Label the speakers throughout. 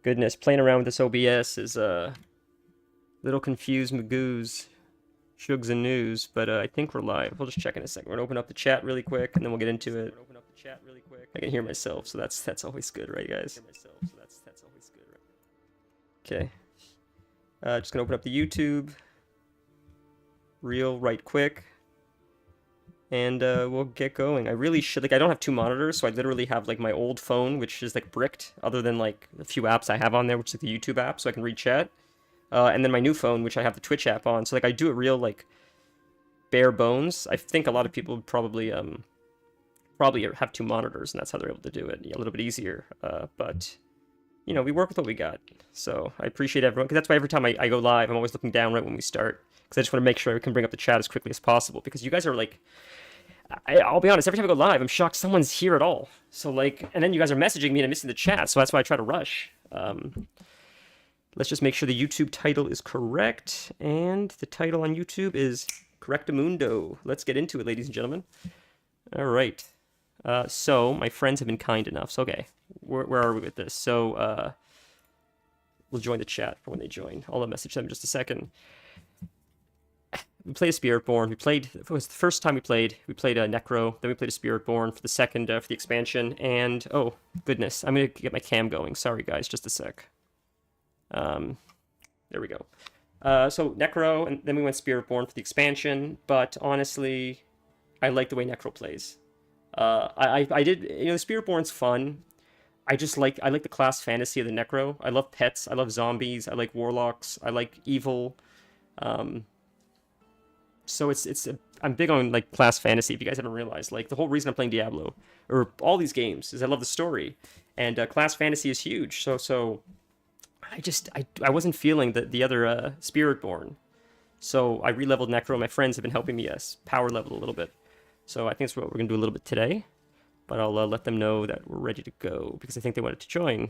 Speaker 1: Goodness, playing around with this OBS is little confused Magoos, Shugs and News, but I think we're live. We'll just check in a second. We're gonna open up the chat really quick, and then we'll get into it. I can hear myself, so that's always good, right, guys? Okay. Just gonna open up the YouTube, real right quick, and we'll get going. I really should, like, I don't have two monitors, so I literally have like my old phone, which is like bricked, other than like a few apps I have on there, which is like the YouTube app, so I can read chat. And then my new phone, which I have the Twitch app on. So like I do it real like bare bones. I think a lot of people would probably have two monitors, and that's how they're able to do it. A little bit easier. But you know, we work with what we got. So I appreciate everyone, because that's why every time I go live, I'm always looking down right when we start, because I just want to make sure I can bring up the chat as quickly as possible, because you guys are like, I'll be honest, every time I go live, I'm shocked someone's here at all. So like, and then you guys are messaging me and I'm missing the chat, so that's why I try to rush. Let's just make sure the YouTube title is correct, and the title on YouTube is Correctamundo. Let's get into it, ladies and gentlemen. All right. So my friends have been kind enough. So okay, where are we with this? So we'll join the chat for when they join. I'll message them in just a second. We played a Spiritborn. It was the first time we played a Necro. Then we played a Spiritborn for the second for the expansion. And oh goodness, I'm gonna get my cam going. Sorry guys, just a sec. There we go. So Necro, and then we went Spiritborn for the expansion. But honestly, I like the way Necro plays. I did, you know, the Spiritborn's fun. I like the class fantasy of the Necro. I love pets. I love zombies. I like warlocks. I like evil. So I'm big on like class fantasy. If you guys haven't realized, like the whole reason I'm playing Diablo or all these games is I love the story, and class fantasy is huge. So I wasn't feeling the other Spiritborn, so I re-leveled Necro. My friends have been helping me power level a little bit, so I think that's what we're gonna do a little bit today. But I'll let them know that we're ready to go, because I think they wanted to join.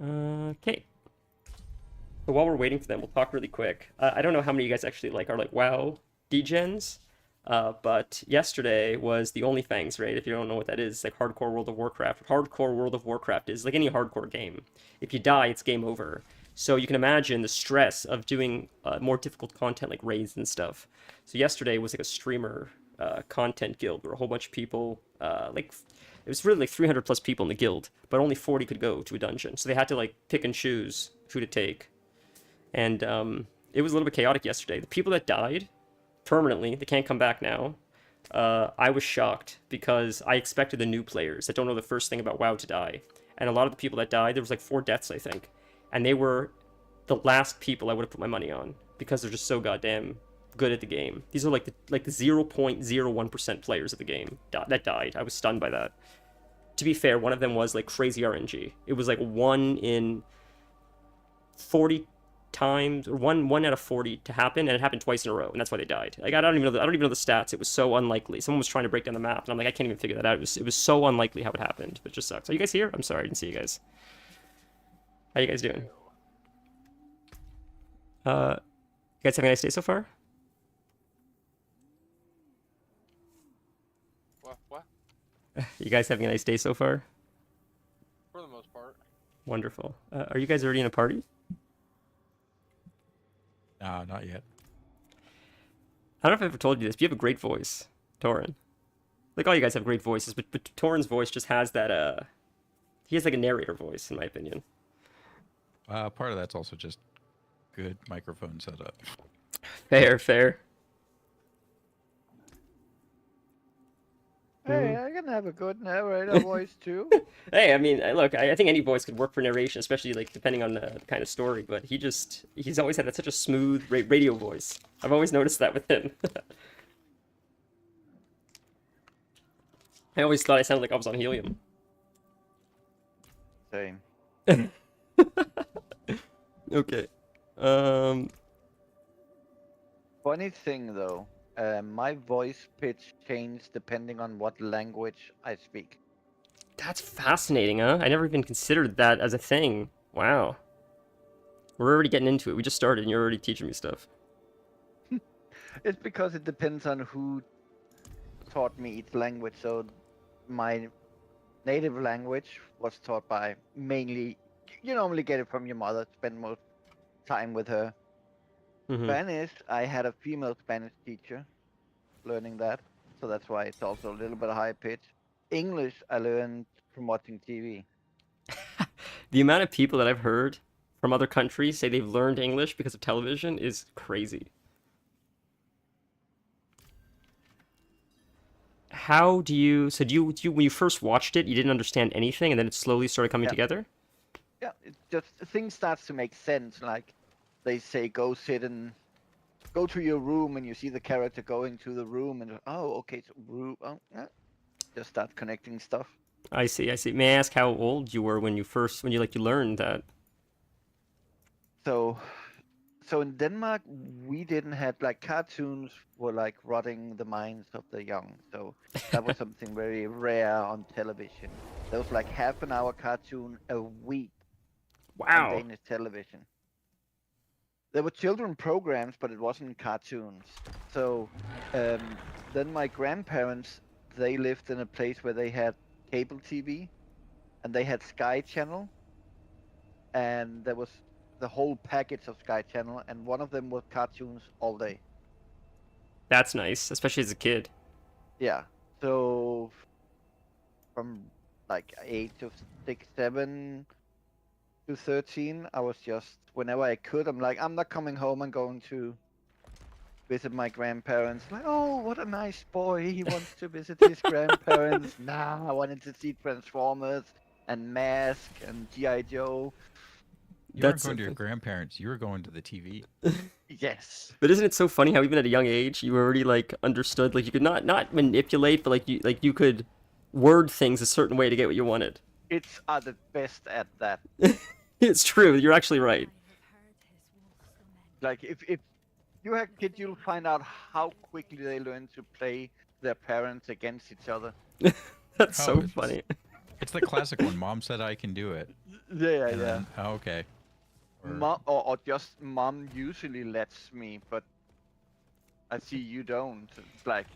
Speaker 1: Okay. So while we're waiting for them, we'll talk really quick. I don't know how many of you guys actually are like WoW degens. But yesterday was the OnlyFans raid. If you don't know what that is, like hardcore World of Warcraft. Hardcore World of Warcraft is like any hardcore game. If you die, it's game over. So you can imagine the stress of doing more difficult content like raids and stuff. So yesterday was like a streamer content guild where a whole bunch of people, it was really like 300 plus people in the guild, but only 40 could go to a dungeon. So they had to like pick and choose who to take. And it was a little bit chaotic yesterday. The people that died permanently, they can't come back now. I was shocked, because I expected the new players that don't know the first thing about WoW to die. And a lot of the people that died, there was like 4 deaths, I think. And they were the last people I would have put my money on, because they're just so goddamn good at the game. These are like the 0.01% players of the game that died. I was stunned by that. To be fair, one of them was like crazy RNG. It was like 1 in 40 times, or one out of 40 to happen, and it happened twice in a row, and that's why they died. Like I don't even know the stats. It was so unlikely. Someone was trying to break down the map, and I'm like, I can't even figure that out. It was so unlikely how it happened, but it just sucks. Are you guys here? I'm sorry, I didn't see you guys. How you guys doing? You guys having a nice day so far?
Speaker 2: What?
Speaker 1: You guys having a nice day so far?
Speaker 2: For the most part.
Speaker 1: Wonderful. Are you guys already in a party?
Speaker 3: No, not yet.
Speaker 1: I don't know if I've ever told you this, but you have a great voice, Torin. Like, all you guys have great voices, but Torin's voice just has that, he has like a narrator voice, in my opinion.
Speaker 3: Part of that's also just good microphone setup.
Speaker 1: Fair.
Speaker 4: Hey, I can have a good narrator voice too.
Speaker 1: Hey, I mean, look, I think any voice could work for narration, especially like depending on the kind of story. But he's always had such a smooth radio voice. I've always noticed that with him. I always thought I sounded like I was on helium.
Speaker 4: Same.
Speaker 1: Okay.
Speaker 4: Funny thing though, my voice pitch changed depending on what language I speak.
Speaker 1: That's fascinating, huh? I never even considered that as a thing. Wow. We're already getting into it. We just started and you're already teaching me stuff.
Speaker 4: It's because it depends on who taught me each language. So my native language was taught by mainly, you normally get it from your mother, spend most time with her.
Speaker 1: Hmm.
Speaker 4: Spanish, I had a female Spanish teacher learning that, so that's why it's also a little bit high pitch. English, I learned from watching TV.
Speaker 1: The amount of people that I've heard from other countries say they've learned English because of television is crazy. How do you? So do you when you first watched it, you didn't understand anything, and then it slowly started coming
Speaker 4: Yeah,
Speaker 1: together?
Speaker 4: yeah, it just things starts to make sense. Like they say, go to your room, and you see the character going to the room, and oh, okay, so room, oh, yeah. Just start connecting stuff.
Speaker 1: I see. I see. May I ask how old you were when you learned that?
Speaker 4: So, so in Denmark, we didn't have like cartoons were like rotting the minds of the young. So that was something very rare on television. There was like half an hour cartoon a week on
Speaker 1: Wow.
Speaker 4: Danish television. There were children programs, but it wasn't cartoons. So then my grandparents, they lived in a place where they had cable TV and they had Sky Channel, and there was the whole package of Sky Channel, and one of them was cartoons all day.
Speaker 1: That's nice, especially as a kid.
Speaker 4: Yeah. So from like age of 6, 7 to 13, I was just whenever I could, I'm like, I'm not coming home. I'm going to visit my grandparents. Like, oh, what a nice boy. He wants to visit his grandparents. Nah, I wanted to see Transformers and Mask and G.I. Joe.
Speaker 3: You weren't
Speaker 1: That's
Speaker 3: going to your grandparents. You were going to the TV.
Speaker 4: Yes.
Speaker 1: But isn't it so funny how even at a young age you already like understood like you could not manipulate, but like you could word things a certain way to get what you wanted.
Speaker 4: It's are the best at that.
Speaker 1: It's true. You're actually right.
Speaker 4: Like if you have kids, you'll find out how quickly they learn to play their parents against each other.
Speaker 1: That's
Speaker 3: Oh,
Speaker 1: so funny.
Speaker 3: it's the classic one. Mom said I can do it.
Speaker 4: Yeah,
Speaker 3: And
Speaker 4: yeah.
Speaker 3: then, oh, okay. Or,
Speaker 4: Mom, or just mom usually lets me, but I see you don't. It's like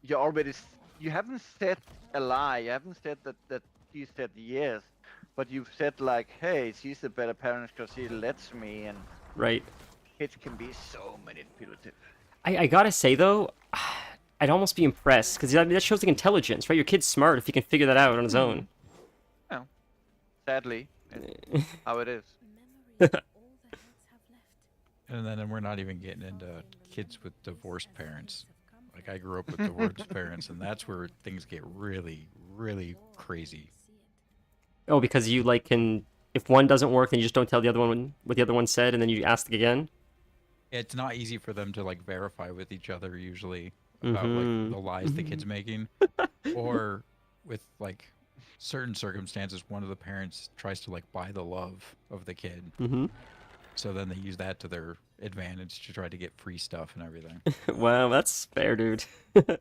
Speaker 4: you already you haven't said a lie. You haven't said that she said yes, but you've said like, hey, she's the better parent because she lets me, and
Speaker 1: Right.
Speaker 4: kids can be so manipulative.
Speaker 1: I gotta say though, I'd almost be impressed because that shows like intelligence, right? Your kid's smart if he can figure that out on his own.
Speaker 4: No, sadly, it's how it is.
Speaker 3: and then we're not even getting into kids with divorced parents. Like I grew up with divorced parents, and that's where things get really, really crazy.
Speaker 1: Oh, because you like can if one doesn't work, then you just don't tell the other one what the other one said, and then you ask again.
Speaker 3: It's not easy for them to like verify with each other usually about
Speaker 1: Mm-hmm.
Speaker 3: like the lies the kid's making, or with like certain circumstances, one of the parents tries to like buy the love of the kid.
Speaker 1: Mm-hmm.
Speaker 3: So then they use that to their advantage to try to get free stuff and everything.
Speaker 1: Wow, that's fair, dude.
Speaker 4: I was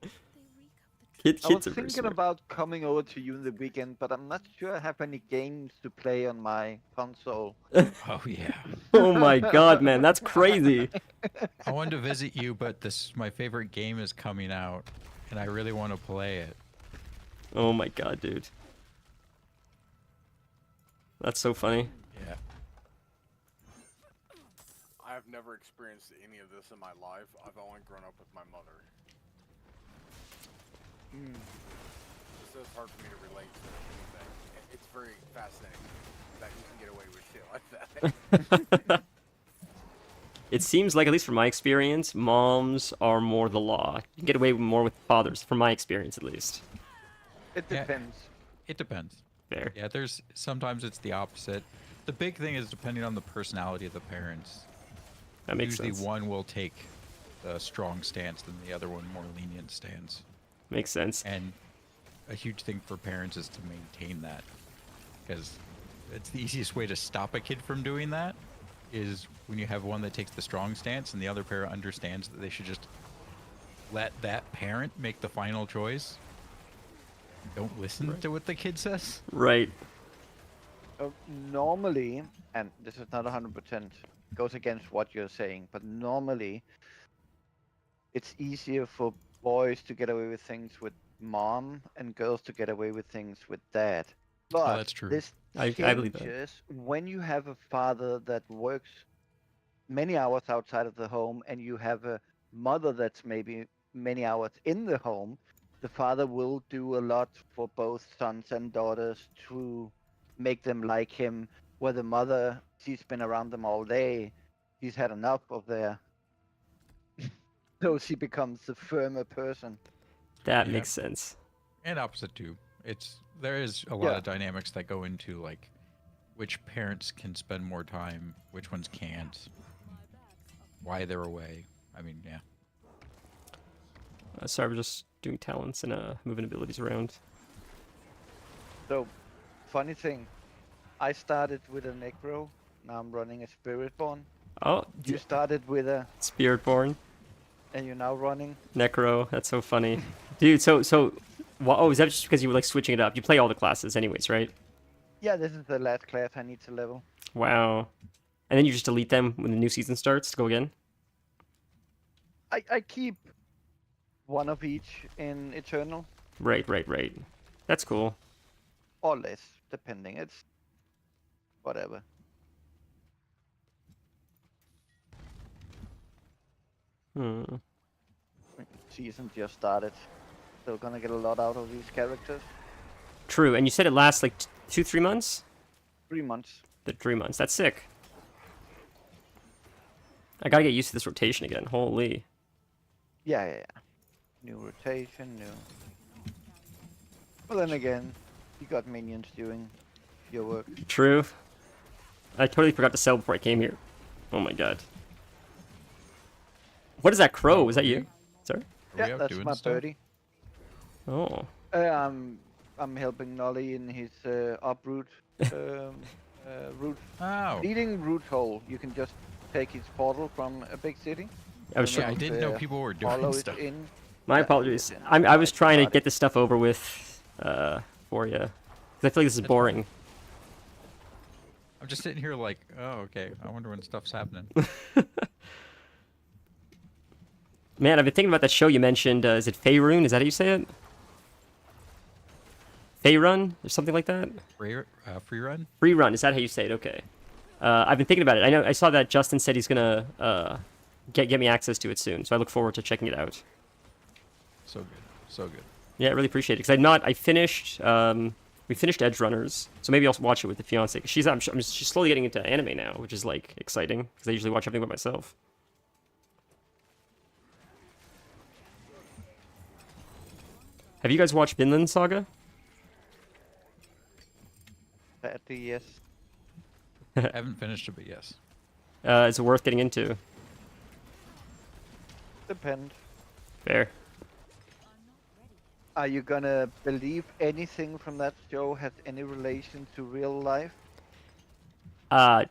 Speaker 1: Kids are very
Speaker 4: thinking
Speaker 1: smart.
Speaker 4: about coming over to you in the weekend, but I'm not sure I have any games to play on my console.
Speaker 3: Oh yeah.
Speaker 1: Oh my god, man, that's crazy.
Speaker 3: I wanted to visit you, but this my favorite game is coming out, and I really want to play it.
Speaker 1: Oh my god, dude. That's so funny.
Speaker 3: Yeah.
Speaker 2: I have never experienced any of this in my life. I've only grown up with my mother. So it's hard for me to relate to anything. It's very fascinating that you can get away with shit like that.
Speaker 1: It seems like, at least from my experience, moms are more the law. You can get away more with fathers, from my experience at least.
Speaker 4: It
Speaker 3: Yeah.
Speaker 4: depends.
Speaker 3: It depends.
Speaker 1: Fair.
Speaker 3: Yeah, there's sometimes it's the opposite. The big thing is depending on the personality of the parents.
Speaker 1: That makes
Speaker 3: Usually
Speaker 1: sense.
Speaker 3: one will take the strong stance than the other one more lenient stance.
Speaker 1: Makes sense.
Speaker 3: And a huge thing for parents is to maintain that, because it's the easiest way to stop a kid from doing that is when you have one that takes the strong stance and the other parent understands that they should just let that parent make the final choice. Don't listen to what the kid says.
Speaker 1: Right.
Speaker 4: Normally, and this is not 100% goes against what you're saying, but normally it's easier for boys to get away with things with mom and girls to get away with things with dad. But
Speaker 3: that's true.
Speaker 4: this
Speaker 1: I believe that.
Speaker 4: changes when you have a father that works many hours outside of the home and you have a mother that's maybe many hours in the home. The father will do a lot for both sons and daughters to make them like him. Where the mother, she's been around them all day, she's had enough of their, so she becomes the firmer person.
Speaker 1: That
Speaker 3: Yeah.
Speaker 1: makes sense.
Speaker 3: And opposite too. There is a lot
Speaker 4: Yeah.
Speaker 3: of dynamics that go into like which parents can spend more time, which ones can't, why they're away. I mean, yeah.
Speaker 1: Sorry, we're just doing talents and moving abilities around.
Speaker 4: So, funny thing, I started with a Necro, now I'm running a Spiritborn.
Speaker 1: Oh,
Speaker 4: You started with a,
Speaker 1: Spiritborn,
Speaker 4: and you're now running.
Speaker 1: Necro. That's so funny, dude. Oh, is that just because you were like switching it up? You play all the classes, anyways, right?
Speaker 4: Yeah, this is the last class I need to level.
Speaker 1: Wow. And then you just delete them when the new season starts to go again.
Speaker 4: I keep one of each in Eternal,
Speaker 1: Right. That's cool.
Speaker 4: or less, depending. It's whatever.
Speaker 1: Hmm.
Speaker 4: Season just started. Still gonna get a lot out of these characters.
Speaker 1: True. And you said it lasts like 2-3 months.
Speaker 4: 3 months.
Speaker 1: The 3 months. That's sick. I gotta get used to this rotation again. Holy.
Speaker 4: Yeah. New rotation, new. But then again, you got minions doing your work.
Speaker 1: True. I totally forgot to sell before I came here. Oh my god. What is that crow? Was that you? Sorry?
Speaker 3: Are we
Speaker 4: Yeah,
Speaker 3: out
Speaker 4: that's
Speaker 3: doing
Speaker 4: my
Speaker 3: stuff?
Speaker 4: birdie.
Speaker 1: Oh.
Speaker 4: I'm helping Nolly in his uproot root
Speaker 3: Oh.
Speaker 4: leading root hole. You can just take his portal from a big city.
Speaker 1: I was
Speaker 3: Yeah,
Speaker 1: trying.
Speaker 3: I didn't know people were doing
Speaker 4: Follow it
Speaker 3: stuff.
Speaker 4: in.
Speaker 1: My
Speaker 4: Yeah,
Speaker 1: apologies.
Speaker 4: it's in.
Speaker 1: I was
Speaker 4: Right,
Speaker 1: trying to
Speaker 4: got
Speaker 1: get
Speaker 4: it.
Speaker 1: this stuff over with for you. Because I feel like this is
Speaker 3: That's
Speaker 1: boring.
Speaker 3: I'm just sitting here like, oh, okay. I wonder when stuff's happening.
Speaker 1: Man, I've been thinking about that show you mentioned. Is it Faerun? Is that how you say it? Faerun? Or something like that?
Speaker 3: Free run?
Speaker 1: Free Run. Is that how you say it? Okay. I've been thinking about it. I saw that Justin said he's gonna get me access to it soon, so I look forward to checking it out.
Speaker 3: So good. So good.
Speaker 1: Yeah, I really appreciate it because I finished we finished Edge Runners, so maybe I'll watch it with the fiance. 'Cause she's slowly getting into anime now, which is like exciting because I usually watch everything by myself. Have you guys watched Vinland Saga?
Speaker 4: Sadly, yes.
Speaker 3: Haven't finished it, but yes.
Speaker 1: Is it worth getting into?
Speaker 4: Depend.
Speaker 1: Fair.
Speaker 4: Are you gonna believe anything from that show has any relation to real life?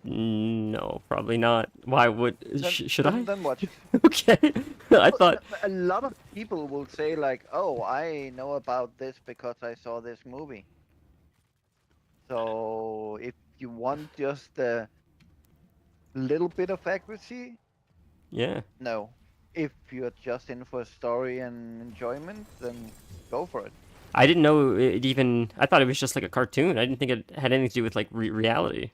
Speaker 1: No, probably not. Why would should I?
Speaker 4: Then watch it.
Speaker 1: Okay. I thought.
Speaker 4: A lot of people will say like, "Oh, I know about this because I saw this movie." So if you want just a little bit of accuracy,
Speaker 1: Yeah.
Speaker 4: no. If you're just in for story and enjoyment, then go for it.
Speaker 1: I didn't know it even. I thought it was just like a cartoon. I didn't think it had anything to do with like reality.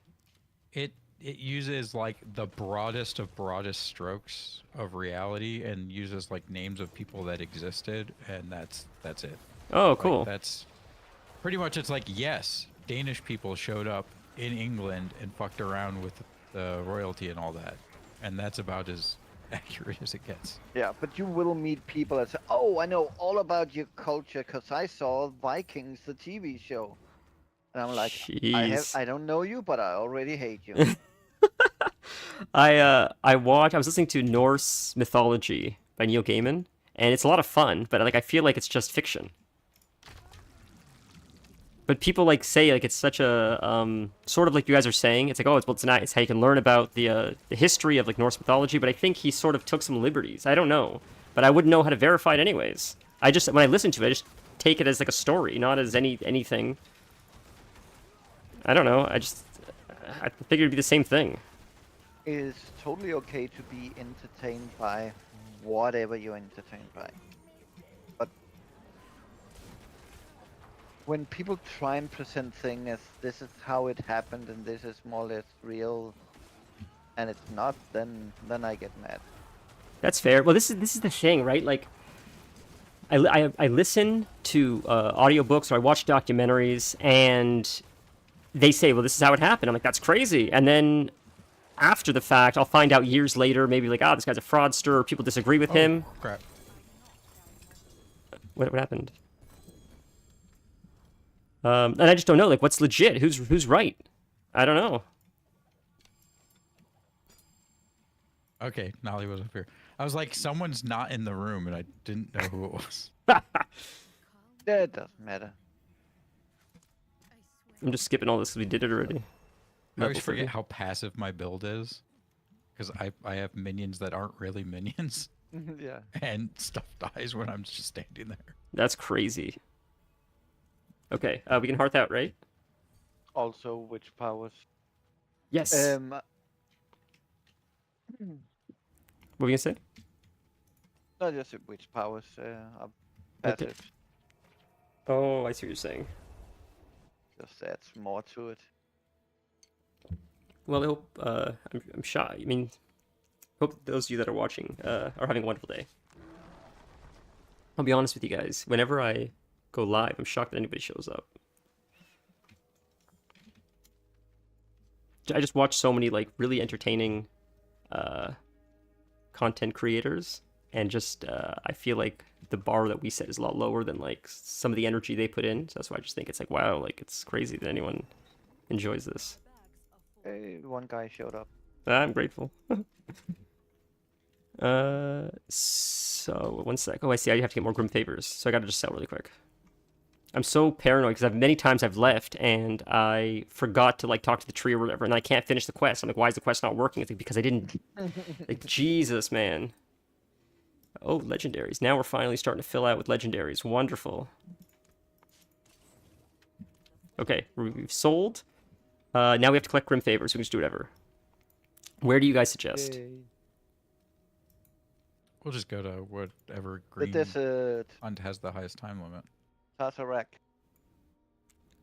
Speaker 3: It uses like the broadest of broadest strokes of reality and uses like names of people that existed, and that's it.
Speaker 1: Oh,
Speaker 3: Like,
Speaker 1: cool.
Speaker 3: that's pretty much. It's like, yes, Danish people showed up in England and fucked around with the royalty and all that, and that's about as accurate as it gets.
Speaker 4: Yeah, but you will meet people that say, "Oh, I know all about your culture because I saw Vikings, the TV show." And I'm like,
Speaker 1: Jeez.
Speaker 4: I don't know you, but I already hate you.
Speaker 1: I was listening to Norse Mythology by Neil Gaiman, and it's a lot of fun, but like I feel like it's just fiction. But people like say like it's such a sort of like you guys are saying. It's like, oh, it's nice how you can learn about the history of like Norse mythology. But I think he sort of took some liberties. I don't know, but I wouldn't know how to verify it anyways. I just when I listen to it, I just take it as like a story, not as anything. I don't know. I figured it'd be the same thing.
Speaker 4: It is totally okay to be entertained by whatever you're entertained by. when people try and present things as this is how it happened and this is more or less real, and it's not, then I get mad.
Speaker 1: That's fair. Well, this is the thing, right? Like, I listen to audiobooks or I watch documentaries, and they say, well, this is how it happened. I'm like, that's crazy. And then after the fact, I'll find out years later, maybe like, this guy's a fraudster, or people disagree with him.
Speaker 3: Crap.
Speaker 1: What happened? And I just don't know, like, what's legit? Who's right? I don't know.
Speaker 3: Okay, Nolly was up here. I was like, someone's not in the room, and I didn't know who it was.
Speaker 4: Yeah, it doesn't matter.
Speaker 1: I'm just skipping all this because we did it already.
Speaker 3: I always
Speaker 1: Level
Speaker 3: forget
Speaker 1: 30.
Speaker 3: how passive my build is, because I have minions that aren't really minions,
Speaker 4: Yeah.
Speaker 3: and stuff dies when I'm just standing there.
Speaker 1: That's crazy. Okay, we can hearth out, right?
Speaker 4: Also, which powers?
Speaker 1: Yes. What were you gonna say?
Speaker 4: Not just which powers are
Speaker 1: What the-
Speaker 4: passive.
Speaker 1: Oh, I see what you're saying.
Speaker 4: Just adds more to it.
Speaker 1: Well, I hope, I'm shy. I mean, hope those of you that are watching are having a wonderful day. I'll be honest with you guys. Whenever I go live, I'm shocked that anybody shows up. I just watch so many like really entertaining content creators, and just I feel like the bar that we set is a lot lower than like some of the energy they put in. So that's why I just think it's like, wow, like it's crazy that anyone enjoys this.
Speaker 4: Hey, one guy showed up.
Speaker 1: I'm grateful. So one sec. Oh, I see. I have to get more Grim Favors, so I gotta just sell really quick. I'm so paranoid because many times I've left and I forgot to like talk to the tree or whatever, and I can't finish the quest. I'm like, why is the quest not working? It's like, because I didn't. Like, Jesus, man. Oh, legendaries. Now we're finally starting to fill out with legendaries. Wonderful. Okay, we've sold. Now we have to collect Grim Favors. We can just do whatever. Where do you guys suggest?
Speaker 4: Yay.
Speaker 3: We'll just go to whatever
Speaker 4: The
Speaker 3: green
Speaker 4: desert,
Speaker 3: hunt has the highest time limit.
Speaker 4: Tazarek,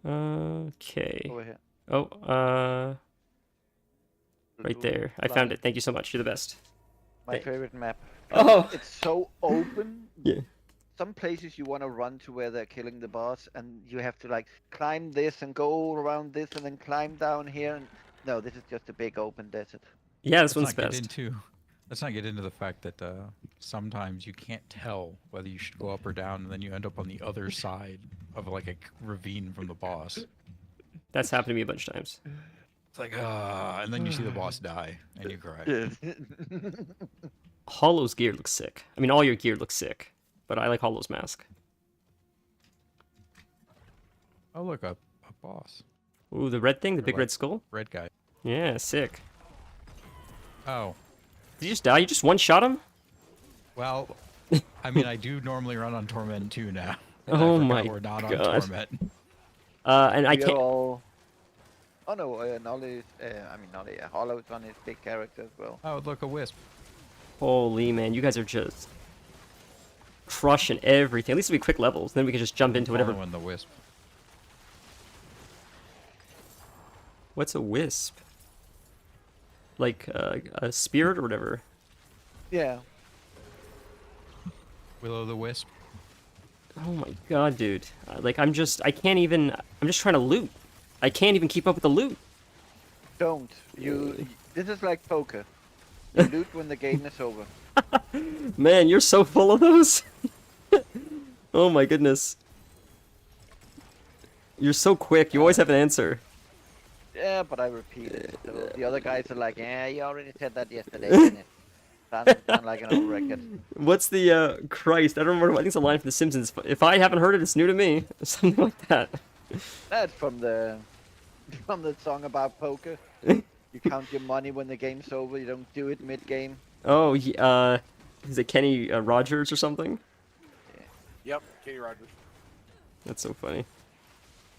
Speaker 1: Okay.
Speaker 4: over here.
Speaker 1: Oh, right
Speaker 4: Blue
Speaker 1: there. I
Speaker 4: line.
Speaker 1: found it. Thank you so much. You're the best.
Speaker 4: My
Speaker 1: Thank-
Speaker 4: favorite map.
Speaker 1: Oh.
Speaker 4: It's so open.
Speaker 1: Yeah.
Speaker 4: Some places you want to run to where they're killing the boss, and you have to like climb this and go around this and then climb down here. And no, this is just a big open desert.
Speaker 1: Yeah, this
Speaker 3: Let's
Speaker 1: one's
Speaker 3: not get
Speaker 1: best.
Speaker 3: into. Let's not get into the fact that sometimes you can't tell whether you should go up or down, and then you end up on the other side of like a ravine from the boss.
Speaker 1: That's happened to me a bunch of times.
Speaker 3: It's like and then you see the boss die, and you cry.
Speaker 1: Hollow's gear looks sick. I mean, all your gear looks sick, but I like Hollow's mask.
Speaker 3: Oh look, a boss,
Speaker 1: Ooh, the red thing, the big
Speaker 3: like-
Speaker 1: red skull.
Speaker 3: red guy.
Speaker 1: Yeah, sick.
Speaker 3: Oh,
Speaker 1: Did you just die? You just one-shot him?
Speaker 3: well, I mean, I do normally run on Torment too now. and I
Speaker 1: Oh
Speaker 3: forgot
Speaker 1: my
Speaker 3: we're not on
Speaker 1: God.
Speaker 3: Torment.
Speaker 1: And I
Speaker 4: We are
Speaker 1: can't.
Speaker 4: all... Oh no, Nolly. I mean Nolly. Hollow's on his big character as well.
Speaker 3: Oh look, a wisp.
Speaker 1: Holy man, you guys are just crushing everything. At least it'll be quick levels. Then we can just jump into whatever.
Speaker 3: Following the wisp.
Speaker 1: What's a wisp? Like a spirit or whatever.
Speaker 4: Yeah.
Speaker 3: Willow the wisp.
Speaker 1: Oh my god, dude. Like, I can't even. I'm just trying to loot. I can't even keep up with the loot.
Speaker 4: Don't. This is like poker. You loot when the game is over.
Speaker 1: Man, you're so full of those. Oh my goodness. You're so quick. You always have an answer.
Speaker 4: Yeah, but I repeat it. So the other guys are like, yeah, you already said that yesterday. Didn't it? Sounds like an old record.
Speaker 1: What's the, Christ, I don't remember. I think it's a line from The Simpsons. If I haven't heard it, it's new to me. Something like that.
Speaker 4: That's from the song about poker. You count your money when the game's over. You don't do it mid-game.
Speaker 1: Oh, is it Kenny Rogers or something?
Speaker 2: Yep, Katie Rogers.
Speaker 1: That's so funny.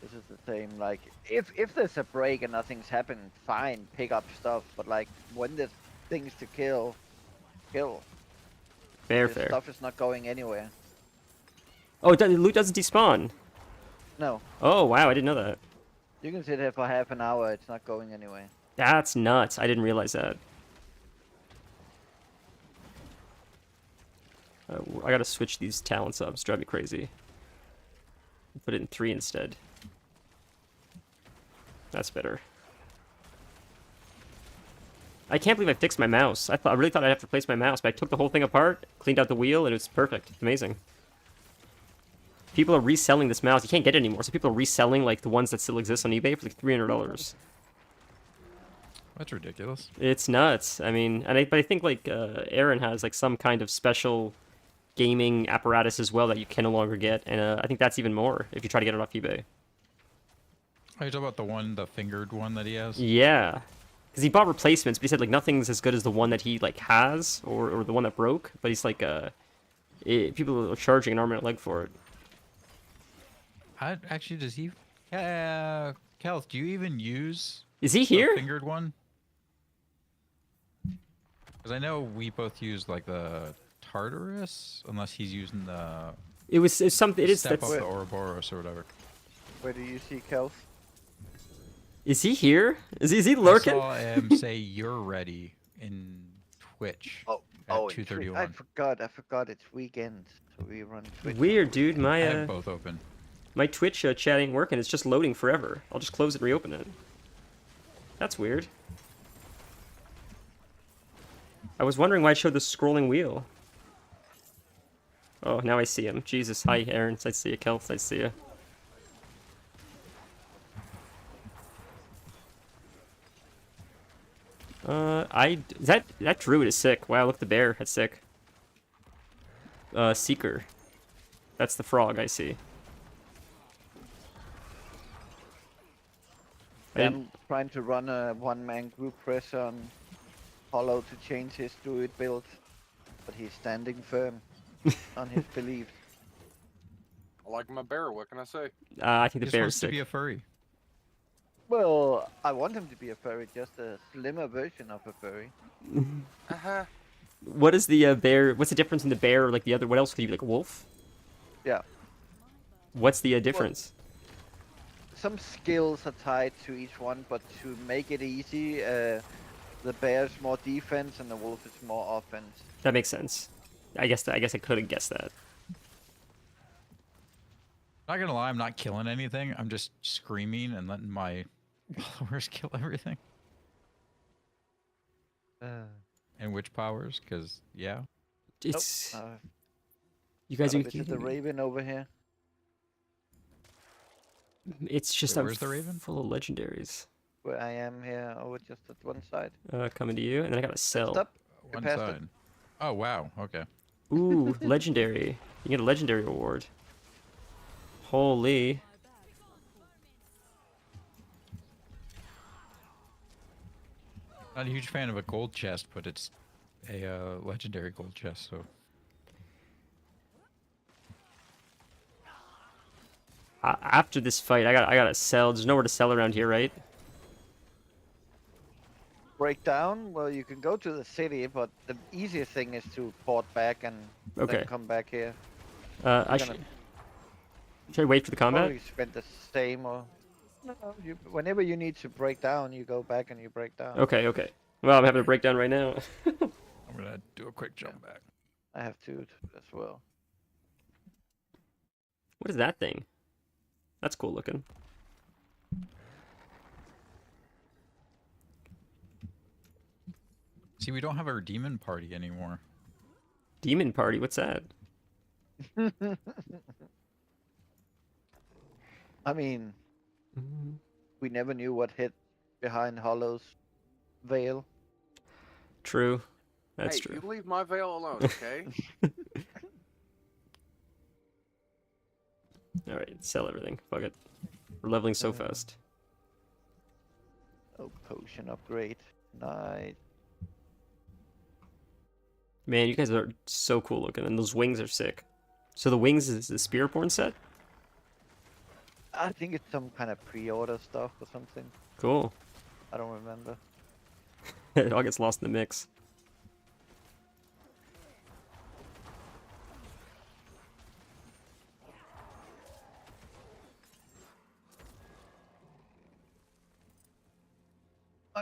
Speaker 4: This is the same. Like, if there's a break and nothing's happened, fine, pick up stuff. But like, when there's things to kill.
Speaker 1: Fair,
Speaker 4: This
Speaker 1: fair.
Speaker 4: stuff is not going anywhere.
Speaker 1: Oh, loot doesn't despawn.
Speaker 4: No,
Speaker 1: Oh, wow, I didn't know that.
Speaker 4: you can sit here for half an hour. It's not going anywhere.
Speaker 1: That's nuts. I didn't realize that. I gotta switch these talent subs. Drive me crazy. Put it in 3 instead. That's better. I can't believe I fixed my mouse. I really thought I'd have to replace my mouse, but I took the whole thing apart, cleaned out the wheel, and it was perfect. It's amazing. People are reselling this mouse. You can't get it anymore, so people are reselling like the ones that still exist on eBay for like $300.
Speaker 3: That's ridiculous.
Speaker 1: It's nuts. I mean, but I think like Aaron has like some kind of special gaming apparatus as well that you can no longer get, and I think that's even more if you try to get it off eBay.
Speaker 3: Are you talking about the fingered one that he has?
Speaker 1: Yeah, because he bought replacements, but he said like nothing's as good as the one that he like has, or the one that broke. But he's like, people are charging an arm and a leg for it.
Speaker 3: Actually, does he? Kels, do you even use
Speaker 1: Is he
Speaker 3: the
Speaker 1: here?
Speaker 3: fingered one? Because I know we both use like the Tartarus, unless he's using the
Speaker 1: It's something. It is.
Speaker 3: step up
Speaker 1: That's,
Speaker 3: the Ouroboros or whatever.
Speaker 4: Where do you see Kels?
Speaker 1: is he here? Is he lurking?
Speaker 3: I saw him say you're ready in Twitch
Speaker 4: Oh,
Speaker 3: at
Speaker 4: oh, it's
Speaker 3: 2:31.
Speaker 4: I forgot. It's weekend, so we run Twitch.
Speaker 1: Weird, dude.
Speaker 3: I
Speaker 1: My
Speaker 3: have both open.
Speaker 1: my Twitch chat ain't working. It's just loading forever. I'll just close it and reopen it. That's weird. I was wondering why it showed the scrolling wheel. Oh, now I see him. Jesus. Hi, Aaron. I see you. Kels, I see you. That druid is sick. Wow, look, the bear. That's sick. Seeker. That's the frog I see.
Speaker 4: I'm trying to run a one-man group press on Hollow to change his druid build, but he's standing firm on his beliefs.
Speaker 2: I like my bear. What can I say?
Speaker 1: I think the
Speaker 3: He just
Speaker 1: bear is
Speaker 3: wants to
Speaker 1: sick.
Speaker 3: be a furry.
Speaker 4: Well, I want him to be a furry, just a slimmer version of a furry.
Speaker 2: Uh-huh.
Speaker 1: What is the bear? What's the difference in the bear or like the other? What else could you be like a wolf?
Speaker 4: Yeah.
Speaker 1: What's the difference?
Speaker 4: Some skills are tied to each one, but to make it easy, the bear's more defense and the wolf is more offense.
Speaker 1: That makes sense. I guess I could have guessed that.
Speaker 3: Not gonna lie, I'm not killing anything. I'm just screaming and letting my followers kill everything. And witch powers, because yeah.
Speaker 1: It's
Speaker 4: Nope.
Speaker 1: you guys are
Speaker 4: This is the raven over here.
Speaker 1: It's just
Speaker 3: Wait,
Speaker 1: I'm
Speaker 3: where's the raven?
Speaker 1: full of legendaries.
Speaker 4: Where I am here, over just at one side.
Speaker 1: Coming to you, and then I got to sell.
Speaker 4: Stop.
Speaker 3: One
Speaker 4: passed it.
Speaker 3: side. Oh wow. Okay.
Speaker 1: Ooh, legendary. You get a legendary reward. Holy.
Speaker 3: Not a huge fan of a gold chest, but it's a legendary gold chest, so.
Speaker 1: After this fight, I gotta sell. There's nowhere to sell around here, right?
Speaker 4: Break down? Well, you can go to the city, but the easiest thing is to port back and
Speaker 1: Okay.
Speaker 4: then come back here.
Speaker 1: I
Speaker 4: You're
Speaker 1: should.
Speaker 4: gonna
Speaker 1: Should I wait for the combat?
Speaker 4: probably spend the same or... No, whenever you need to break down, you go back and you break down.
Speaker 1: Okay, okay. Well, I'm having a breakdown right now.
Speaker 3: I'm gonna do a quick jump back.
Speaker 4: I have to as well.
Speaker 1: What is that thing? That's cool looking.
Speaker 3: See, we don't have our demon party anymore.
Speaker 1: Demon party. What's that?
Speaker 4: I mean, we never knew what hid behind Hollow's veil.
Speaker 1: True. That's
Speaker 2: Hey,
Speaker 1: true.
Speaker 2: you leave my veil alone, okay?
Speaker 1: All right, sell everything. Fuck it. We're leveling so fast.
Speaker 4: Oh, potion upgrade. Nice.
Speaker 1: Man, you guys are so cool looking, and those wings are sick. So the wings is the Spearborn set?
Speaker 4: I think it's some kind of pre-order stuff or something.
Speaker 1: Cool.
Speaker 4: I don't remember.
Speaker 1: It all gets lost in the mix.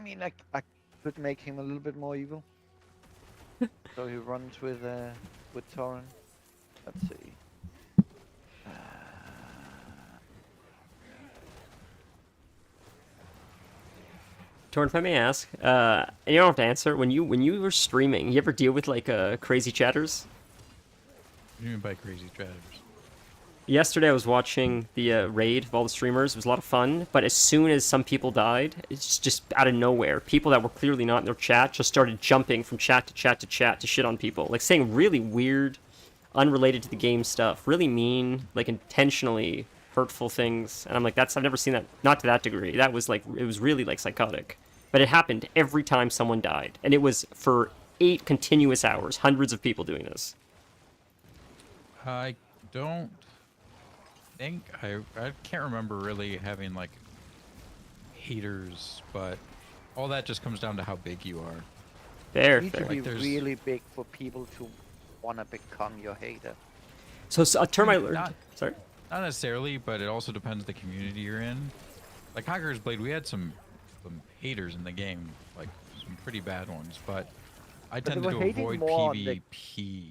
Speaker 4: I mean, I could make him a little bit more evil. So he runs with Torrent. Let's see.
Speaker 1: Torn, if I may ask, and you don't have to answer. When you were streaming, you ever deal with like crazy chatters?
Speaker 3: What do you mean by crazy chatters?
Speaker 1: Yesterday I was watching the raid of all the streamers. It was a lot of fun, but as soon as some people died, it's just out of nowhere. People that were clearly not in their chat just started jumping from chat to chat to chat to shit on people, like saying really weird, unrelated to the game stuff, really mean, like intentionally hurtful things. And I'm like, I've never seen that, not to that degree. That was like, it was really like psychotic. But it happened every time someone died, and it was for 8 continuous hours, hundreds of people doing this.
Speaker 3: I don't think I can't remember really having like haters, but all that just comes down to how big you are.
Speaker 1: Fair,
Speaker 4: You need
Speaker 1: fair.
Speaker 4: to be
Speaker 3: Like, there's-
Speaker 4: really big for people to wanna become your hater.
Speaker 1: So a term I learned.
Speaker 3: Not-
Speaker 1: Sorry.
Speaker 3: Not necessarily, but it also depends the community you're in. Like Conqueror's Blade, we had some haters in the game, like some pretty bad ones, but I
Speaker 4: they
Speaker 3: tended
Speaker 4: were
Speaker 3: to
Speaker 4: hating
Speaker 3: avoid
Speaker 4: more on the-
Speaker 3: PvP.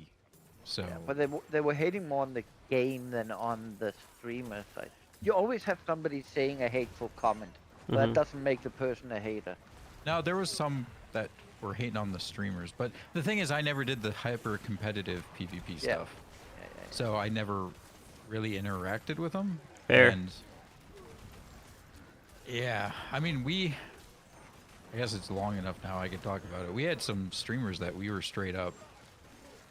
Speaker 3: So
Speaker 4: But they were hating more on the game than on the streamer side. You always have somebody saying a hateful comment, but that doesn't make the person a hater.
Speaker 3: now there was some that were hating on the streamers, but the thing is I never did the hyper competitive PvP
Speaker 4: Yeah.
Speaker 3: stuff. So I never really interacted with them.
Speaker 1: Fair.
Speaker 3: And yeah, I mean, I guess it's long enough now I can talk about it. We had some streamers that we were straight up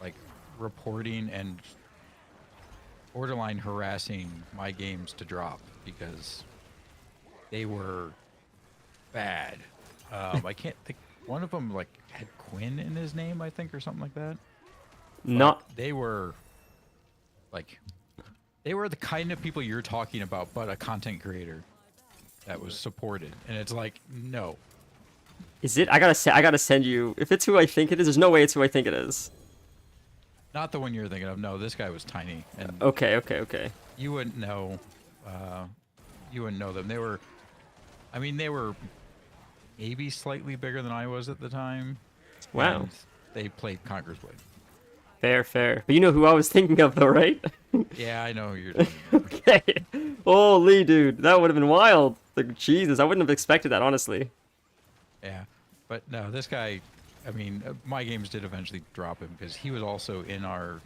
Speaker 3: like reporting and borderline harassing my games to drop because they were bad. I can't think. One of them like had Quinn in his name, I think, or something like that.
Speaker 1: Not.
Speaker 3: They were like, they were the kind of people you're talking about, but a content creator that was supported, and it's like, no.
Speaker 1: Is it? I gotta send you. If it's who I think it is, there's no way it's who I think it is.
Speaker 3: Not the one you're thinking of. No, this guy was tiny, and
Speaker 1: Okay.
Speaker 3: you wouldn't know. You wouldn't know them. They were, I mean, they were maybe slightly bigger than I was at the time.
Speaker 1: Wow.
Speaker 3: and they played Conqueror's Blade.
Speaker 1: Fair. But you know who I was thinking of, though, right?
Speaker 3: Yeah, I know who you're talking about.
Speaker 1: Okay. Holy dude, that would have been wild. Like Jesus, I wouldn't have expected that, honestly.
Speaker 3: Yeah, but no, this guy, I mean, my games did eventually drop him because he was also in our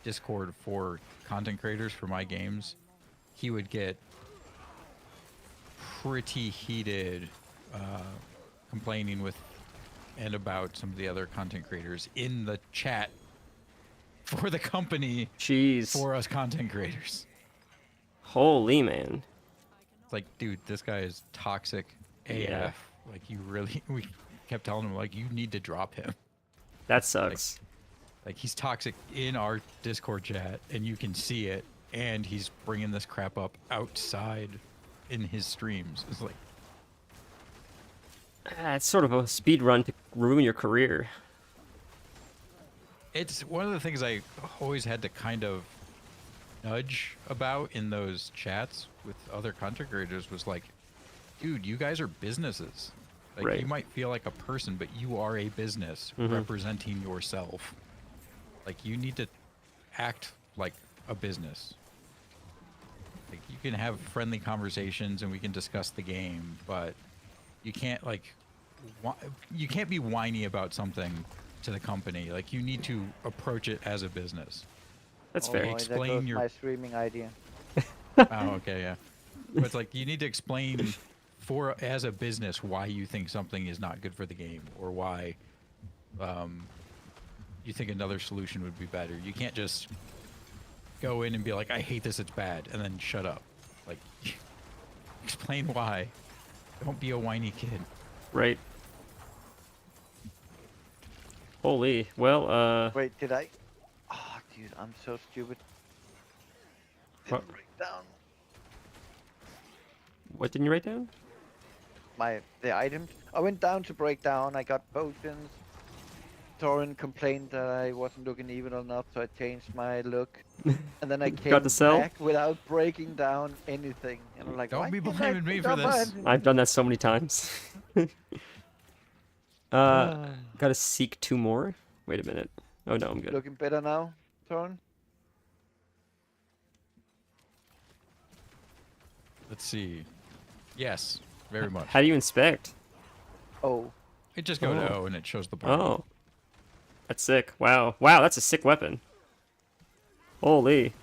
Speaker 3: Discord for content creators for my games. He would get pretty heated complaining with and about some of the other content creators in the chat for the company
Speaker 1: Jeez.
Speaker 3: for us content creators.
Speaker 1: Holy man.
Speaker 3: It's like, dude, this guy is toxic AF.
Speaker 1: Yeah.
Speaker 3: Like, you really, we kept telling him, like, you need to drop him.
Speaker 1: That sucks.
Speaker 3: Like, he's toxic in our Discord chat, and you can see it, and he's bringing this crap up outside in his streams. It's like,
Speaker 1: It's sort of a speed run to ruin your career.
Speaker 3: it's one of the things I always had to kind of nudge about in those chats with other content creators was like, dude, you guys are businesses. Like,
Speaker 1: Right.
Speaker 3: you might feel like a person, but you are a business representing yourself. Like, you need to act like a business. Like, you can have friendly conversations and we can discuss the game, but you can't, like, you can't be whiny about something to the company. Like, you need to approach it as a business.
Speaker 1: That's
Speaker 4: Oh
Speaker 1: fair.
Speaker 4: boy, there
Speaker 3: Explain
Speaker 4: goes
Speaker 3: your-
Speaker 4: my streaming idea.
Speaker 3: Oh, okay, yeah. But it's like, you need to explain as a business why you think something is not good for the game, or why you think another solution would be better. You can't just go in and be like, I hate this, it's bad, and then shut up. Like, explain why. Don't be a whiny kid.
Speaker 1: Right. Holy. Well,
Speaker 4: Wait, did I? Oh, dude, I'm so stupid.
Speaker 1: What?
Speaker 4: Didn't break down
Speaker 1: what didn't you write down?
Speaker 4: the items. I went down to break down. I got potions. Torrent complained that I wasn't looking evil enough, so I changed my look. And then I came
Speaker 1: Got to sell?
Speaker 4: back without breaking down anything. And I'm like,
Speaker 3: Don't
Speaker 4: why
Speaker 3: be
Speaker 4: can't I
Speaker 3: blaming me
Speaker 4: pick
Speaker 3: for
Speaker 4: up
Speaker 3: this.
Speaker 4: items?
Speaker 1: I've done that so many times. Gotta seek 2 more. Wait a minute. Oh no, I'm good.
Speaker 4: Looking better now, Torn?
Speaker 3: Let's see. Yes, very much.
Speaker 1: How do you inspect?
Speaker 4: Oh,
Speaker 3: I just go to
Speaker 1: Oh.
Speaker 3: O and it shows the party.
Speaker 1: Oh, that's sick. Wow, wow, that's a sick weapon. Holy.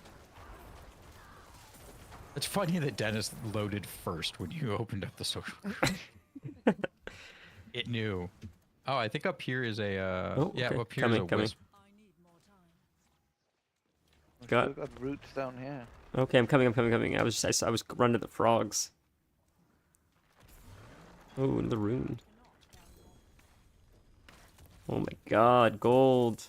Speaker 3: It's funny that Dennis loaded first when you opened up the social. It knew. Oh, I think up here is a.
Speaker 1: Oh,
Speaker 3: yeah,
Speaker 1: okay.
Speaker 3: up here is a
Speaker 1: Coming.
Speaker 3: wisp.
Speaker 1: Got.
Speaker 4: still got roots down here.
Speaker 1: Okay, I'm coming. I was running to the frogs. Oh, another rune. Oh my god, gold.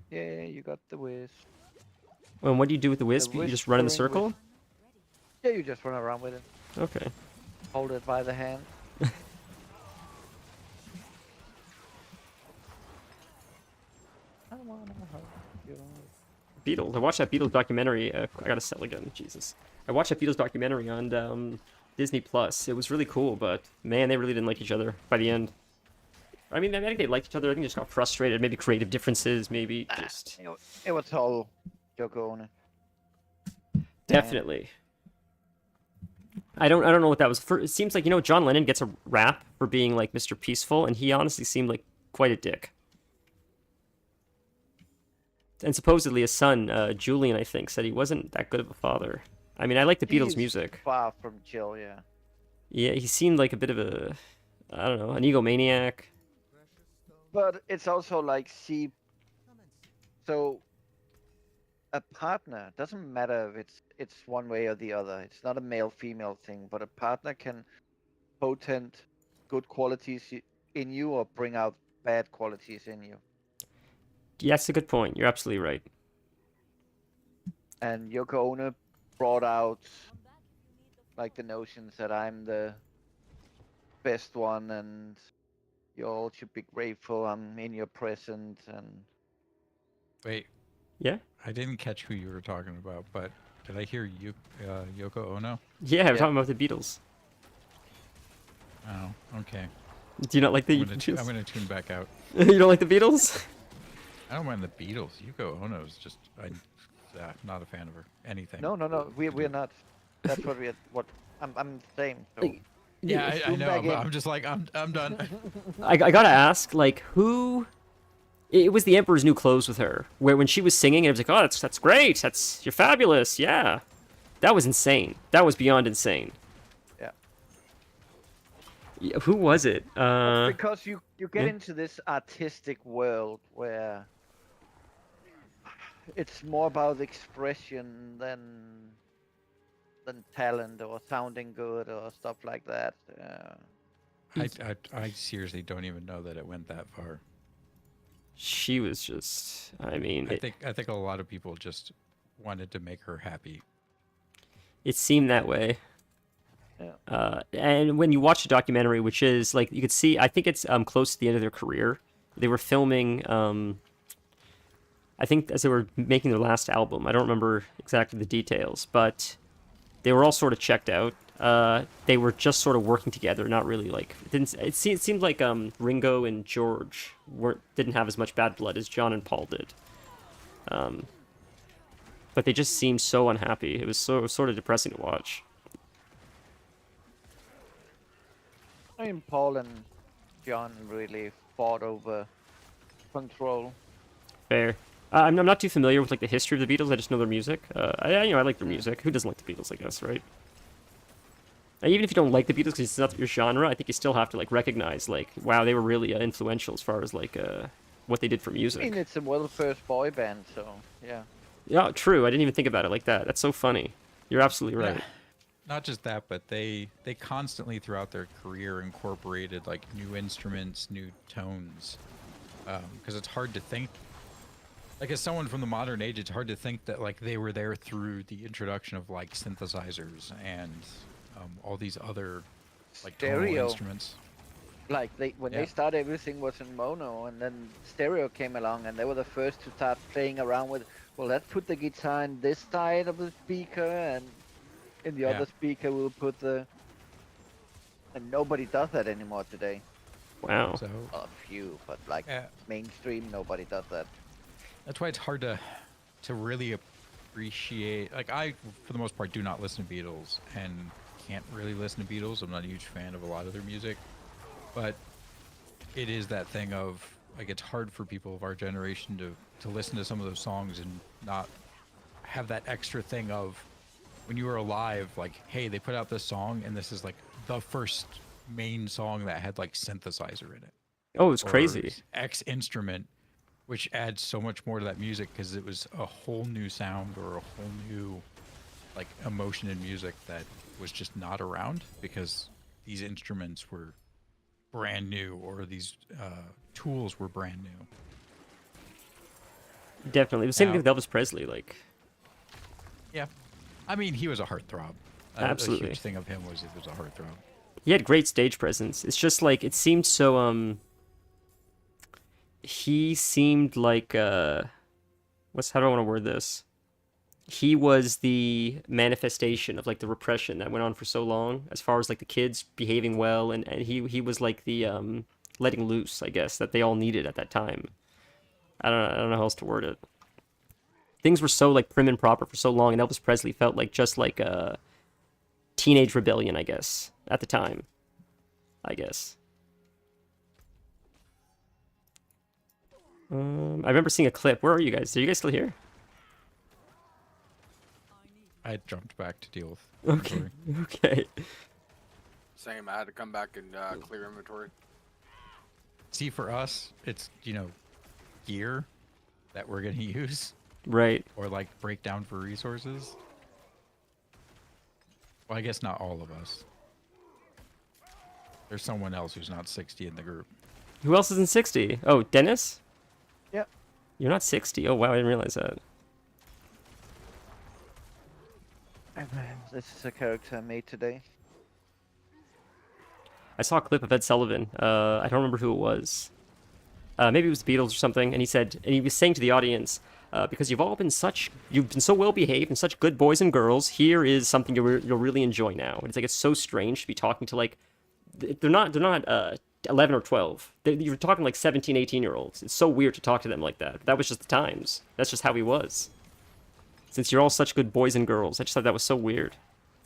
Speaker 4: Yeah, you got the wisp.
Speaker 1: And what do you do with the wisp? You
Speaker 4: wisp
Speaker 1: just run in the
Speaker 4: throwing
Speaker 1: circle?
Speaker 4: wisp. Yeah, you just run around with it.
Speaker 1: Okay.
Speaker 4: Hold it by the hand. I wanna hug you.
Speaker 1: Beatles. I watched that Beatles documentary. I gotta sell again. Jesus. I watched that Beatles documentary on Disney Plus. It was really cool, but man, they really didn't like each other by the end. I mean, I think they liked each other. I think they just got frustrated. Maybe creative differences. Maybe just
Speaker 4: It was all Yoko Ono.
Speaker 1: definitely. I don't know what that was. It seems like John Lennon gets a rap for being like Mr. Peaceful, and he honestly seemed like quite a dick. And supposedly his son, Julian, I think, said he wasn't that good of a father. I mean, I like the Beatles'
Speaker 4: He's
Speaker 1: music.
Speaker 4: Far from chill, yeah.
Speaker 1: Yeah, he seemed like a bit of a, I don't know, an egomaniac.
Speaker 4: But it's also like, see, so a partner doesn't matter if it's one way or the other. It's not a male female thing, but a partner can potent good qualities in you or bring out bad qualities in you.
Speaker 1: Yeah, that's a good point. You're absolutely right.
Speaker 4: And Yoko Ono brought out like the notions that I'm the best one and you all should be grateful I'm in your presence and
Speaker 3: Wait,
Speaker 1: Yeah?
Speaker 3: I didn't catch who you were talking about, but did I hear you, Yoko Ono?
Speaker 1: Yeah, we're
Speaker 4: Yeah.
Speaker 1: talking about the Beatles.
Speaker 3: Oh, okay.
Speaker 1: Do you not like the
Speaker 3: I'm
Speaker 1: Beatles?
Speaker 3: gonna tune back out.
Speaker 1: You don't like the Beatles?
Speaker 3: I don't mind the Beatles. Yoko Ono is just, I'm not a fan of her. Anything.
Speaker 4: no we're not. That's what I'm the same. So
Speaker 3: Yeah, I
Speaker 4: Zoom
Speaker 3: know.
Speaker 4: back in.
Speaker 3: I'm just like, I'm done.
Speaker 1: I gotta ask, like, who? It was the Emperor's New Clothes with her, where when she was singing, it was like, oh, that's great. You're fabulous. Yeah, that was insane. That was beyond insane.
Speaker 4: yeah.
Speaker 1: Yeah, who was it?
Speaker 4: Because you get
Speaker 1: yeah.
Speaker 4: into this artistic world where it's more about expression than talent or sounding good or stuff like that.
Speaker 3: I seriously don't even know that it went that far.
Speaker 1: She was just. I mean,
Speaker 3: I think a lot of people just wanted to make her happy.
Speaker 1: it seemed that way.
Speaker 4: Yeah.
Speaker 1: And when you watch the documentary, which is like you could see, I think it's close to the end of their career. They were filming. I think as they were making their last album. I don't remember exactly the details, but they were all sort of checked out. They were just sort of working together, not really like. It seemed like Ringo and George didn't have as much bad blood as John and Paul did. But they just seemed so unhappy. It was sort of depressing to watch.
Speaker 4: I mean, Paul and John really fought over control.
Speaker 1: Fair. I'm not too familiar with like the history of the Beatles. I just know their music. I like their music. Who doesn't like the Beatles? I guess, right? Even if you don't like the Beatles because it's not your genre, I think you still have to like recognize like, wow, they were really influential as far as like what they did for
Speaker 4: I
Speaker 1: music.
Speaker 4: mean, it's a first boy band, so yeah.
Speaker 1: Yeah, true. I didn't even think about it like that. That's so funny. You're absolutely right.
Speaker 3: Not just that, but they constantly throughout their career incorporated like new instruments, new tones, because it's hard to think. Like as someone from the modern age, it's hard to think that like they were there through the introduction of like synthesizers and all these other like tonal
Speaker 4: Stereo.
Speaker 3: instruments.
Speaker 4: Like when
Speaker 3: Yeah.
Speaker 4: they started, everything was in mono, and then stereo came along, and they were the first to start playing around with. Well, let's put the guitar in this side of the speaker, and in the
Speaker 3: Yeah.
Speaker 4: other speaker we'll put the And nobody does that anymore today.
Speaker 1: Wow.
Speaker 3: So
Speaker 4: A few, but like
Speaker 3: Yeah.
Speaker 4: mainstream, nobody does that.
Speaker 3: that's why it's hard to really appreciate. Like I, for the most part, do not listen to Beatles and can't really listen to Beatles. I'm not a huge fan of a lot of their music, but it is that thing of like it's hard for people of our generation to listen to some of those songs and not have that extra thing of when you were alive, like, hey, they put out this song and this is like the first main song that had like synthesizer in it
Speaker 1: Oh, it's
Speaker 3: or
Speaker 1: crazy.
Speaker 3: X instrument, which adds so much more to that music because it was a whole new sound or a whole new like emotion in music that was just not around because these instruments were brand new or these tools were brand new.
Speaker 1: Definitely. The same thing
Speaker 3: Now,
Speaker 1: with Elvis Presley. Like,
Speaker 3: yeah, I mean, he was a heartthrob. A
Speaker 1: absolutely.
Speaker 3: huge thing of him was he was a heartthrob.
Speaker 1: He had great stage presence. It's just like it seemed so he seemed like what's how do I want to word this? He was the manifestation of like the repression that went on for so long as far as like the kids behaving well and he was like the letting loose, I guess, that they all needed at that time. I don't know how else to word it. Things were so like prim and proper for so long and Elvis Presley felt like just like a teenage rebellion, I guess, at the time. I guess. I remember seeing a clip. Where are you guys? Are you guys still here?
Speaker 3: I jumped back to deal with
Speaker 1: Okay.
Speaker 3: inventory.
Speaker 1: Okay.
Speaker 2: Same. I had to come back and clear inventory.
Speaker 3: See, for us, it's gear that we're gonna use
Speaker 1: Right.
Speaker 3: or like break down for resources. Well, I guess not all of us. There's someone else who's not 60 in the group.
Speaker 1: Who else is in 60? Oh, Dennis?
Speaker 4: Yep.
Speaker 1: You're not 60. Oh, wow, I didn't realize that.
Speaker 4: This is a character I made today.
Speaker 1: I saw a clip of Ed Sullivan. I don't remember who it was. Maybe it was the Beatles or something, and he was saying to the audience, because you've been so well behaved and such good boys and girls. Here is something you'll really enjoy now. And it's like it's so strange to be talking to like, they're not 11 or 12. You're talking like 17, 18-year-olds. It's so weird to talk to them like that. That was just the times. That's just how he was. Since you're all such good boys and girls, I just thought that was so weird.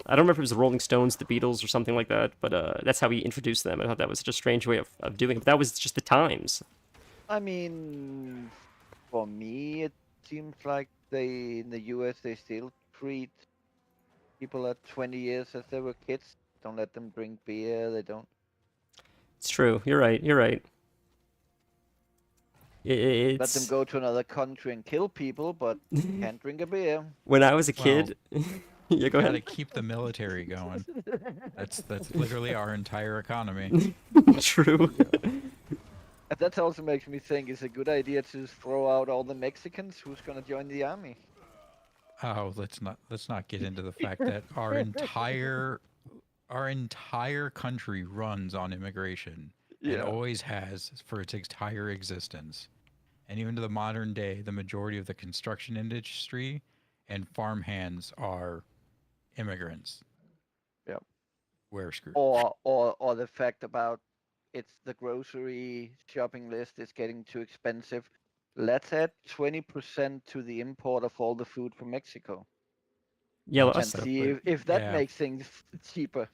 Speaker 1: I don't remember if it was the Rolling Stones, the Beatles, or something like that, but that's how he introduced them. I thought that was such a strange way of doing it. But that was just the times.
Speaker 4: I mean, for me, it seems like in the US, they still treat people at 20 years as they were kids. Don't let them drink beer. They don't.
Speaker 1: It's true. You're right. You're right.
Speaker 4: Let them
Speaker 1: It's
Speaker 4: go to another country and kill people, but can't drink a beer.
Speaker 1: when I was a kid. Yeah, go
Speaker 3: Gotta
Speaker 1: ahead.
Speaker 3: keep the military going. That's literally our entire economy.
Speaker 1: True.
Speaker 4: And that also makes me think it's a good idea to just throw out all the Mexicans who's gonna join the army.
Speaker 3: Oh, let's not get into the fact that our entire country runs on immigration and always has for its entire existence. And even to the modern day, the majority of the construction industry and farm hands are immigrants.
Speaker 4: Yep.
Speaker 3: We're screwed.
Speaker 4: Or the fact about the grocery shopping list is getting too expensive. Let's add 20% to the import of all the food from Mexico
Speaker 1: Yeah,
Speaker 3: Also,
Speaker 4: and
Speaker 1: us.
Speaker 4: see if that
Speaker 3: yeah.
Speaker 4: makes things cheaper.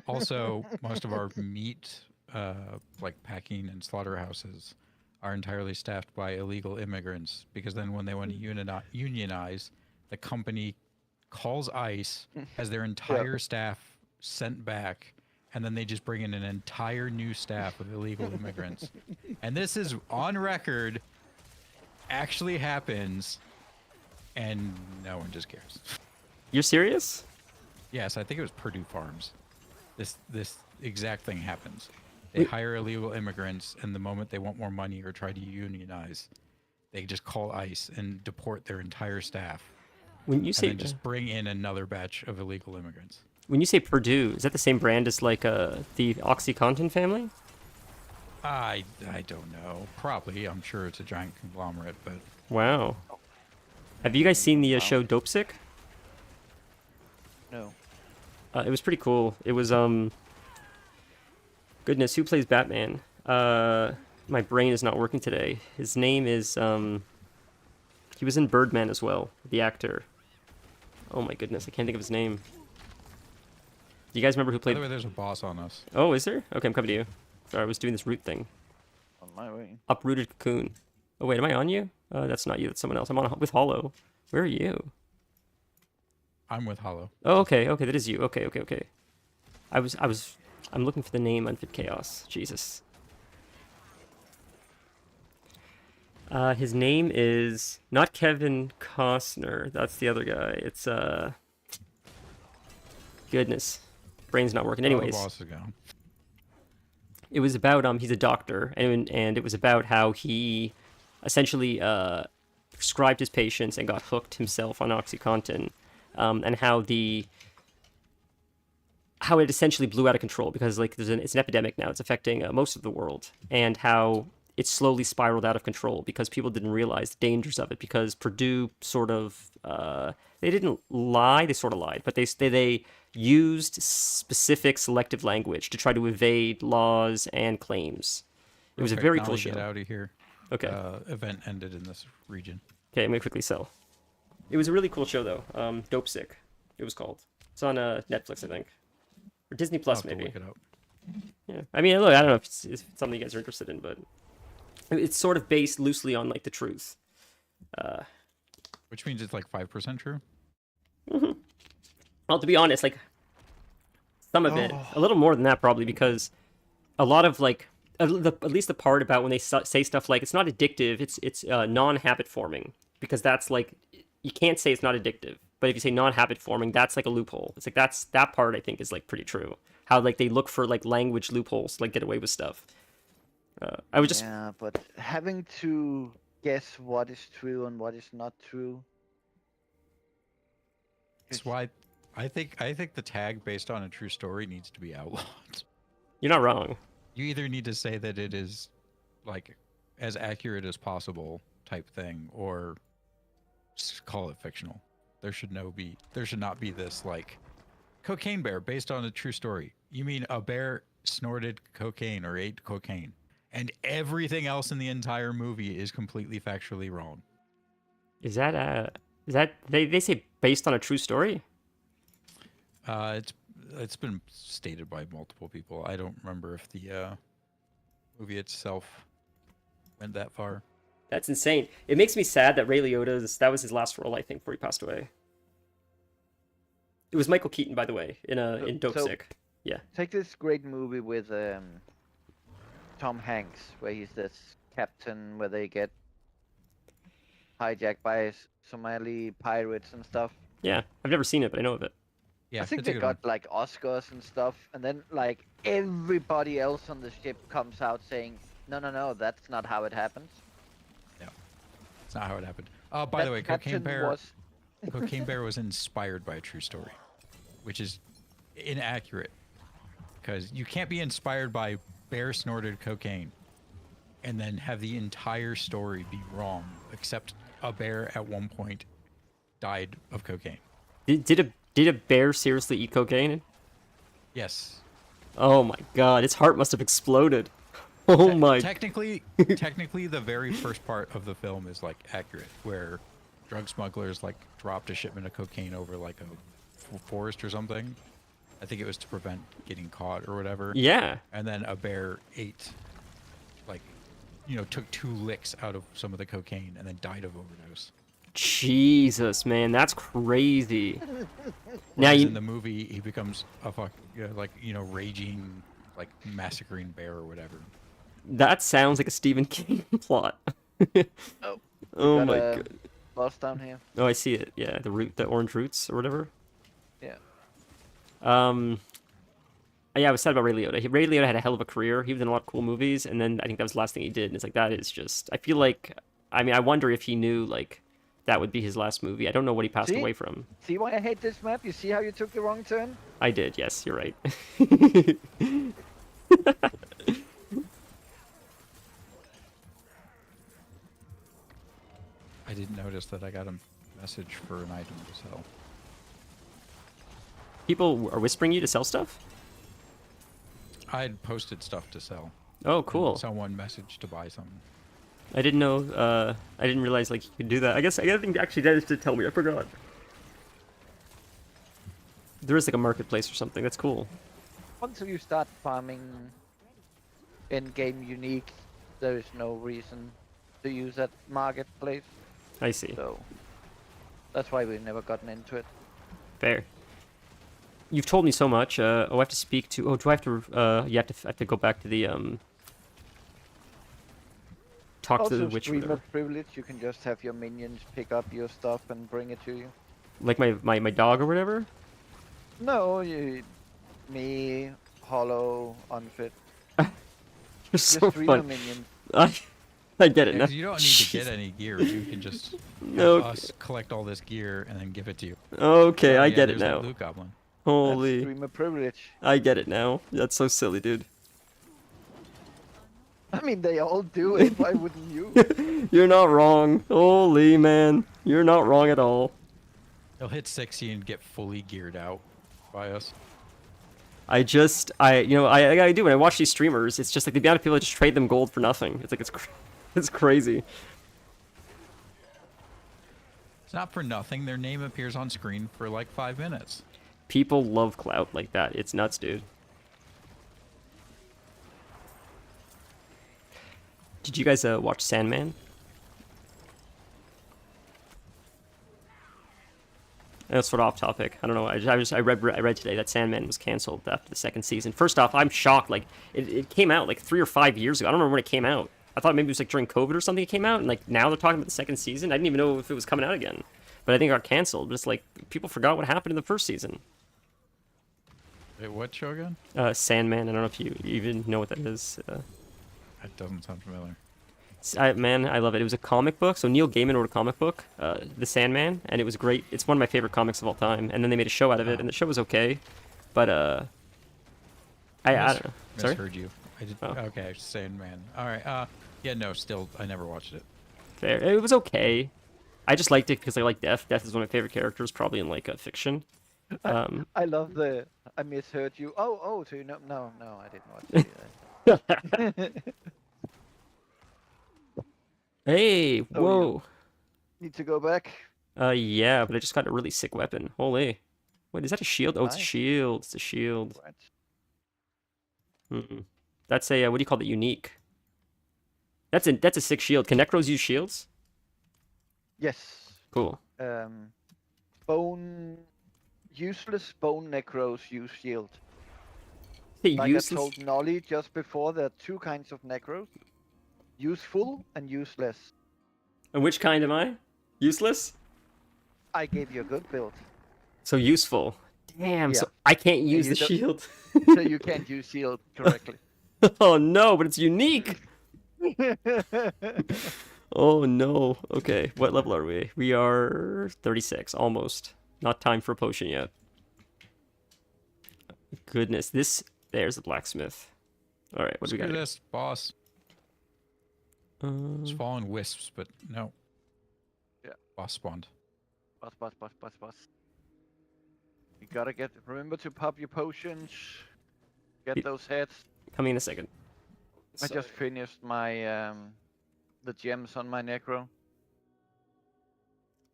Speaker 3: Also, most of our meat, like packing and slaughterhouses, are entirely staffed by illegal immigrants because then when they want to unionize, the company calls ICE, has their entire staff sent back, and then they just bring in an entire new staff of illegal immigrants. And this is on record, actually happens, and no one just cares.
Speaker 1: You're serious?
Speaker 3: Yes, I think it was Purdue Farms. This exact thing happens. They hire illegal immigrants, and the moment they want more money or try to unionize, they just call ICE and deport their entire staff,
Speaker 1: When you
Speaker 3: and
Speaker 1: say
Speaker 3: then just bring in another batch of illegal immigrants.
Speaker 1: when you say Purdue, is that the same brand as like the OxyContin family?
Speaker 3: I don't know. Probably. I'm sure it's a giant conglomerate, but
Speaker 1: Wow. Have you guys seen the show Dope Sick?
Speaker 4: No.
Speaker 1: It was pretty cool. It was Goodness, who plays Batman? My brain is not working today. His name is he was in Birdman as well, the actor. Oh my goodness, I can't think of his name. Do you guys remember who
Speaker 3: By
Speaker 1: played?
Speaker 3: the way, there's a boss on us.
Speaker 1: Oh, is there? Okay, I'm coming to you. Sorry, I was doing this root thing.
Speaker 4: On my way.
Speaker 1: Uprooted cocoon. Oh wait, am I on you? That's not you. That's someone else. I'm on with Hollow. Where are you?
Speaker 3: I'm with Hollow.
Speaker 1: Oh, okay, okay, that is you. Okay, okay, okay. I'm looking for the name Unfit Chaos. Jesus. His name is not Kevin Costner. That's the other guy. It's goodness, brain's not working.
Speaker 3: Oh, the
Speaker 1: Anyways,
Speaker 3: boss is gone.
Speaker 1: it was about he's a doctor, and it was about how he essentially prescribed his patients and got hooked himself on OxyContin, and how it essentially blew out of control because like it's an epidemic now. It's affecting most of the world, and how it slowly spiraled out of control because people didn't realize the dangers of it. Because Purdue sort of they didn't lie, they sort of lied, but they used specific selective language to try to evade laws and claims. It was a
Speaker 3: Okay,
Speaker 1: very
Speaker 3: now
Speaker 1: cool
Speaker 3: we
Speaker 1: show.
Speaker 3: Get out of here.
Speaker 1: Okay.
Speaker 3: Event ended in this region.
Speaker 1: Okay, I'm gonna quickly sell. It was a really cool show though. Dope Sick, it was called. It's on Netflix, I think, or Disney
Speaker 3: I'll
Speaker 1: Plus
Speaker 3: have to
Speaker 1: maybe.
Speaker 3: look it up.
Speaker 1: Yeah, I mean, look, I don't know if it's something you guys are interested in, but it's sort of based loosely on like the truth.
Speaker 3: Which means it's like 5% true.
Speaker 1: Well, to be honest, like some of it, a little more than that probably, because a lot of like at least the part about when they say stuff like it's not addictive, it's non-habit forming, because that's like you can't say it's not addictive, but if you say non-habit forming, that's like a loophole. It's like that part I think is like pretty true. How like they look for like language loopholes to like get away with stuff. I would just
Speaker 4: Yeah, but having to guess what is true and what is not true.
Speaker 3: That's why I think the tag based on a true story needs to be outlawed.
Speaker 1: you're not wrong.
Speaker 3: You either need to say that it is like as accurate as possible type thing, or just call it fictional. There should not be this like cocaine bear based on a true story. You mean a bear snorted cocaine or ate cocaine, and everything else in the entire movie is completely factually wrong.
Speaker 1: Is that they say based on a true story?
Speaker 3: It's been stated by multiple people. I don't remember if the movie itself went that far.
Speaker 1: That's insane. It makes me sad that Ray Liotta's that was his last role, I think, before he passed away. It was Michael Keaton, by the way, in Dope
Speaker 4: so-
Speaker 1: Sick. Yeah.
Speaker 4: Take this great movie with Tom Hanks, where he's this captain, where they get hijacked by Somali pirates and stuff.
Speaker 1: Yeah. I've never seen it, but I know of it.
Speaker 3: Yeah,
Speaker 4: I think
Speaker 3: it's a
Speaker 4: they
Speaker 3: good
Speaker 4: got
Speaker 3: one.
Speaker 4: like Oscars and stuff, and then like everybody else on the ship comes out saying, no, that's not how it happens.
Speaker 3: It's not how it happened. By the way,
Speaker 4: captain
Speaker 3: Cocaine Bear was inspired by a true story, which is inaccurate, because you can't be inspired by bear snorted cocaine and then have the entire story be wrong, except a bear at one point died of cocaine.
Speaker 1: Did a bear seriously eat cocaine?
Speaker 3: Yes.
Speaker 1: Oh my god, its heart must have exploded. Oh my.
Speaker 3: Technically, the very first part of the film is like accurate, where drug smugglers like dropped a shipment of cocaine over like a forest or something. I think it was to prevent getting caught or whatever.
Speaker 1: Yeah.
Speaker 3: And then a bear ate, like, took 2 licks out of some of the cocaine and then died of overdose.
Speaker 1: Jesus, man, that's crazy. Now
Speaker 3: Whereas
Speaker 1: you
Speaker 3: in the movie, he becomes a raging, like massacring bear or whatever.
Speaker 1: that sounds like a Stephen King plot.
Speaker 4: Oh,
Speaker 1: Oh
Speaker 4: got
Speaker 1: my
Speaker 4: a
Speaker 1: god.
Speaker 4: boss down here.
Speaker 1: Oh, I see it. Yeah, the orange roots or whatever.
Speaker 4: Yeah.
Speaker 1: Yeah, I was sad about Ray Liotta. Ray Liotta had a hell of a career. He was in a lot of cool movies, and then I think that was the last thing he did. And it's like that is just. I feel like, I mean, I wonder if he knew like that would be his last movie. I don't know what he passed
Speaker 4: See?
Speaker 1: away from.
Speaker 4: See why I hate this map? You see how you took the wrong turn?
Speaker 1: I did. Yes, you're right.
Speaker 3: I didn't notice that I got a message for an item to sell.
Speaker 1: People are whispering you to sell stuff.
Speaker 3: I had posted stuff to sell.
Speaker 1: Oh,
Speaker 3: and
Speaker 1: cool.
Speaker 3: Someone messaged to buy something.
Speaker 1: I didn't know. I didn't realize like you could do that. I guess I think actually Dennis did tell me. I forgot. There is like a marketplace or something. That's cool.
Speaker 4: Once you start farming in-game unique, there is no reason to use that marketplace.
Speaker 1: I see.
Speaker 4: So that's why we've never gotten into it.
Speaker 1: Fair. You've told me so much. Oh, I have to speak to. Oh, do I have to? You have to. I have to go back to the Talk to
Speaker 4: Also,
Speaker 1: the witch.
Speaker 4: streamer
Speaker 1: Whatever.
Speaker 4: privilege. You can just have your minions pick up your stuff and bring it to you.
Speaker 1: Like my dog or whatever.
Speaker 4: No, me, Hollow, Unfit.
Speaker 1: You're
Speaker 4: Just
Speaker 1: so
Speaker 4: streamer
Speaker 1: fun.
Speaker 4: minions.
Speaker 1: I get it
Speaker 3: Yeah,
Speaker 1: now.
Speaker 3: 'cause you don't need to get any gear. You can just
Speaker 1: No.
Speaker 3: have us collect all this gear and then give it to you.
Speaker 1: Okay,
Speaker 3: Oh,
Speaker 1: I
Speaker 3: yeah,
Speaker 1: get it
Speaker 3: there's that
Speaker 1: now.
Speaker 3: Loot Goblin.
Speaker 4: That's
Speaker 1: Holy,
Speaker 4: streamer privilege.
Speaker 1: I get it now. That's so silly, dude.
Speaker 4: I mean, they all do it. Why wouldn't you?
Speaker 1: You're not wrong. Holy man, you're not wrong at all.
Speaker 3: They'll hit 60 and get fully geared out by us.
Speaker 1: I do when I watch these streamers. It's just like the amount of people that just trade them gold for nothing. It's like it's crazy.
Speaker 3: It's not for nothing. Their name appears on screen for like 5 minutes.
Speaker 1: People love clout like that. It's nuts, dude. Did you guys watch Sandman? I know it's sort of off topic. I don't know. I read today that Sandman was canceled after the second season. First off, I'm shocked. Like it came out like 3 or 5 years ago. I don't remember when it came out. I thought maybe it was like during COVID or something it came out, and like now they're talking about the second season. I didn't even know if it was coming out again. But I think it got canceled. Just like people forgot what happened in the first season.
Speaker 3: Wait, what show again?
Speaker 1: Sandman. I don't know if you even know what that is.
Speaker 3: That doesn't sound familiar.
Speaker 1: Man, I love it. It was a comic book. So Neil Gaiman wrote a comic book, The Sandman, and it was great. It's one of my favorite comics of all time. And then they made a show out of it, and the show was okay. But I don't know. Sorry.
Speaker 3: Misheard you. I did.
Speaker 1: Oh.
Speaker 3: Okay, I was saying man. All right. Yeah, no, still, I never watched it.
Speaker 1: Fair. It was okay. I just liked it because I like Death. Death is one of my favorite characters, probably in like fiction.
Speaker 4: I love the. I misheard you. Oh, so you know? No, I didn't watch it.
Speaker 1: Hey,
Speaker 4: Oh,
Speaker 1: whoa.
Speaker 4: Need to go back.
Speaker 1: Yeah, but I just got a really sick weapon. Holy. Wait, is that a shield? Oh, it's a
Speaker 4: Nice.
Speaker 1: shield. It's a shield.
Speaker 4: Right.
Speaker 1: That's a what do you call it? Unique. That's a sick shield. Can Necros use shields?
Speaker 4: Yes.
Speaker 1: Cool.
Speaker 4: Useless bone necros use shield.
Speaker 1: Hey,
Speaker 4: Like
Speaker 1: useless.
Speaker 4: I told Nolly just before, there are 2 kinds of necros. Useful and useless.
Speaker 1: And which kind am I? Useless?
Speaker 4: I gave you a good build.
Speaker 1: So useful. Damn,
Speaker 4: Yeah.
Speaker 1: so I can't use
Speaker 4: you
Speaker 1: the
Speaker 4: don't-
Speaker 1: shield.
Speaker 4: So you can't use shield correctly.
Speaker 1: Oh no, but it's unique. Oh no. Okay, what level are we? We are 36, almost. Not time for a potion yet. Goodness, there's the blacksmith. All right, what do we
Speaker 3: Screw
Speaker 1: got?
Speaker 3: this, boss. It's fallen wisps, but no.
Speaker 4: Yeah.
Speaker 3: Boss spawned.
Speaker 4: Boss. You gotta remember to pop your potions. Get those heads.
Speaker 1: Coming in a second.
Speaker 4: I just finished my the gems on my Necro.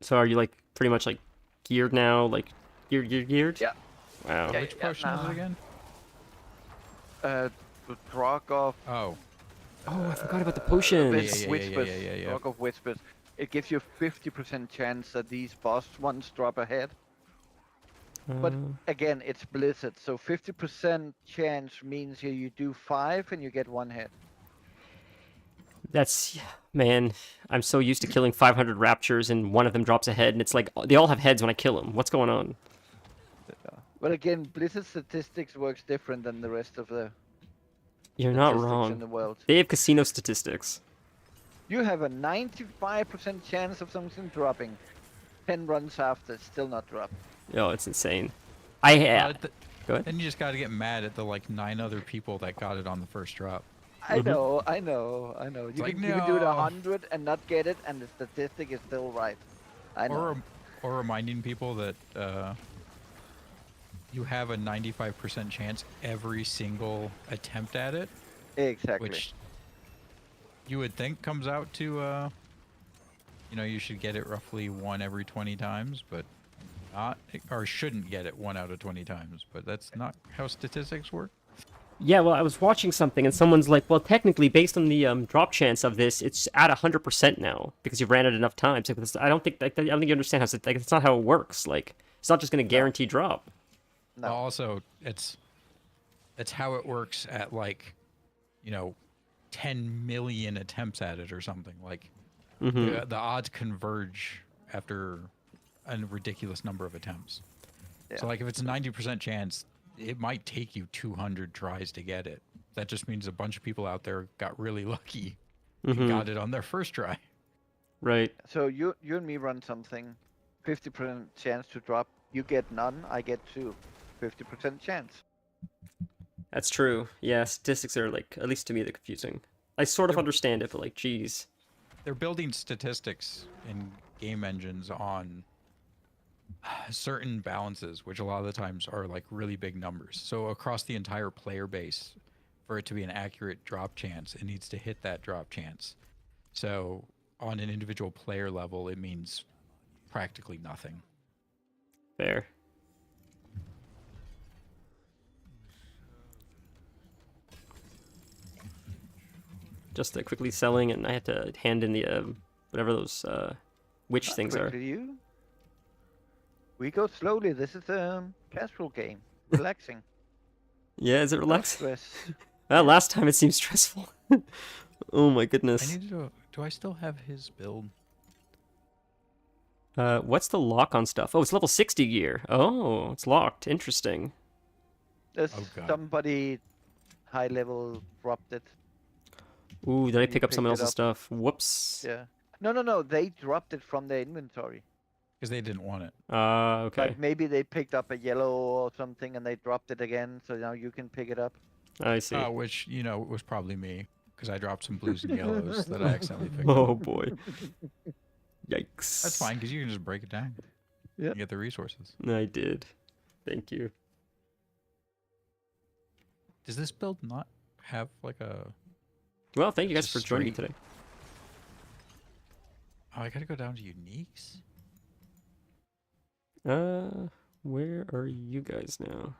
Speaker 1: So are you like pretty much like geared now? Like geared?
Speaker 4: Yeah.
Speaker 1: Wow.
Speaker 4: Yeah.
Speaker 3: Which potion is it again?
Speaker 4: The Drog of
Speaker 3: Oh.
Speaker 1: Oh, I forgot about the potion.
Speaker 4: Whispers.
Speaker 3: yeah.
Speaker 4: Drog of Whispers. It gives you a 50% chance that these boss ones drop a head. But again, it's Blizzard, so 50% chance means you do 5 and you get 1 head.
Speaker 1: That's, man, I'm so used to killing 500 raptures and one of them drops a head, and it's like they all have heads when I kill them. What's going on?
Speaker 4: But again, Blizzard statistics works different than the rest of the
Speaker 1: You're not
Speaker 4: statistics in the
Speaker 1: wrong.
Speaker 4: world.
Speaker 1: They have casino statistics.
Speaker 4: You have a 95% chance of something dropping. 10 runs after, still not drop.
Speaker 1: Oh, it's insane. I have. Go ahead.
Speaker 3: Then you just gotta get mad at the like 9 other people that got it on the first drop.
Speaker 4: I know. You
Speaker 3: like,
Speaker 4: can do it
Speaker 3: no.
Speaker 4: 100 and not get it, and the statistic is still right. I know.
Speaker 3: Or reminding people that you have a 95% chance every single attempt at it,
Speaker 4: Exactly.
Speaker 3: which you would think comes out to, you should get it roughly 1 every 20 times, but not, or shouldn't get it 1 out of 20 times, but that's not how statistics work.
Speaker 1: Yeah, well, I was watching something and someone's like, well, technically, based on the drop chance of this, it's at 100% now because you've ran it enough times. Like, I don't think you understand how like it's not how it works. Like, it's not just going to guarantee drop.
Speaker 4: No.
Speaker 3: Well, also, it's how it works at like, 10 million attempts at it or something. Like, the odds converge after a ridiculous number of attempts.
Speaker 4: Yeah.
Speaker 3: So, like, if it's a 90% chance, it might take you 200 tries to get it. That just means a bunch of people out there got really lucky and got it on their first try.
Speaker 1: Right.
Speaker 4: So you and me run something, 50% chance to drop. You get none. I get 2. 50% chance.
Speaker 1: That's true. Yeah, statistics are like, at least to me, they're confusing. I sort of understand it, but like, geez.
Speaker 3: They're building statistics in game engines on certain balances, which a lot of the times are like really big numbers. So across the entire player base, for it to be an accurate drop chance, it needs to hit that drop chance. So on an individual player level, it means practically nothing.
Speaker 1: Fair. Just quickly selling, and I had to hand in the whatever those witch things are.
Speaker 4: Quickly, you. We go slowly. This is a casual game. Relaxing.
Speaker 1: Yeah, is it
Speaker 4: No
Speaker 1: relaxing?
Speaker 4: stress.
Speaker 1: Last time it seemed stressful. Oh my
Speaker 3: I
Speaker 1: goodness.
Speaker 3: need to. Do I still have his build?
Speaker 1: What's the lock on stuff? Oh, it's level 60 gear. Oh, it's locked. Interesting.
Speaker 4: There's
Speaker 3: Oh, God.
Speaker 4: somebody high level dropped it.
Speaker 1: Ooh, did I
Speaker 4: You
Speaker 1: pick up someone
Speaker 4: picked it
Speaker 1: else's
Speaker 4: up.
Speaker 1: stuff? Whoops.
Speaker 4: Yeah. No. They dropped it from their inventory.
Speaker 3: Because they didn't want it.
Speaker 1: Okay.
Speaker 4: Like maybe they picked up a yellow or something and they dropped it again, so now you can pick it up.
Speaker 1: I see.
Speaker 3: Which, was probably me. Because I dropped some blues and yellows that I accidentally picked
Speaker 1: Oh
Speaker 3: up.
Speaker 1: boy. Yikes.
Speaker 3: That's fine, because you can just break it down.
Speaker 4: Yeah.
Speaker 3: And get the resources.
Speaker 1: I did. Thank you.
Speaker 3: Does this build not have like a...
Speaker 1: Well, thank you guys
Speaker 3: Just
Speaker 1: for joining me
Speaker 3: straight.
Speaker 1: today.
Speaker 3: Oh, I gotta go down to uniques?
Speaker 1: Where are you guys now?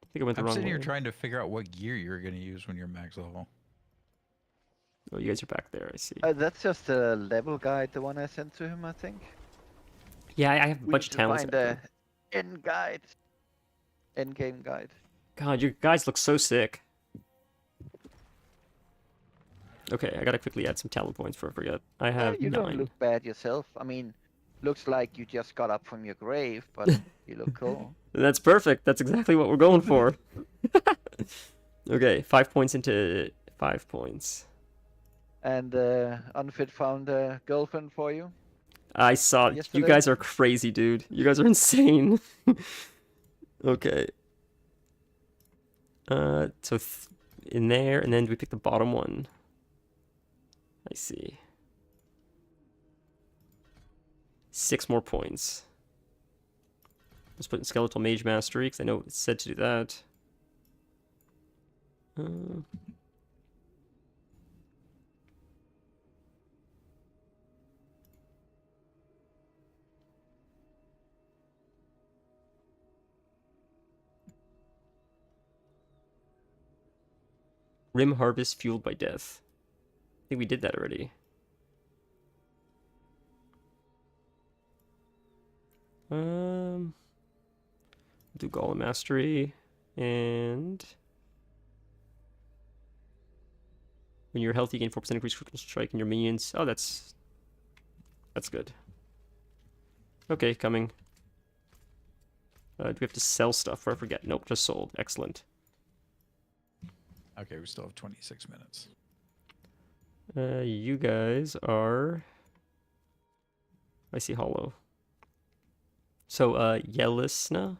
Speaker 1: I think I went the
Speaker 3: I'm
Speaker 1: wrong
Speaker 3: sitting
Speaker 1: way.
Speaker 3: here trying to figure out what gear you're gonna use when you're max level.
Speaker 1: Oh, you guys are back there. I see.
Speaker 4: That's just a level guide, the one I sent to him, I think.
Speaker 1: Yeah, I have a
Speaker 4: We
Speaker 1: bunch
Speaker 4: need
Speaker 1: of
Speaker 4: to
Speaker 1: talents.
Speaker 4: find
Speaker 1: back
Speaker 4: a end guide. End game guide.
Speaker 1: God, your guys look so sick. Okay, I gotta quickly add some talent points before I forget. I have
Speaker 4: You
Speaker 1: 9.
Speaker 4: don't look bad yourself. I mean, looks like you just got up from your grave, but you look cool.
Speaker 1: That's perfect. That's exactly what we're going for. Okay, 5 points into 5 points.
Speaker 4: And Unfit found a girlfriend for you.
Speaker 1: I saw you
Speaker 4: Yesterday?
Speaker 1: guys are crazy, dude. You guys are insane. Okay. So in there, and then do we pick the bottom one? I see. 6 more points. Let's put in Skeletal Mage Mastery, because I know it's said to do that. Rim Harvest Fueled by Death. I think we did that already. Do Golem Mastery, and when you're healthy, you gain 4% increased critical strike in your minions. Oh, that's good. Okay, coming. Do we have to sell stuff? Or I forget. Nope, just sold. Excellent.
Speaker 3: Okay, we still have 26 minutes.
Speaker 1: You guys are... I see Hollow. So, Yelisna?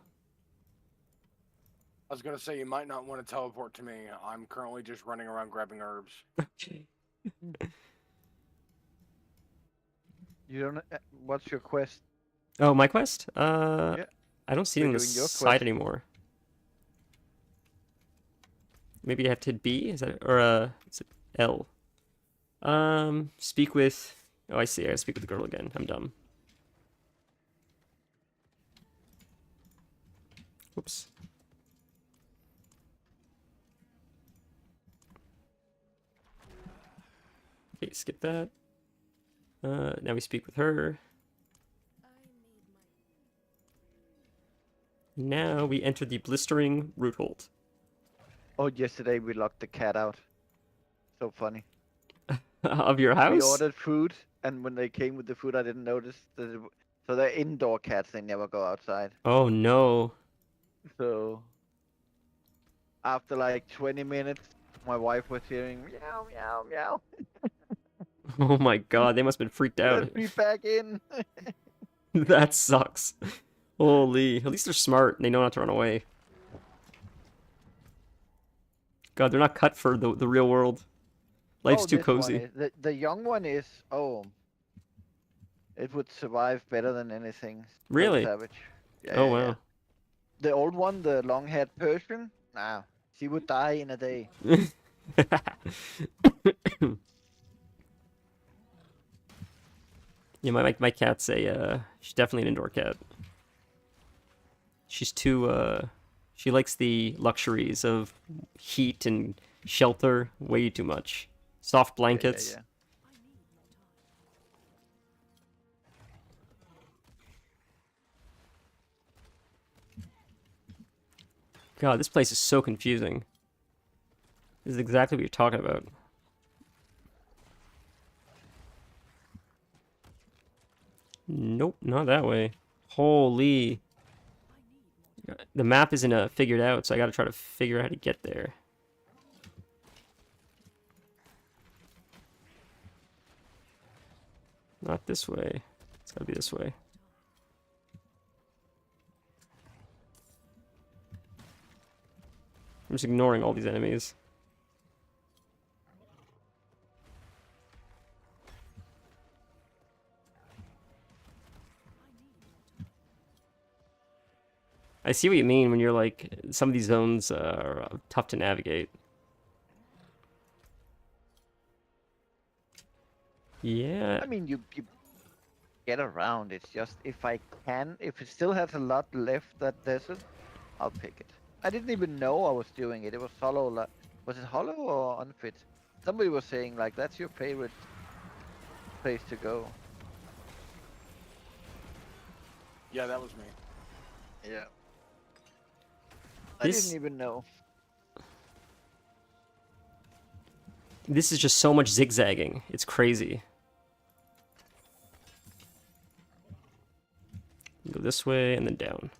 Speaker 2: I was gonna say you might not want to teleport to me. I'm currently just running around grabbing herbs.
Speaker 1: Okay.
Speaker 4: You don't. What's your quest?
Speaker 1: Oh, my quest?
Speaker 4: Yeah.
Speaker 1: I don't see it
Speaker 4: We're
Speaker 1: on the
Speaker 4: doing your
Speaker 1: side
Speaker 4: quest.
Speaker 1: anymore. Maybe I have to hit B? Is that or is it L? Speak with. Oh, I see. I gotta speak with the girl again. I'm dumb. Whoops. Okay, skip that. Now we speak with her. Now we enter the blistering root hold.
Speaker 4: Oh, yesterday we locked the cat out. So funny.
Speaker 1: Of your
Speaker 4: We
Speaker 1: house?
Speaker 4: ordered food, and when they came with the food, I didn't notice that. So they're indoor cats. They never go outside.
Speaker 1: Oh no.
Speaker 4: So after like 20 minutes, my wife was hearing meow, meow, meow.
Speaker 1: Oh my god, they must have been freaked out.
Speaker 4: Let me back in.
Speaker 1: That sucks. Holy. At least they're smart and they know not to run away. God, they're not cut for the real world. Life's
Speaker 4: Oh,
Speaker 1: too
Speaker 4: this one
Speaker 1: cozy.
Speaker 4: is the young one is. Oh, it would survive better than anything. So
Speaker 1: Really?
Speaker 4: savage. Yeah,
Speaker 1: Oh
Speaker 4: yeah, yeah.
Speaker 1: wow.
Speaker 4: The old one, the long-haired Persian, nah, she would die in a day.
Speaker 1: Yeah, my cat's she's definitely an indoor cat. She's too she likes the luxuries of heat and shelter way too much. Soft blankets.
Speaker 4: Yeah.
Speaker 1: God, this place is so confusing. This is exactly what you're talking about. Nope, not that way. Holy. The map isn't figured out, so I gotta try to figure out how to get there. Not this way. It's gotta be this way. I'm just ignoring all these enemies. I see what you mean when you're like, some of these zones are tough to navigate. Yeah.
Speaker 4: I mean, you get around. It's just if I can, if it still has a lot left that desert, I'll pick it. I didn't even know I was doing it. It was hollow. Was it hollow or unfit? Somebody was saying like that's your favorite place to go.
Speaker 2: Yeah, that was me.
Speaker 4: Yeah. I
Speaker 1: This-
Speaker 4: didn't even know.
Speaker 1: This is just so much zigzagging. It's crazy. Go this way and then down.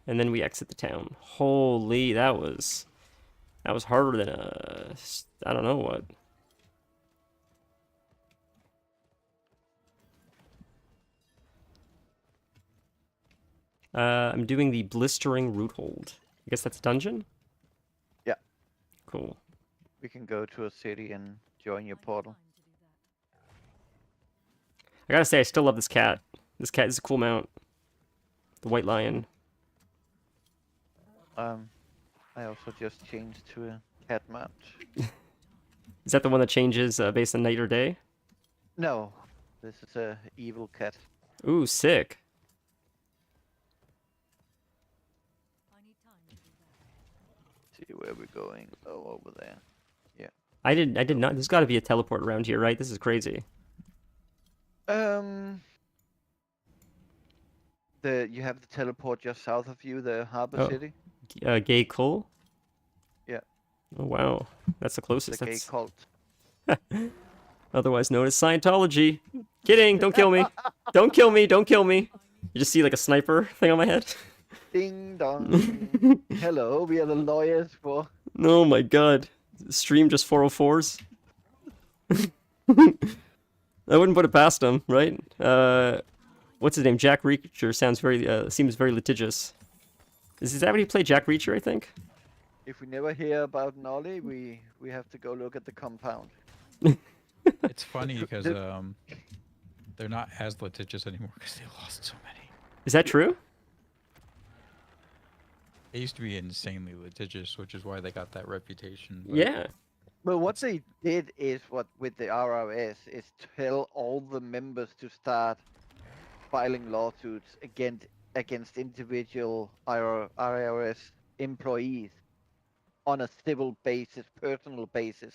Speaker 1: And then we exit the town. Holy, that was harder than I don't know what. I'm doing the blistering root hold. I guess that's a dungeon?
Speaker 4: Yeah.
Speaker 1: Cool.
Speaker 4: We can go to a city and join your portal.
Speaker 1: I gotta say, I still love this cat. This cat is a cool mount. The white lion.
Speaker 4: I also just changed to a cat mount.
Speaker 1: Is that the one that changes based on night or day?
Speaker 4: No, this is a evil cat.
Speaker 1: Ooh, sick.
Speaker 4: See where we're going. Oh, over there.
Speaker 1: I did not. There's got to be a teleport around here, right? This is crazy.
Speaker 4: You have the teleport just south of you, the harbor
Speaker 1: Oh.
Speaker 4: city,
Speaker 1: Gay Kull?
Speaker 4: Yeah.
Speaker 1: Oh, wow. That's the
Speaker 4: the
Speaker 1: closest.
Speaker 4: gay
Speaker 1: That's
Speaker 4: cult.
Speaker 1: otherwise known as Scientology. Kidding. Don't kill me. Don't kill me. Don't kill me. You just see like a sniper thing on my head.
Speaker 4: Ding dong. Hello, we are the lawyers for.
Speaker 1: Oh my god. Stream just 404s. I wouldn't put it past him, right? What's his name? Jack Reacher seems very litigious. Is that what he played? Jack Reacher, I think?
Speaker 4: If we never hear about Nolly, we have to go look at the compound.
Speaker 3: It's funny because they're not as litigious anymore because they lost so many.
Speaker 1: Is that true?
Speaker 3: They used to be insanely litigious, which is why they got that reputation. But
Speaker 1: Yeah.
Speaker 4: But what
Speaker 3: it's
Speaker 4: they did is what with the RRS is tell all the members to start filing lawsuits against individual IRS employees on a civil basis, personal basis.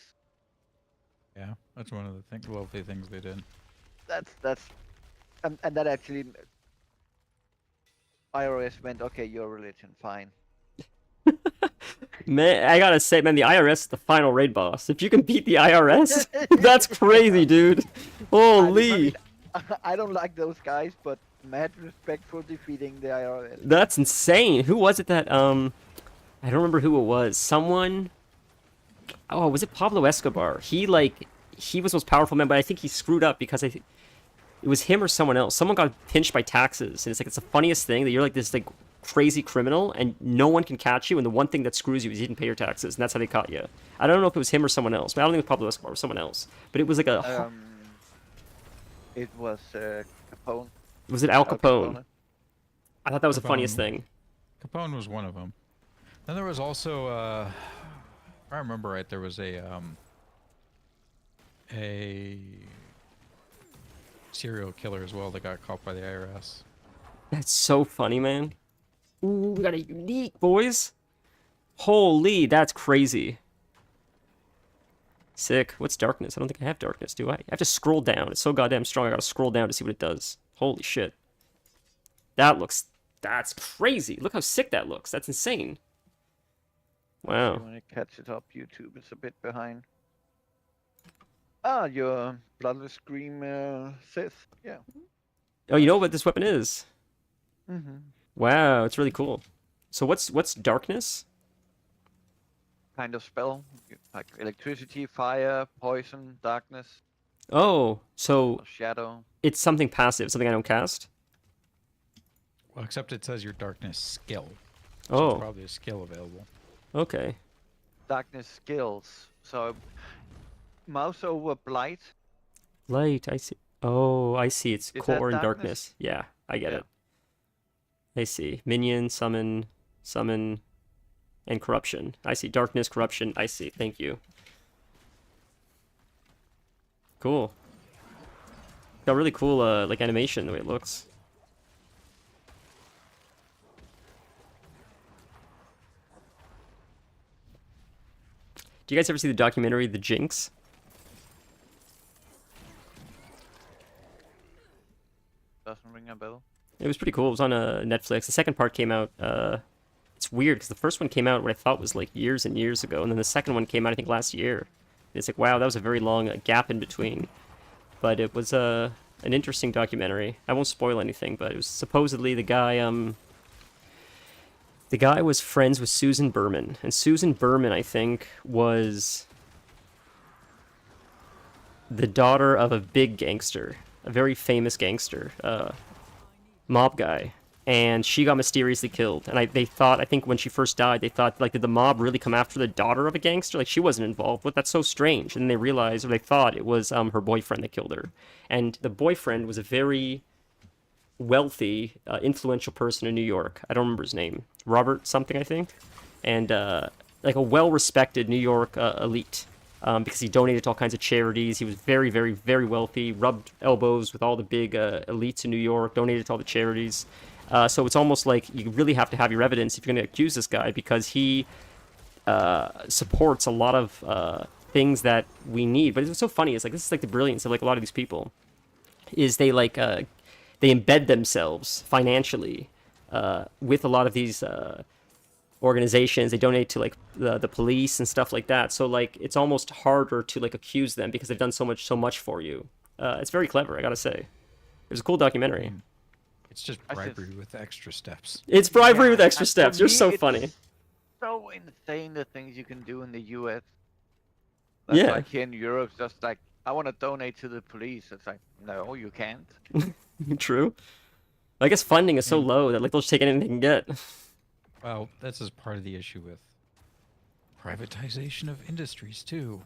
Speaker 3: yeah, that's one of the lovely things they did.
Speaker 4: That's and that actually IRS went, okay, your religion, fine.
Speaker 1: Man, I gotta say, man, the IRS is the final raid boss. If you can beat the IRS, that's crazy, dude.
Speaker 4: I mean,
Speaker 1: Holy.
Speaker 4: I don't like those guys, but mad respect for defeating the IRS.
Speaker 1: That's insane. Who was it that, I don't remember who it was. Someone. Oh, was it Pablo Escobar? He was the most powerful man, but I think he screwed up because it was him or someone else. Someone got pinched by taxes, and it's like it's the funniest thing that you're like this like crazy criminal, and no one can catch you, and the one thing that screws you is you didn't pay your taxes, and that's how they caught you. I don't know if it was him or someone else, but I don't think it was Pablo Escobar, it was someone else. But it was like a.
Speaker 4: It was Capone.
Speaker 1: Was it Al
Speaker 4: Al
Speaker 1: Capone? I thought that was the funniest
Speaker 3: Capone.
Speaker 1: thing.
Speaker 3: Capone was one of them. Then there was also, if I remember right, there was a serial killer as well that got caught by the IRS.
Speaker 1: That's so funny, man. Ooh, we got a unique, boys. Holy, that's crazy. Sick. What's darkness? I don't think I have darkness, do I? I have to scroll down. It's so goddamn strong, I gotta scroll down to see what it does. Holy shit. That's crazy. Look how sick that looks. That's insane. Wow.
Speaker 4: You want to catch it up? YouTube is a bit behind. Ah, your Bloodless Scream Sith. Yeah.
Speaker 1: Oh, you know what this weapon is?
Speaker 4: Mm-hmm.
Speaker 1: Wow, it's really cool. So what's darkness?
Speaker 4: Kind of spell. Like electricity, fire, poison, darkness,
Speaker 1: Oh, so
Speaker 4: or shadow.
Speaker 1: it's something passive, something I don't cast?
Speaker 3: Well, except it says your darkness skill. So
Speaker 1: Oh,
Speaker 3: it's probably a skill available.
Speaker 1: okay.
Speaker 4: Darkness skills. So, mouse over blight.
Speaker 1: Light, I see. Oh, I see. It's
Speaker 4: Is that
Speaker 1: core and
Speaker 4: darkness?
Speaker 1: darkness. Yeah, I get
Speaker 4: Yeah.
Speaker 1: it. I see. Minion, summon, and corruption. I see. Darkness, corruption. I see. Thank you. Cool. Got really cool, like animation the way it looks. Do you guys ever see the documentary The Jinx?
Speaker 4: Doesn't ring a bell.
Speaker 1: It was pretty cool. It was on Netflix. The second part came out. It's weird because the first one came out what I thought was like years and years ago, and then the second one came out I think last year. And it's like wow, that was a very long gap in between. But it was an interesting documentary. I won't spoil anything, but it was supposedly the guy. The guy was friends with Susan Berman, and Susan Berman I think was the daughter of a big gangster, a very famous gangster. Mob guy, and she got mysteriously killed. And they thought, I think when she first died, they thought, like, did the mob really come after the daughter of a gangster? Like, she wasn't involved. But that's so strange. And then they realized, or they thought, it was her boyfriend that killed her. And the boyfriend was a very wealthy, influential person in New York. I don't remember his name. Robert something, I think. And, like, a well-respected New York elite. Because he donated to all kinds of charities. He was very, very, very wealthy, rubbed elbows with all the big elites in New York, donated to all the charities. So it's almost like you really have to have your evidence if you're going to accuse this guy because he supports a lot of things that we need. But it's so funny. It's like this is like the brilliance of like a lot of these people is they like they embed themselves financially with a lot of these organizations. They donate to like the police and stuff like that, so like it's almost harder to like accuse them because they've done so much for you. It's very clever, I gotta say. It was a cool documentary.
Speaker 3: It's just bribery with extra steps.
Speaker 1: It's bribery
Speaker 4: Yeah,
Speaker 1: with extra
Speaker 4: and for
Speaker 1: steps. You're
Speaker 4: me,
Speaker 1: so
Speaker 4: it's
Speaker 1: funny.
Speaker 4: So insane the things you can do in the U.S. That's
Speaker 1: Yeah.
Speaker 4: like here in Europe, it's just like I want to donate to the police. It's like no, you can't.
Speaker 1: True. I guess funding is so low that like they'll just take anything they can get.
Speaker 3: Well, that's just part of the issue with privatization of industries too.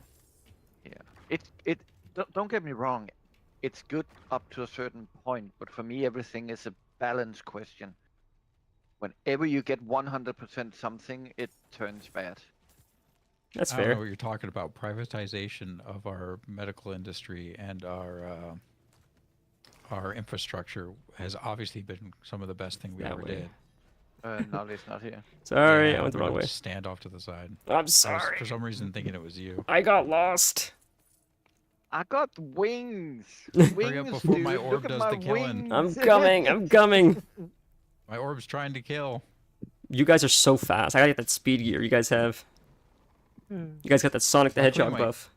Speaker 4: Yeah, don't get me wrong, it's good up to a certain point, but for me everything is a balance question. Whenever you get 100% something, it turns bad.
Speaker 1: That's
Speaker 3: I don't know
Speaker 1: fair.
Speaker 3: what you're talking about. Privatization of our medical industry and our infrastructure has obviously been some of the best thing we
Speaker 1: That
Speaker 3: ever
Speaker 1: way.
Speaker 3: did.
Speaker 4: Nolly's not here.
Speaker 1: Sorry, I
Speaker 3: Yeah,
Speaker 1: went the
Speaker 3: we
Speaker 1: wrong
Speaker 3: don't
Speaker 1: way.
Speaker 3: stand off to the side.
Speaker 1: I'm
Speaker 3: I was
Speaker 1: sorry.
Speaker 3: for some reason thinking it was you.
Speaker 1: I got lost.
Speaker 4: I got wings.
Speaker 3: Hurry up
Speaker 4: Wings,
Speaker 3: before
Speaker 4: dude.
Speaker 3: my
Speaker 4: Look
Speaker 3: orb
Speaker 4: at
Speaker 3: does
Speaker 4: my
Speaker 3: the killing.
Speaker 1: I'm
Speaker 4: wings.
Speaker 1: coming. I'm coming.
Speaker 3: My orb's trying to kill.
Speaker 1: You guys are so fast. I gotta get that speed gear you guys have. You guys got that Sonic the
Speaker 3: Luckily,
Speaker 1: Hedgehog buff.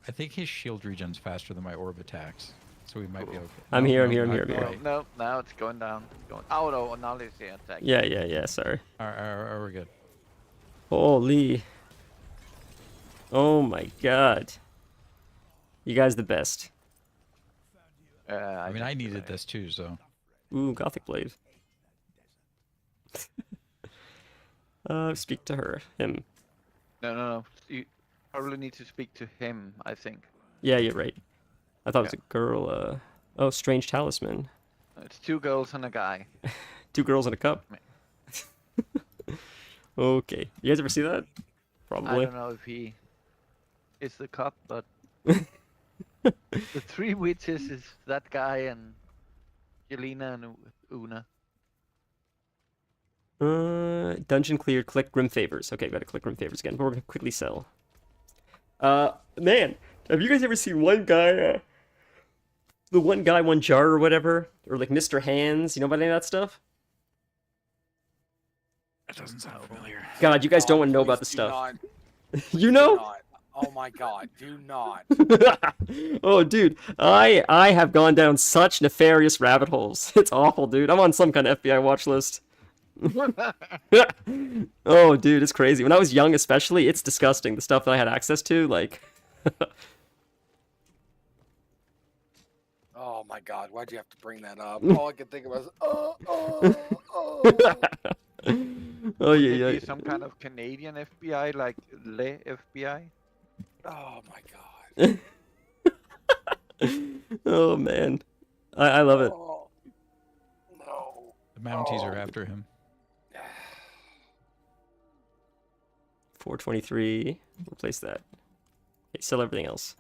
Speaker 3: I think his shield regen's faster than my orb attacks, so we might be okay.
Speaker 1: I'm
Speaker 3: Nope,
Speaker 1: here, I'm
Speaker 3: nope,
Speaker 1: here, I'm
Speaker 3: not
Speaker 1: here, I'm here.
Speaker 3: quite.
Speaker 4: No, now it's going down. Oh no, Nolly's here. Attack.
Speaker 1: Yeah. Sorry.
Speaker 3: All right, we're good.
Speaker 1: Holy. Oh my god. You guys the best.
Speaker 3: I mean, I needed this too, so.
Speaker 1: Ooh, Gothic Blade. Speak to her. Him.
Speaker 4: No. You probably need to speak to him, I think.
Speaker 1: Yeah, you're right. I thought it was a girl, Oh, Strange Talisman.
Speaker 4: It's 2 girls and a guy.
Speaker 1: 2 girls in a cup. Okay. You guys ever see that?
Speaker 4: I
Speaker 1: Probably.
Speaker 4: don't know if he is the cop, but the 3 witches is that guy and Yelena and Una.
Speaker 1: Dungeon cleared. Click Grim Favors. Okay, gotta click Grim Favors again. But we're gonna quickly sell. Man, have you guys ever seen one guy, the one guy, one jar or whatever? Or like Mr. Hands, you know about any of that stuff?
Speaker 3: That doesn't sound familiar.
Speaker 1: God, you guys don't want to know about the
Speaker 2: Please do
Speaker 1: stuff.
Speaker 2: not-
Speaker 1: You
Speaker 2: do
Speaker 1: know?
Speaker 2: not. Oh my god, do not.
Speaker 1: Oh, dude, I have gone down such nefarious rabbit holes. It's awful, dude. I'm on some kind of FBI watch list. Oh, dude, it's crazy. When I was young, especially, it's disgusting. The stuff that I had access to, like.
Speaker 2: Oh my god, why'd you have to bring that up? All I could think of was, oh.
Speaker 1: Oh
Speaker 4: Would
Speaker 1: yeah,
Speaker 4: it
Speaker 1: yeah.
Speaker 4: be some kind of Canadian FBI, like Le FBI?
Speaker 2: Oh my god.
Speaker 1: Oh man, I love it.
Speaker 2: Oh, no.
Speaker 3: The Mounties are
Speaker 2: Oh.
Speaker 3: after him.
Speaker 1: 423. Replace that. Okay, sell everything else.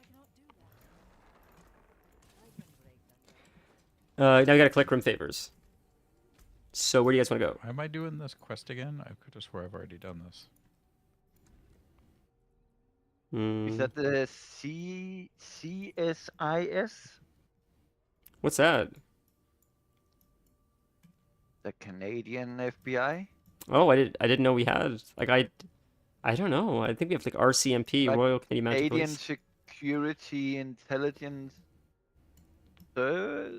Speaker 1: Now we gotta click Room Favors. So where do you guys want to go?
Speaker 3: Why am I doing this quest again? I could have swore I've already done this.
Speaker 1: Hmm,
Speaker 4: Is that the CSIS?
Speaker 1: what's that?
Speaker 4: The Canadian FBI?
Speaker 1: Oh, I didn't know we had like I don't know. I think we have like RCMP,
Speaker 4: Like
Speaker 1: Royal Canadian Mounted
Speaker 4: Canadian
Speaker 1: Police.
Speaker 4: Security Intelligence Service?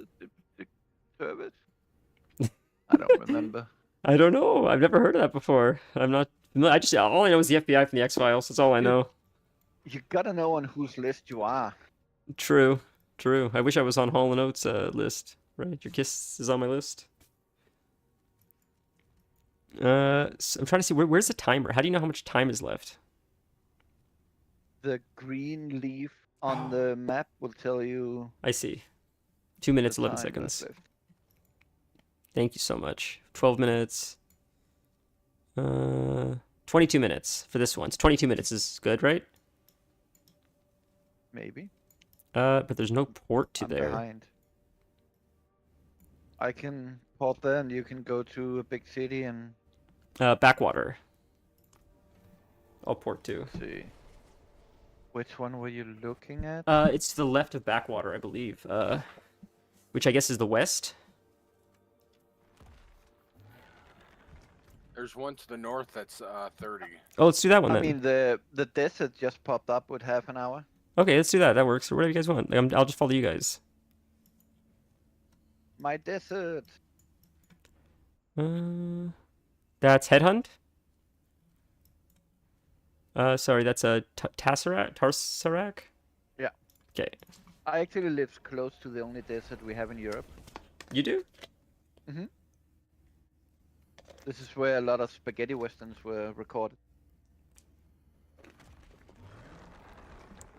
Speaker 4: I don't remember.
Speaker 1: I don't know. I've never heard of that before. I'm not. I just all I know is the FBI from the X Files. That's all I know.
Speaker 4: You gotta know on whose list you are.
Speaker 1: True. I wish I was on Hall & Oates' list. Right, your kiss is on my list. So I'm trying to see where's the timer. How do you know how much time is left?
Speaker 4: The green leaf on the map will tell you
Speaker 1: I see. 2 minutes,
Speaker 4: the
Speaker 1: 11
Speaker 4: time that's
Speaker 1: seconds.
Speaker 4: left.
Speaker 1: Thank you so much. 12 minutes. 22 minutes for this one. So 22 minutes is good, right?
Speaker 4: Maybe.
Speaker 1: But there's no port to
Speaker 4: I'm
Speaker 1: there.
Speaker 4: behind. I can port there and you can go to a big city and
Speaker 1: Backwater. I'll port to.
Speaker 4: see. Which one were you looking at?
Speaker 1: It's to the left of Backwater, I believe. Which I guess is the west.
Speaker 2: There's one to the north that's 30.
Speaker 1: Oh, let's do that one
Speaker 4: I
Speaker 1: then.
Speaker 4: mean, the desert just popped up with half an hour.
Speaker 1: Okay, let's do that. That works. Or whatever you guys want. I'll just follow you guys.
Speaker 4: My desert.
Speaker 1: That's Headhunt. Sorry, that's a Tarsarak.
Speaker 4: Yeah.
Speaker 1: Okay,
Speaker 4: I actually live close to the only desert we have in Europe.
Speaker 1: you do?
Speaker 4: This is where a lot of spaghetti westerns were recorded.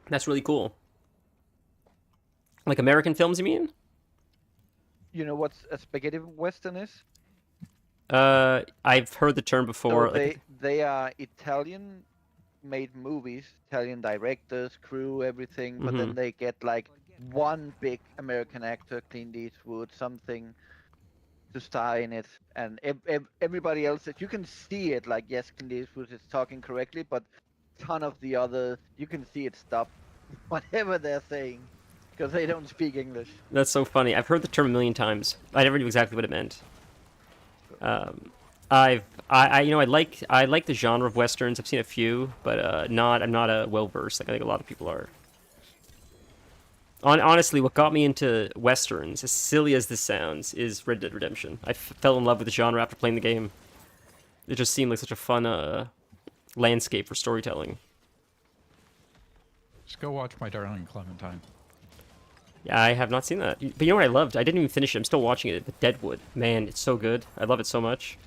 Speaker 1: That's really cool. Like American films, you mean?
Speaker 4: You know what a spaghetti western is?
Speaker 1: I've heard the term
Speaker 4: So
Speaker 1: before.
Speaker 4: they are Italian-made movies, Italian directors, crew, everything, but
Speaker 1: Hmm.
Speaker 4: then they get like one big American actor, Clint Eastwood, something to star in it, and everybody else that you can see it, like yes, Clint Eastwood is talking correctly, but ton of the others you can see it stop whatever they're saying because they don't speak English.
Speaker 1: That's so funny. I've heard the term a million times. I never knew exactly what it meant. I like the genre of westerns. I've seen a few, but I'm not a well versed like I think a lot of people are. Honestly, what got me into westerns, as silly as this sounds, is Red Dead Redemption. I fell in love with the genre after playing the game. It just seemed like such a fun landscape for storytelling.
Speaker 3: Just go watch My Darling Clementine.
Speaker 1: Yeah, I have not seen that. But you know what I loved? I didn't even finish it. I'm still watching it. But Deadwood, man, it's so good. I love it so much.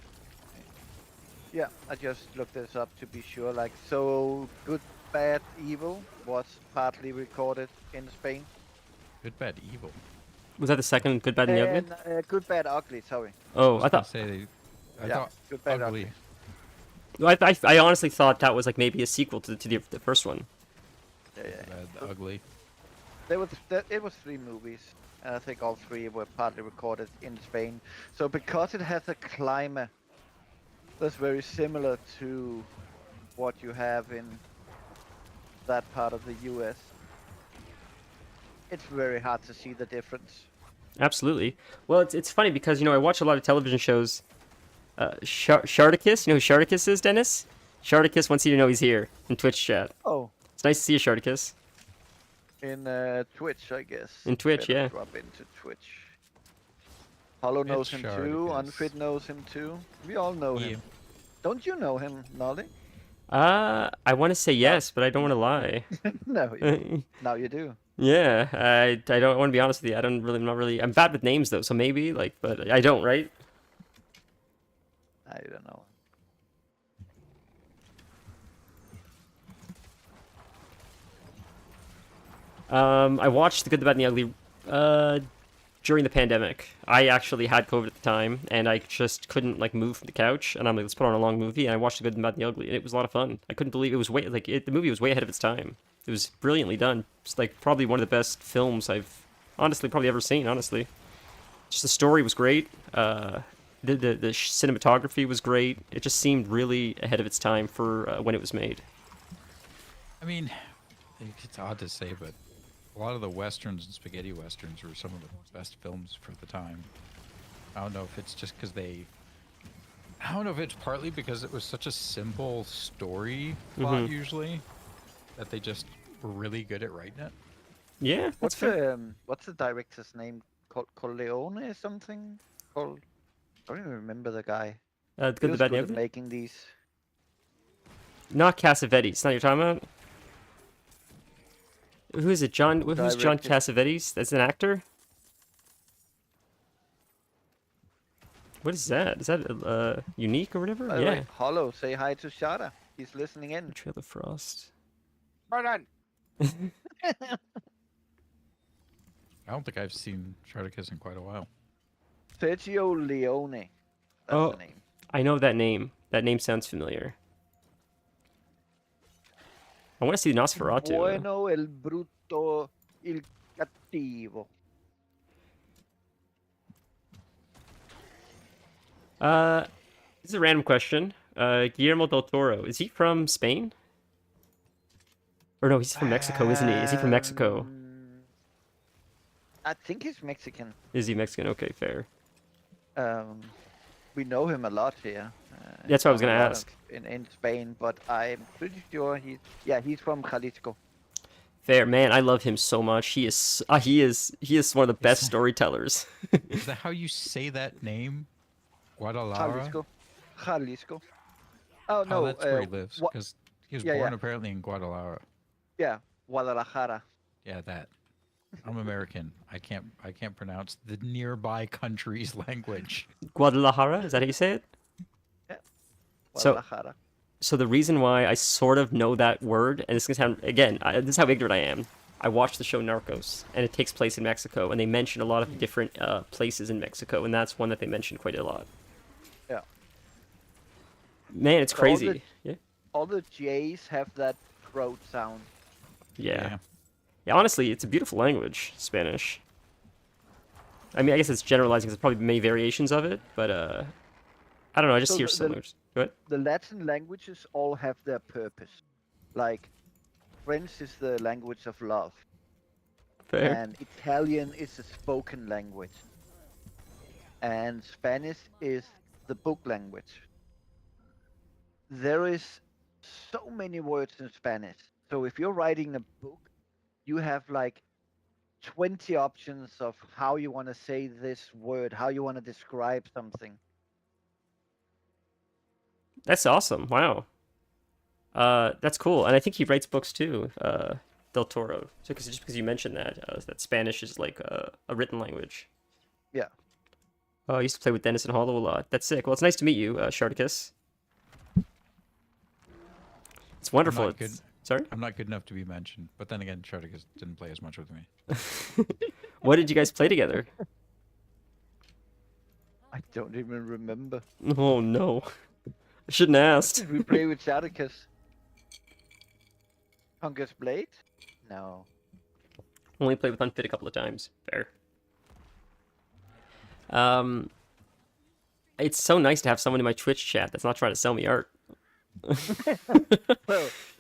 Speaker 4: Yeah, I just looked this up to be sure. Like, so Good, Bad, Evil was partly recorded in Spain,
Speaker 3: Good, Bad, Evil.
Speaker 1: Was that the second Good, Bad, and the Ugly?
Speaker 4: and Good, Bad, Ugly. Sorry.
Speaker 1: Oh,
Speaker 3: I
Speaker 1: I
Speaker 3: was gonna
Speaker 1: thought.
Speaker 3: say I
Speaker 4: Yeah,
Speaker 3: thought
Speaker 4: Good, Bad,
Speaker 3: ugly.
Speaker 1: I honestly thought that was like maybe a sequel to the first one.
Speaker 4: Yeah, yeah.
Speaker 3: Bad, ugly.
Speaker 4: It was 3 movies, and I think all 3 were partly recorded in Spain. So because it has a climate that's very similar to what you have in that part of the U.S., it's very hard to see the difference.
Speaker 1: Absolutely. Well, it's funny because I watch a lot of television shows. Sharticus, you know who Sharticus is, Dennis? Sharticus wants you to know he's here in Twitch chat.
Speaker 4: Oh,
Speaker 1: It's nice to see you, Sharticus.
Speaker 4: in Twitch, I guess.
Speaker 1: In Twitch,
Speaker 4: Better
Speaker 1: yeah.
Speaker 4: Drop into Twitch. Hollow knows
Speaker 3: It's
Speaker 4: him too.
Speaker 3: Sharticus.
Speaker 4: Unfit knows him too. We all know
Speaker 3: Yeah.
Speaker 4: him. Don't you know him, Nolly?
Speaker 1: I want to say yes, but I don't want to lie.
Speaker 4: No, now you do.
Speaker 1: Yeah, I don't want to be honest with you. I'm not really. I'm bad with names though, so maybe but I don't, right?
Speaker 4: I don't know.
Speaker 1: I watched The Good, the Bad, and the Ugly during the pandemic. I actually had COVID at the time, and I just couldn't move from the couch. And I'm like, let's put on a long movie. And I watched The Good, the Bad, and the Ugly, and it was a lot of fun. I couldn't believe it was the movie was way ahead of its time. It was brilliantly done. It's probably one of the best films I've probably ever seen. Honestly, just the story was great. The cinematography was great. It just seemed really ahead of its time for when it was made.
Speaker 3: I mean, it's odd to say, but a lot of the westerns and spaghetti westerns were some of the best films for the time. I don't know if it's just because I don't know if it's partly because it was such a simple story plot usually that they just were really good at writing it.
Speaker 1: Yeah, that's fair.
Speaker 4: What's the director's name? Corleone or something? I don't even remember the guy.
Speaker 1: The
Speaker 4: He
Speaker 1: Good, the
Speaker 4: was
Speaker 1: Bad, and
Speaker 4: good
Speaker 1: the
Speaker 4: at
Speaker 1: Ugly.
Speaker 4: making these.
Speaker 1: Not Cassavetes. Not what you're talking about. Who is it? Who's John
Speaker 4: Directed.
Speaker 1: Cassavetes? That's an actor. What is that? Is that unique or whatever?
Speaker 4: By the
Speaker 1: Yeah.
Speaker 4: way, Hollow, say hi to Shada. He's listening in.
Speaker 1: Trail of Frost.
Speaker 2: Right on.
Speaker 3: I don't think I've seen Sharticus in quite a while.
Speaker 4: Sergio Leone. That's
Speaker 1: Oh.
Speaker 4: the name.
Speaker 1: I know that name. That name sounds familiar. I want to see Nosferatu.
Speaker 4: Bueno, el bruto, il cattivo.
Speaker 1: This is a random question. Guillermo del Toro, is he from Spain? Or no, he's from Mexico, isn't he? Is he from Mexico?
Speaker 4: I think he's Mexican.
Speaker 1: Is he Mexican? Okay, fair.
Speaker 4: We know him a lot here.
Speaker 1: That's what I was gonna
Speaker 4: a lot
Speaker 1: ask.
Speaker 4: In Spain, but I'm pretty sure he's from Jalisco.
Speaker 1: Fair, man. I love him so much. He is one of the best storytellers.
Speaker 3: Is that how you say that name? Guadalajara?
Speaker 4: Jalisco. Oh no,
Speaker 3: Oh, that's where he lives.
Speaker 4: Gua-
Speaker 3: Because he was
Speaker 4: yeah,
Speaker 3: born
Speaker 4: yeah.
Speaker 3: apparently in Guadalajara.
Speaker 4: yeah, Guadalajara.
Speaker 3: Yeah, that. I'm American. I can't pronounce the nearby country's language.
Speaker 1: Guadalajara, is that how you say it? So-
Speaker 4: Guadalajara.
Speaker 1: So the reason why I sort of know that word, and this is gonna sound again, this is how ignorant I am. I watched the show Narcos, and it takes place in Mexico, and they mention a lot of different places in Mexico, and that's one that they mention quite a lot.
Speaker 4: Yeah.
Speaker 1: Man, it's
Speaker 4: So all the-
Speaker 1: crazy. Yeah.
Speaker 4: All the J's have that throat sound.
Speaker 1: Yeah. Yeah, honestly, it's a beautiful language, Spanish. I mean, I guess it's generalizing because there's probably many variations of it, but I don't know. I just
Speaker 4: So
Speaker 1: hear
Speaker 4: the,
Speaker 1: so
Speaker 4: the
Speaker 1: much. Go ahead.
Speaker 4: the Latin languages all have their purpose. Like French is the language of love,
Speaker 1: Fair.
Speaker 4: and Italian is a spoken language, and Spanish is the book language. There is so many words in Spanish. So if you're writing a book, you have like 20 options of how you want to say this word, how you want to describe something.
Speaker 1: That's awesome. Wow. That's cool. And I think he writes books too, Del Toro. So just because you mentioned that Spanish is like a written language.
Speaker 4: Yeah.
Speaker 1: Oh, I used to play with Dennis and Hollow a lot. That's sick. Well, it's nice to meet you, Sharticus. It's wonderful.
Speaker 3: not good.
Speaker 1: Sorry?
Speaker 3: I'm not good enough to be mentioned, but then again, Sharticus didn't play as much with me.
Speaker 1: What did you guys play together?
Speaker 4: I don't even remember.
Speaker 1: Oh, no. I shouldn't have asked.
Speaker 4: We play with Shadicus. Conquest Blade? No.
Speaker 1: Only played with Unfit a couple of times. Fair. It's so nice to have someone in my Twitch chat that's not trying to sell me art.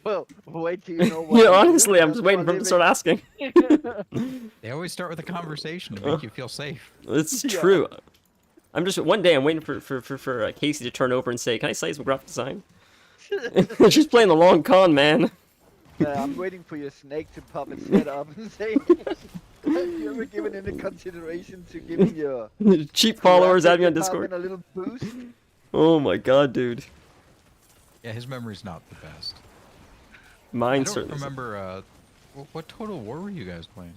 Speaker 4: Well, wait till you know what.
Speaker 1: Yeah,
Speaker 4: we do
Speaker 1: honestly, I'm just
Speaker 4: for a
Speaker 1: waiting for them to start asking.
Speaker 3: They always start with a conversation to make you feel safe.
Speaker 1: It's
Speaker 4: Yeah.
Speaker 1: true. I'm just one day I'm waiting for Casey to turn over and say, "Can I sell you some graphic design?" She's playing the long con, man.
Speaker 4: I'm waiting for your snake to pop its head up and say, have you ever given any consideration to giving your
Speaker 1: Cheap followers add me on
Speaker 4: graphic
Speaker 1: Discord.
Speaker 4: department a little boost?
Speaker 1: Oh my god, dude.
Speaker 3: Yeah, his memory's not the best.
Speaker 1: Mine
Speaker 3: I don't
Speaker 1: certainly.
Speaker 3: remember. What Total War were you guys playing?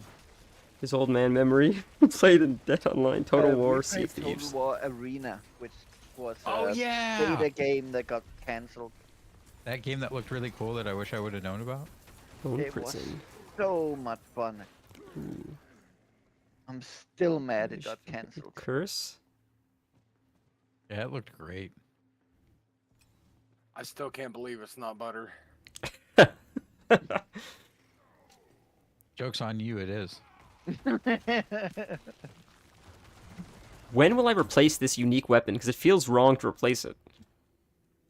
Speaker 1: His old man memory played in Dead Online, Total
Speaker 4: We
Speaker 1: War,
Speaker 4: played
Speaker 1: Sea of Thieves.
Speaker 4: Total War Arena, which was
Speaker 3: Oh,
Speaker 4: a
Speaker 3: yeah!
Speaker 4: beta game that got cancelled.
Speaker 3: That game that looked really cool that I wish I would have known about.
Speaker 1: Bone
Speaker 4: It was
Speaker 1: Prison.
Speaker 4: so much fun. I'm still mad it got cancelled.
Speaker 1: Curse?
Speaker 3: Yeah, it looked great.
Speaker 2: I still can't believe it's not butter.
Speaker 3: Joke's on you, it is.
Speaker 1: When will I replace this unique weapon? Because it feels wrong to replace it.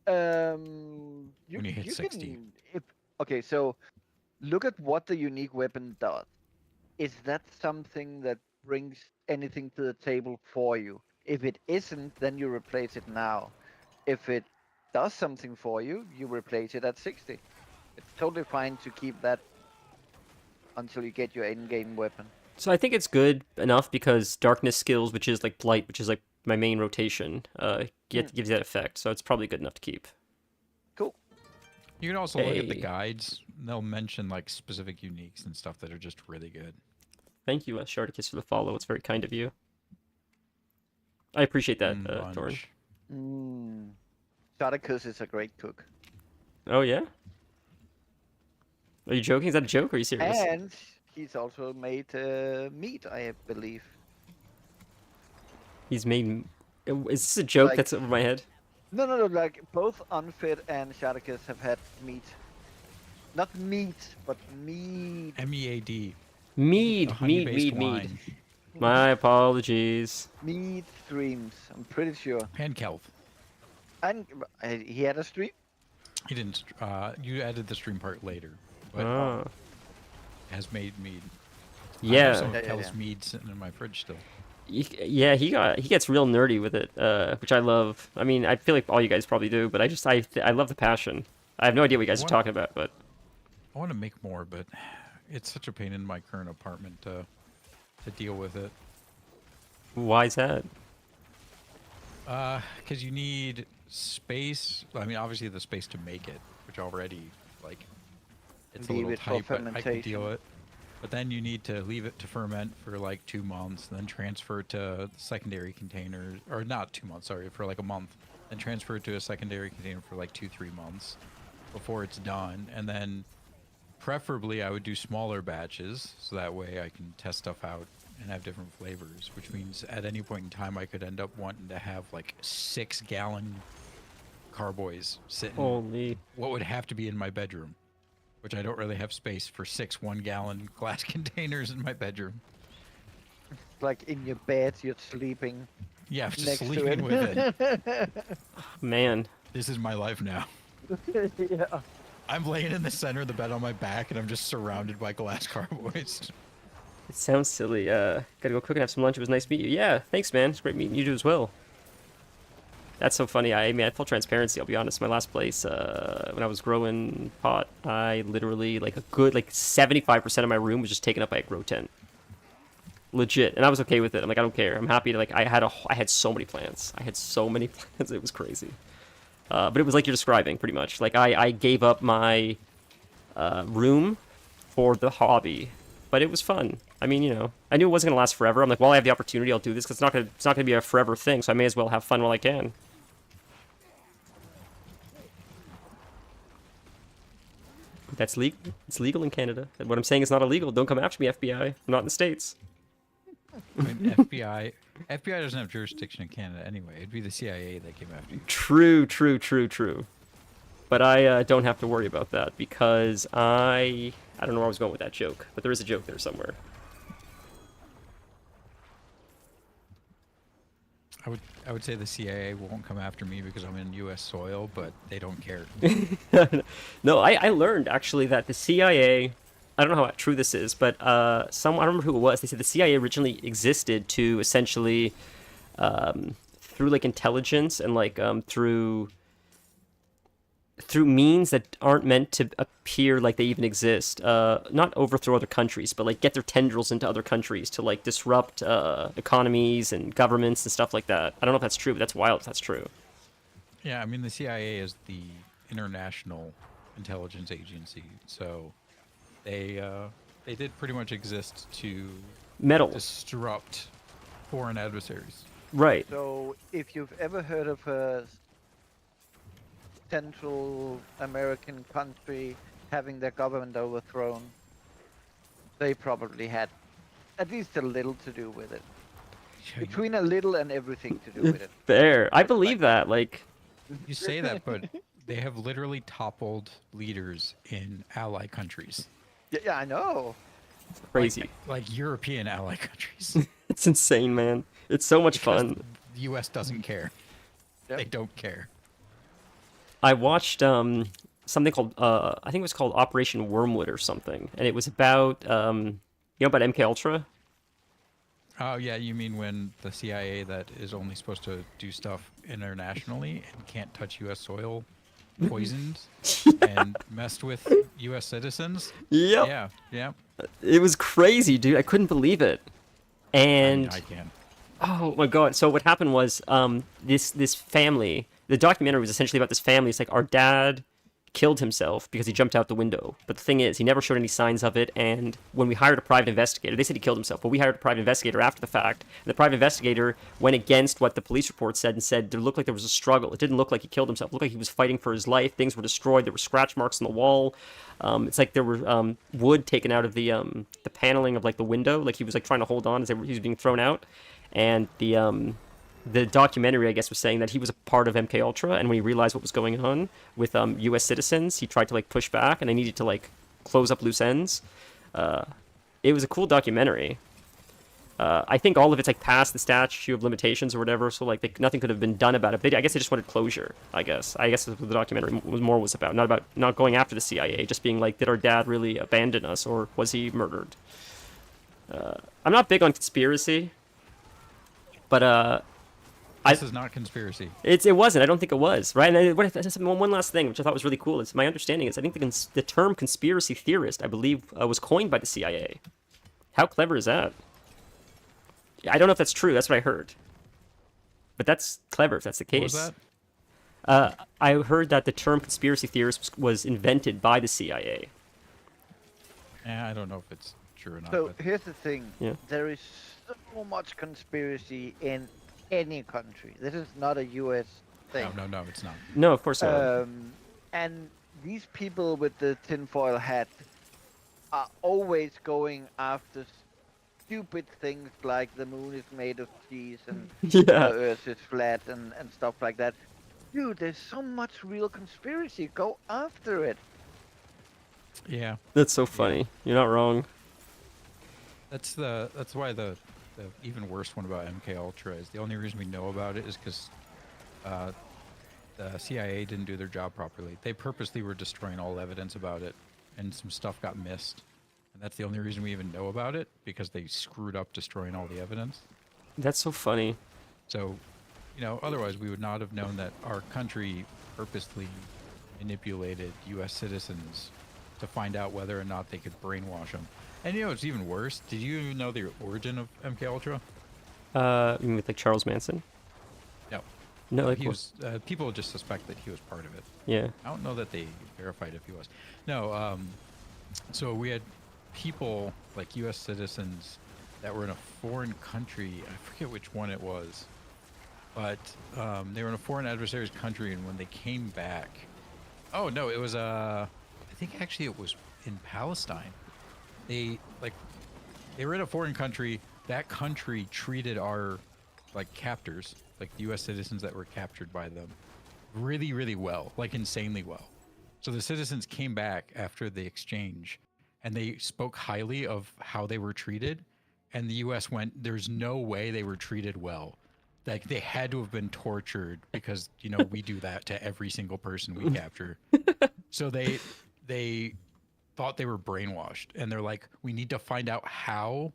Speaker 4: You,
Speaker 3: When you hit 60.
Speaker 4: can, okay, so look at what the unique weapon does. Is that something that brings anything to the table for you? If it isn't, then you replace it now. If it does something for you, you replace it at 60. It's totally fine to keep that until you get your in-game weapon.
Speaker 1: So I think it's good enough because Darkness skills, which is like Blight, which is like my main rotation, gives you that effect. So it's probably good enough to keep.
Speaker 4: Cool.
Speaker 3: You can also look at the
Speaker 1: Hey.
Speaker 3: guides. They'll mention like specific uniques and stuff that are just really good.
Speaker 1: Thank you, Sharticus, for the follow. It's very kind of you. I appreciate that, Torin.
Speaker 3: Bunch.
Speaker 4: Sharticus is a great cook.
Speaker 1: Oh, yeah? Are you joking? Is that a joke or are you serious?
Speaker 4: And he's also made meat, I believe.
Speaker 1: He's made... Is this a joke
Speaker 4: Like-
Speaker 1: that's over my head?
Speaker 4: No, like both Unfit and Sharticus have had meat. Not meat, but meat.
Speaker 3: MEAD.
Speaker 1: Mead,
Speaker 3: a
Speaker 1: mead,
Speaker 3: honey-based
Speaker 1: mead, mead.
Speaker 3: wine.
Speaker 1: My apologies.
Speaker 4: Meat streams, I'm pretty sure.
Speaker 3: And Kelv.
Speaker 4: And he had a stream?
Speaker 3: He didn't. You added the stream part later, but
Speaker 1: Ah.
Speaker 3: has made mead. I
Speaker 1: Yeah.
Speaker 3: have some of
Speaker 4: Yeah,
Speaker 3: Kelv's
Speaker 4: yeah.
Speaker 3: mead sitting in my fridge still.
Speaker 1: Yeah, he gets real nerdy with it, which I love. I mean, I feel like all you guys probably do, but I love the passion. I have no idea what you guys are talking about, but
Speaker 3: I want to make more, but it's such a pain in my current apartment to deal with it.
Speaker 1: why is that?
Speaker 3: Because you need space. I mean, obviously the space to make it, which already like it's a
Speaker 4: Leave
Speaker 3: little
Speaker 4: it for
Speaker 3: tight, but I can
Speaker 4: fermentation.
Speaker 3: deal it. But then you need to leave it to ferment for like 2 months, then transfer it to secondary containers, or not 2 months, sorry, for like a month, then transfer it to a secondary container for like 2-3 months before it's done, and then preferably I would do smaller batches so that way I can test stuff out and have different flavors, which means at any point in time I could end up wanting to have like 6-gallon carboys sitting.
Speaker 1: Holy.
Speaker 3: What would have to be in my bedroom, which I don't really have space for 6 1-gallon glass containers in my bedroom.
Speaker 4: Like in your bed, you're sleeping
Speaker 3: Yeah, I'm just
Speaker 4: next to
Speaker 3: sleeping with it.
Speaker 4: it.
Speaker 1: Man.
Speaker 3: This is my life now.
Speaker 4: Yeah.
Speaker 3: I'm laying in the center of the bed on my back, and I'm just surrounded by glass carboys.
Speaker 1: It sounds silly. Gotta go cook and have some lunch. It was nice to meet you. Yeah, thanks, man. It's great meeting you as well. That's so funny. I mean, full transparency, I'll be honest. My last place, when I was growing pot, I literally, like, a good, 75% of my room was just taken up by a grow tent. Legit. And I was okay with it. I'm like, I don't care. I'm happy to, I had so many plants. I had so many plants. It was crazy. But it was like you're describing, pretty much. Like, I gave up my room for the hobby. But it was fun. I mean, I knew it wasn't going to last forever. I'm like, while I have the opportunity, I'll do this, because it's not gonna be a forever thing, so I may as well have fun while I can. That's legal. It's legal in Canada. And what I'm saying is not illegal. Don't come after me, FBI. I'm not in the States.
Speaker 3: I mean, FBI doesn't have jurisdiction in Canada anyway. It'd be the CIA that came after you.
Speaker 1: True. But I don't have to worry about that, because I don't know where I was going with that joke, but there is a joke there somewhere.
Speaker 3: I would say the CIA won't come after me because I'm in U.S. soil, but they don't care.
Speaker 1: No, I learned actually that the CIA, I don't know how true this is, but I don't remember who it was. They said the CIA originally existed to essentially, through like intelligence and like through means that aren't meant to appear like they even exist, not overthrow other countries, but like get their tendrils into other countries to like disrupt economies and governments and stuff like that. I don't know if that's true, but that's wild if that's true.
Speaker 3: Yeah, I mean, the CIA is the international intelligence agency, so they did pretty much exist to
Speaker 1: Metal.
Speaker 3: disrupt foreign adversaries.
Speaker 1: Right.
Speaker 4: So, if you've ever heard of a Central American country having their government overthrown, they probably had at least a little to do with it. Between a little and everything to do with it.
Speaker 1: Fair. I believe that. Like,
Speaker 3: You say that, but they have literally toppled leaders in ally countries.
Speaker 4: Yeah, I know.
Speaker 1: crazy.
Speaker 3: Like European ally countries.
Speaker 1: It's insane, man. It's so much
Speaker 3: Because
Speaker 1: fun.
Speaker 3: The U.S. doesn't care.
Speaker 4: Yep.
Speaker 3: They don't care.
Speaker 1: I watched something called I think it was called Operation Wormwood or something, and it was about about MK Ultra.
Speaker 3: Oh yeah, you mean when the CIA that is only supposed to do stuff internationally and can't touch U.S. soil poisoned and messed with U.S. citizens?
Speaker 1: Yep.
Speaker 3: Yeah.
Speaker 1: It was crazy, dude. I couldn't believe it. And
Speaker 3: I can.
Speaker 1: oh my god! So what happened was this family. The documentary was essentially about this family. It's like our dad killed himself because he jumped out the window. But the thing is, he never showed any signs of it. And when we hired a private investigator, they said he killed himself, but we hired a private investigator after the fact. And the private investigator went against what the police report said and said there looked like there was a struggle. It didn't look like he killed himself. It looked like he was fighting for his life. Things were destroyed. There were scratch marks on the wall. It's like there were wood taken out of the paneling of like the window. Like he was like trying to hold on as he was being thrown out. And the documentary, I guess, was saying that he was a part of MK Ultra, and when he realized what was going on with U.S. citizens, he tried to like push back, and they needed to like close up loose ends. It was a cool documentary. I think all of it's like past the statute of limitations or whatever, so like nothing could have been done about it. I guess they just wanted closure. I guess that's what the documentary was about, not going after the CIA, just being like, did our dad really abandon us, or was he murdered? I'm not big on conspiracy, but
Speaker 3: This is not conspiracy.
Speaker 1: It wasn't. I don't think it was. Right. And one last thing, which I thought was really cool, is my understanding is I think the term conspiracy theorist, I believe, was coined by the CIA. How clever is that? I don't know if that's true. That's what I heard. But that's clever if that's the case.
Speaker 3: What was that?
Speaker 1: I heard that the term conspiracy theorist was invented by the CIA.
Speaker 3: I don't know if it's true or not.
Speaker 4: So
Speaker 3: but
Speaker 4: here's the thing.
Speaker 1: Yeah.
Speaker 4: There is so much conspiracy in any country. This is not a U.S. thing.
Speaker 3: no, it's not.
Speaker 1: No, of course not.
Speaker 4: And these people with the tinfoil hat are always going after stupid things like the moon is made of cheese and
Speaker 1: Yeah,
Speaker 4: Earth is flat and stuff like that. Dude, there's so much real conspiracy. Go after it.
Speaker 3: Yeah,
Speaker 1: that's so
Speaker 3: yeah.
Speaker 1: funny. You're not wrong.
Speaker 3: That's why the even worse one about MK Ultra is the only reason we know about it is because the CIA didn't do their job properly. They purposely were destroying all evidence about it, and some stuff got missed. And that's the only reason we even know about it, because they screwed up destroying all the evidence.
Speaker 1: That's so funny.
Speaker 3: So, otherwise we would not have known that our country purposely manipulated U.S. citizens to find out whether or not they could brainwash them. And it's even worse. Did you even know the origin of MK Ultra?
Speaker 1: You mean with like Charles Manson?
Speaker 3: No.
Speaker 1: No, like
Speaker 3: He was. People just suspect that he was part of it.
Speaker 1: yeah.
Speaker 3: I don't know that they verified if he was. No. So we had people like U.S. citizens that were in a foreign country. I forget which one it was, but they were in a foreign adversary's country, and when they came back, oh no, it was I think actually it was in Palestine. They were in a foreign country. That country treated our captors, like U.S. citizens that were captured by them, really, really well, like insanely well. So the citizens came back after the exchange, and they spoke highly of how they were treated. And the U.S. went, "There's no way they were treated well. Like they had to have been tortured because we do that to every single person we capture." So they thought they were brainwashed, and they're like, "We need to find out how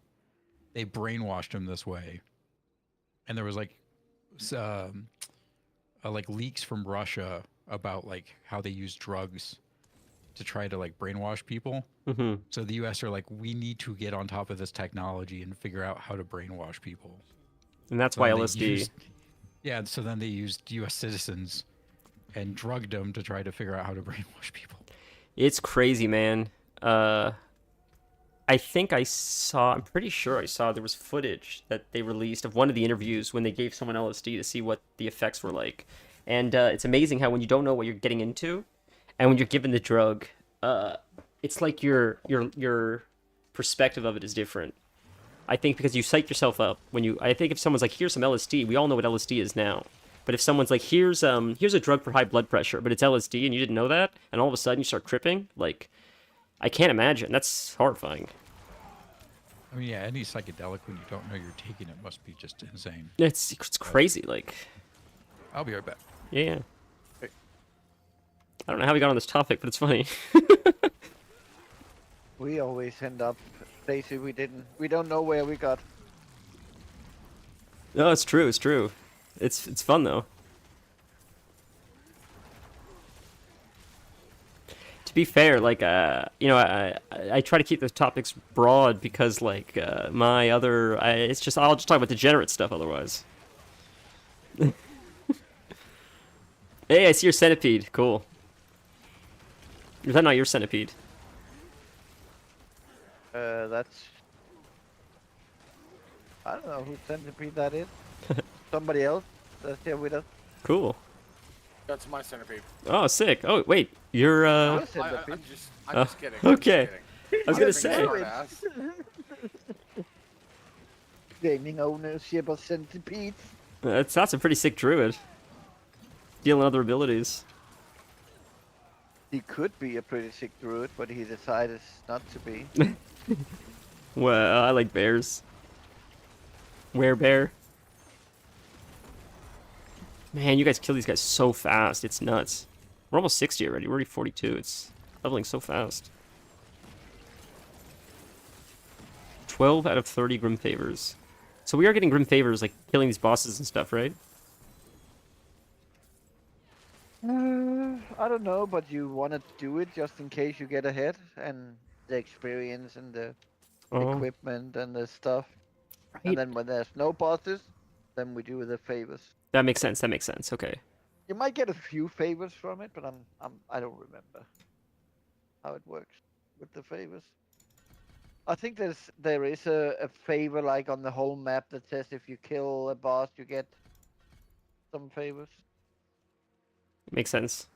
Speaker 3: they brainwashed them this way." And there was leaks from Russia about how they use drugs to try to brainwash people.
Speaker 1: Mm-hmm.
Speaker 3: So the U.S. are like, "We need to get on top of this technology and figure out how to brainwash people."
Speaker 1: And that's
Speaker 3: So
Speaker 1: why
Speaker 3: then they
Speaker 1: LSD.
Speaker 3: yeah, so then they used U.S. citizens and drugged them to try to figure out how to brainwash people.
Speaker 1: It's crazy, man. I think I'm pretty sure I saw there was footage that they released of one of the interviews when they gave someone LSD to see what the effects were like. And it's amazing how when you don't know what you're getting into, and when you're given the drug, it's like your perspective of it is different. I think because you psych yourself up I think if someone's like, "Here's some LSD," we all know what LSD is now. But if someone's like, here's a drug for high blood pressure, but it's LSD and you didn't know that, and all of a sudden you start tripping, I can't imagine. That's horrifying.
Speaker 3: I mean, yeah, any psychedelic when you don't know you're taking it must be just insane.
Speaker 1: It's crazy.
Speaker 3: I'll be right back.
Speaker 1: Yeah. I don't know how we got on this topic, but it's funny.
Speaker 4: We always end up places we don't know where we got.
Speaker 1: No, it's true. It's true. It's fun though. To be fair, I try to keep the topics broad because it's just I'll just talk about degenerate stuff otherwise. Hey, I see your centipede. Cool. Is that not your centipede?
Speaker 4: That's I don't know whose centipede that is. Somebody else that's here with us.
Speaker 1: Cool.
Speaker 2: That's my centipede.
Speaker 1: Oh, sick. Oh, wait. You're
Speaker 4: Our
Speaker 2: I'm
Speaker 4: centipede.
Speaker 2: just kidding.
Speaker 1: okay.
Speaker 2: I'm just kidding.
Speaker 1: I was gonna
Speaker 2: I'm
Speaker 1: say.
Speaker 2: being a smartass.
Speaker 4: Gaming ownership of centipedes.
Speaker 1: That's a pretty sick druid. Dealing other abilities.
Speaker 4: He could be a pretty sick druid, but he decided not to be.
Speaker 1: Well, I like bears. Bear. Man, you guys kill these guys so fast. It's nuts. We're almost 60 already. We're already 42. It's leveling so fast. 12 out of 30 Grim Favors. So we are getting Grim Favors, killing these bosses and stuff, right?
Speaker 4: I don't know, but you want to do it just in case you get ahead, and the experience and the
Speaker 1: Oh,
Speaker 4: equipment and the stuff.
Speaker 1: right.
Speaker 4: And then when there's no bosses, then we do the favors.
Speaker 1: That makes sense. That makes sense. Okay.
Speaker 4: You might get a few favors from it, but I don't remember how it works with the favors. I think there is a favor on the whole map that says if you kill a boss, you get some favors.
Speaker 1: Makes sense.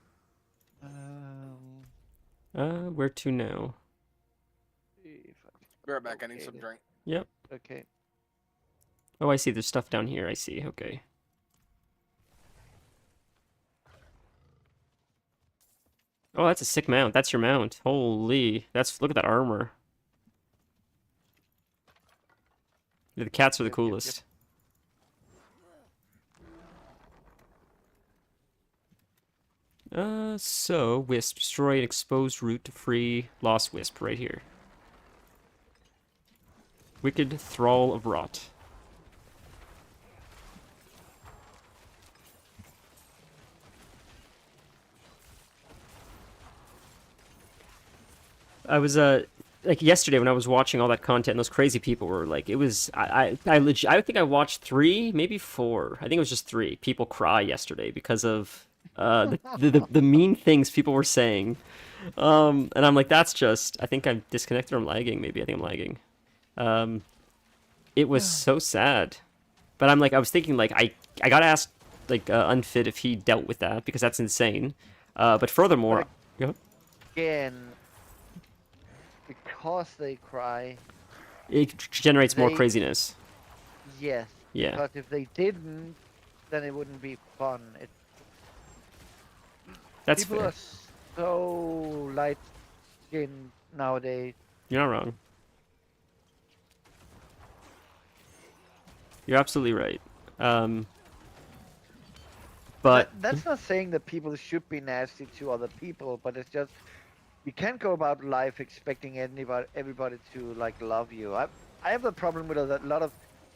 Speaker 1: Where to now?
Speaker 4: If I
Speaker 2: Be right back. I need some
Speaker 4: locate it.
Speaker 2: drink.
Speaker 1: Yep.
Speaker 4: Okay.
Speaker 1: Oh, I see. There's stuff down here. I see. Okay. Oh, that's a sick mount. That's your mount. Holy. Look at that armor. Yeah, the cats are the
Speaker 4: Yep, yep, yep.
Speaker 1: coolest. So Wisp, destroy an exposed route to free Lost Wisp right here. Wicked Thrall of Rot. I was like yesterday when I was watching all that content, and those crazy people were like, it was I think I watched three, maybe four. I think it was just three. People cry yesterday because of the mean things people were saying. And I'm like, that's just. I think I'm disconnected or I'm lagging. Maybe I think I'm lagging. It was so sad. But I'm like, I was thinking like I gotta ask like Unfit if he dealt with that because that's insane. But furthermore, yeah,
Speaker 4: Again, because they cry,
Speaker 1: it generates more
Speaker 4: they
Speaker 1: craziness.
Speaker 4: yes.
Speaker 1: Yeah.
Speaker 4: Because if they didn't, then it wouldn't be fun.
Speaker 1: That's
Speaker 4: People
Speaker 1: fair.
Speaker 4: are so light-skinned nowadays.
Speaker 1: You're not wrong. You're absolutely right. But
Speaker 4: That's not saying that people should be nasty to other people, but it's just you can't go about life expecting everybody to like love you. I have a problem with a lot of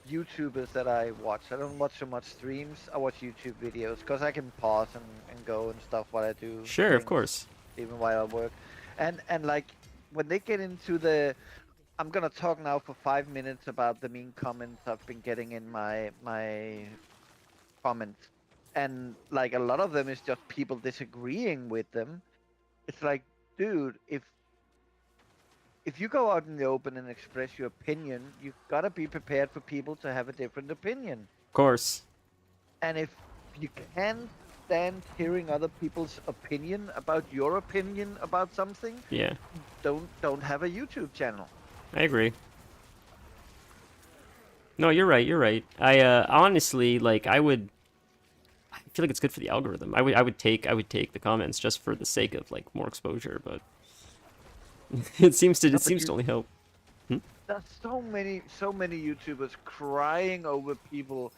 Speaker 4: YouTubers that I watch. I don't watch so much streams. I watch YouTube videos because I can pause and go and stuff while I do
Speaker 1: sure, of
Speaker 4: things,
Speaker 1: course.
Speaker 4: even while I work. And like when they get into the I'm gonna talk now for 5 minutes about the mean comments I've been getting in my comments, and like a lot of them is just people disagreeing with them. It's like, dude, if you go out in the open and express your opinion, you gotta be prepared for people to have a different opinion.
Speaker 1: Of course.
Speaker 4: And if you can't stand hearing other people's opinion about your opinion about something,
Speaker 1: Yeah,
Speaker 4: don't have a YouTube channel.
Speaker 1: I agree. No, you're right. You're right. I honestly like I feel like it's good for the algorithm. I would take the comments just for the sake of like more exposure, but it seems
Speaker 4: No, but
Speaker 1: to only help. Hmm?
Speaker 4: there's so many YouTubers crying over people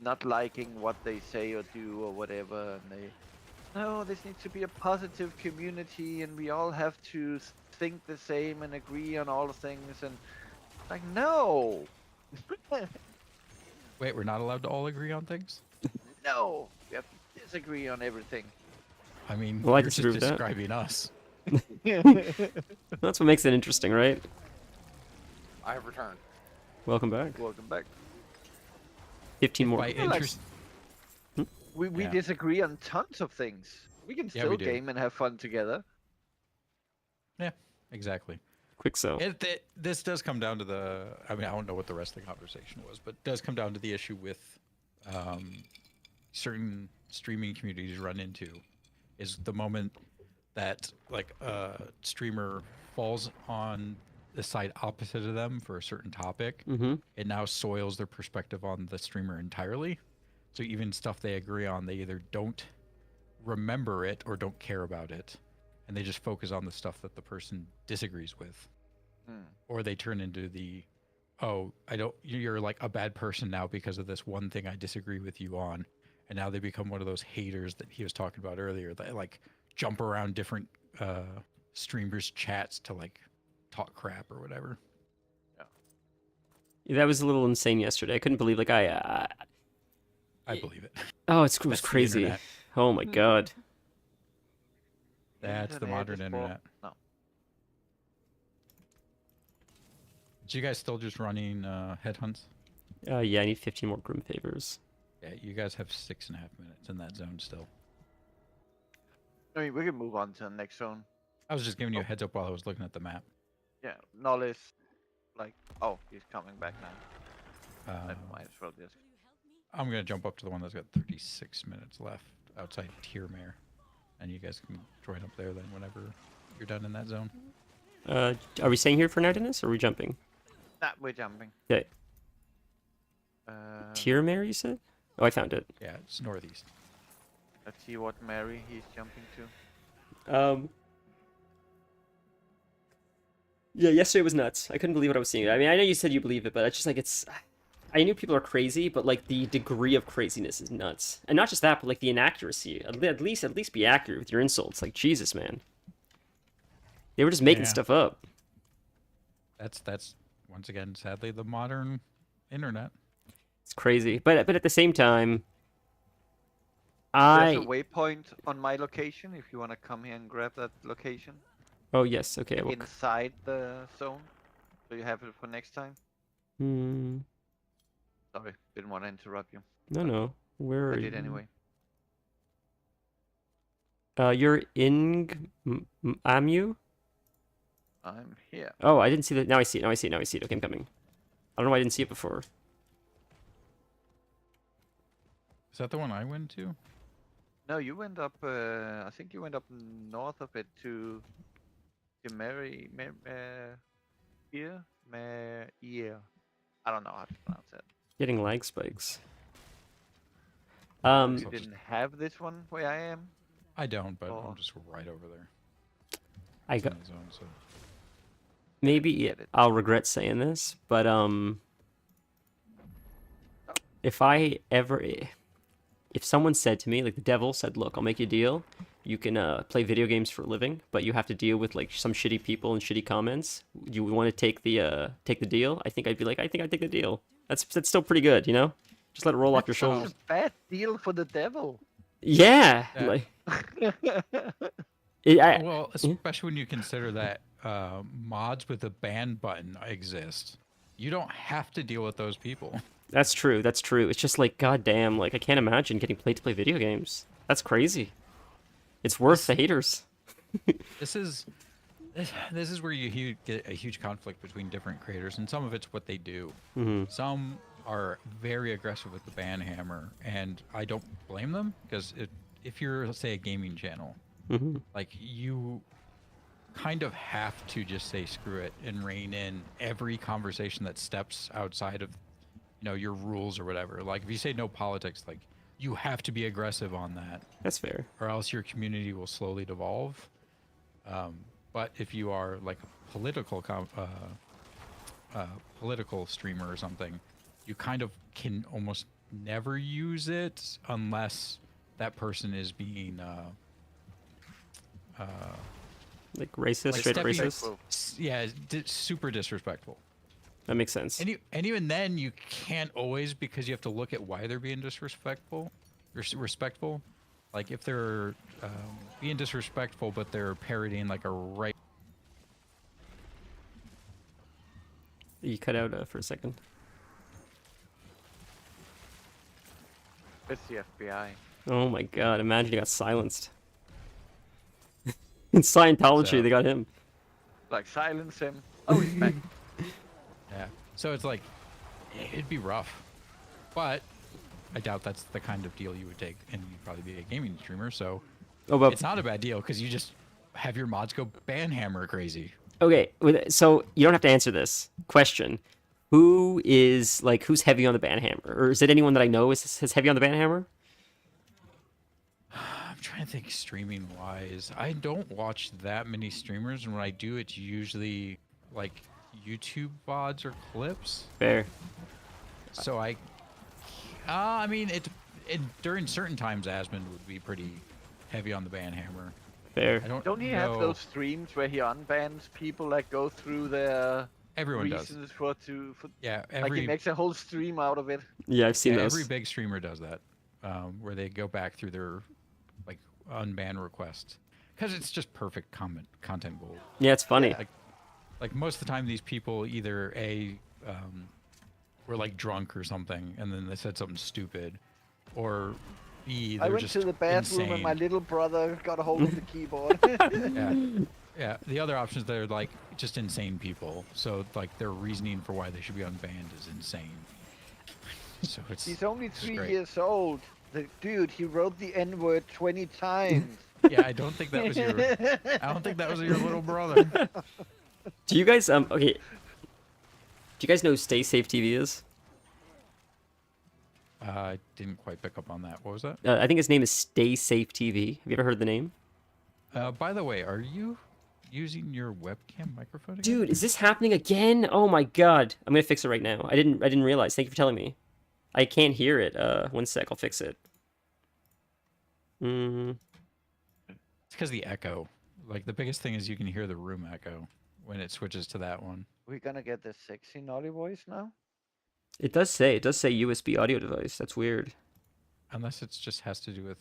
Speaker 4: not liking what they say or do or whatever, and they no, this needs to be a positive community, and we all have to think the same and agree on all the things. And like, no,
Speaker 3: Wait, we're not allowed to all agree on things?
Speaker 4: no, we have to disagree on everything.
Speaker 3: I mean,
Speaker 1: Well, I
Speaker 3: you're just
Speaker 1: disagree with that.
Speaker 3: describing us.
Speaker 1: That's what makes it interesting, right?
Speaker 2: I have returned.
Speaker 1: Welcome back.
Speaker 4: Welcome back.
Speaker 1: 15 more.
Speaker 3: By
Speaker 4: like-
Speaker 3: interest,
Speaker 4: We
Speaker 3: Yeah.
Speaker 4: disagree on tons of things. We can
Speaker 3: Yeah,
Speaker 4: still
Speaker 3: we do.
Speaker 4: game and have fun together.
Speaker 3: yeah, exactly.
Speaker 1: Quick sell.
Speaker 3: This does come down to the. I mean, I don't know what the rest of the conversation was, but it does come down to the issue with certain streaming communities run into is the moment that like a streamer falls on the side opposite of them for a certain topic,
Speaker 1: Mm-hmm.
Speaker 3: it now soils their perspective on the streamer entirely. So even stuff they agree on, they either don't remember it or don't care about it, and they just focus on the stuff that the person disagrees with. Or they turn into the, oh, I don't, you're like a bad person now because of this one thing I disagree with you on. And now they become one of those haters that he was talking about earlier that like jump around different streamers' chats to like talk crap or whatever.
Speaker 1: That was a little insane yesterday. I couldn't believe like
Speaker 3: I believe it.
Speaker 1: oh, it was
Speaker 3: That's the
Speaker 1: crazy.
Speaker 3: internet.
Speaker 1: Oh my god.
Speaker 3: That's the modern
Speaker 4: is for-
Speaker 3: internet.
Speaker 4: No.
Speaker 3: So you guys still just running headhunts?
Speaker 1: Yeah, I need 15 more Grim Favors.
Speaker 3: Yeah, you guys have 6.5 minutes in that zone still.
Speaker 4: I mean, we can move on to the next zone.
Speaker 3: I was just giving you a heads up while I was looking at the map.
Speaker 4: Yeah, Nollis, like, oh, he's coming back now. I might as well just.
Speaker 3: I'm gonna jump up to the one that's got 36 minutes left outside Tiermare, and you guys can join up there then whenever you're done in that zone.
Speaker 1: Are we staying here for now, Dennis, or are we jumping?
Speaker 4: Nah, we're jumping.
Speaker 1: Okay.
Speaker 4: Um,
Speaker 1: Tier Mary, you said? Oh, I found it.
Speaker 3: Yeah, it's northeast.
Speaker 4: Let's see what Mary he's jumping to.
Speaker 1: Yeah, yesterday was nuts. I couldn't believe what I was seeing. I mean, I know you said you believe it, but it's just like it's. I knew people are crazy, but like the degree of craziness is nuts, and not just that, but like the inaccuracy. At least be accurate with your insults. Like Jesus, man. They were just making
Speaker 3: Yeah.
Speaker 1: stuff up.
Speaker 3: That's once again, sadly, the modern internet.
Speaker 1: It's crazy, but at the same time,
Speaker 4: There's a
Speaker 1: I.
Speaker 4: waypoint on my location if you want to come here and grab that location.
Speaker 1: Oh yes, okay. Well,
Speaker 4: Inside the zone. So you have it for next time.
Speaker 1: hmm,
Speaker 4: Sorry, didn't want to interrupt you.
Speaker 1: no, no. Where
Speaker 4: I
Speaker 1: are
Speaker 4: did
Speaker 1: you?
Speaker 4: anyway.
Speaker 1: You're in Amu?
Speaker 4: I'm here.
Speaker 1: Oh, I didn't see that. Now I see it. Now I see it. Now I see it. Okay, I'm coming. I don't know why I didn't see it before.
Speaker 3: Is that the one I went to?
Speaker 4: No, you went up. I think you went up north of it to here, yeah. I don't know how to pronounce that.
Speaker 1: Getting lag spikes.
Speaker 4: You
Speaker 3: So
Speaker 4: didn't have this one where I am.
Speaker 3: I don't, but
Speaker 4: Oh.
Speaker 3: I'm just right over there.
Speaker 1: I
Speaker 3: It's
Speaker 1: got
Speaker 3: in the zone, so
Speaker 1: maybe
Speaker 4: Get it.
Speaker 1: I'll regret saying this, but if I ever, if someone said to me, like the devil said, "Look, I'll make you a deal. You can play video games for a living, but you have to deal with like some shitty people and shitty comments. You want to take the deal?" I think I'd be like, I think I'd take the deal. That's still pretty good, you know. Just let it roll off your
Speaker 4: That's
Speaker 1: shoulders.
Speaker 4: a bad deal for the devil.
Speaker 1: Yeah,
Speaker 3: Yeah.
Speaker 1: like
Speaker 3: well, especially when you consider that mods with a ban button exist. You don't have to deal with those people.
Speaker 1: that's true. That's true. It's just like, goddamn, like I can't imagine getting paid to play video games. That's crazy. It's worth the haters.
Speaker 3: This is where you get a huge conflict between different creators, and some of it's what they do.
Speaker 1: Hmm.
Speaker 3: Some are very aggressive with the ban hammer, and I don't blame them because if you're, let's say, a gaming channel,
Speaker 1: Hmm.
Speaker 3: like you kind of have to just say screw it and rein in every conversation that steps outside of your rules or whatever. Like if you say no politics, like you have to be aggressive on that,
Speaker 1: That's fair.
Speaker 3: or else your community will slowly devolve. But if you are like a political streamer or something, you kind of can almost never use it unless that person is being
Speaker 1: Like racist,
Speaker 3: like
Speaker 1: straight up
Speaker 3: stepping-
Speaker 1: racist.
Speaker 3: super disrespectful.
Speaker 1: That makes sense.
Speaker 3: And even then, you can't always, because you have to look at why they're being disrespectful. Respectful, like if they're being disrespectful, but they're parodying like a right.
Speaker 1: You cut out for a second.
Speaker 4: It's the FBI.
Speaker 1: Oh my god! Imagine he got silenced. In Scientology,
Speaker 3: So-
Speaker 1: they got him.
Speaker 4: Like silence him. Oh, he's back.
Speaker 3: Yeah. So it's like it'd be rough, but I doubt that's the kind of deal you would take, and you'd probably be a gaming streamer, so
Speaker 1: Oh, but
Speaker 3: it's not a bad deal because you just have your mods go ban hammer crazy.
Speaker 1: okay. So you don't have to answer this question. Who's heavy on the ban hammer, or is it anyone that I know is heavy on the ban hammer?
Speaker 3: I'm trying to think streaming wise. I don't watch that many streamers, and when I do, it's usually like YouTube VODs or clips.
Speaker 1: Fair.
Speaker 3: So I mean, during certain times, Asmund would be pretty heavy on the ban hammer.
Speaker 1: Fair.
Speaker 3: I don't.
Speaker 4: Don't he
Speaker 3: know.
Speaker 4: have those streams where he unbans people that go through their
Speaker 3: Everyone does.
Speaker 4: reasons for
Speaker 3: Yeah,
Speaker 4: like he makes a whole stream out of it?
Speaker 1: Yeah, I've seen
Speaker 3: yeah,
Speaker 1: those.
Speaker 3: every big streamer does that, where they go back through their like unban requests, because it's just perfect content gold.
Speaker 1: Yeah, it's funny.
Speaker 3: Like most of the time, these people either were like drunk or something, and then they said something stupid, or B,
Speaker 4: I
Speaker 3: they're
Speaker 4: went
Speaker 3: just
Speaker 4: to the bathroom
Speaker 3: insane.
Speaker 4: and my little brother got a hold of the keyboard.
Speaker 3: Yeah. Yeah, the other options, they're like just insane people. So like their reasoning for why they should be unbanned is insane. So it's
Speaker 4: He's only 3
Speaker 3: great.
Speaker 4: years old. Dude, he wrote the N-word 20 times.
Speaker 3: Yeah, I don't think that was your little brother.
Speaker 1: Do you guys okay? Do you guys know who Stay Safe TV is?
Speaker 3: I didn't quite pick up on that. What was that?
Speaker 1: I think his name is Stay Safe TV. Have you ever heard the name?
Speaker 3: By the way, are you using your webcam microphone again?
Speaker 1: Dude, is this happening again? Oh my god. I'm gonna fix it right now. I didn't realize. Thank you for telling me. I can't hear it. 1 sec, I'll fix it.
Speaker 3: It's because the echo. Like, the biggest thing is you can hear the room echo when it switches to that one.
Speaker 4: We're gonna get the sexy naughty voice now.
Speaker 1: It does say USB audio device. That's weird.
Speaker 3: Unless it just has to do with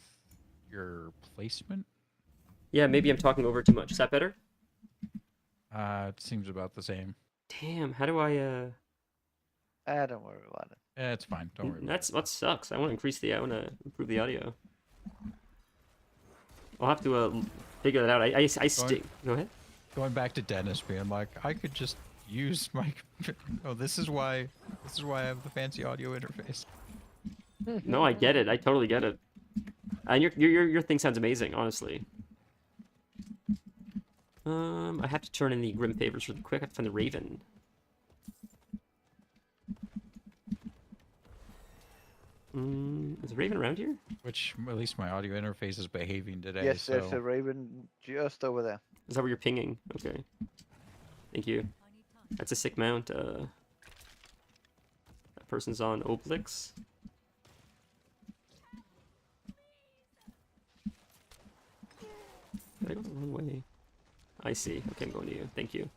Speaker 3: your placement.
Speaker 1: Yeah, maybe I'm talking over too much. Is that better?
Speaker 3: It seems about the same.
Speaker 1: Damn, how do I
Speaker 4: Don't worry about it.
Speaker 3: Yeah, it's fine. Don't worry.
Speaker 1: That's what sucks. I want to improve the audio. I'll have to figure that out. I stick. Go ahead.
Speaker 3: Going back to Dennis being like, I could just use my. Oh, this is why I have the fancy audio interface.
Speaker 1: No, I get it. I totally get it. And your thing sounds amazing, honestly. I have to turn in the Grim Favors really quick. I have to find the Raven. Is the Raven around here?
Speaker 3: Which, at least my audio interface is behaving today.
Speaker 4: Yes,
Speaker 3: so...
Speaker 4: there's a raven just over there.
Speaker 1: Is that where you're pinging? Okay. Thank you. That's a sick mount. That person's on Oblix. Did I go the wrong way? I see. Okay, I'm going to you. Thank you.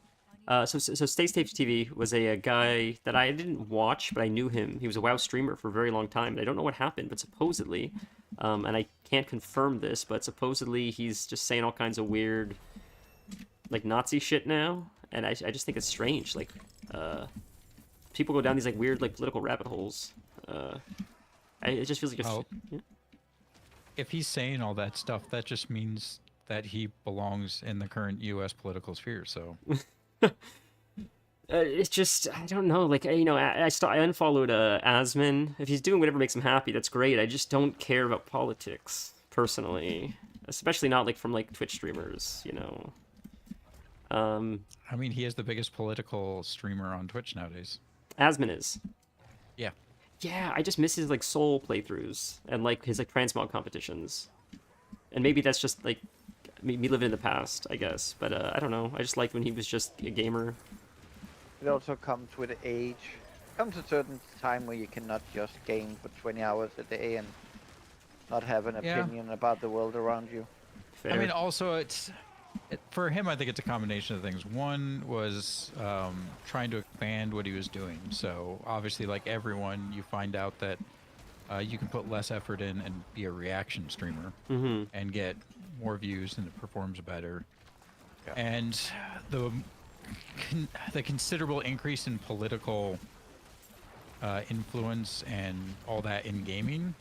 Speaker 1: So Stay Safe TV was a guy that I didn't watch, but I knew him. He was a WoW streamer for a very long time, and I don't know what happened, but supposedly, and I can't confirm this, but supposedly he's just saying all kinds of weird, like, Nazi shit now, and I just think it's strange. Like, people go down these, like, weird, like, political rabbit holes. It just feels like a... Yeah.
Speaker 3: If he's saying all that stuff, that just means that he belongs in the current U.S. political sphere, so...
Speaker 1: It's just, I don't know, like, you know, I unfollowed Asman. If he's doing whatever makes him happy, that's great. I just don't care about politics, personally. Especially not, like, from, like, Twitch streamers, you know.
Speaker 3: I mean, he is the biggest political streamer on Twitch nowadays.
Speaker 1: Asman is.
Speaker 3: Yeah.
Speaker 1: Yeah, I just miss his, like, Soul playthroughs and, like, his, like, transmog competitions. And maybe that's just, like, me living in the past, I guess. But I don't know. I just liked when he was just a gamer.
Speaker 4: It also comes with age. Comes a certain time where you cannot just game for 20 hours a day and not have an opinion about the world around you.
Speaker 1: Fair.
Speaker 3: I mean, also, for him, I think it's a combination of things. One was trying to expand what he was doing. So, obviously, like everyone, you find out that you can put less effort in and be a reaction streamer and get more views and it performs better. Yeah. And the considerable increase in political influence and all that in gaming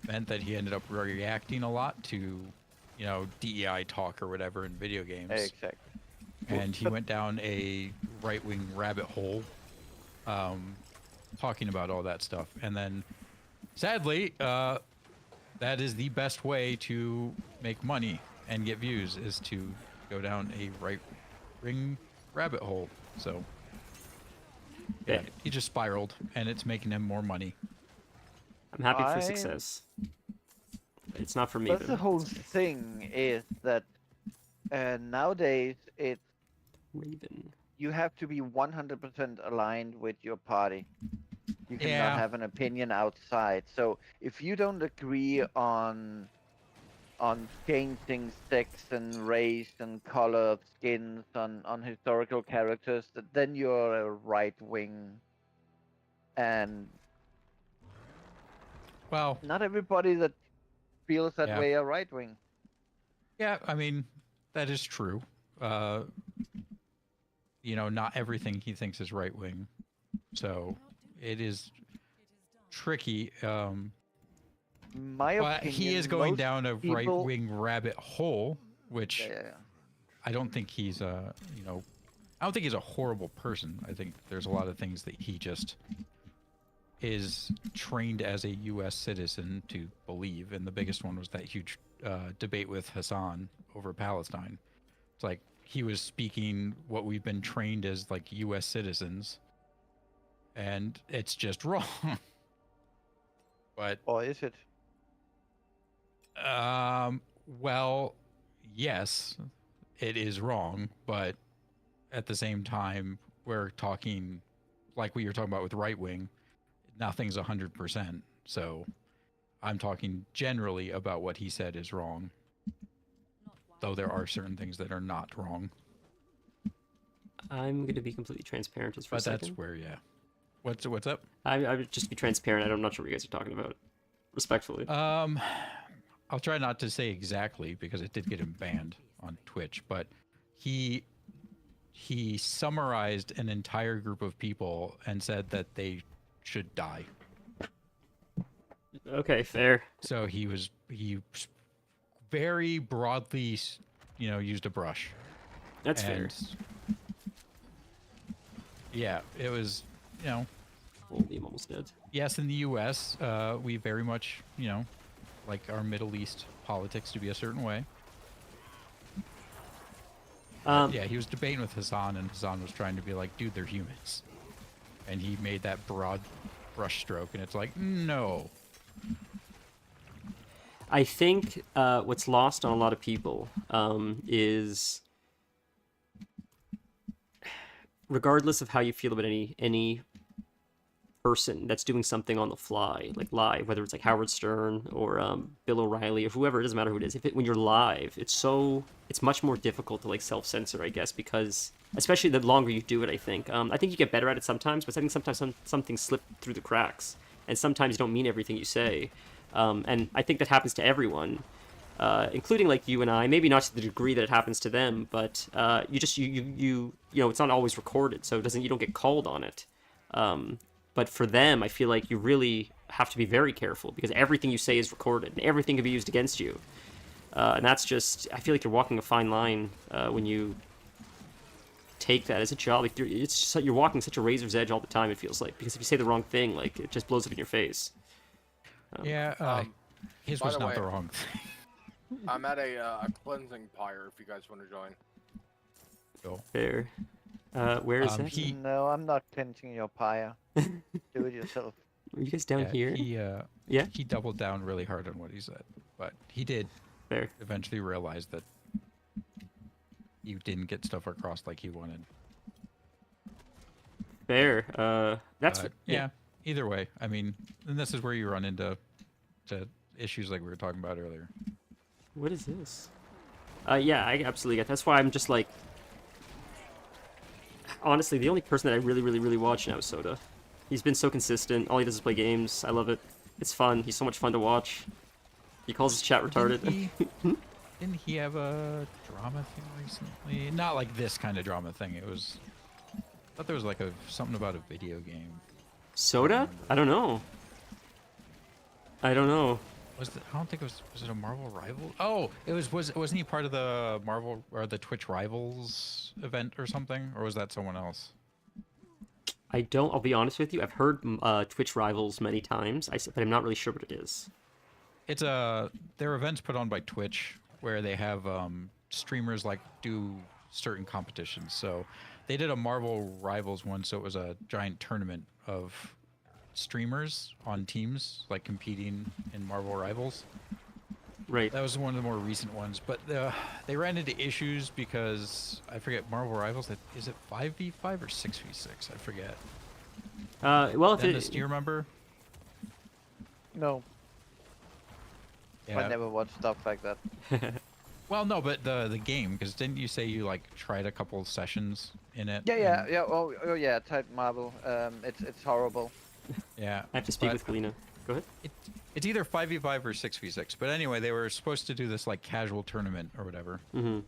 Speaker 3: meant that he ended up reacting a lot to, you know, DEI talk or whatever in video games.
Speaker 4: Exactly.
Speaker 3: And he went down a right-wing rabbit hole talking about all that stuff. And then, sadly, that is the best way to make money and get views, is to go down a right-wing rabbit hole. So, yeah, he just spiraled, and it's making him more money.
Speaker 1: I'm happy for success. It's not for me.
Speaker 4: But the whole thing is that nowadays it's
Speaker 1: Raven.
Speaker 4: You have to be 100% aligned with your party. You cannot have an opinion outside. So if you don't agree on changing sex and race and color of skins on historical characters, then you're a right wing. And
Speaker 3: well,
Speaker 4: not everybody that feels that way are right wing.
Speaker 3: Yeah, I mean, that is true. You know, not everything he thinks is right wing. So it is tricky.
Speaker 4: My opinion,
Speaker 3: he is going down a right-wing rabbit hole, which I don't think he's I don't think he's a horrible person. I think there's a lot of things that he just is trained as a U.S. citizen to believe, and the biggest one was that huge debate with Hassan over Palestine. It's like he was speaking what we've been trained as like U.S. citizens, and it's just wrong. But
Speaker 4: Or is it?
Speaker 3: well, yes, it is wrong, but at the same time, we're talking like what you're talking about with right wing. Nothing's 100%. So I'm talking generally about what he said is wrong, though there are certain things that are not wrong.
Speaker 1: I'm going to be completely transparent just for a
Speaker 3: But
Speaker 1: second.
Speaker 3: that's where, yeah. What's up?
Speaker 1: I would just be transparent. I'm not sure what you guys are talking about. Respectfully.
Speaker 3: I'll try not to say exactly because it did get him banned on Twitch, but he summarized an entire group of people and said that they should die.
Speaker 1: Okay, fair.
Speaker 3: So he very broadly, used a brush.
Speaker 1: That's fair.
Speaker 3: Yeah, it was,
Speaker 1: Holy, I'm almost dead.
Speaker 3: yes, in the U.S., we very much, like our Middle East politics to be a certain way. Yeah, he was debating with Hassan, and Hassan was trying to be like, dude, they're humans. And he made that broad brush stroke, and it's like, no.
Speaker 1: I think what's lost on a lot of people is, regardless of how you feel about any person that's doing something on the fly, like live, whether it's like Howard Stern or Bill O'Reilly or whoever, it doesn't matter who it is. When you're live, it's much more difficult to like self-censor, I guess, because especially the longer you do it, I think you get better at it sometimes, but I think sometimes something slip through the cracks, and sometimes you don't mean everything you say, and I think that happens to everyone, including like you and I. Maybe not to the degree that it happens to them, but you it's not always recorded, so you don't get called on it. But for them, I feel like you really have to be very careful because everything you say is recorded and everything can be used against you. And that's just, I feel like you're walking a fine line when you take that as a job. Like you're walking such a razor's edge all the time, it feels like, because if you say the wrong thing, like it just blows up in your face.
Speaker 3: His
Speaker 2: by
Speaker 3: was
Speaker 2: the
Speaker 3: not
Speaker 2: way-
Speaker 3: the wrong thing.
Speaker 2: I'm at a cleansing pyre if you guys want to join.
Speaker 3: So,
Speaker 1: Fair. Where is that?
Speaker 3: he-
Speaker 4: No, I'm not cleansing your pyre. Do it yourself.
Speaker 1: Are you guys down here? Yeah?
Speaker 3: He doubled down really hard on what he said, but he did
Speaker 1: Fair.
Speaker 3: eventually realize that you didn't get stuff across like he wanted.
Speaker 1: Fair. That's
Speaker 3: But, yeah. Either way, I mean, and this is where you run into issues like we were talking about earlier.
Speaker 1: What is this? Yeah, I absolutely get. That's why I'm just like, honestly, the only person that I really watch now is Soda. He's been so consistent. All he does is play games. I love it. It's fun. He's so much fun to watch. He calls his chat retarded.
Speaker 3: Didn't he have a drama thing recently? Not like this kind of drama thing. It was. I thought there was like something about a video game.
Speaker 1: Soda? I don't know. I don't know.
Speaker 3: I don't think it was. Was it a Marvel Rival? Oh, it was. Wasn't he part of the Marvel or the Twitch Rivals event or something? Or was that someone else?
Speaker 1: I don't. I'll be honest with you. I've heard Twitch Rivals many times, but I'm not really sure what it is.
Speaker 3: It's they're events put on by Twitch where they have streamers like do certain competitions. So they did a Marvel Rivals one, so it was a giant tournament of streamers on teams like competing in Marvel Rivals.
Speaker 1: Right.
Speaker 3: That was one of the more recent ones, but they ran into issues because I forget Marvel Rivals. Is it 5v5 or 6v6? I forget.
Speaker 1: Well, if
Speaker 3: Dennis,
Speaker 1: it,
Speaker 3: do you remember?
Speaker 4: No,
Speaker 3: Yeah.
Speaker 4: I never watched stuff like that.
Speaker 3: Well, no, but the game, because didn't you say you like tried a couple sessions in it?
Speaker 4: Yeah.
Speaker 3: and-
Speaker 4: Oh yeah, type Marvel. It's horrible.
Speaker 3: Yeah.
Speaker 1: I have to speak
Speaker 3: but
Speaker 1: with Kalina. Go ahead.
Speaker 3: It's either 5v5 or 6v6. But anyway, they were supposed to do this like casual tournament or whatever.
Speaker 1: Mm-hmm.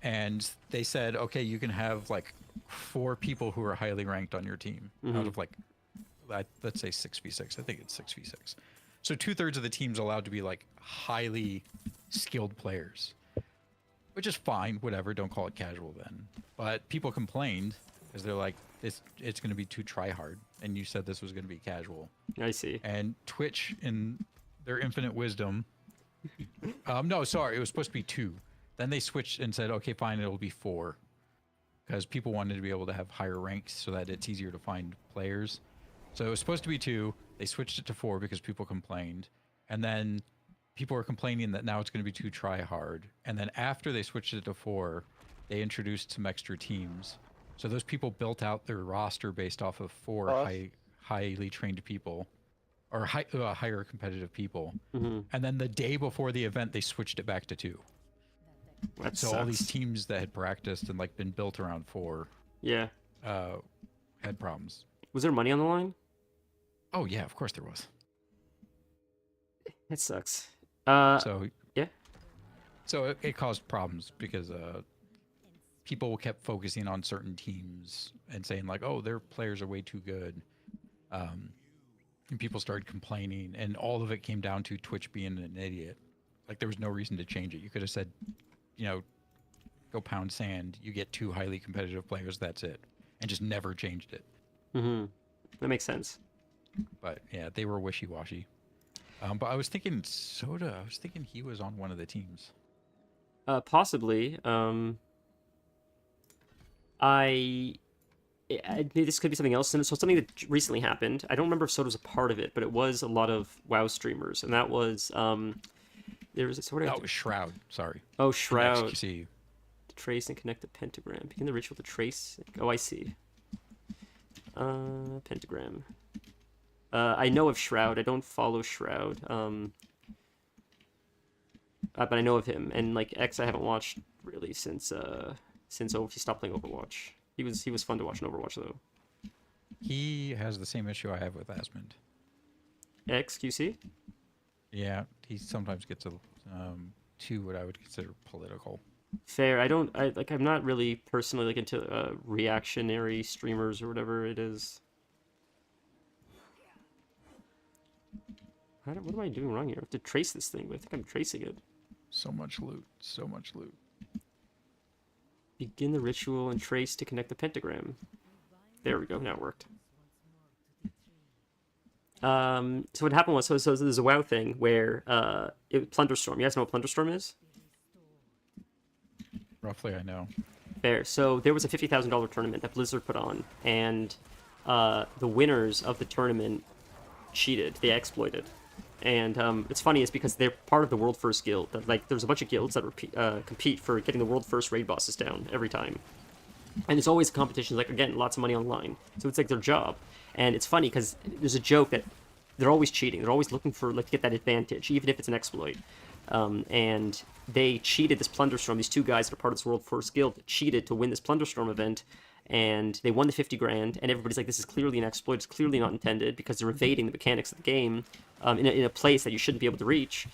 Speaker 3: And they said, okay, you can have like 4 people who are highly ranked on your team out of like, let's say 6v6. I think it's 6v6. So 2/3 of the team's allowed to be like highly skilled players, which is fine. Whatever. Don't call it casual then. But people complained because they're like, it's going to be too try hard. And you said this was going to be casual.
Speaker 1: I see.
Speaker 3: And Twitch, in their infinite wisdom, no, sorry, it was supposed to be 2. Then they switched and said, okay, fine, it'll be 4. because people wanted to be able to have higher ranks so that it's easier to find players. So it was supposed to be 2. They switched it to 4 because people complained. And then people are complaining that now it's going to be too try hard. And then after they switched it to 4, they introduced some extra teams. So those people built out their roster based off of 4
Speaker 4: Boss.
Speaker 3: highly trained people, or higher competitive people.
Speaker 1: Mm-hmm.
Speaker 3: And then the day before the event, they switched it back to 2.
Speaker 1: That
Speaker 3: So
Speaker 1: sucks.
Speaker 3: all these teams that had practiced and like been built around 4
Speaker 1: Yeah.
Speaker 3: had problems.
Speaker 1: Was there money on the line?
Speaker 3: Oh yeah, of course there was.
Speaker 1: That sucks.
Speaker 3: So
Speaker 1: yeah.
Speaker 3: So it caused problems because people kept focusing on certain teams and saying like, "Oh, their players are way too good," and people started complaining, and all of it came down to Twitch being an idiot. Like there was no reason to change it. You could have said, go pound sand. You get 2 highly competitive players. That's it, and just never changed it.
Speaker 1: Mm-hmm. That makes sense.
Speaker 3: But yeah, they were wishy-washy. But I was thinking Soda. I was thinking he was on one of the teams.
Speaker 1: Possibly. This could be something else. So something that recently happened. I don't remember if Soda was a part of it, but it was a lot of WoW streamers, and that was there was a sort of.
Speaker 3: Oh, it was Shroud. Sorry.
Speaker 1: Oh, Shroud.
Speaker 3: XQC.
Speaker 1: To trace and connect the pentagram. Begin the ritual to trace. Oh, I see. Pentagram. I know of Shroud. I don't follow Shroud. But I know of him. And like X, I haven't watched really since he stopped playing Overwatch. He was fun to watch in Overwatch though.
Speaker 3: He has the same issue I have with Asmund.
Speaker 1: XQC?
Speaker 3: Yeah, he sometimes gets to what I would consider political.
Speaker 1: Fair. I'm not really personally like into reactionary streamers or whatever it is. What am I doing wrong here? I have to trace this thing, but I think I'm tracing it.
Speaker 3: So much loot. So much loot.
Speaker 1: Begin the ritual and trace to connect the pentagram. There we go. Now it worked. So what happened was, so there's a WoW thing where Plunderstorm. You guys know what Plunderstorm is?
Speaker 3: Roughly, I know.
Speaker 1: Fair. So there was a $50,000 tournament that Blizzard put on, and the winners of the tournament cheated. They exploited. And it's funny is because they're part of the World First Guild. Like there's a bunch of guilds that compete for getting the World First raid bosses down every time. And there's always competitions, like again, lots of money online. So it's like their job. And it's funny because there's a joke that they're always cheating. They're always looking for like to get that advantage, even if it's an exploit. And they cheated this Plunderstorm. These 2 guys that are part of this World First Guild cheated to win this Plunderstorm event. And they won the 50 grand, and everybody's like, this is clearly an exploit, it's clearly not intended, because they're evading the mechanics of the game in a place that you shouldn't be able to reach.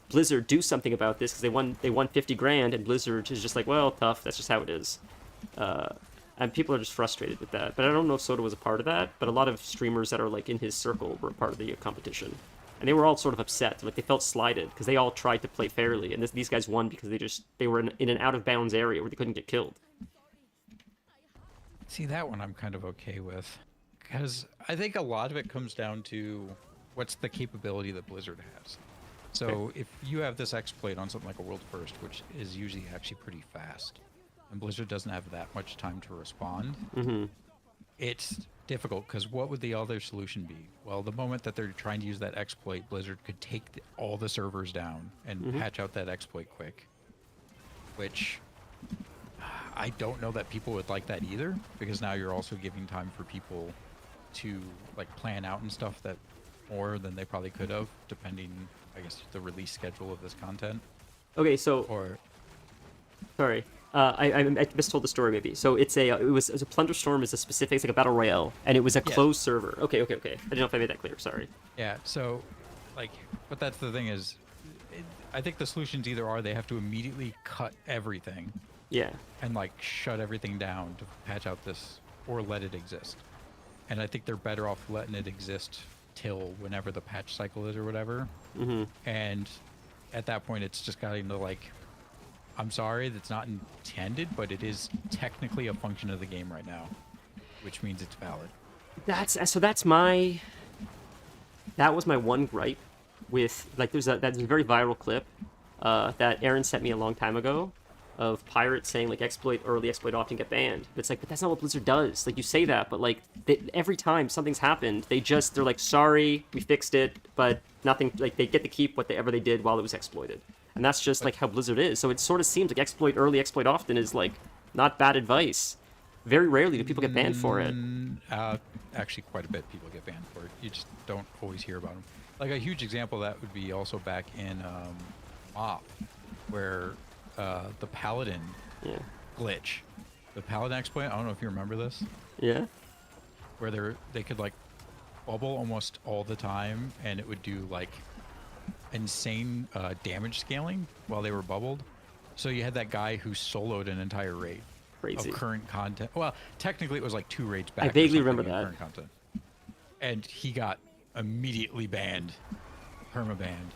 Speaker 1: Blizzard do something about this, because they won 50 grand, and Blizzard is just like, well, tough, that's just how it is. And people are just frustrated with that. But I don't know if Soda was a part of that, but a lot of streamers that are like in his circle were a part of the competition. And they were all sort of upset, like they felt slighted, because they all tried to play fairly, and these guys won because they were in an out-of-bounds area where they couldn't get killed.
Speaker 3: See, that one I'm kind of okay with, because I think a lot of it comes down to what's the capability that Blizzard has. So if you have this exploit on something like a World First, which is usually actually pretty fast, and Blizzard doesn't have that much time to respond, it's difficult, because what would the other solution be? Well, the moment that they're trying to use that exploit, Blizzard could take all the servers down and patch out that exploit quick, which I don't know that people would like that either, because now you're also giving time for people to like plan out and stuff that more than they probably could have, depending, I guess, the release schedule of this content.
Speaker 1: Okay, so
Speaker 3: Or
Speaker 1: sorry, I mistold the story maybe. So it was a Plunderstorm is a specific, it's like a battle royale, and it was a closed server. Okay. I didn't know if I made that clear. Sorry.
Speaker 3: yeah, so like, but that's the thing is, I think the solutions either are they have to immediately cut everything.
Speaker 1: Yeah.
Speaker 3: And like shut everything down to patch out this, or let it exist. And I think they're better off letting it exist till whenever the patch cycle is or whatever. And at that point, it's just gotten to like, I'm sorry, that's not intended, but it is technically a function of the game right now, which means it's valid.
Speaker 1: That was my one gripe with like that's a very viral clip that Aaron sent me a long time ago. of pirates saying like exploit early, exploit often, get banned. But it's like, but that's not what Blizzard does. Like you say that, but like every time something's happened, they're like, sorry, we fixed it, but nothing. Like they get to keep whatever they did while it was exploited, and that's just like how Blizzard is. So it sort of seems like exploit early, exploit often is like not bad advice. Very rarely do people get banned for it.
Speaker 3: Actually, quite a bit people get banned for it. You just don't always hear about them. Like a huge example of that would be also back in MoP, where the Paladin
Speaker 1: Yeah.
Speaker 3: glitch, the Paladin exploit. I don't know if you remember this,
Speaker 1: Yeah.
Speaker 3: where they could like bubble almost all the time, and it would do like insane damage scaling while they were bubbled. So you had that guy who soloed an entire raid
Speaker 1: Crazy.
Speaker 3: of current content. Well, technically it was like 2 raids back.
Speaker 1: I
Speaker 3: or
Speaker 1: vaguely
Speaker 3: something
Speaker 1: remember
Speaker 3: of
Speaker 1: that.
Speaker 3: current content. And he got immediately banned, perma-banned,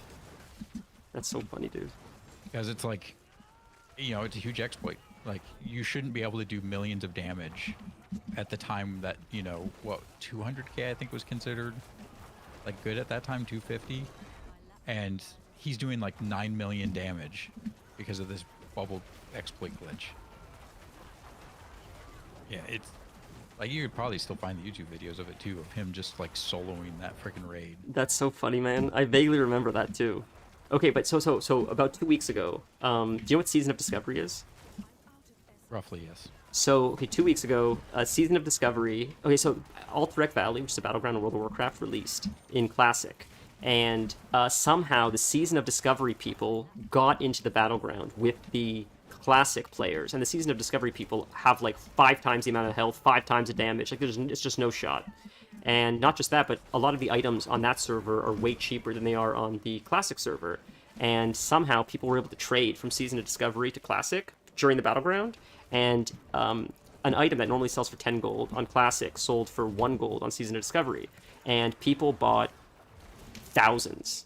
Speaker 1: That's so funny, dude.
Speaker 3: because it's like, it's a huge exploit. Like, you shouldn't be able to do millions of damage at the time that, 200k I think was considered like good at that time, 250, and he's doing like 9 million damage because of this bubble exploit glitch. Yeah, it's like you could probably still find the YouTube videos of it too, of him just like soloing that freaking raid.
Speaker 1: That's so funny, man. I vaguely remember that too. Okay, but so about 2 weeks ago, do you know what Season of Discovery is?
Speaker 3: Roughly, yes.
Speaker 1: So, okay, 2 weeks ago, Season of Discovery. Okay, so Alterac Valley, which is a battleground in World of Warcraft, released in Classic. And somehow the Season of Discovery people got into the battleground with the Classic players. And the Season of Discovery people have like 5 times the amount of health, 5 times the damage. Like, it's just no shot. And not just that, but a lot of the items on that server are way cheaper than they are on the Classic server. And somehow people were able to trade from Season of Discovery to Classic during the battleground. And an item that normally sells for 10 gold on Classic sold for 1 gold on Season of Discovery. And people bought thousands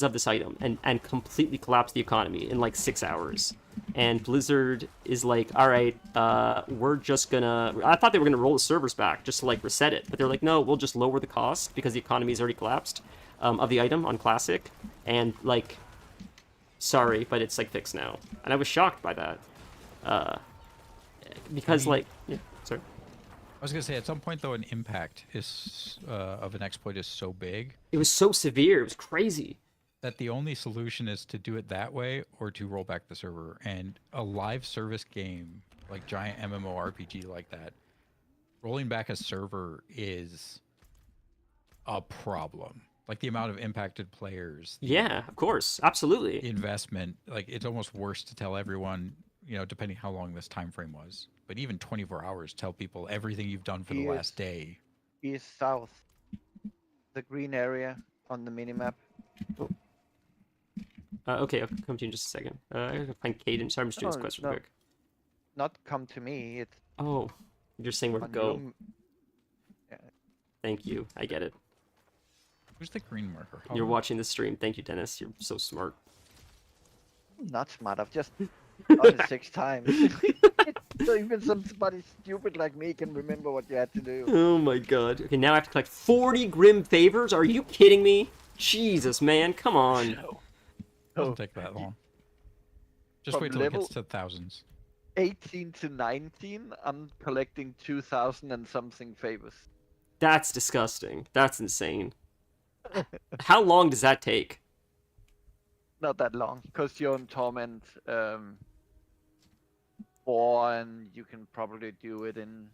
Speaker 1: of this item and completely collapsed the economy in like 6 hours. And Blizzard is like, all right, we're just gonna... I thought they were gonna roll the servers back just to like reset it. But they're like, no, we'll just lower the cost because the economy's already collapsed of the item on Classic. And like, sorry, but it's like fixed now. And I was shocked by that. Because like, yeah, sorry.
Speaker 3: I was gonna say, at some point though, an impact is of an exploit is so big
Speaker 1: It was so severe. It was crazy.
Speaker 3: that the only solution is to do it that way or to roll back the server. And a live service game like giant MMORPG like that, rolling back a server is a problem. Like the amount of impacted players.
Speaker 1: Yeah, of course, absolutely.
Speaker 3: Investment, like it's almost worse to tell everyone, depending how long this time frame was. But even 24 hours, tell people everything you've done for the last day.
Speaker 4: East, south. The green area on the minimap.
Speaker 1: Okay, I'll come to you in just a second. I gotta find Caden. Sorry, I'm just doing this
Speaker 4: Oh,
Speaker 1: quest real
Speaker 4: no.
Speaker 1: quick.
Speaker 4: Not come to me. It's
Speaker 1: Oh, you're saying where to
Speaker 4: on
Speaker 1: go.
Speaker 4: your yeah.
Speaker 1: Thank you. I get it.
Speaker 3: Who's the green marker?
Speaker 1: You're watching the stream. Thank you, Dennis. You're so smart.
Speaker 4: Not smart. I've just done it 6 times. So even somebody stupid like me can remember what you had to do.
Speaker 1: Oh my god. Okay, now I have to collect 40 Grim Favors? Are you kidding me? Jesus, man. Come on.
Speaker 3: Doesn't take that long. Just
Speaker 4: From
Speaker 3: wait till it
Speaker 4: level-
Speaker 3: gets to thousands.
Speaker 4: 18 to 19, I'm collecting 2,000 and something favors.
Speaker 1: That's disgusting. That's insane. How long does that take?
Speaker 4: Not that long, because you're in Torment 4, and you can probably do it in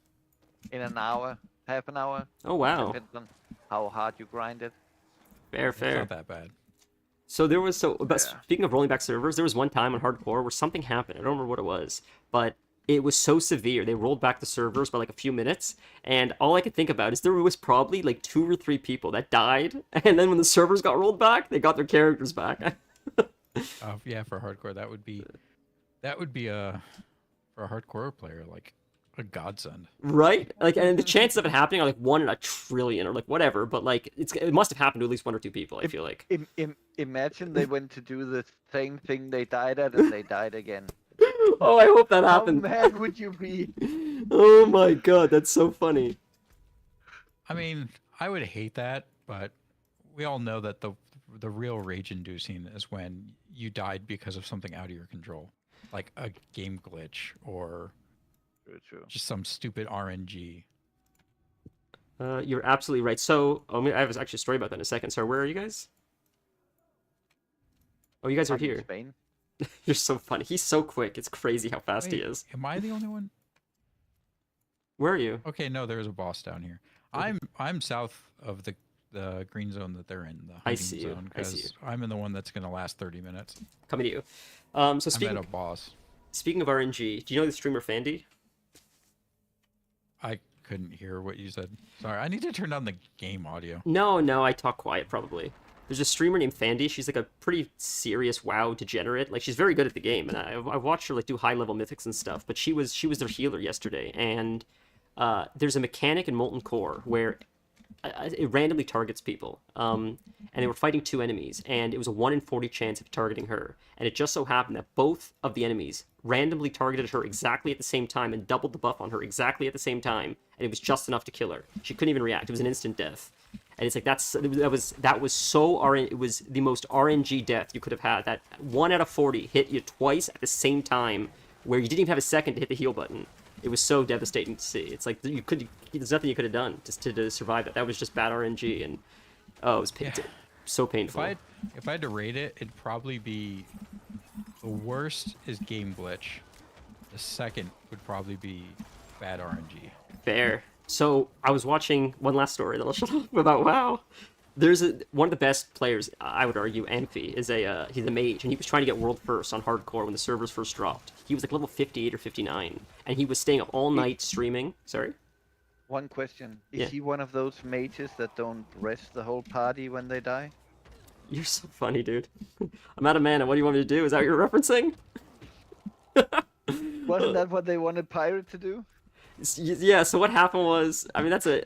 Speaker 4: an hour, half an hour.
Speaker 1: Oh, wow.
Speaker 4: Depends on how hard you grind it.
Speaker 1: Fair,
Speaker 3: It's
Speaker 1: fair.
Speaker 3: not that bad.
Speaker 1: So there was but
Speaker 4: Yeah.
Speaker 1: speaking of rolling back servers, there was one time on hardcore where something happened. I don't remember what it was, but it was so severe. They rolled back the servers by like a few minutes, and all I could think about is there was probably like 2 or 3 people that died, and then when the servers got rolled back, they got their characters back.
Speaker 3: Yeah, for hardcore, that would be a for a hardcore player like a godsend.
Speaker 1: Right? Like, and the chances of it happening are like 1 in a trillion or like whatever, but like it must have happened to at least 1 or 2 people, I feel like.
Speaker 4: Imagine they went to do the same thing they died at, and they died again.
Speaker 1: Oh, I hope that
Speaker 4: How
Speaker 1: happened.
Speaker 4: mad would you be?
Speaker 1: Oh my god, that's so funny.
Speaker 3: I mean, I would hate that, but we all know that the real rage inducing is when you died because of something out of your control. like a game glitch or
Speaker 4: True.
Speaker 3: just some stupid RNG.
Speaker 1: You're absolutely right. So, I have actually a story about that in a second. Sorry, where are you guys? Oh, you guys are
Speaker 4: I'm in
Speaker 1: here.
Speaker 4: Spain.
Speaker 1: You're so funny. He's so quick. It's crazy how fast he
Speaker 3: Wait,
Speaker 1: is.
Speaker 3: am I the only one?
Speaker 1: Where are you?
Speaker 3: Okay, no, there's a boss down here. I'm south of the green zone that they're in, the
Speaker 1: I
Speaker 3: hunting
Speaker 1: see you.
Speaker 3: zone,
Speaker 1: I see you.
Speaker 3: because I'm in the one that's gonna last 30 minutes.
Speaker 1: Coming to you. So
Speaker 3: I'm
Speaker 1: speaking
Speaker 3: at a boss.
Speaker 1: speaking of RNG, do you know the streamer Fandy?
Speaker 3: I couldn't hear what you said. Sorry, I need to turn down the game audio.
Speaker 1: No, I talk quiet probably. There's a streamer named Fandy. She's like a pretty serious WoW degenerate. Like she's very good at the game, and I've watched her like do high level mythics and stuff. But she was their healer yesterday, and there's a mechanic in Molten Core where it randomly targets people. And they were fighting two enemies, and it was a 1 in 40 chance of targeting her. And it just so happened that both of the enemies randomly targeted her exactly at the same time and doubled the buff on her exactly at the same time, and it was just enough to kill her. She couldn't even react. It was an instant death. And it's like that was so it was the most RNG death you could have had. That 1 out of 40 hit you twice at the same time, where you didn't even have a second to hit the heal button. It was so devastating to see. It's like there's nothing you could have done just to survive that. That was just bad RNG, and it was so painful.
Speaker 3: If I had to rate it, it'd probably be the worst is game glitch. The second would probably be bad RNG.
Speaker 1: Fair. So I was watching one last story that I'll shut up about. Wow, there's one of the best players, I would argue. Amphi is he's a mage, and he was trying to get world first on hardcore when the servers first dropped. He was like level 58 or 59, and he was staying up all night streaming. Sorry.
Speaker 4: One question: Is
Speaker 1: Yeah.
Speaker 4: he one of those mages that don't rest the whole party when they die?
Speaker 1: You're so funny, dude. I'm out of mana. What do you want me to do? Is that what you're referencing?
Speaker 4: Wasn't that what they wanted Pirate to do?
Speaker 1: Yeah. So what happened was, I mean, that's a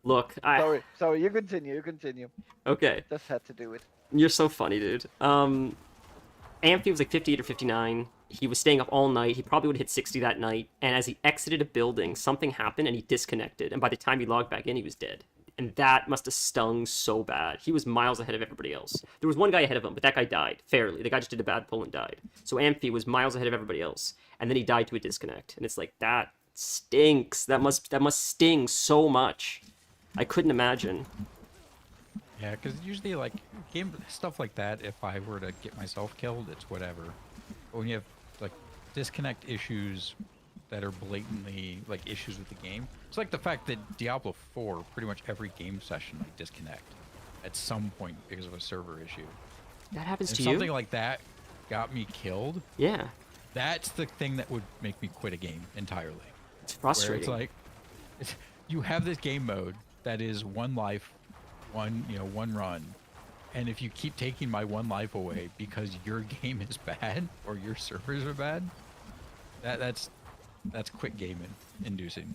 Speaker 1: look.
Speaker 4: Sorry. You continue.
Speaker 1: Okay.
Speaker 4: Just had to do it.
Speaker 1: You're so funny, dude. Amphi was like 58 or 59. He was staying up all night. He probably would have hit 60 that night. And as he exited a building, something happened and he disconnected. And by the time he logged back in, he was dead. And that must have stung so bad. He was miles ahead of everybody else. There was one guy ahead of him, but that guy died fairly. The guy just did a bad pull and died. So Amphi was miles ahead of everybody else. And then he died to a disconnect. And it's like, that stinks. That must sting so much. I couldn't imagine.
Speaker 3: Yeah, because usually, like, game stuff like that, if I were to get myself killed, it's whatever. But when you have, like, disconnect issues that are blatantly, like, issues with the game, it's like the fact that Diablo 4, pretty much every game session, I disconnect at some point because of a server issue.
Speaker 1: That happens
Speaker 3: If
Speaker 1: to
Speaker 3: something
Speaker 1: you?
Speaker 3: like that got me killed,
Speaker 1: Yeah.
Speaker 3: that's the thing that would make me quit a game entirely.
Speaker 1: It's
Speaker 3: Where
Speaker 1: frustrating.
Speaker 3: it's like, you have this game mode that is one life, one run, and if you keep taking my one life away because your game is bad or your servers are bad, that's quit gaming inducing.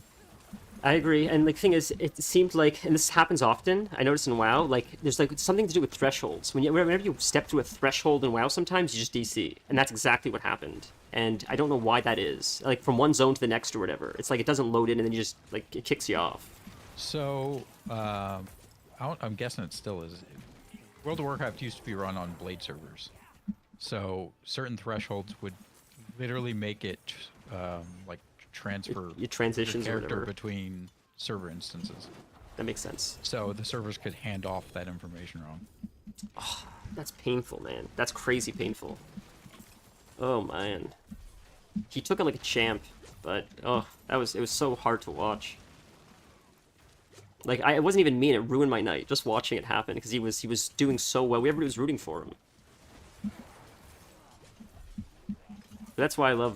Speaker 1: I agree, and the thing is, it seemed like, and this happens often, I noticed in WoW, like, there's like something to do with thresholds. Whenever you step through a threshold in WoW, sometimes you just DC, and that's exactly what happened. And I don't know why that is. Like, from one zone to the next or whatever. It's like it doesn't load in, and then you just, like, it kicks you off.
Speaker 3: So, I'm guessing it still is. World of Warcraft used to be run on Blade servers, so certain thresholds would literally make it like transfer
Speaker 1: Your transitions
Speaker 3: your
Speaker 1: or
Speaker 3: character
Speaker 1: whatever.
Speaker 3: between server instances.
Speaker 1: That makes sense.
Speaker 3: So the servers could hand off that information wrong.
Speaker 1: That's painful, man. That's crazy painful. Oh, man. He took it like a champ, but, it was so hard to watch. Like, it wasn't even me, and it ruined my night, just watching it happen, because he was doing so well. Everybody was rooting for him. That's why I love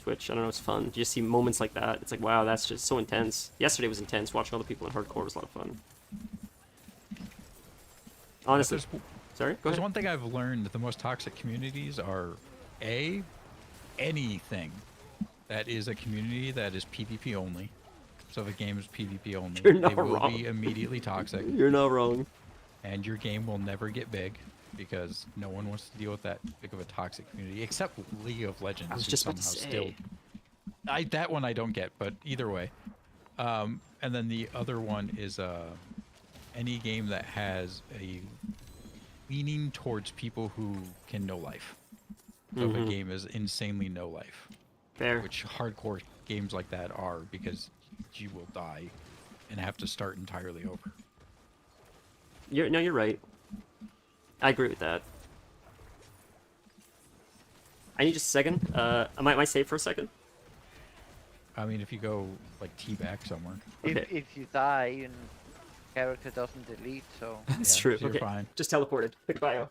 Speaker 1: Twitch. I don't know, it's fun. You just see moments like that. It's like, wow, that's just so intense. Yesterday was intense. Watching all the people in hardcore was a lot of fun. Honestly.
Speaker 3: There's
Speaker 1: Sorry? Go
Speaker 3: There's
Speaker 1: ahead.
Speaker 3: one thing I've learned: the most toxic communities are anything that is a community that is PvP only. So if a game is PvP only,
Speaker 1: You're
Speaker 3: they
Speaker 1: not
Speaker 3: will
Speaker 1: wrong.
Speaker 3: be immediately toxic,
Speaker 1: You're not wrong.
Speaker 3: and your game will never get big because no one wants to deal with that big of a toxic community, except League of Legends.
Speaker 1: I was
Speaker 3: who
Speaker 1: just about to
Speaker 3: somehow
Speaker 1: say.
Speaker 3: that one I don't get, but either way. And then the other one is any game that has a leaning towards people who can no life. of a
Speaker 1: Mhm.
Speaker 3: game is insanely no life,
Speaker 1: Fair.
Speaker 3: which hardcore games like that are, because you will die and have to start entirely over.
Speaker 1: No, you're right. I agree with that. I need just a second. Am I save for a second?
Speaker 3: I mean, if you go like teabag somewhere,
Speaker 1: Okay.
Speaker 4: If you die, and character doesn't delete, so
Speaker 1: That's
Speaker 3: yeah,
Speaker 1: true.
Speaker 3: so you're
Speaker 1: Okay.
Speaker 3: fine.
Speaker 1: Just teleported. Quick bio.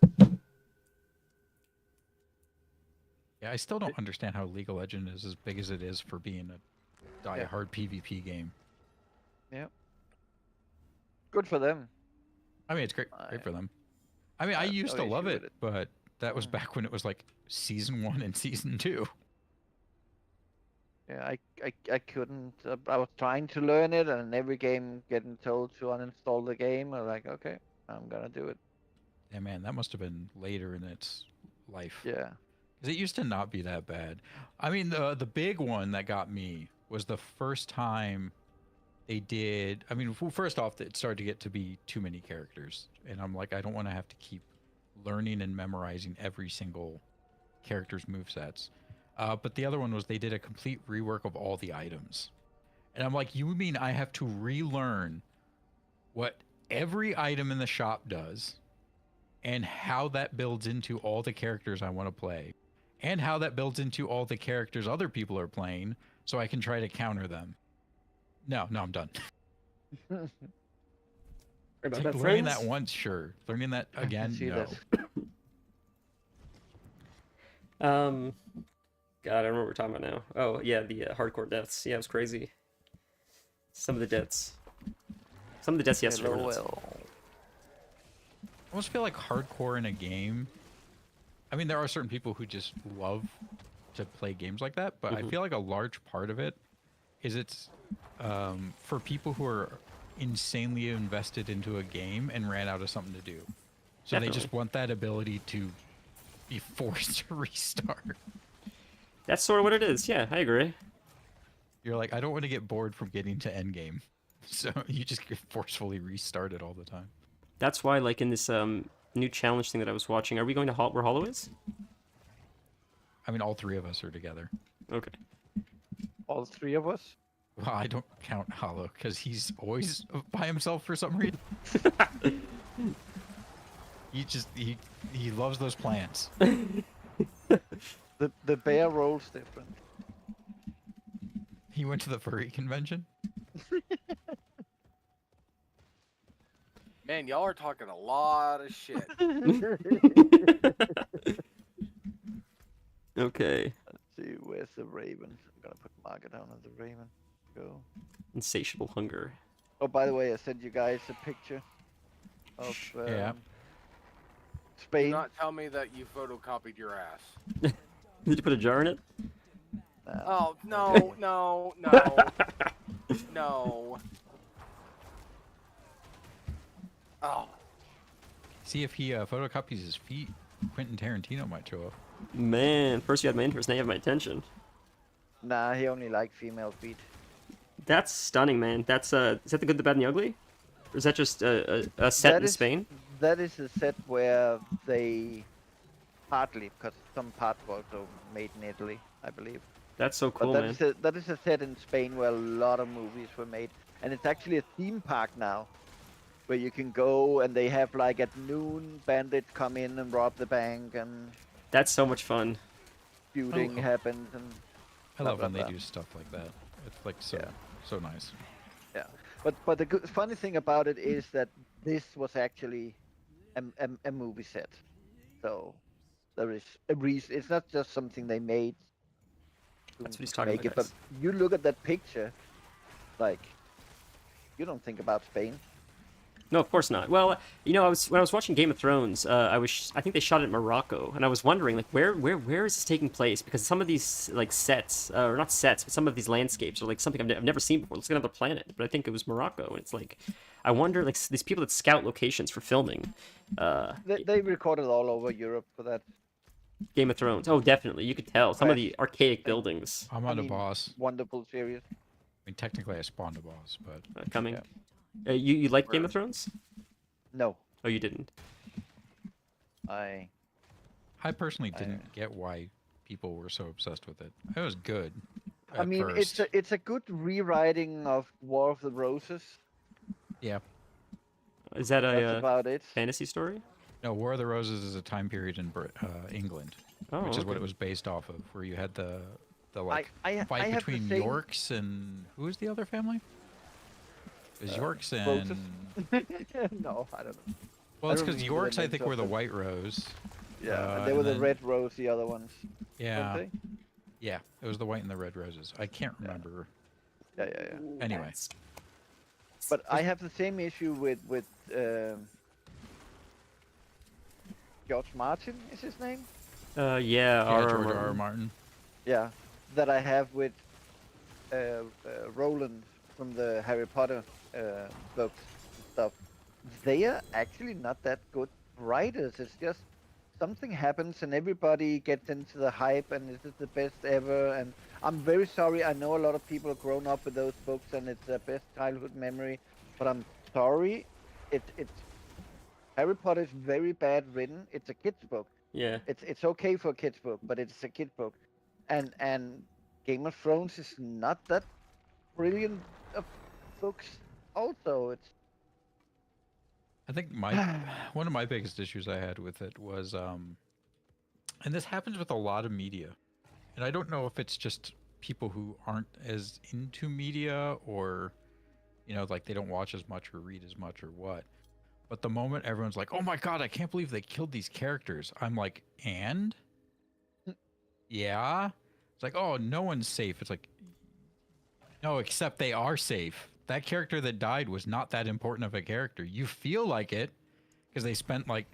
Speaker 3: Yeah, I still don't understand how League of Legends is as big as it is for being a die-hard PvP game.
Speaker 4: yeah. Good for them.
Speaker 3: I mean, it's great for them. I mean, I
Speaker 4: have
Speaker 3: used
Speaker 4: no
Speaker 3: to love
Speaker 4: issue
Speaker 3: it,
Speaker 4: with it.
Speaker 3: but that was
Speaker 4: Mm.
Speaker 3: back when it was like season 1 and season 2.
Speaker 4: Yeah, I couldn't. I was trying to learn it, and every game getting told to uninstall the game. I'm like, okay, I'm gonna do it.
Speaker 3: Yeah, man, that must have been later in its life.
Speaker 4: Yeah.
Speaker 3: Because it used to not be that bad. I mean, the big one that got me was the first time they did. I mean, first off, it started to get to be too many characters, and I'm like, I don't want to have to keep learning and memorizing every single character's movesets. But the other one was they did a complete rework of all the items, and I'm like, you mean I have to relearn what every item in the shop does, and how that builds into all the characters I want to play, and how that builds into all the characters other people are playing, so I can try to counter them. No, I'm done.
Speaker 1: Sorry
Speaker 3: It's
Speaker 1: about
Speaker 3: like
Speaker 1: that,
Speaker 3: learning
Speaker 1: friends.
Speaker 3: that once, sure. Learning that
Speaker 4: I can
Speaker 3: again,
Speaker 4: see
Speaker 3: no.
Speaker 4: that.
Speaker 1: God, I don't know what we're talking about now. Oh, yeah, the hardcore deaths. Yeah, it was crazy. Some of the deaths. Some of the deaths yesterday were nuts.
Speaker 4: LOL.
Speaker 3: I almost feel like hardcore in a game. I mean, there are certain people who just love to play games like that, but I
Speaker 1: Mhm.
Speaker 3: feel like a large part of it is it's for people who are insanely invested into a game and ran out of something to do. So they just
Speaker 1: Definitely.
Speaker 3: want that ability to be forced to restart.
Speaker 1: That's sort of what it is. Yeah, I agree.
Speaker 3: You're like, I don't want to get bored from getting to endgame. So you just get forcefully restarted all the time.
Speaker 1: That's why, like, in this new challenge thing that I was watching, are we going to where Hollow is?
Speaker 3: I mean, all three of us are together.
Speaker 1: Okay.
Speaker 4: All three of us.
Speaker 3: Well, I don't count Hollow because he's always by himself for some reason. He loves those plants.
Speaker 4: The bear rolls different.
Speaker 3: He went to the furry convention.
Speaker 2: Man, y'all are talking a lot of shit.
Speaker 1: Okay.
Speaker 4: Let's see, where's the raven? I'm gonna put marker down on the raven. Go.
Speaker 1: Insatiable hunger.
Speaker 4: Oh, by the way, I sent you guys a picture of
Speaker 3: Yeah.
Speaker 2: Do
Speaker 4: Spain.
Speaker 2: not tell me that you photocopied your ass.
Speaker 1: Did you put a jar in it?
Speaker 2: Oh, no, no, no. No. Oh.
Speaker 3: See if he photocopies his feet. Quentin Tarantino might show up.
Speaker 1: Man, first you had my interest, now you have my attention.
Speaker 4: Nah, he only likes female feet.
Speaker 1: That's stunning, man. That's is that the good, the bad, and the ugly? Or is that just a set
Speaker 4: That
Speaker 1: in
Speaker 4: is-
Speaker 1: Spain?
Speaker 4: That is a set where they partly, because some parts were also made in Italy, I believe.
Speaker 1: That's so cool,
Speaker 4: But
Speaker 1: man.
Speaker 4: that is a set in Spain where a lot of movies were made, and it's actually a theme park now, where you can go and they have like at noon bandits come in and rob the bank and
Speaker 1: That's so much fun.
Speaker 4: shooting
Speaker 3: Oh.
Speaker 4: happens and
Speaker 3: I
Speaker 4: blah,
Speaker 3: love
Speaker 4: blah,
Speaker 3: when they
Speaker 4: blah.
Speaker 3: do stuff like that. It's like so
Speaker 4: Yeah.
Speaker 3: so nice.
Speaker 4: Yeah. But the funny thing about it is that this was actually a movie set, so there is a reason. It's not just something they made to
Speaker 1: That's what he's talking
Speaker 4: make
Speaker 1: about,
Speaker 4: it. But
Speaker 1: guys.
Speaker 4: you look at that picture, like you don't think about Spain.
Speaker 1: No, of course not. Well, you know, when I was watching Game of Thrones, I think they shot it in Morocco, and I was wondering, like, where is this taking place? Because some of these like sets, or not sets, but some of these landscapes are like something I've never seen before. It's like another planet, but I think it was Morocco, and it's like, I wonder, like, these people that scout locations for filming,
Speaker 4: They recorded all over Europe for that.
Speaker 1: Game of Thrones. Oh, definitely, you could tell some of the archaic
Speaker 4: Like,
Speaker 1: buildings
Speaker 3: I'm
Speaker 4: I
Speaker 3: on a
Speaker 4: mean,
Speaker 3: boss.
Speaker 4: Wonderful series.
Speaker 3: I mean, technically, I spawned a boss, but
Speaker 1: coming.
Speaker 4: Yeah.
Speaker 1: You like Game
Speaker 2: Where?
Speaker 1: of Thrones?
Speaker 4: No,
Speaker 1: Oh, you didn't.
Speaker 4: I
Speaker 3: I personally didn't get why people were so obsessed with it. It was good
Speaker 4: I
Speaker 3: at
Speaker 4: mean,
Speaker 3: first.
Speaker 4: it's a good rewriting of War of the Roses.
Speaker 3: Yeah.
Speaker 1: Is that
Speaker 4: That's
Speaker 1: a
Speaker 4: about it.
Speaker 1: fantasy story?
Speaker 3: No, War of the Roses is a time period in England,
Speaker 1: Oh,
Speaker 3: which is what
Speaker 1: okay.
Speaker 3: it was based off of, where you had the
Speaker 4: I
Speaker 3: like
Speaker 4: I
Speaker 3: fight
Speaker 4: have the
Speaker 3: between
Speaker 4: same
Speaker 3: Yorks and who was the other family? It was Yorks
Speaker 4: Roses.
Speaker 3: and
Speaker 4: No, I don't know.
Speaker 3: well,
Speaker 4: I
Speaker 3: it's
Speaker 4: don't
Speaker 3: because
Speaker 4: remember the
Speaker 3: Yorks I
Speaker 4: names
Speaker 3: think
Speaker 4: of
Speaker 3: were the
Speaker 4: them.
Speaker 3: White Rose.
Speaker 4: Yeah, and they were
Speaker 3: and
Speaker 4: the
Speaker 3: then-
Speaker 4: Red Rose, the other ones, weren't
Speaker 3: Yeah,
Speaker 4: they?
Speaker 3: yeah, it was the white and the red roses. I can't
Speaker 4: Yeah.
Speaker 3: remember.
Speaker 4: Yeah, yeah, yeah.
Speaker 3: Anyway.
Speaker 1: That's-
Speaker 4: But I have the same issue with George Martin is his name.
Speaker 1: yeah,
Speaker 3: Yeah,
Speaker 1: R.R.
Speaker 3: George R. R.
Speaker 1: Martin.
Speaker 3: Martin.
Speaker 4: Yeah, that I have with Roland from the Harry Potter books and stuff. They are actually not that good writers. It's just something happens and everybody gets into the hype and this is the best ever. And I'm very sorry. I know a lot of people have grown up with those books and it's their best childhood memory. But I'm sorry. It's Harry Potter is very bad written. It's a kid's book.
Speaker 1: Yeah.
Speaker 4: It's okay for a kid's book, but it's a kid book. And Game of Thrones is not that brilliant of books. Also, it's
Speaker 3: I think my one of my biggest issues I had with it was and this happens with a lot of media. And I don't know if it's just people who aren't as into media or like they don't watch as much or read as much or what. But the moment everyone's like, "Oh my god, I can't believe they killed these characters." I'm like, "And?" Yeah. It's like, "Oh, no one's safe." It's like, "No, except they are safe. That character that died was not that important of a character. You feel like it because they spent like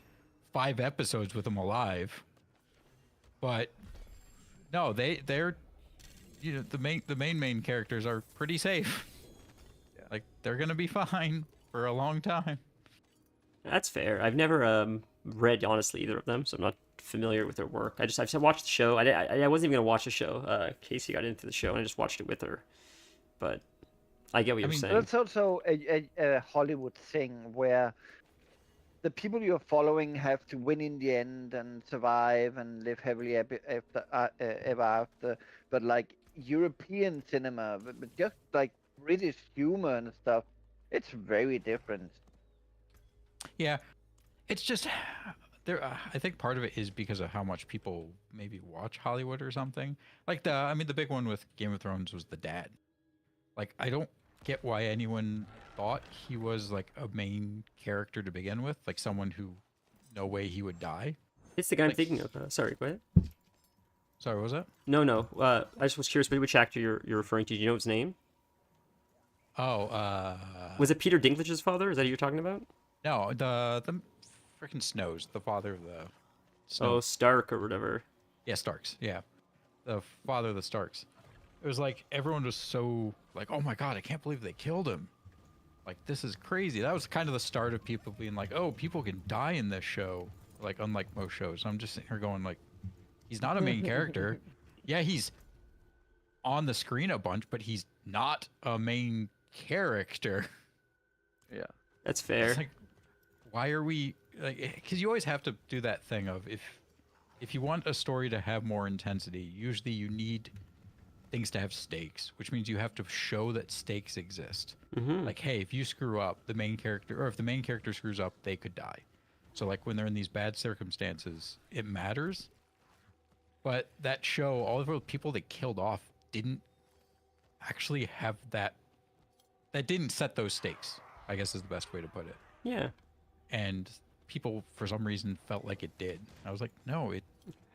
Speaker 3: 5 episodes with him alive. But no, they're the main characters are pretty safe.
Speaker 4: Yeah.
Speaker 3: Like they're going to be fine for a long time."
Speaker 1: That's fair. I've never read honestly either of them, so I'm not familiar with their work. I've watched the show. I wasn't even gonna watch the show. Casey got into the show, and I just watched it with her. But I get what you're
Speaker 3: mean,
Speaker 1: saying.
Speaker 4: That's also a Hollywood thing where the people you're following have to win in the end and survive and live happily ever after. But like European cinema, but just like British humor and stuff, it's very different.
Speaker 3: Yeah, it's just there. I think part of it is because of how much people maybe watch Hollywood or something. Like the big one with Game of Thrones was the dad. Like I don't get why anyone thought he was like a main character to begin with, like someone who, no way he would die.
Speaker 1: It's the guy I'm
Speaker 3: Like-
Speaker 1: thinking of. Sorry, go ahead.
Speaker 3: Sorry, what was that?
Speaker 1: No. I just was curious which actor you're referring to. Do you know his name?
Speaker 3: Oh,
Speaker 1: Was it Peter Dinklage's father? Is that who you're talking about?
Speaker 3: no, the freaking Snows, the father of the
Speaker 1: Oh,
Speaker 3: Snow.
Speaker 1: Stark or whatever.
Speaker 3: Yeah, Starks. Yeah, the father of the Starks. It was like everyone was so like, "Oh my god, I can't believe they killed him." Like this is crazy. That was kind of the start of people being like, "Oh, people can die in this show." Like unlike most shows. I'm just sitting here going like, he's not a main character. Yeah, he's on the screen a bunch, but he's not a main character.
Speaker 4: Yeah.
Speaker 1: That's fair.
Speaker 3: It's like, why are we like? Because you always have to do that thing of if you want a story to have more intensity, usually you need things to have stakes, which means you have to show that stakes exist.
Speaker 1: Mm-hmm.
Speaker 3: Like, hey, if you screw up, the main character, or if the main character screws up, they could die. So like when they're in these bad circumstances, it matters. But that show, all of the people they killed off didn't actually have that. That didn't set those stakes, I guess is the best way to put it.
Speaker 1: Yeah.
Speaker 3: And people, for some reason, felt like it did. I was like, no,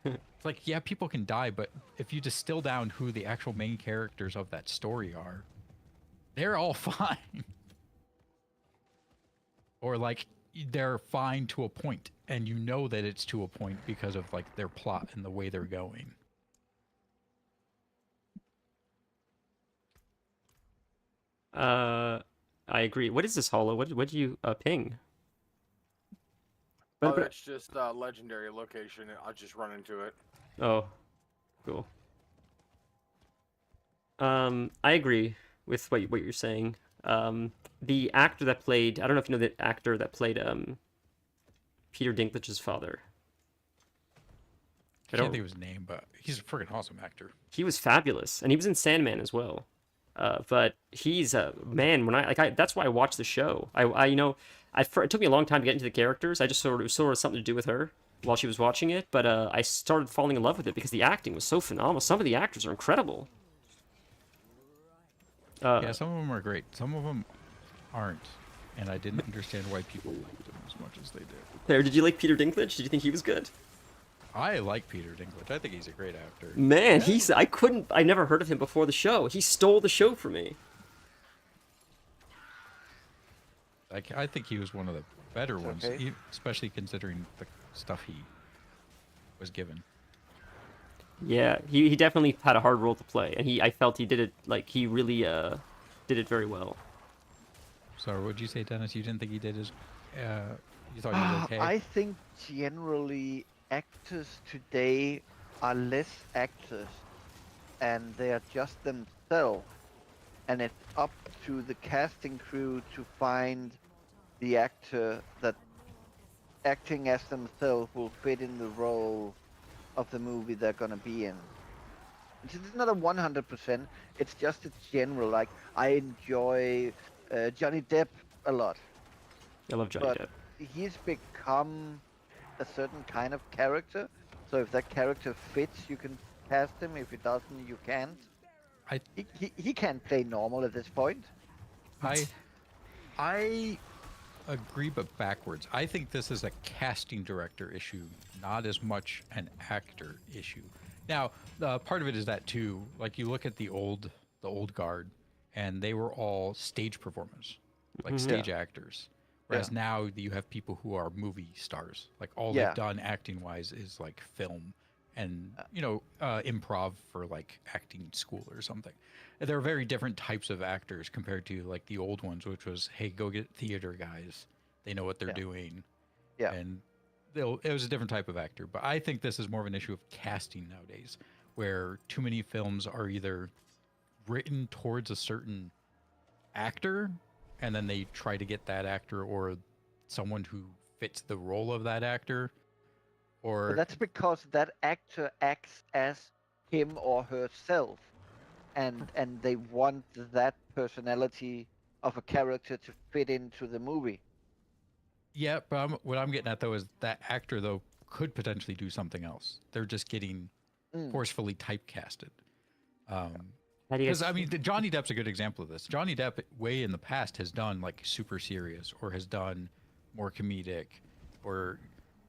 Speaker 3: it's like, yeah, people can die, but if you distill down who the actual main characters of that story are, they're all fine. Or like, they're fine to a point, and you know that it's to a point because of like their plot and the way they're going.
Speaker 1: I agree. What is this hollow? What do you ping?
Speaker 2: Oh, it's just a legendary location. I'll just run into it.
Speaker 1: Oh, cool. I agree with what you're saying. The actor that played, I don't know if you know the actor that played Peter Dinklage's father.
Speaker 3: I can't think of his name, but he's a freaking awesome actor.
Speaker 1: He was fabulous, and he was in Sandman as well. But he's a man. When that's why I watched the show. It took me a long time to get into the characters. I just sort of something to do with her while she was watching it. But I started falling in love with it because the acting was so phenomenal. Some of the actors are incredible.
Speaker 3: Yeah, some of them are great. Some of them aren't, and I didn't understand why people liked him as much as they did.
Speaker 1: There, did you like Peter Dinklage? Did you think he was good?
Speaker 3: I like Peter Dinklage. I think he's a great actor.
Speaker 1: Man, I never heard of him before the show. He stole the show from me.
Speaker 3: I think he was one of the better ones,
Speaker 4: okay.
Speaker 3: especially considering the stuff he was given.
Speaker 1: Yeah, he definitely had a hard role to play, and I felt he did it, like, he really did it very well.
Speaker 3: So, would you say, Dennis? You didn't think he did as? You thought he was okay?
Speaker 4: I think generally actors today are less actors, and they are just themselves, and it's up to the casting crew to find the actor that acting as themselves will fit in the role of the movie they're gonna be in. It's not a 100%. It's just a general. Like, I enjoy Johnny Depp a lot.
Speaker 1: I love Johnny Depp.
Speaker 4: He's become a certain kind of character. So if that character fits, you can cast him. If it doesn't, you can't. He can't play normal at this point.
Speaker 3: I agree, but backwards. I think this is a casting director issue, not as much an actor issue. Now, part of it is that too. Like, you look at the old guard, and they were all stage performers, like stage actors. Whereas now you have people who are movie stars. Like, all they've done acting wise is like film and improv for like acting school or something. And there are very different types of actors compared to like the old ones, which was, hey, go get theater guys. They know what they're doing.
Speaker 4: Yeah.
Speaker 3: And it was a different type of actor. But I think this is more of an issue of casting nowadays, where too many films are either written towards a certain actor, and then they try to get that actor or someone who fits the role of that actor. Or
Speaker 4: But that's because that actor acts as him or herself, and they want that personality of a character to fit into the movie.
Speaker 3: yeah, but what I'm getting at though is that actor though could potentially do something else. They're just getting forcefully typecasted. Because I mean, Johnny Depp's a good example of this. Johnny Depp, way in the past, has done like super serious or has done more comedic or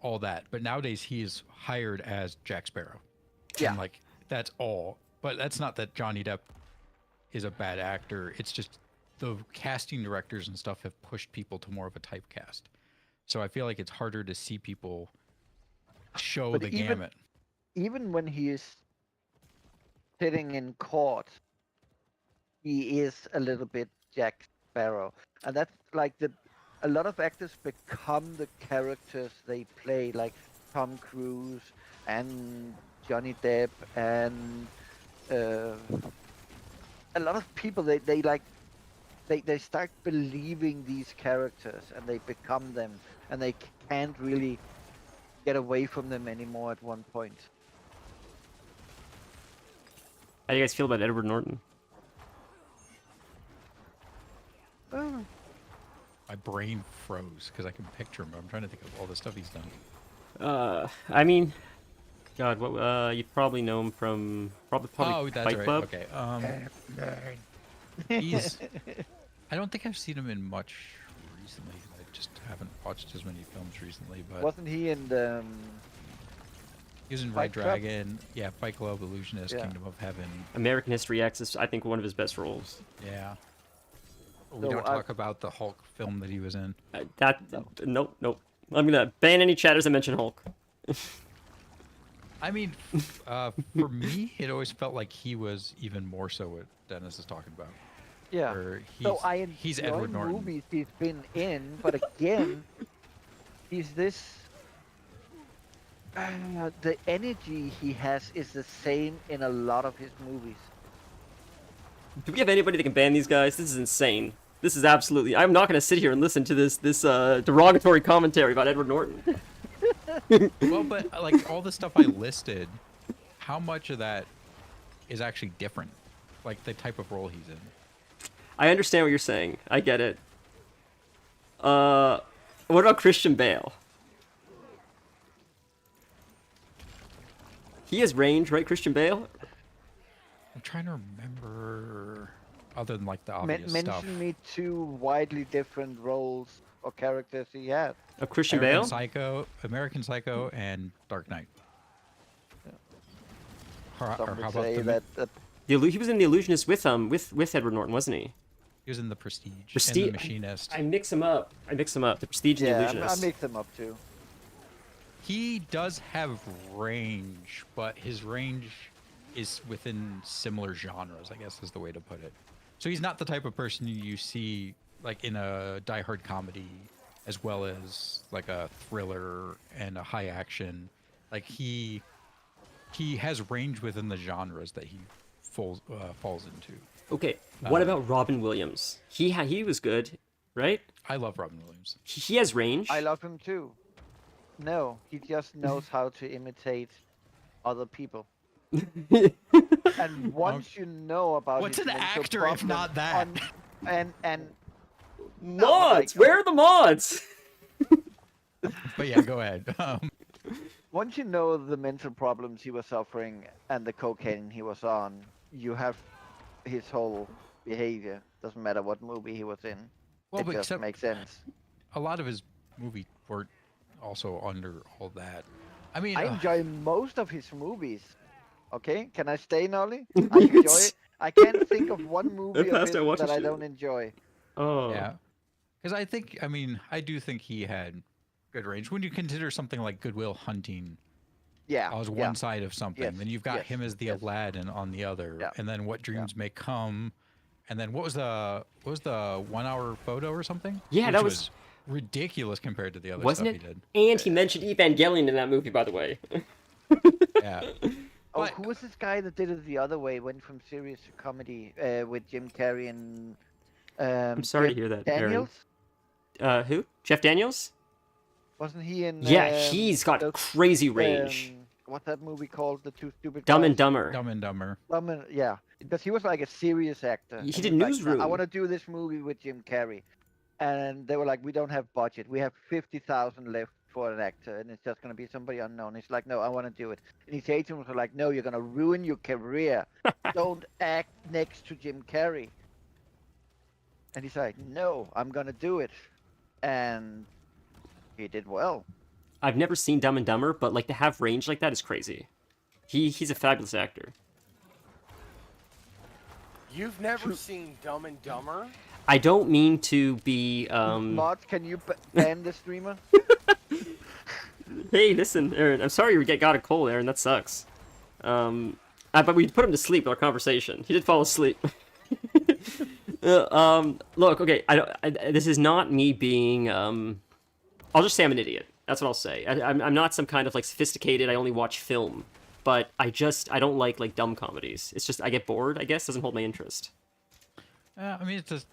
Speaker 3: all that. But nowadays he is hired as Jack Sparrow.
Speaker 4: Yeah.
Speaker 3: And like, that's all. But that's not that Johnny Depp is a bad actor. It's just the casting directors and stuff have pushed people to more of a typecast. So I feel like it's harder to see people show
Speaker 4: But
Speaker 3: the gamut.
Speaker 4: Even when he is sitting in court, he is a little bit Jack Sparrow, and that's like a lot of actors become the characters they play, like Tom Cruise and Johnny Depp and a lot of people. They start believing these characters and they become them, and they can't really get away from them anymore at one point.
Speaker 1: How do you guys feel about Edward Norton?
Speaker 3: My brain froze because I can picture him. I'm trying to think of all the stuff he's done.
Speaker 1: I mean, God, what? You probably know him from probably
Speaker 3: Oh, that's
Speaker 1: Fight
Speaker 3: right.
Speaker 1: Club.
Speaker 3: Okay. He's. I don't think I've seen him in much recently. I just haven't watched as many films recently. But
Speaker 4: Wasn't he in the?
Speaker 3: he was in
Speaker 4: Fight
Speaker 3: Red
Speaker 4: Club?
Speaker 3: Dragon. Yeah, Fight Club, Illusionist,
Speaker 4: Yeah.
Speaker 3: Kingdom of Heaven.
Speaker 1: American History X is, I think, one of his best roles.
Speaker 3: Yeah. We
Speaker 4: So
Speaker 3: don't
Speaker 4: I-
Speaker 3: talk about the Hulk film that he was in.
Speaker 1: Nope. I'm gonna ban any chatters that mention Hulk.
Speaker 3: I mean, for me, it always felt like he was even more so what Dennis is talking about.
Speaker 4: Yeah.
Speaker 3: Where
Speaker 4: So I
Speaker 3: he's
Speaker 4: enjoy
Speaker 3: Edward Norton.
Speaker 4: movies he's been in, but again, he's this. The energy he has is the same in a lot of his movies.
Speaker 1: Do we have anybody that can ban these guys? This is insane. This is absolutely. I'm not gonna sit here and listen to this derogatory commentary about Edward Norton.
Speaker 3: Well, but like all the stuff I listed, how much of that is actually different? Like the type of role he's in.
Speaker 1: I understand what you're saying. I get it. What about Christian Bale? He has range, right, Christian Bale?
Speaker 3: I'm trying to remember, other than like the obvious
Speaker 4: Mention
Speaker 3: stuff.
Speaker 4: me 2 widely different roles or characters he had.
Speaker 1: Of Christian
Speaker 3: American
Speaker 1: Bale?
Speaker 3: American Psycho, and Dark Knight. Or
Speaker 4: Some
Speaker 3: how
Speaker 4: would
Speaker 3: about
Speaker 4: say
Speaker 3: the,
Speaker 4: that
Speaker 1: He was in The Illusionist with Edward Norton, wasn't he?
Speaker 3: he was in The Prestige,
Speaker 1: Prestige.
Speaker 3: and The Machinist.
Speaker 1: I mix them up. The Prestige and The
Speaker 4: yeah, I
Speaker 1: Illusionist.
Speaker 4: mix them up too.
Speaker 3: He does have range, but his range is within similar genres, I guess is the way to put it. So he's not the type of person you see like in a Die Hard comedy, as well as like a thriller and a high action. Like he has range within the genres that he falls into.
Speaker 1: Okay, what about Robin Williams? He was good, right?
Speaker 3: I love Robin Williams.
Speaker 1: He has range.
Speaker 4: I love him too. No, he just knows how to imitate other people. And once you know about
Speaker 3: What's
Speaker 4: his
Speaker 3: an
Speaker 4: mental
Speaker 3: actor if
Speaker 4: problem
Speaker 3: not that?
Speaker 4: and
Speaker 1: Mods!
Speaker 4: like-
Speaker 1: Where are the mods?
Speaker 3: But yeah, go ahead.
Speaker 4: once you know the mental problems he was suffering and the cocaine he was on, you have his whole behavior. Doesn't matter what movie he was in.
Speaker 3: Well,
Speaker 4: it
Speaker 3: but
Speaker 4: just
Speaker 3: except
Speaker 4: makes sense.
Speaker 3: a lot of his movies were also under all that. I mean,
Speaker 4: I enjoy most of his movies. Okay, can I stay, Nolly? I enjoy it. I can't think of one movie of
Speaker 1: past
Speaker 4: his
Speaker 1: I watched
Speaker 4: that
Speaker 1: the
Speaker 4: I
Speaker 1: shit.
Speaker 4: don't enjoy.
Speaker 1: Oh.
Speaker 3: yeah, because I do think he had good range. When you consider something like Goodwill Hunting
Speaker 4: Yeah.
Speaker 3: as
Speaker 4: yeah.
Speaker 3: one side of something,
Speaker 4: Yes,
Speaker 3: then you've got
Speaker 4: yes,
Speaker 3: him as the
Speaker 4: yes.
Speaker 3: Aladdin on the other,
Speaker 4: Yeah.
Speaker 3: and then What Dreams May Come, and then what was the 1 hour photo or something?
Speaker 1: Yeah,
Speaker 3: Which
Speaker 1: that was-
Speaker 3: ridiculous compared to the other
Speaker 1: Wasn't
Speaker 3: stuff
Speaker 1: it?
Speaker 3: he did.
Speaker 1: And he mentioned Evangelion in that movie, by the way.
Speaker 3: Yeah.
Speaker 4: Oh,
Speaker 3: But-
Speaker 4: who was this guy that did it the other way? Went from serious to comedy with Jim Carrey and.
Speaker 1: I'm sorry to
Speaker 4: Jeff
Speaker 1: hear that, Aaron.
Speaker 4: Daniels?
Speaker 1: Who? Jeff Daniels?
Speaker 4: Wasn't he in?
Speaker 1: Yeah, he's got
Speaker 4: those,
Speaker 1: crazy range.
Speaker 4: What's that movie called? The Two Stupid
Speaker 1: Dumb
Speaker 4: Guys?
Speaker 1: and Dumber.
Speaker 3: Dumb and Dumber.
Speaker 4: Yeah, because he was like a serious actor.
Speaker 1: He
Speaker 4: and
Speaker 1: did
Speaker 4: was like,
Speaker 1: Newsroom.
Speaker 4: I want to do this movie with Jim Carrey, and they were like, we don't have budget. We have 50,000 left for an actor, and it's just gonna be somebody unknown. He's like, no, I want to do it. And his agent was like, no, you're gonna ruin your career. Don't act next to Jim Carrey. And he's like, no, I'm gonna do it, and he did well.
Speaker 1: I've never seen Dumb and Dumber, but like to have range like that is crazy. He's a fabulous actor.
Speaker 2: You've never seen Dumb and Dumber?
Speaker 1: I don't mean to be
Speaker 4: Mods, can you ban the streamer?
Speaker 1: Hey, listen, Aaron. I'm sorry you got a cold, Aaron. That sucks. But we put him to sleep with our conversation. He did fall asleep. Look, okay. This is not me being. I'll just say I'm an idiot. That's what I'll say. I'm not some kind of like sophisticated. I only watch film, but I don't like dumb comedies. It's just I get bored. I guess doesn't hold my interest.
Speaker 3: I mean, it's just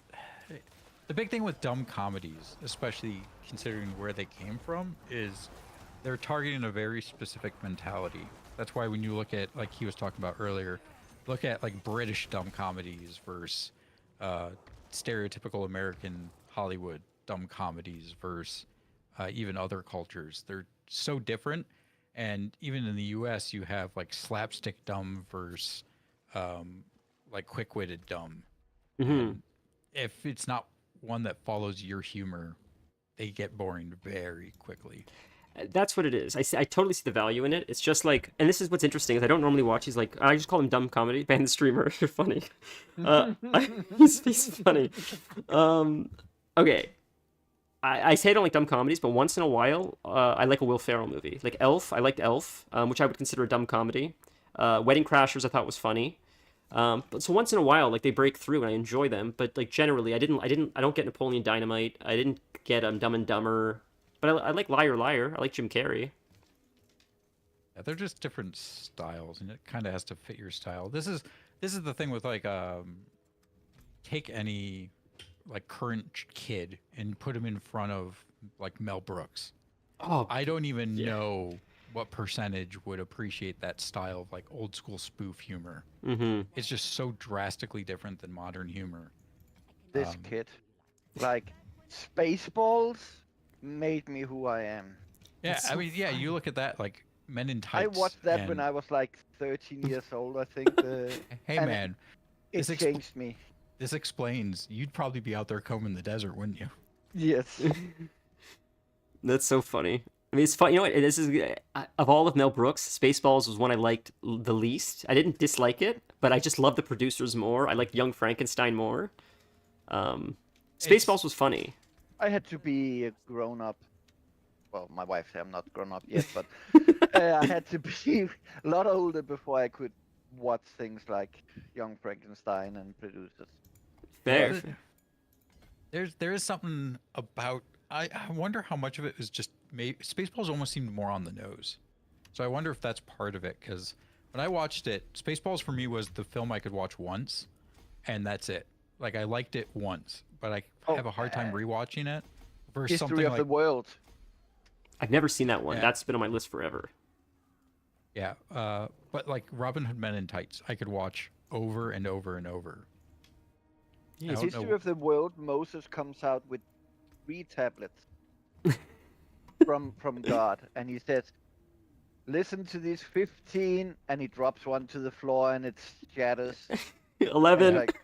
Speaker 3: the big thing with dumb comedies, especially considering where they came from, is they're targeting a very specific mentality. That's why when you look at, like he was talking about earlier, look at like British dumb comedies versus stereotypical American Hollywood dumb comedies versus even other cultures. They're so different. And even in the US, you have like slapstick dumb versus like quick-witted dumb.
Speaker 1: Mm-hmm.
Speaker 3: If it's not one that follows your humor, they get boring very quickly.
Speaker 1: That's what it is. I totally see the value in it. It's just like, and this is what's interesting is I don't normally watch these like I just call him dumb comedy. Ban the streamer. You're funny. He's funny. Okay. I say I don't like dumb comedies, but once in a while, I like a Will Ferrell movie. Like Elf. I liked Elf, which I would consider a dumb comedy. Wedding Crashers I thought was funny. But so once in a while, like they break through and I enjoy them. But like generally, I don't get Napoleon Dynamite. I didn't get Dumb and Dumber. But I like Liar Liar. I like Jim Carrey.
Speaker 3: Yeah, they're just different styles, and it kind of has to fit your style. This is the thing with like take any like current kid and put him in front of like Mel Brooks.
Speaker 1: Oh,
Speaker 3: I don't even
Speaker 1: yeah.
Speaker 3: know what percentage would appreciate that style of like old school spoof humor.
Speaker 1: Mm-hmm.
Speaker 3: It's just so drastically different than modern humor.
Speaker 4: This kid, like, Spaceballs made me who I am.
Speaker 3: Yeah,
Speaker 1: That's
Speaker 3: I
Speaker 1: so
Speaker 3: mean, yeah, you
Speaker 1: funny.
Speaker 3: look at that like Men in
Speaker 4: I
Speaker 3: Tights,
Speaker 4: watched that when
Speaker 3: and
Speaker 4: I was like 13 years old, I think.
Speaker 3: hey,
Speaker 4: And
Speaker 3: man,
Speaker 4: it
Speaker 3: this expl-
Speaker 4: changed me.
Speaker 3: this explains you'd probably be out there combing the desert, wouldn't you?
Speaker 4: Yes.
Speaker 1: That's so funny. I mean, it's fun. You know what? This is of all of Mel Brooks, Spaceballs was one I liked the least. I didn't dislike it, but I just loved the producers more. I liked Young Frankenstein more. Um,
Speaker 3: It's
Speaker 1: Spaceballs was funny.
Speaker 4: I had to be a grown up. Well, my wife said I'm not grown up yet, but I had to be a lot older before I could watch things like Young Frankenstein and producers.
Speaker 1: Fair.
Speaker 3: there is something about I wonder how much of it was just Spaceballs almost seemed more on the nose. So I wonder if that's part of it, because when I watched it, Spaceballs for me was the film I could watch once, and that's it. Like I liked it once, but I
Speaker 4: Oh,
Speaker 3: have a hard time rewatching it. Versus
Speaker 4: History
Speaker 3: something
Speaker 4: of
Speaker 3: like
Speaker 4: the World.
Speaker 1: I've never seen that one.
Speaker 3: Yeah.
Speaker 1: That's been on my list forever.
Speaker 3: yeah, but like Robin Hood Men in Tights, I could watch over and over and over. I don't
Speaker 4: History
Speaker 3: know.
Speaker 4: of the World. Moses comes out with 3 tablets from God, and he says, "Listen to these 15," and he drops one to the floor, and it shatters. And he's
Speaker 1: 11.
Speaker 4: like,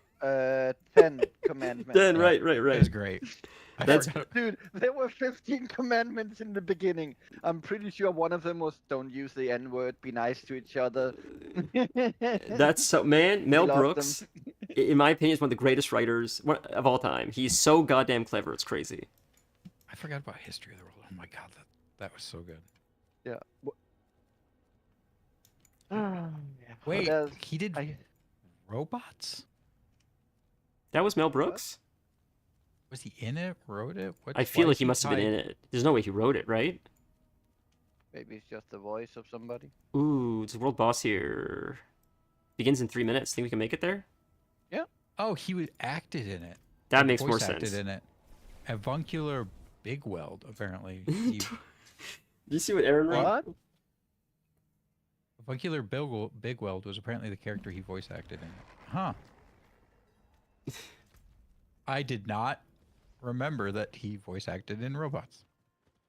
Speaker 4: 10 commandments.
Speaker 1: Then,
Speaker 3: Yeah,
Speaker 1: right.
Speaker 3: It was great. I
Speaker 1: That's-
Speaker 3: forgot-
Speaker 4: Dude, there were 15 commandments in the beginning. I'm pretty sure one of them was don't use the N-word, be nice to each other.
Speaker 1: That's so, man, Mel
Speaker 4: love them.
Speaker 1: Brooks, in my opinion, is one of the greatest writers of all time. He's so goddamn clever. It's crazy.
Speaker 3: I forgot about History of the World. Oh my god, that was so good.
Speaker 4: Yeah.
Speaker 3: Wait,
Speaker 4: There's-
Speaker 3: he did
Speaker 4: I-
Speaker 3: robots?
Speaker 1: That was Mel Brooks?
Speaker 3: Was he in it? Wrote it?
Speaker 1: I feel like he must have been in it. There's no way he wrote it, right?
Speaker 4: Maybe it's just the voice of somebody.
Speaker 1: Ooh, it's a world boss here. Begins in 3 minutes. Think we can make it there?
Speaker 3: Oh, he acted in it.
Speaker 1: That
Speaker 3: Like,
Speaker 1: makes more
Speaker 3: voice acted
Speaker 1: sense.
Speaker 3: in it. Avuncular Bigweld, apparently.
Speaker 1: Did you see what Aaron wrote?
Speaker 4: What?
Speaker 3: Avuncular Bigweld was apparently the character he voice acted in. Huh. I did not remember that he voice acted in robots.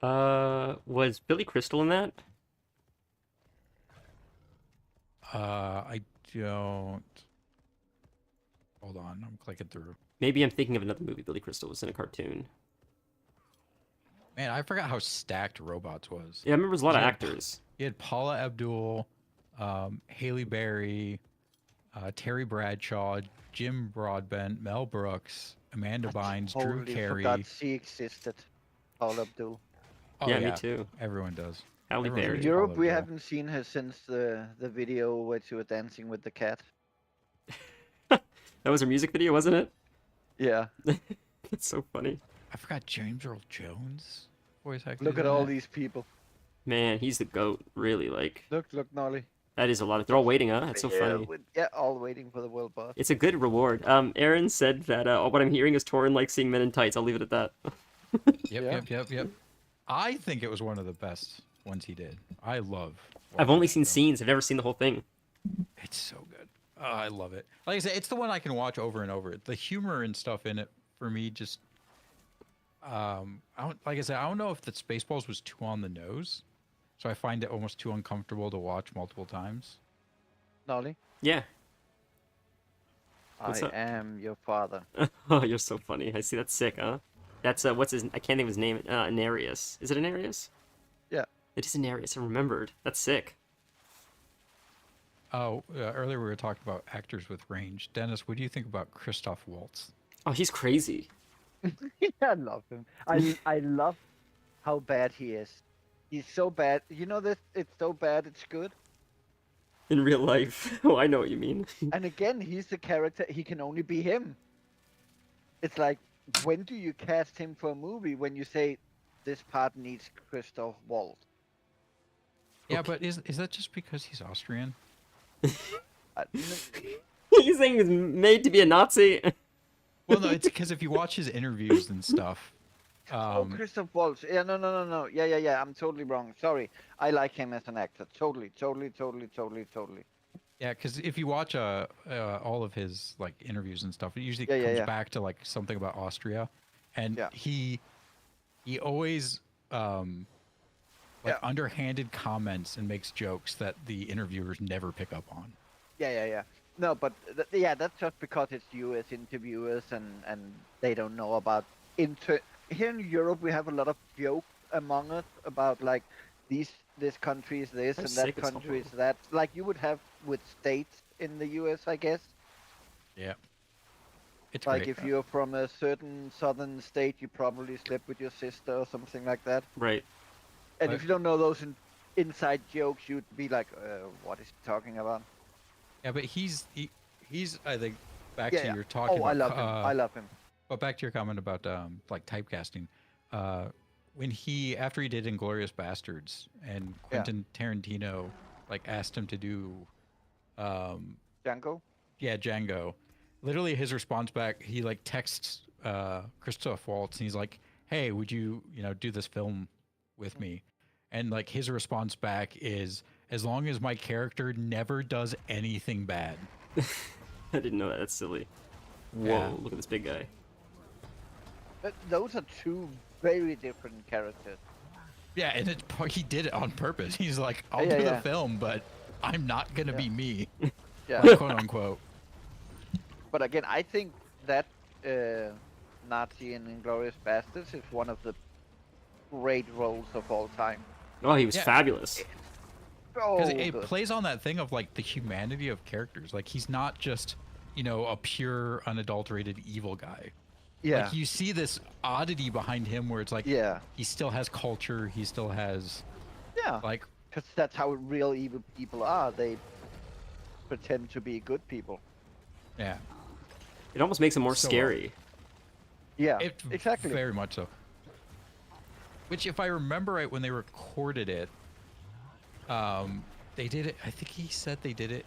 Speaker 1: Was Billy Crystal in that?
Speaker 3: I don't. Hold on, I'm clicking through.
Speaker 1: Maybe I'm thinking of another movie Billy Crystal was in a cartoon.
Speaker 3: Man, I forgot how stacked robots was.
Speaker 1: Yeah, I remember there's a lot of
Speaker 3: Yeah.
Speaker 1: actors.
Speaker 3: You had Paula Abdul, Haley Berry, Terry Bradshaw, Jim Broadbent, Mel Brooks, Amanda Bynes, Drew
Speaker 4: Totally
Speaker 3: Carey.
Speaker 4: forgot she existed. Paul Abdul.
Speaker 3: Oh,
Speaker 1: Yeah, me too.
Speaker 3: Everyone does.
Speaker 1: Halle
Speaker 3: Everyone
Speaker 1: Berry.
Speaker 4: In
Speaker 3: knows
Speaker 4: Europe,
Speaker 3: Paula
Speaker 4: we
Speaker 3: Abdul.
Speaker 4: haven't seen her since the video where she was dancing with the cat.
Speaker 1: That was her music video, wasn't it?
Speaker 4: Yeah.
Speaker 1: That's so funny.
Speaker 3: I forgot James Earl Jones voice acted.
Speaker 4: Look at
Speaker 3: in
Speaker 4: all
Speaker 3: that.
Speaker 4: these people.
Speaker 1: Man, he's the goat. Really, like
Speaker 4: Look, Nolly.
Speaker 1: that is a lot. They're all waiting, huh? That's so funny.
Speaker 4: All waiting for the world boss.
Speaker 1: It's a good reward. Aaron said that what I'm hearing is Torin likes seeing Men in Tights. I'll leave it at that.
Speaker 3: Yep. I think it was one of the best ones he did. I love.
Speaker 1: I've
Speaker 3: watching
Speaker 1: only
Speaker 3: that
Speaker 1: seen
Speaker 3: film.
Speaker 1: scenes. I've never seen the whole thing.
Speaker 3: It's so good. Oh, I love it. Like I said, it's the one I can watch over and over. The humor and stuff in it for me just like I said, I don't know if the Spaceballs was too on the nose. So I find it almost too uncomfortable to watch multiple times.
Speaker 4: Nolly,
Speaker 1: Yeah.
Speaker 4: I
Speaker 1: What's up?
Speaker 4: am your father.
Speaker 1: Oh, you're so funny. I see. That's sick, huh? That's what's his? I can't think of his name. Anarius. Is it Anarius?
Speaker 4: Yeah.
Speaker 1: It is Anarius. I remembered. That's sick.
Speaker 3: Oh, earlier we were talking about actors with range. Dennis, what do you think about Christoph Waltz?
Speaker 1: Oh, he's crazy.
Speaker 4: I love him. I love how bad he is. He's so bad. You know this? It's so bad. It's good.
Speaker 1: In real life. Oh, I know what you mean.
Speaker 4: And again, he's the character. He can only be him. It's like, when do you cast him for a movie? When you say this part needs Christoph Waltz.
Speaker 3: Yeah, but is that just because he's Austrian?
Speaker 1: He's saying he's made to be a Nazi.
Speaker 3: Well, no, it's because if you watch his interviews and stuff,
Speaker 4: Oh,
Speaker 3: Um,
Speaker 4: Christoph Waltz. Yeah, no. Yeah. I'm totally wrong. Sorry. I like him as an actor. Totally.
Speaker 3: yeah, because if you watch all of his like interviews and stuff, it usually comes
Speaker 4: Yeah.
Speaker 3: back to like something about Austria, and
Speaker 4: Yeah.
Speaker 3: he always like
Speaker 4: Yeah.
Speaker 3: underhanded comments and makes jokes that the interviewers never pick up on.
Speaker 4: Yeah. No, but yeah, that's just because it's U.S. interviewers and they don't know about here in Europe we have a lot of jokes among us about like this country is this
Speaker 1: How
Speaker 4: and that
Speaker 1: sick is
Speaker 4: country is
Speaker 1: Hobo?
Speaker 4: that, like you would have with states in the U.S. I guess.
Speaker 3: Yeah, it's
Speaker 4: Like
Speaker 3: great.
Speaker 4: if you're from a certain southern state, you probably slept with your sister or something like that.
Speaker 1: Right.
Speaker 4: And
Speaker 3: But
Speaker 4: if you don't know those inside jokes, you'd be like, what is he talking about?
Speaker 3: yeah, but he's I think back to
Speaker 4: Yeah.
Speaker 3: your talking
Speaker 4: Oh, I
Speaker 3: about
Speaker 4: love him. I love him.
Speaker 3: but back to your comment about like typecasting. Uh, when he after he did Inglorious Bastards and
Speaker 4: Yeah.
Speaker 3: Quentin Tarantino like asked him to do
Speaker 4: Django.
Speaker 3: yeah, Django. Literally his response back, he like texts Christoph Waltz and he's like, "Hey, would you, do this film with me?" And like his response back is, "As long as my character never does anything bad."
Speaker 1: I didn't know that. That's silly. Whoa,
Speaker 3: Yeah.
Speaker 1: look at this big guy.
Speaker 4: But those are two very different characters.
Speaker 3: Yeah, and he did it on purpose. He's like, "I'll
Speaker 4: Yeah,
Speaker 3: do the
Speaker 4: yeah.
Speaker 3: film, but I'm not gonna
Speaker 4: Yeah.
Speaker 3: be me,"
Speaker 4: Yeah.
Speaker 3: like, quote unquote.
Speaker 4: But again, I think that Nazi in Inglorious Bastards is one of the great roles of all time.
Speaker 1: Oh, he was
Speaker 3: Yeah.
Speaker 1: fabulous.
Speaker 3: Because
Speaker 4: Oh,
Speaker 3: it
Speaker 4: good.
Speaker 3: plays on that thing of like the humanity of characters. Like he's not just, a pure unadulterated evil guy.
Speaker 4: Yeah.
Speaker 3: Like you see this oddity behind him where it's like
Speaker 4: Yeah.
Speaker 3: he still has culture, he still has
Speaker 4: Yeah.
Speaker 3: like
Speaker 4: Because that's how real evil people are. They pretend to be good people.
Speaker 3: yeah.
Speaker 1: It almost makes him more
Speaker 3: So,
Speaker 1: scary.
Speaker 4: Yeah.
Speaker 3: It
Speaker 4: exactly.
Speaker 3: very much so. Which if I remember right when they recorded it, they did it I think he said they did it.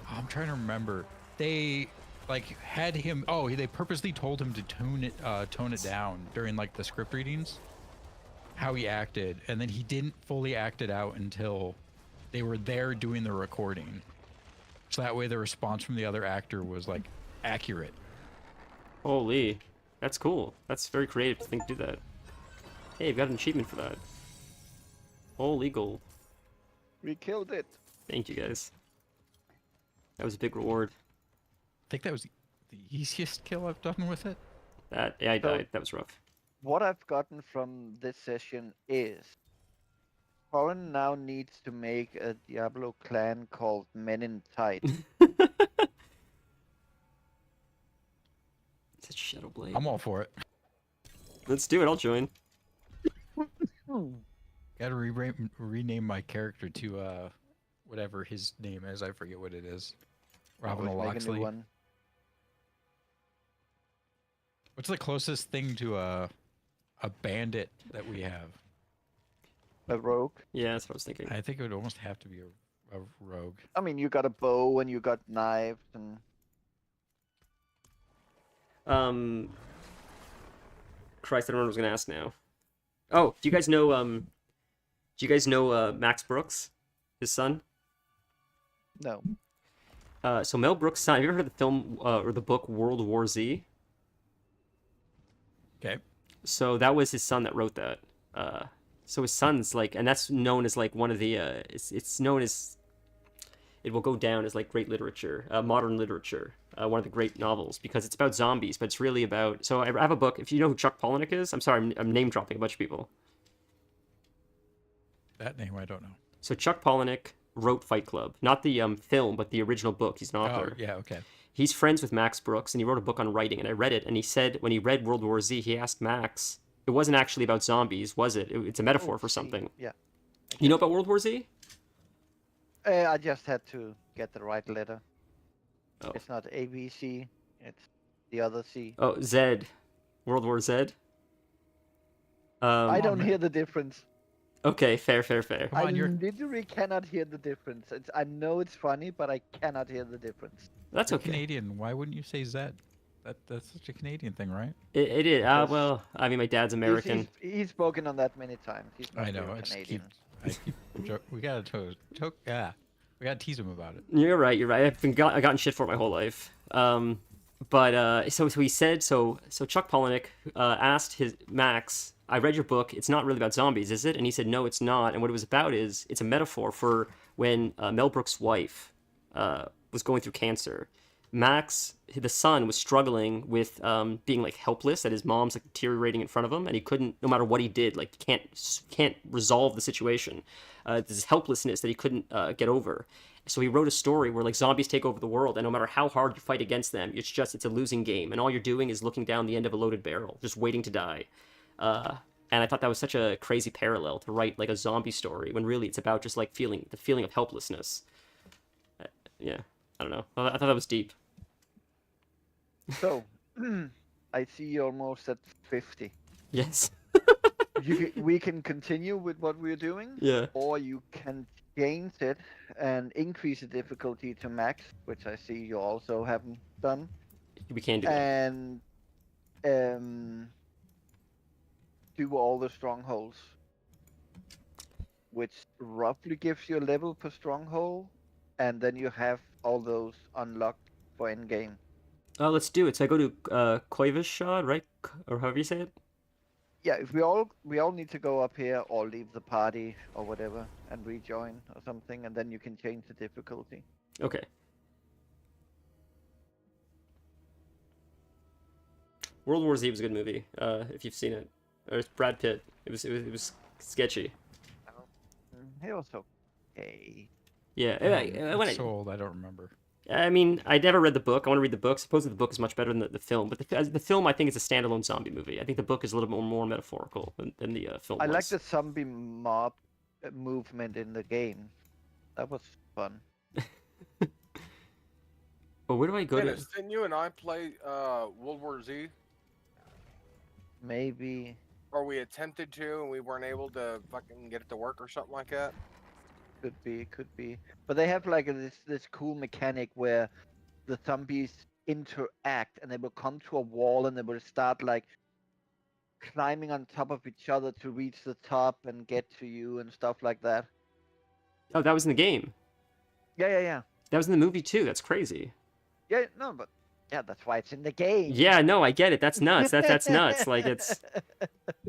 Speaker 3: I'm trying to remember. They like had him they purposely told him to tone it down during like the script readings, how he acted, and then he didn't fully act it out until they were there doing the recording. So that way the response from the other actor was like accurate.
Speaker 1: Holy, that's cool. That's very creative to think do that. Hey, I've got an achievement for that. Holy gold.
Speaker 4: We killed it.
Speaker 1: Thank you guys. That was a big reward.
Speaker 3: I think that was the easiest kill I've done with it.
Speaker 1: That I
Speaker 4: So-
Speaker 1: died. That was rough.
Speaker 4: What I've gotten from this session is Foreign now needs to make a Diablo clan called Men in Tight.
Speaker 1: It's Shadowblade.
Speaker 3: I'm all for it.
Speaker 1: Let's do it. I'll join.
Speaker 3: Gotta rename my character to whatever his name is. I forget what it is. Robin
Speaker 4: Always make a new
Speaker 3: Loxley.
Speaker 4: one.
Speaker 3: What's the closest thing to a bandit that we have?
Speaker 4: A rogue.
Speaker 1: Yeah, that's what I was thinking.
Speaker 3: I think it would almost have to be a rogue.
Speaker 4: I mean, you got a bow and you got knives and
Speaker 1: Christ, I don't know what I was gonna ask now. Oh, do you guys know Max Brooks, his son?
Speaker 4: no.
Speaker 1: So Mel Brooks' son. Have you ever heard of the film or the book World War Z?
Speaker 3: Okay.
Speaker 1: So that was his son that wrote that. So his son's like, and that's known as like one of the. It's known as. It will go down as like great literature, modern literature, one of the great novels because it's about zombies, but it's really about. So I have a book. If you know who Chuck Palahniuk is, I'm sorry, I'm name dropping a bunch of people.
Speaker 3: That name I don't know.
Speaker 1: So Chuck Palahniuk wrote Fight Club, not the film, but the original book. He's an author.
Speaker 3: Oh, yeah, okay.
Speaker 1: He's friends with Max Brooks, and he wrote a book on writing, and I read it, and he said when he read World War Z, he asked Max, it wasn't actually about zombies, was it? It's a metaphor for
Speaker 4: See,
Speaker 1: something.
Speaker 4: Yeah.
Speaker 1: You know about World War Z?
Speaker 4: I just had to get the right letter.
Speaker 1: Oh.
Speaker 4: It's not ABC. It's the other C.
Speaker 1: Oh, Z. World War Z?
Speaker 4: I
Speaker 3: on,
Speaker 4: don't
Speaker 3: man.
Speaker 4: hear the difference.
Speaker 1: Okay, fair.
Speaker 3: Come
Speaker 4: I
Speaker 3: on, you're
Speaker 4: literally cannot hear the difference. I know it's funny, but I cannot hear the difference.
Speaker 1: That's
Speaker 3: you're
Speaker 1: okay.
Speaker 3: Canadian. Why wouldn't you say Zed? That's such a Canadian thing, right?
Speaker 1: It is.
Speaker 4: Yes.
Speaker 1: Well, I mean, my dad's
Speaker 4: He's,
Speaker 1: American.
Speaker 4: he's spoken on that many times. He's not
Speaker 3: I know.
Speaker 4: real
Speaker 3: I just
Speaker 4: Canadian.
Speaker 3: keep. We gotta yeah. We gotta tease him about it.
Speaker 1: You're right. You're right. I gotten shit for it my whole life. But so he said so Chuck Palahniuk asked his Max. I read your book. It's not really about zombies, is it? And he said no, it's not. And what it was about is it's a metaphor for when Mel Brooks' wife was going through cancer. Max, the son, was struggling with being like helpless, that his mom's like deteriorating in front of him, and he couldn't, no matter what he did, like can't resolve the situation. This helplessness that he couldn't get over. So he wrote a story where like zombies take over the world, and no matter how hard you fight against them, it's a losing game, and all you're doing is looking down the end of a loaded barrel, just waiting to die. And I thought that was such a crazy parallel to write like a zombie story when really it's about just like the feeling of helplessness. Yeah, I don't know. I thought that was deep.
Speaker 4: So, I see you're almost at 50.
Speaker 1: Yes.
Speaker 4: We can continue with what we're doing,
Speaker 1: Yeah.
Speaker 4: or you can change it and increase the difficulty to max, which I see you also haven't done,
Speaker 1: We can do that.
Speaker 4: and do all the strongholds, which roughly gives you a level per stronghold, and then you have all those unlocked for end game.
Speaker 1: Let's do it. So I go to Koivishad, right? Or however you say it.
Speaker 4: Yeah, if we all need to go up here or leave the party or whatever and rejoin or something, and then you can change the difficulty.
Speaker 1: Okay. World War Z was a good movie. If you've seen it, or it's Brad Pitt. It was sketchy.
Speaker 4: He was okay.
Speaker 1: Yeah.
Speaker 3: It's so old, I don't remember.
Speaker 1: I mean, I never read the book. I want to read the book. Supposedly the book is much better than the film, but the film I think is a standalone zombie movie. I think the book is a little bit more metaphorical than the film.
Speaker 4: I
Speaker 1: was.
Speaker 4: like the zombie mob movement in the game. That was fun.
Speaker 1: But where do I go
Speaker 2: Dennis, didn't you and I play World War Z?
Speaker 4: Maybe.
Speaker 2: Or we attempted to and we weren't able to fucking get it to work or something like that?
Speaker 4: Could be. But they have like this cool mechanic where the zombies interact and they will come to a wall and they will start like climbing on top of each other to reach the top and get to you and stuff like that.
Speaker 1: Oh, that was in the game.
Speaker 4: Yeah.
Speaker 1: That was in the movie too. That's crazy.
Speaker 4: Yeah, no, but yeah, that's why it's in the game.
Speaker 1: Yeah, no, I get it. That's nuts. That's nuts. Like it's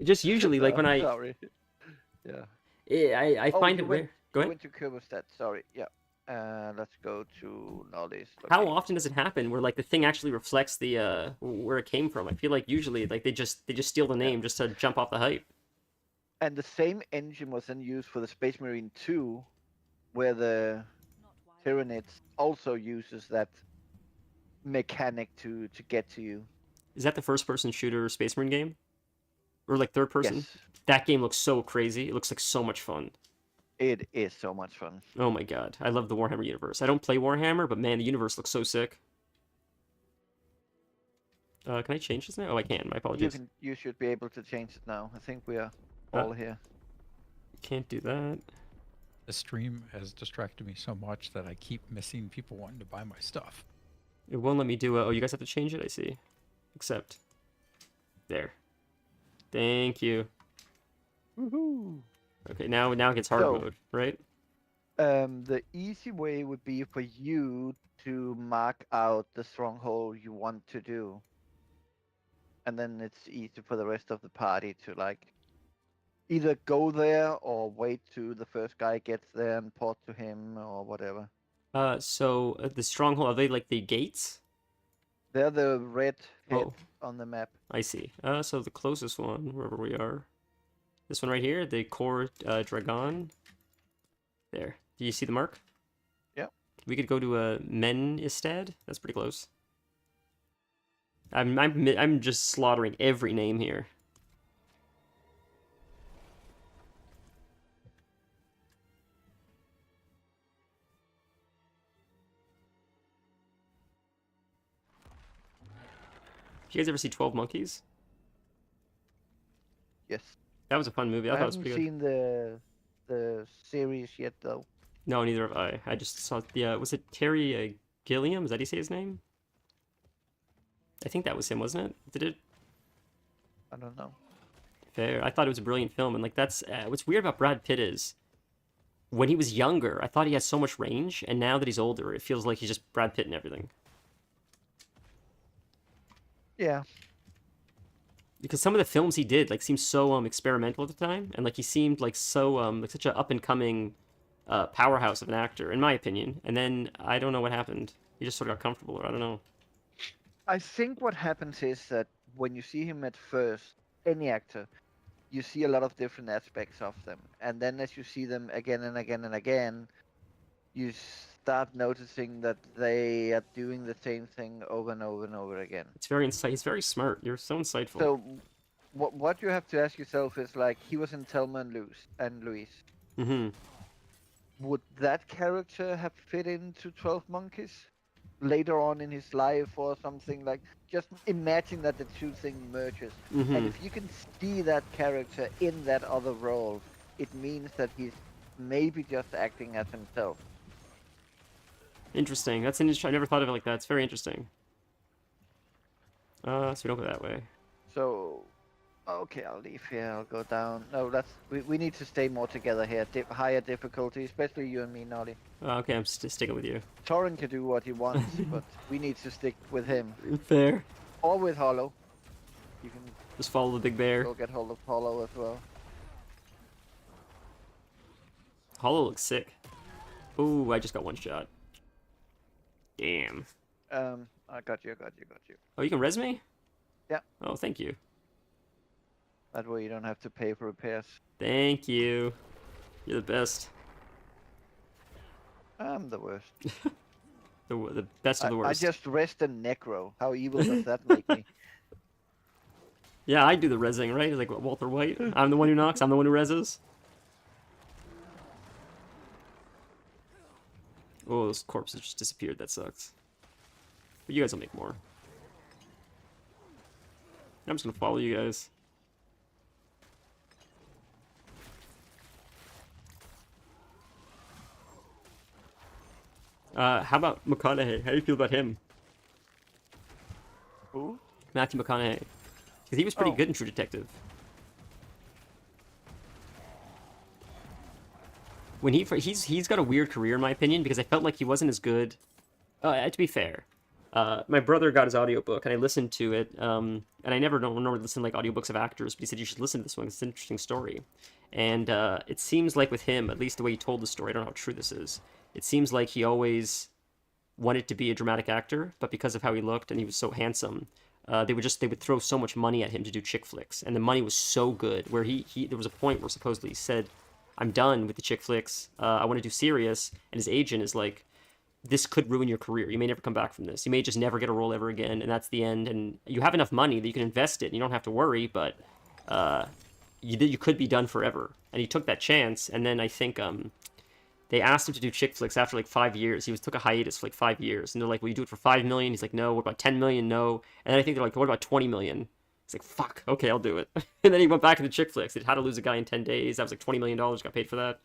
Speaker 1: just usually like when I
Speaker 4: Sorry. Yeah.
Speaker 1: I
Speaker 4: Oh,
Speaker 1: find
Speaker 4: you
Speaker 1: it
Speaker 4: went-
Speaker 1: rare. Go
Speaker 4: I
Speaker 1: ahead.
Speaker 4: went to Kyrgyzstan. Sorry. Yeah. Let's go to Nolly's.
Speaker 1: How often does it happen where like the thing actually reflects the where it came from? I feel like usually like they just steal the name just to jump off the hype.
Speaker 4: And the same engine was then used for the Space Marine 2, where the Tyranids also uses that mechanic to get to you.
Speaker 1: Is that the first person shooter Space Marine game? Or like third person?
Speaker 4: Yes,
Speaker 1: That game looks so crazy. It looks like so much fun.
Speaker 4: it is so much fun.
Speaker 1: Oh my god. I love the Warhammer universe. I don't play Warhammer, but man, the universe looks so sick. Can I change this now? Oh, I can. My apologies.
Speaker 4: You should be able to change it now. I think we are
Speaker 1: Uh,
Speaker 4: all here.
Speaker 1: Can't do that.
Speaker 3: The stream has distracted me so much that I keep missing people wanting to buy my stuff.
Speaker 1: It won't let me do it. Oh, you guys have to change it? I see. Accept. There. Thank you.
Speaker 4: Woohoo!
Speaker 1: Okay, now it gets hard
Speaker 4: So-
Speaker 1: mode, right?
Speaker 4: The easy way would be for you to mark out the stronghold you want to do. And then it's easy for the rest of the party to like either go there or wait till the first guy gets there and port to him or whatever.
Speaker 1: So the stronghold, are they like the gates?
Speaker 4: They're the red head
Speaker 1: Oh,
Speaker 4: on the map.
Speaker 1: I see. So the closest one, wherever we are. This one right here, the core dragon. There. Do you see the mark?
Speaker 4: Yeah.
Speaker 1: We could go to Men instead. That's pretty close. I'm just slaughtering every name here. Did you guys ever see 12 Monkeys?
Speaker 4: Yes.
Speaker 1: That was a fun movie. I
Speaker 4: I
Speaker 1: thought it was
Speaker 4: haven't
Speaker 1: pretty good.
Speaker 4: seen the series yet though.
Speaker 1: No, neither have I. I just saw the was it Terry Gilliam? Is that how you say his name? I think that was him, wasn't it? Did it?
Speaker 4: I don't know.
Speaker 1: Fair. I thought it was a brilliant film, and like that's what's weird about Brad Pitt is when he was younger, I thought he had so much range, and now that he's older, it feels like he's just Brad Pitt and everything.
Speaker 4: Yeah.
Speaker 1: Because some of the films he did like seemed so experimental at the time, and like he seemed like so like such an up and coming powerhouse of an actor, in my opinion. And then I don't know what happened. He just sort of got comfortable, or I don't know.
Speaker 4: I think what happens is that when you see him at first, any actor, you see a lot of different aspects of them. And then as you see them again and again and again, you start noticing that they are doing the same thing over and over and over again.
Speaker 1: It's very He's very smart. You're so insightful.
Speaker 4: So what you have to ask yourself is like, he was in Thelma and Louise.
Speaker 1: Mm-hmm.
Speaker 4: Would that character have fit into 12 Monkeys later on in his life or something? Like, just imagine that the two things merges.
Speaker 1: Mm-hmm.
Speaker 4: And if you can see that character in that other role, it means that he's maybe just acting as himself.
Speaker 1: Interesting. That's interesting. I never thought of it like that. It's very interesting. So we don't go that way.
Speaker 4: So, okay, I'll leave here. I'll go down. No, we need to stay more together here. Higher difficulty, especially you and me, Nolly.
Speaker 1: Okay, I'm sticking with you.
Speaker 4: Torrin can do what he wants, but we need to stick with him.
Speaker 1: Fair.
Speaker 4: Or with Hollow. You can
Speaker 1: Just follow the big bear.
Speaker 4: go get hold of Hollow as well.
Speaker 1: Hollow looks sick. Ooh, I just got one shot. Damn.
Speaker 4: I got you.
Speaker 1: Oh, you can res me?
Speaker 4: Yeah.
Speaker 1: Oh, thank you.
Speaker 4: That way you don't have to pay for repairs.
Speaker 1: Thank you. You're the best.
Speaker 4: I'm the worst.
Speaker 1: The best of the worst.
Speaker 4: I just rest a Necro. How evil does that make me?
Speaker 1: Yeah, I do the resing, right? Like Walter White. I'm the one who knocks. I'm the one who reses. Oh, those corpses just disappeared. That sucks. But you guys will make more. I'm just gonna follow you guys. How about McConaughey? How do you feel about him?
Speaker 4: Who?
Speaker 1: Matthew McConaughey. Because he was pretty
Speaker 4: Oh.
Speaker 1: good in True Detective. When he's got a weird career in my opinion, because I felt like he wasn't as good. To be fair, my brother got his audiobook and I listened to it. And I never normally listen to like audiobooks of actors, but he said you should listen to this one. It's an interesting story. And it seems like with him, at least the way he told the story, I don't know how true this is. It seems like he always wanted to be a dramatic actor, but because of how he looked and he was so handsome, they would throw so much money at him to do chick flicks, and the money was so good where there was a point where supposedly he said, I'm done with the chick flicks, I want to do serious, and his agent is like, this could ruin your career, you may never come back from this, you may just never get a role ever again, and that's the end, and you have enough money that you can invest it and you don't have to worry, but you could be done forever. And he took that chance, and then I think they asked him to do chick flicks after like 5 years. He took a hiatus for like 5 years. And they're like, will you do it for 5 million? He's like, no. What about 10 million? No. And then I think they're like, what about 20 million? He's like, fuck, okay, I'll do it. And then he went back into chick flicks. He did How to Lose a Guy in 10 Days. That was like $20 million, got paid for that.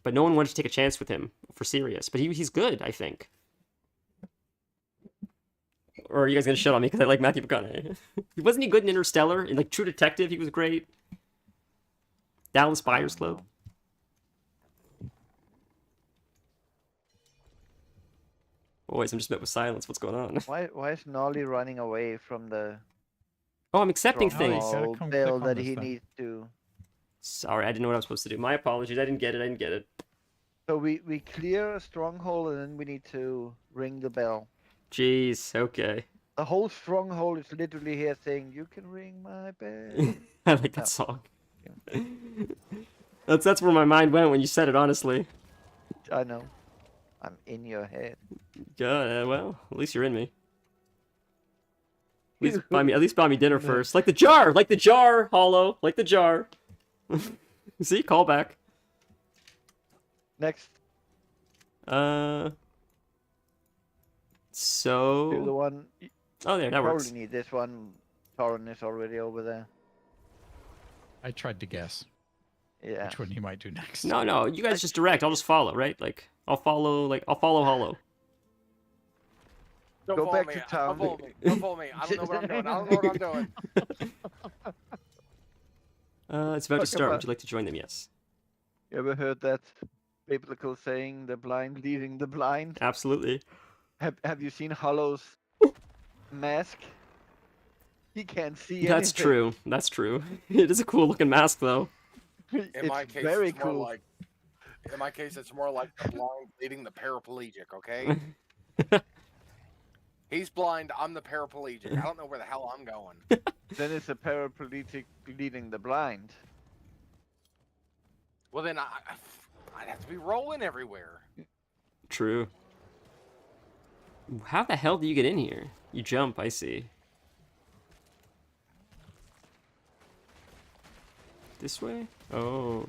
Speaker 1: But no one wanted to take a chance with him for serious. But he's good, I think. Or are you guys going to shit on me because I like Matthew McConaughey? Wasn't he good in Interstellar? In like True Detective, he was great. Dallas Buyers Club. Boys, I'm just met with silence. What's going on?
Speaker 4: Why is Nolly running away from the
Speaker 1: Oh, I'm accepting
Speaker 3: Nolly,
Speaker 1: things.
Speaker 3: gotta
Speaker 4: stronghold
Speaker 3: come
Speaker 4: bill
Speaker 3: click on
Speaker 4: that
Speaker 3: this
Speaker 4: he
Speaker 3: thing.
Speaker 4: needs to?
Speaker 1: Sorry, I didn't know what I was supposed to do. My apologies. I didn't get it.
Speaker 4: So we clear a stronghold and then we need to ring the bell.
Speaker 1: Jeez, okay.
Speaker 4: The whole stronghold is literally here saying, "You can ring my bell."
Speaker 1: I like that song. That's where my mind went when you said it, honestly.
Speaker 4: I know. I'm in your head.
Speaker 1: God, well, at least you're in me. At least buy me dinner first. Like the jar, Hollow. Like the jar. See, call back.
Speaker 4: Next,
Speaker 1: So.
Speaker 4: do the one. You
Speaker 1: Oh, there, that
Speaker 4: probably
Speaker 1: works.
Speaker 4: need this one. Torrin is already over there.
Speaker 3: I tried to guess
Speaker 4: Yeah.
Speaker 3: which one he might do next.
Speaker 1: No, you guys just direct. I'll just follow, right? Like, I'll follow Hollow.
Speaker 2: Don't
Speaker 4: Go
Speaker 2: follow
Speaker 4: back
Speaker 2: me.
Speaker 4: to
Speaker 2: Don't
Speaker 4: town.
Speaker 2: follow me. Don't follow me. I don't know what I'm doing. I don't know what I'm doing.
Speaker 1: It's about to
Speaker 4: Talk
Speaker 1: start. Would
Speaker 4: about-
Speaker 1: you like to join them? Yes.
Speaker 4: You ever heard that biblical saying, "The blind leading the blind"?
Speaker 1: Absolutely.
Speaker 4: Have you seen Hollow's mask? He can't see
Speaker 1: That's
Speaker 4: anything.
Speaker 1: true. That's true. It is a cool looking mask, though.
Speaker 2: In
Speaker 4: It's
Speaker 2: my case,
Speaker 4: very
Speaker 2: it's more
Speaker 4: cool.
Speaker 2: like. In my case, it's more like the blind leading the paraplegic. Okay. He's blind. I'm the paraplegic. I don't know where the hell I'm going.
Speaker 4: Then it's a paraplegic leading the blind.
Speaker 2: Well, then I'd have to be rolling everywhere.
Speaker 1: True. How the hell do you get in here? You jump, I see. This way? Oh.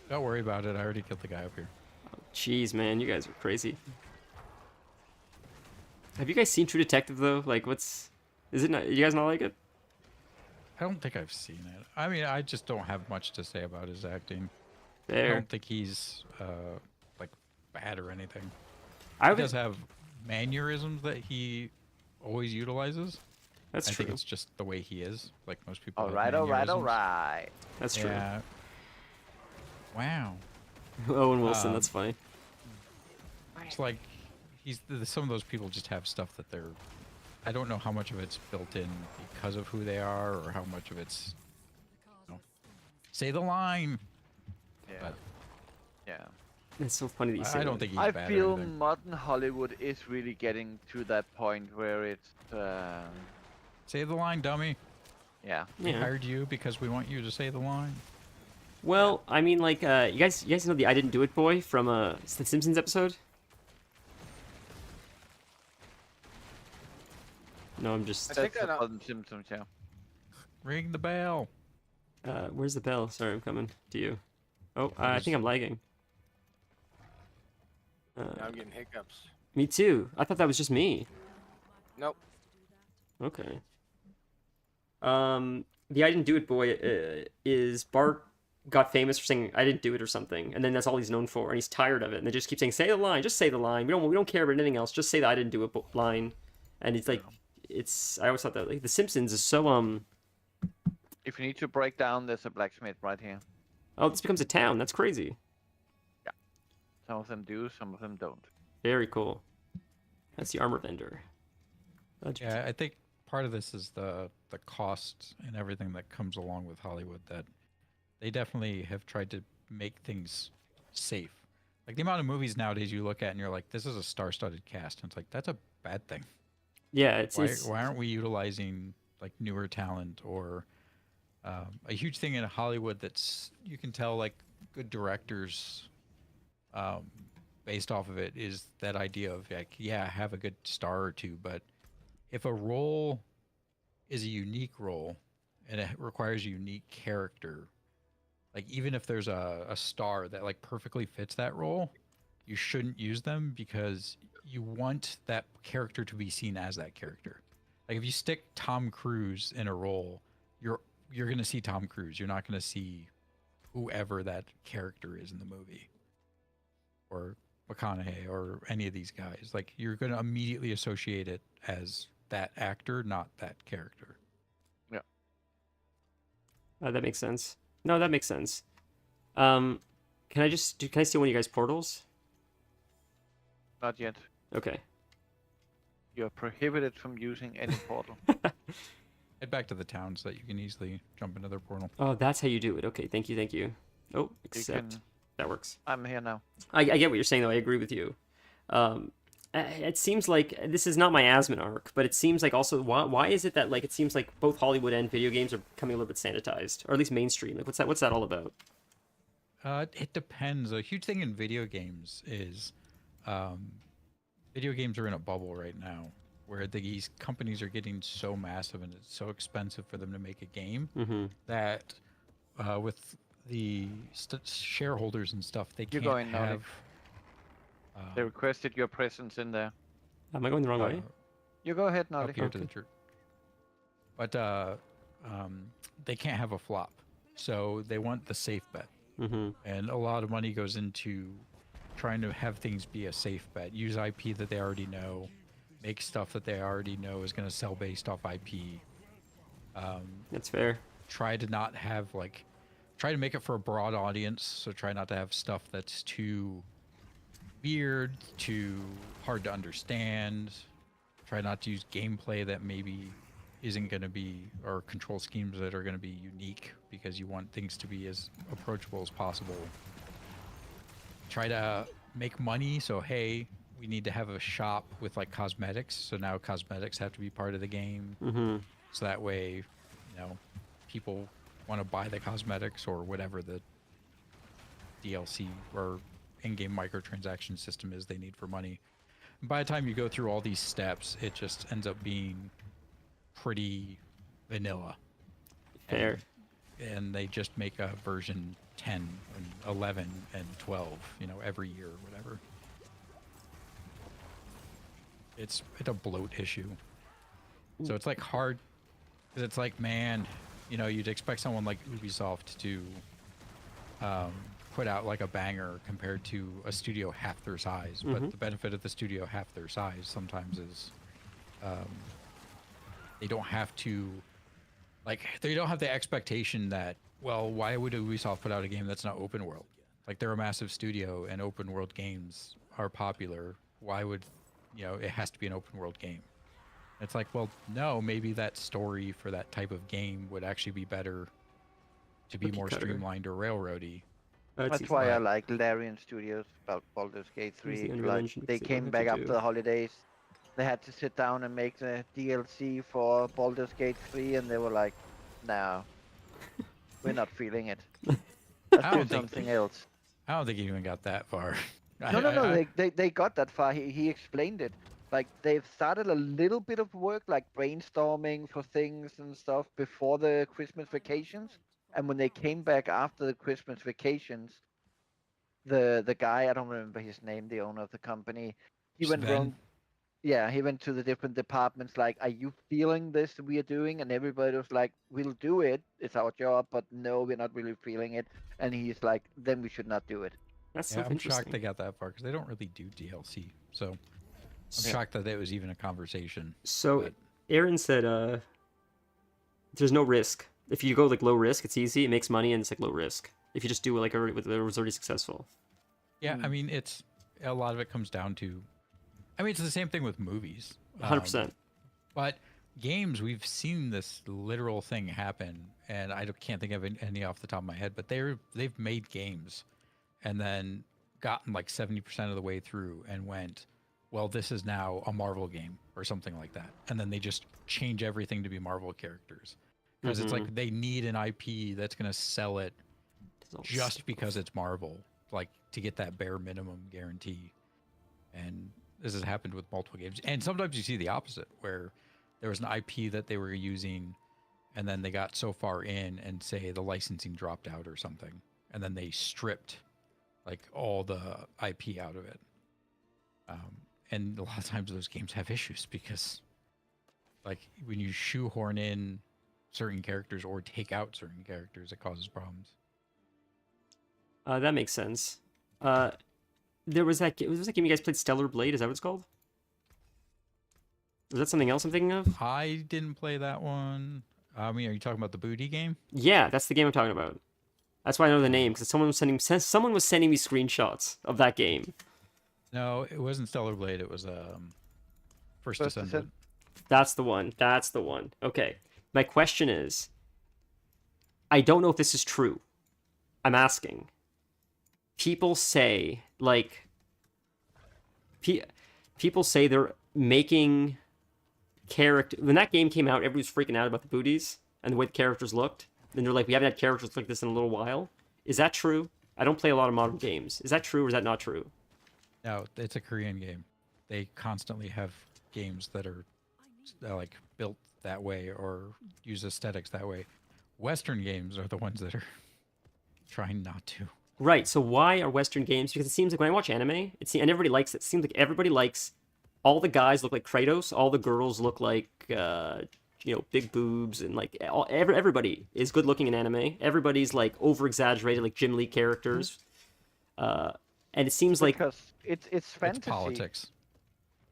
Speaker 3: Don't worry about it. I already killed the guy up here.
Speaker 1: Jeez, man, you guys are crazy. Have you guys seen True Detective, though? Like, what's... Is it not... You guys not like it?
Speaker 3: I don't think I've seen it. I mean, I just don't have much to say about his acting. I
Speaker 1: There.
Speaker 3: don't think he's like bad or anything.
Speaker 1: I
Speaker 3: He
Speaker 1: would...
Speaker 3: does have mannerisms that he always utilizes.
Speaker 1: That's
Speaker 3: I
Speaker 1: true.
Speaker 3: think it's just the way he is. Like most people.
Speaker 4: All
Speaker 3: have
Speaker 4: right, all right, all
Speaker 3: mannerisms.
Speaker 4: right.
Speaker 1: That's true.
Speaker 3: Yeah. Wow.
Speaker 1: Owen Wilson, that's funny.
Speaker 3: It's like some of those people just have stuff that they're. I don't know how much of it's built in because of who they are, or how much of it's. You know, say the line.
Speaker 4: Yeah.
Speaker 3: But
Speaker 4: Yeah.
Speaker 1: It's so funny that you say
Speaker 3: I don't
Speaker 1: that.
Speaker 3: think he's
Speaker 4: I
Speaker 3: bad or
Speaker 4: feel
Speaker 3: anything.
Speaker 4: modern Hollywood is really getting to that point where it's,
Speaker 3: Say the line, dummy.
Speaker 4: yeah.
Speaker 3: We
Speaker 1: Yeah.
Speaker 3: hired you because we want you to say the line.
Speaker 1: Well, I mean, like, you guys know the I Didn't Do It boy from the Simpsons episode? No, I'm just...
Speaker 2: I think
Speaker 4: That's
Speaker 2: I know.
Speaker 4: modern Simpsons, yeah.
Speaker 3: Ring the bell.
Speaker 1: where's the bell? Sorry, I'm coming to you. Oh, I think I'm lagging.
Speaker 2: Now I'm getting hiccups.
Speaker 1: Me too. I thought that was just me.
Speaker 2: Nope.
Speaker 1: Okay. The I Didn't Do It boy is Bart got famous for saying I didn't do it or something, and then that's all he's known for, and he's tired of it, and they just keep saying say the line, just say the line. We don't care about anything else. Just say the I didn't do it line, and it's like I always thought that like The Simpsons is so
Speaker 4: If you need to break down, there's a blacksmith right here.
Speaker 1: oh, this becomes a town. That's crazy.
Speaker 4: Some of them do, some of them don't.
Speaker 1: Very cool. That's the armor vendor.
Speaker 3: Yeah, I think part of this is the cost and everything that comes along with Hollywood, that they definitely have tried to make things safe. Like the amount of movies nowadays you look at and you're like, this is a star-studded cast. And it's like, that's a bad thing.
Speaker 1: Yeah, it's
Speaker 3: Why aren't we utilizing like newer talent or a huge thing in Hollywood that's you can tell like good directors based off of it is that idea of like, yeah, have a good star or two, but if a role is a unique role and it requires a unique character, like even if there's a star that like perfectly fits that role, you shouldn't use them because you want that character to be seen as that character. Like if you stick Tom Cruise in a role, you're gonna see Tom Cruise. You're not gonna see whoever that character is in the movie, or McConaughey, or any of these guys. Like you're gonna immediately associate it as that actor, not that character.
Speaker 1: that makes sense. No, that makes sense. Can I steal one of you guys' portals?
Speaker 4: Not yet.
Speaker 1: Okay.
Speaker 4: You're prohibited from using any portal.
Speaker 3: Head back to the town so that you can easily jump into their portal.
Speaker 1: Oh, that's how you do it. Okay, thank you. Oh,
Speaker 4: You
Speaker 1: accept.
Speaker 4: can.
Speaker 1: That works.
Speaker 4: I'm here now.
Speaker 1: I get what you're saying, though. I agree with you. It seems like this is not my Asmon arc, but it seems like also why is it that like it seems like both Hollywood and video games are becoming a little bit sanitized, or at least mainstream? Like what's that all about?
Speaker 3: It depends. A huge thing in video games is video games are in a bubble right now where these companies are getting so massive and it's so expensive for them to make a game that with the shareholders and stuff, they
Speaker 4: You're
Speaker 3: can't
Speaker 4: going, Nordic.
Speaker 3: have...
Speaker 4: They requested your presence in there.
Speaker 1: Am I going the wrong way?
Speaker 4: You go ahead,
Speaker 3: Up
Speaker 4: Nordic.
Speaker 3: here to the church. But they can't have a flop. So they want the safe bet. And a lot of money goes into trying to have things be a safe bet. Use IP that they already know. make stuff that they already know is going to sell based off IP.
Speaker 1: That's fair.
Speaker 3: Try to not have like, try to make it for a broad audience. So try not to have stuff that's too weird, too hard to understand. Try not to use gameplay that maybe isn't going to be, or control schemes that are going to be unique, because you want things to be as approachable as possible. Try to make money. So hey, we need to have a shop with like cosmetics. So now cosmetics have to be part of the game.
Speaker 1: Mm-hmm.
Speaker 3: So that way, you know, people want to buy the cosmetics or whatever the DLC or in-game microtransaction system is they need for money. And by the time you go through all these steps, it just ends up being pretty vanilla.
Speaker 1: Fair.
Speaker 3: And they just make a version 10 and 11 and 12, you know, every year or whatever. It's a bloat issue. So it's like hard, because it's like, man, you know, you'd expect someone like Ubisoft to put out like a banger compared to a studio half their size. But the benefit of the studio half their size sometimes is they don't have to, like, they don't have the expectation that, well, why would Ubisoft put out a game that's not open world? Like, they're a massive studio and open world games are popular. Why would, you know, it has to be an open world game? It's like, well, no, maybe that story for that type of game would actually be better to be
Speaker 1: Cookie
Speaker 3: more
Speaker 1: cutter.
Speaker 3: streamlined or railroady.
Speaker 4: That's why I like Larian Studios about Baldur's Gate
Speaker 1: Use the
Speaker 4: 3.
Speaker 1: Unreal
Speaker 4: Like,
Speaker 1: Engine
Speaker 4: they
Speaker 1: because they don't
Speaker 4: came
Speaker 1: have
Speaker 4: back
Speaker 1: to
Speaker 4: after
Speaker 1: do-
Speaker 4: the holidays. They had to sit down and make the DLC for Baldur's Gate 3, and they were like, no, we're not feeling it.
Speaker 3: I
Speaker 4: Let's
Speaker 3: don't
Speaker 4: do
Speaker 3: think-
Speaker 4: something else.
Speaker 3: I don't think you even got that far.
Speaker 4: No, they got that far. He explained it. Like, they've started a little bit of work, like brainstorming for things and stuff before the Christmas vacations. And when they came back after the Christmas vacations, the guy, I don't remember his name, the owner of the company, he went
Speaker 3: Sven?
Speaker 4: around. Yeah, he went to the different departments, like, are you feeling this we are doing? And everybody was like, we'll do it. It's our job, but no, we're not really feeling it. And he's like, then we should not do it.
Speaker 1: That's
Speaker 3: Yeah,
Speaker 1: so
Speaker 3: I'm shocked
Speaker 1: interesting.
Speaker 3: they got that far because they don't really do DLC. So I'm
Speaker 1: Yeah.
Speaker 3: shocked that it was even a conversation.
Speaker 1: So
Speaker 3: but-
Speaker 1: Aaron said, there's no risk. If you go like low risk, it's easy. It makes money, and it's like low risk. If you just do it like already, it was already successful.
Speaker 3: Yeah, I mean, it's a lot of it comes down to. I mean, it's the same thing with movies.
Speaker 1: 100%.
Speaker 3: But games, we've seen this literal thing happen, and can't think of any off the top of my head. But they've made games, and then gotten like 70% of the way through, and went, well, this is now a Marvel game or something like that, and then they just change everything to be Marvel characters because it's like they need an IP that's gonna sell it just because it's Marvel, like to get that bare minimum guarantee. And this has happened with multiple games. And sometimes you see the opposite, where there was an IP that they were using, and then they got so far in, and say the licensing dropped out or something, and then they stripped like all the IP out of it. And a lot of times those games have issues because, like, when you shoehorn in certain characters or take out certain characters, it causes problems.
Speaker 1: That makes sense. There was that game you guys played, Stellar Blade. Is that what it's called? Was that something else I'm thinking of?
Speaker 3: I didn't play that one. I mean, are you talking about the booty game?
Speaker 1: Yeah, that's the game I'm talking about. That's why I know the name, because someone was sending me screenshots of that game.
Speaker 3: No, it wasn't Stellar Blade. It was First Descendant.
Speaker 1: That's the one. That's the one. Okay. My question is, I don't know if this is true. I'm asking. People say, like, people say they're making character. When that game came out, everybody was freaking out about the booties and the way the characters looked. And they're like, we haven't had characters like this in a little while. Is that true? I don't play a lot of modern games. Is that true or is that not true?
Speaker 3: No, it's a Korean game. They constantly have games that are like built that way or use aesthetics that way. Western games are the ones that are trying not to.
Speaker 1: Right. So why are Western games? Because it seems like when I watch anime, and everybody likes it. It seems like everybody likes. All the guys look like Kratos. All the girls look like big boobs, and like everybody is good looking in anime. Everybody's like over exaggerated, like Jim Lee characters. And it seems like
Speaker 4: Because it's fantasy.
Speaker 3: It's politics.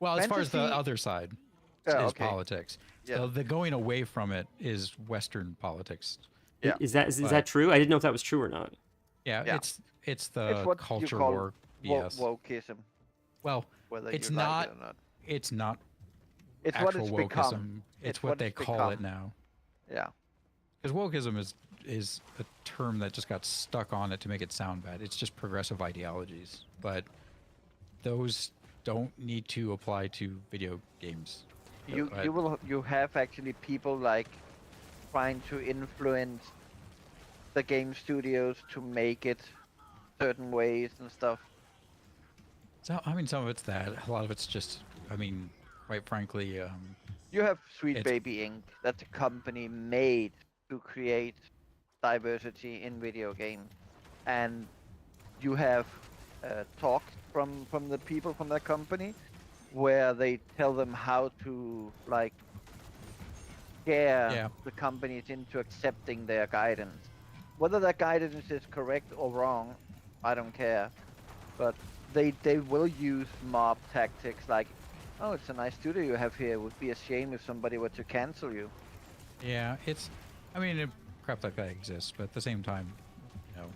Speaker 3: Well, as far as the
Speaker 4: Fantasy-
Speaker 3: other side
Speaker 4: Yeah,
Speaker 3: is
Speaker 4: okay.
Speaker 3: politics.
Speaker 4: Yeah.
Speaker 3: So the going away from it is Western politics.
Speaker 4: Yeah.
Speaker 1: Is that
Speaker 3: But-
Speaker 1: that true? I didn't know if that was true or not.
Speaker 3: Yeah,
Speaker 4: Yeah.
Speaker 3: it's
Speaker 4: It's
Speaker 3: the
Speaker 4: what you
Speaker 3: culture
Speaker 4: call
Speaker 3: war BS.
Speaker 4: wokeism,
Speaker 3: Well,
Speaker 4: whether
Speaker 3: it's
Speaker 4: you
Speaker 3: not.
Speaker 4: like it or not.
Speaker 3: It's not
Speaker 4: It's what
Speaker 3: actual
Speaker 4: it's
Speaker 3: wokeism.
Speaker 4: become.
Speaker 3: It's what they call it now.
Speaker 4: Yeah.
Speaker 3: Because wokeism is a term that just got stuck on it to make it sound bad. It's just progressive ideologies, but those don't need to apply to video games. But-
Speaker 4: You have actually people like trying to influence the game studios to make it certain ways and stuff.
Speaker 3: So I mean, some of it's that. A lot of it's just. I mean, quite frankly,
Speaker 4: You have Sweet
Speaker 3: It's-
Speaker 4: Baby Inc. That's a company made to create diversity in video games, and you have talks from the people from that company where they tell them how to like scare
Speaker 3: Yeah.
Speaker 4: the companies into accepting their guidance. Whether that guidance is correct or wrong, I don't care. But they will use mob tactics like, oh, it's a nice studio you have here. It would be a shame if somebody were to cancel you.
Speaker 3: yeah, it's. I mean, crap like that exists, but at the same time, you know,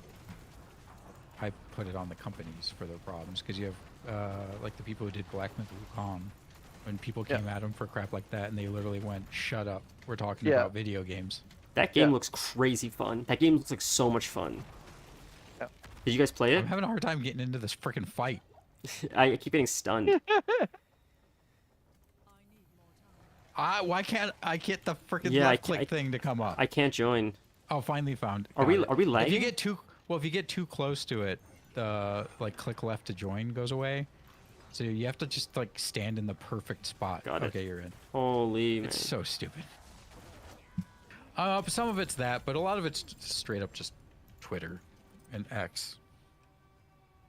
Speaker 3: I put it on the companies for their problems because you have like the people who did Black Myth Wukong. When people
Speaker 4: Yeah.
Speaker 3: came at them for crap like that, and they literally went, "Shut up! We're talking
Speaker 4: Yeah.
Speaker 3: about video games."
Speaker 1: That game
Speaker 4: Yeah.
Speaker 1: looks crazy fun. That game looks like so much fun.
Speaker 4: Yeah.
Speaker 1: Did you guys play
Speaker 3: I'm
Speaker 1: it?
Speaker 3: having a hard time getting into this freaking fight.
Speaker 1: I keep getting stunned.
Speaker 3: Why can't I get the freaking
Speaker 1: Yeah,
Speaker 3: left click thing to come up?
Speaker 1: I can't join.
Speaker 3: Oh, finally found.
Speaker 1: Are
Speaker 3: got
Speaker 1: we
Speaker 3: it.
Speaker 1: are we
Speaker 3: If
Speaker 1: lagging?
Speaker 3: you get too if you get too close to it, the like click left to join goes away. So you have to just like stand in the perfect spot.
Speaker 1: Got it.
Speaker 3: Okay, you're in.
Speaker 1: Holy man.
Speaker 3: It's so stupid. Some of it's that, but a lot of it's just straight up just Twitter and X.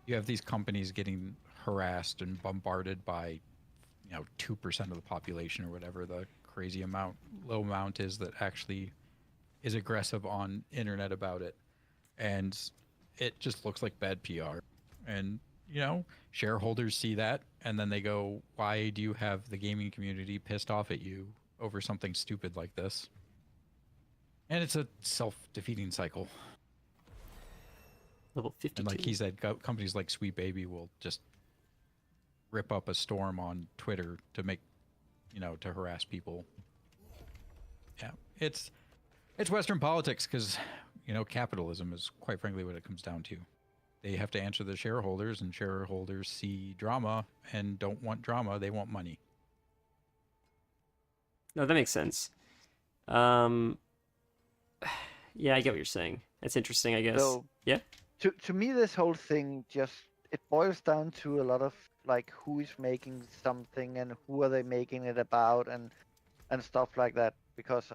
Speaker 3: You have these companies getting harassed and bombarded by, 2% of the population or whatever the crazy low amount is that actually is aggressive on internet about it, and it just looks like bad PR. And shareholders see that, and then they go, "Why do you have the gaming community pissed off at you over something stupid like this?" And it's a self-defeating cycle.
Speaker 1: Level 52.
Speaker 3: And like he said, companies like Sweet Baby will just rip up a storm on Twitter to make, to harass people. Yeah, it's Western politics because, capitalism is quite frankly what it comes down to. They have to answer the shareholders, and shareholders see drama and don't want drama. They want money.
Speaker 1: No, that makes sense. Yeah, I get what you're saying. That's interesting, I guess.
Speaker 4: So-
Speaker 1: Yeah.
Speaker 4: To me, this whole thing it boils down to a lot of like who is making something and who are they making it about and stuff like that. Because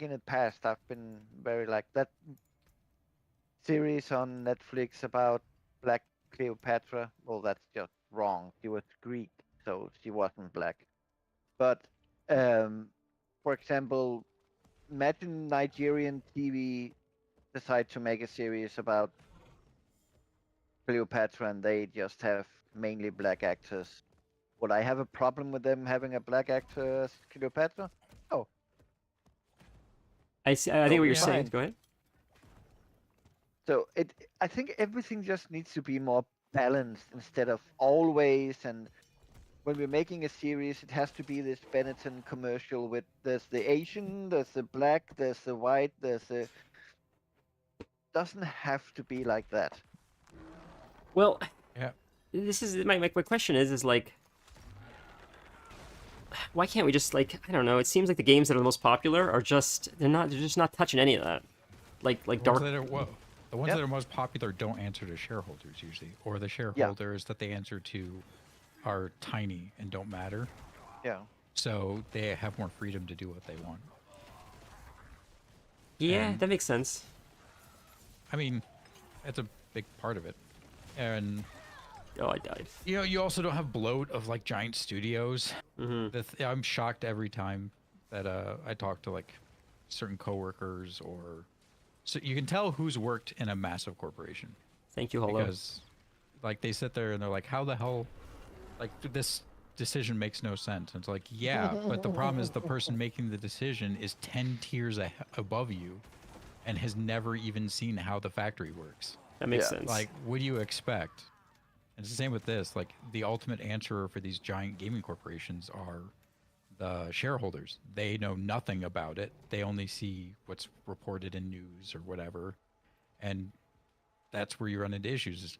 Speaker 4: in the past I've been very like that series on Netflix about Black Cleopatra. Well, that's just wrong. She was Greek, so she wasn't black. But for example, imagine Nigerian TV decide to make a series about Cleopatra and they just have mainly black actors. Would I have a problem with them having a black actor as Cleopatra? Oh,
Speaker 1: I see. I think what you're
Speaker 3: yeah.
Speaker 1: saying.
Speaker 4: Fine.
Speaker 1: Go ahead.
Speaker 4: so I think everything just needs to be more balanced instead of always. And when we're making a series, it has to be this Benetton commercial with there's the Asian, there's the black, there's the white, there's the. Doesn't have to be like that.
Speaker 1: Well,
Speaker 3: Yeah.
Speaker 1: this is my question is like, why can't we just like, I don't know? It seems like the games that are the most popular are just they're just not touching any of that. Like
Speaker 3: The ones
Speaker 1: Dark.
Speaker 3: that are, the ones
Speaker 4: Yep.
Speaker 3: that are most popular don't answer to shareholders usually, or the shareholders that they answer to are tiny and don't matter.
Speaker 4: Yeah.
Speaker 3: So they have more freedom to do what they want.
Speaker 1: Yeah,
Speaker 3: and-
Speaker 1: that makes sense.
Speaker 3: I mean, that's a big part of it. And
Speaker 1: Oh, I died.
Speaker 3: you also don't have bloat of like giant studios.
Speaker 1: Mm-hmm.
Speaker 3: I'm shocked every time that I talk to like certain coworkers, or so you can tell who's worked in a massive corporation
Speaker 1: Thank you, hello.
Speaker 3: because like they sit there and they're like, how the hell, like this decision makes no sense. And it's like, yeah, but the problem is the person making the decision is 10 tiers above you and has never even seen how the factory works.
Speaker 1: That makes
Speaker 4: Yeah.
Speaker 1: sense.
Speaker 3: Like, what do you expect? And it's the same with this. Like, the ultimate answerer for these giant gaming corporations are the shareholders. They know nothing about it. They only see what's reported in news or whatever. And that's where you run into issues. Is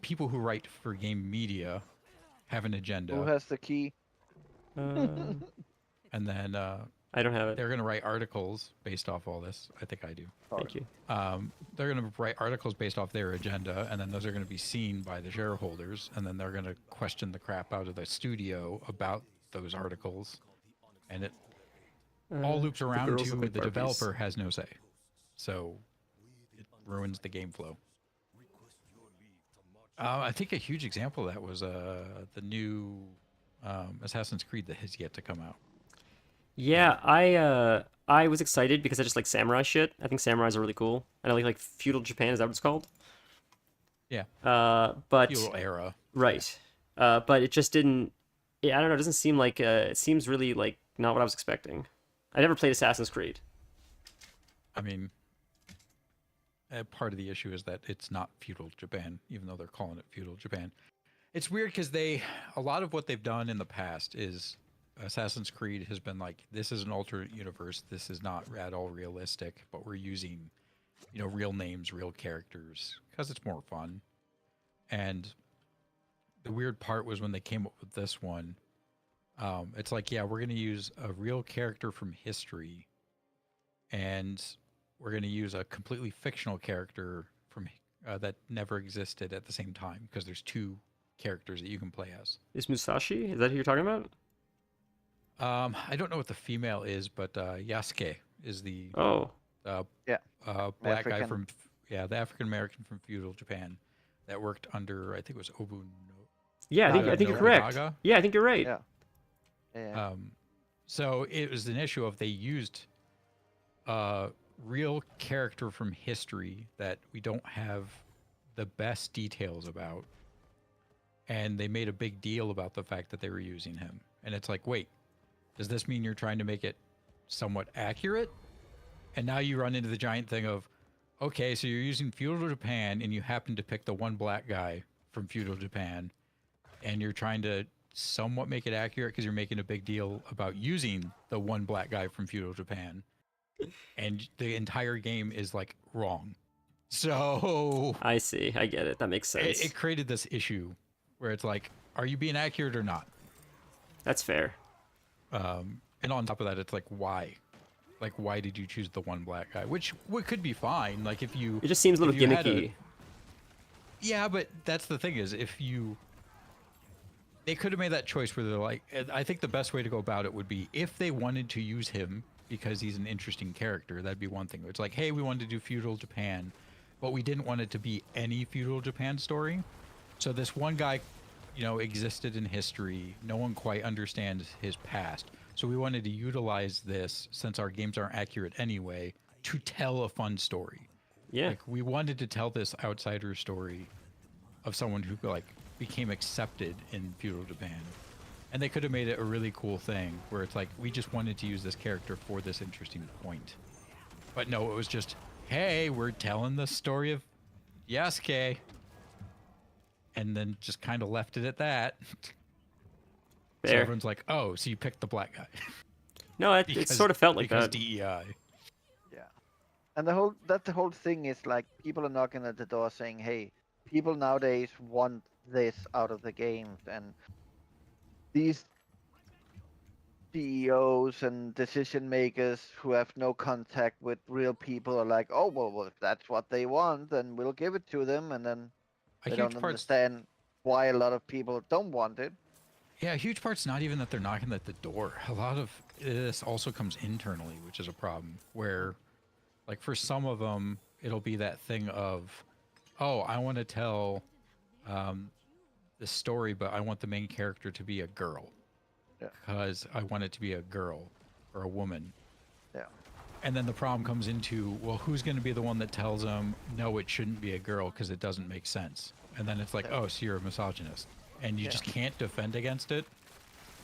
Speaker 3: people who write for game media have an agenda,
Speaker 4: Who has the key?
Speaker 1: Um,
Speaker 3: and then
Speaker 1: I don't have it.
Speaker 3: they're going to write articles based off all this. I think I do.
Speaker 1: Thank you.
Speaker 3: They're going to write articles based off their agenda, and then those are going to be seen by the shareholders, and then they're going to question the crap out of the studio about those articles, and it all loops around
Speaker 1: girls
Speaker 3: to
Speaker 1: look like
Speaker 3: the
Speaker 1: Barbies.
Speaker 3: developer has no say. So it ruins the game flow. I think a huge example of that was the new Assassin's Creed that has yet to come out.
Speaker 1: Yeah, I was excited because I just like samurai shit. I think samurais are really cool, and I like feudal Japan. Is that what it's called?
Speaker 3: Yeah,
Speaker 1: But
Speaker 3: feudal era.
Speaker 1: right, but it just didn't. Yeah, I don't know. It doesn't seem like it seems really like not what I was expecting. I never played Assassin's Creed.
Speaker 3: I mean, part of the issue is that it's not feudal Japan, even though they're calling it feudal Japan. It's weird because a lot of what they've done in the past is Assassin's Creed has been like, this is an alternate universe. This is not at all realistic, but we're using, real names, real characters, because it's more fun. And the weird part was when they came up with this one, it's like, yeah, we're going to use a real character from history, and we're going to use a completely fictional character from that never existed at the same time, because there's two characters that you can play as.
Speaker 1: Is Musashi? Is that who you're talking about?
Speaker 3: I don't know what the female is, but Yasuke is the
Speaker 1: Oh,
Speaker 3: black guy
Speaker 4: African.
Speaker 3: from the African American from feudal Japan that worked under, I think it was Obu.
Speaker 1: yeah. I think you're correct.
Speaker 3: Nobunaga?
Speaker 1: Yeah, I think you're right.
Speaker 4: Yeah. Yeah.
Speaker 3: So it was an issue of they used a real character from history that we don't have the best details about, and they made a big deal about the fact that they were using him. And it's like, wait, does this mean you're trying to make it somewhat accurate? And now you run into the giant thing of, okay, so you're using feudal Japan and you happen to pick the one black guy from feudal Japan, and you're trying to somewhat make it accurate because you're making a big deal about using the one black guy from feudal Japan, and the entire game is like wrong. So
Speaker 1: I see. I get it. That makes sense.
Speaker 3: it created this issue where it's like, are you being accurate or not?
Speaker 1: That's fair.
Speaker 3: And on top of that, it's like, why? Like, why did you choose the one black guy? Which could be fine. Like, if you...
Speaker 1: It just seems a little
Speaker 3: if you had
Speaker 1: gimmicky.
Speaker 3: Yeah, but that's the thing is, if you... They could have made that choice where they're like... I think the best way to go about it would be, if they wanted to use him because he's an interesting character, that'd be one thing. It's like, hey, we wanted to do feudal Japan, but we didn't want it to be any feudal Japan story. So this one guy, existed in history. No one quite understands his past. So we wanted to utilize this, since our games aren't accurate anyway, to tell a fun story.
Speaker 1: Yeah.
Speaker 3: Like, we wanted to tell this outsider story of someone who became accepted in feudal Japan. And they could have made it a really cool thing where it's like, we just wanted to use this character for this interesting point. But no, it was just, hey, we're telling the story of Yasuke. And then just kind of left it at that. So
Speaker 1: Fair.
Speaker 3: everyone's like, oh, so you picked the black guy.
Speaker 1: No, it sort of felt like
Speaker 3: because
Speaker 1: that.
Speaker 3: DEI.
Speaker 4: Yeah. And the whole thing is like, people are knocking at the door saying, hey, people nowadays want this out of the games, and these CEOs and decision makers who have no contact with real people are like, oh, well, if that's what they want, then we'll give it to them, and then they don't understand why a lot of people don't want it.
Speaker 3: Yeah, a huge part's not even that they're knocking at the door. A lot of this also comes internally, which is a problem. Where, like, for some of them, it'll be that thing of, oh, I want to tell this story, but I want the main character to be a girl.
Speaker 4: Yeah.
Speaker 3: Because I want it to be a girl or a woman.
Speaker 4: Yeah.
Speaker 3: And then the problem comes into, well, who's going to be the one that tells them, no, it shouldn't be a girl because it doesn't make sense. And then it's like, oh, so you're a misogynist. and you
Speaker 4: Yeah.
Speaker 3: just can't defend against it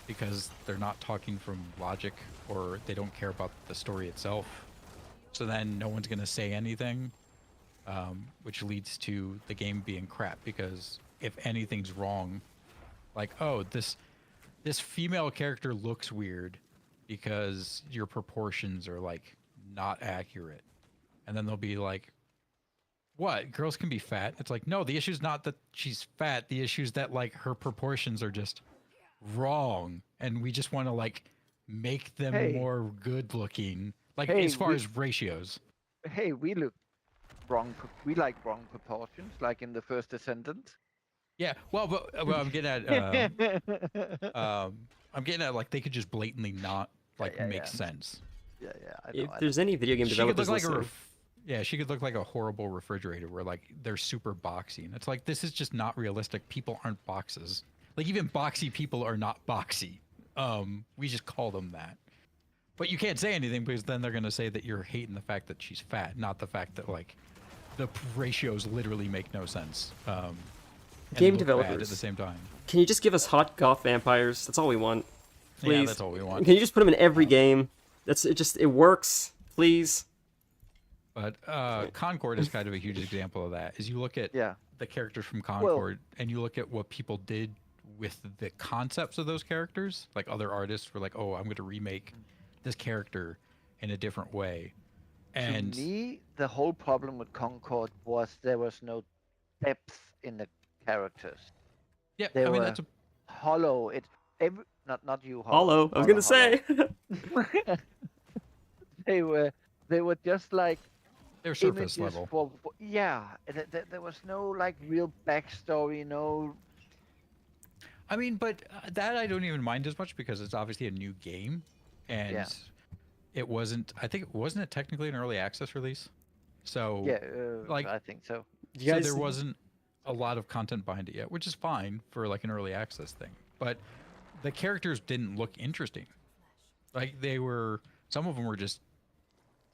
Speaker 3: because they're not talking from logic or they don't care about the story itself. So then no one's going to say anything, which leads to the game being crap because if anything's wrong, like, oh, this female character looks weird because your proportions are like not accurate. And then they'll be like, what? Girls can be fat? It's like, no, the issue's not that she's fat. The issue's that like her proportions are just wrong. And we just want to like make them
Speaker 4: Hey.
Speaker 3: more good looking. Like
Speaker 4: Hey,
Speaker 3: as far
Speaker 4: we-
Speaker 3: as ratios.
Speaker 4: Hey, we look wrong. We like wrong proportions, like in the first Descendant.
Speaker 3: Yeah. Well, I'm getting at, I'm getting at like they could just blatantly not like
Speaker 4: yeah,
Speaker 3: make
Speaker 4: yeah.
Speaker 3: sense.
Speaker 4: Yeah, I
Speaker 1: If
Speaker 4: know. I
Speaker 1: there's any video game
Speaker 3: She could
Speaker 1: developers
Speaker 3: look like
Speaker 1: listening,
Speaker 3: yeah, she could look like a horrible refrigerator where like they're super boxy, and it's like this is just not realistic. People aren't boxes. Like even boxy people are not boxy. We just call them that. But you can't say anything because then they're gonna say that you're hating the fact that she's fat, not the fact that like the ratios literally make no sense. And
Speaker 1: Game
Speaker 3: look bad
Speaker 1: developers.
Speaker 3: at the same time.
Speaker 1: can you just give us hot goth vampires? That's all we want. Please.
Speaker 3: Yeah, that's all we want.
Speaker 1: Can you just put them in every game? It works. Please.
Speaker 3: But Concord is kind of a huge example of that. Is you look at
Speaker 4: Yeah.
Speaker 3: the characters from Concord and you look at what people did with the concepts of those characters. Like other artists were like, "Oh, I'm going to remake this character in a different way." And
Speaker 4: To me, the whole problem with Concord was there was no depth in the characters.
Speaker 3: yeah,
Speaker 4: They
Speaker 3: I mean
Speaker 4: were
Speaker 3: that's a,
Speaker 4: hollow. Not you.
Speaker 1: Hollow. I was gonna say.
Speaker 4: they were just like
Speaker 3: they're surface
Speaker 4: images
Speaker 3: level.
Speaker 4: for yeah. There was no like real backstory. No.
Speaker 3: I mean, but that I don't even mind as much because it's obviously a new game, and
Speaker 4: Yeah.
Speaker 3: it wasn't. I think wasn't it technically an early access release? So
Speaker 4: Yeah.
Speaker 3: like-
Speaker 4: I think so.
Speaker 1: You guys,
Speaker 3: So there wasn't a lot of content behind it yet, which is fine for like an early access thing. But the characters didn't look interesting. Like they were, some of them were just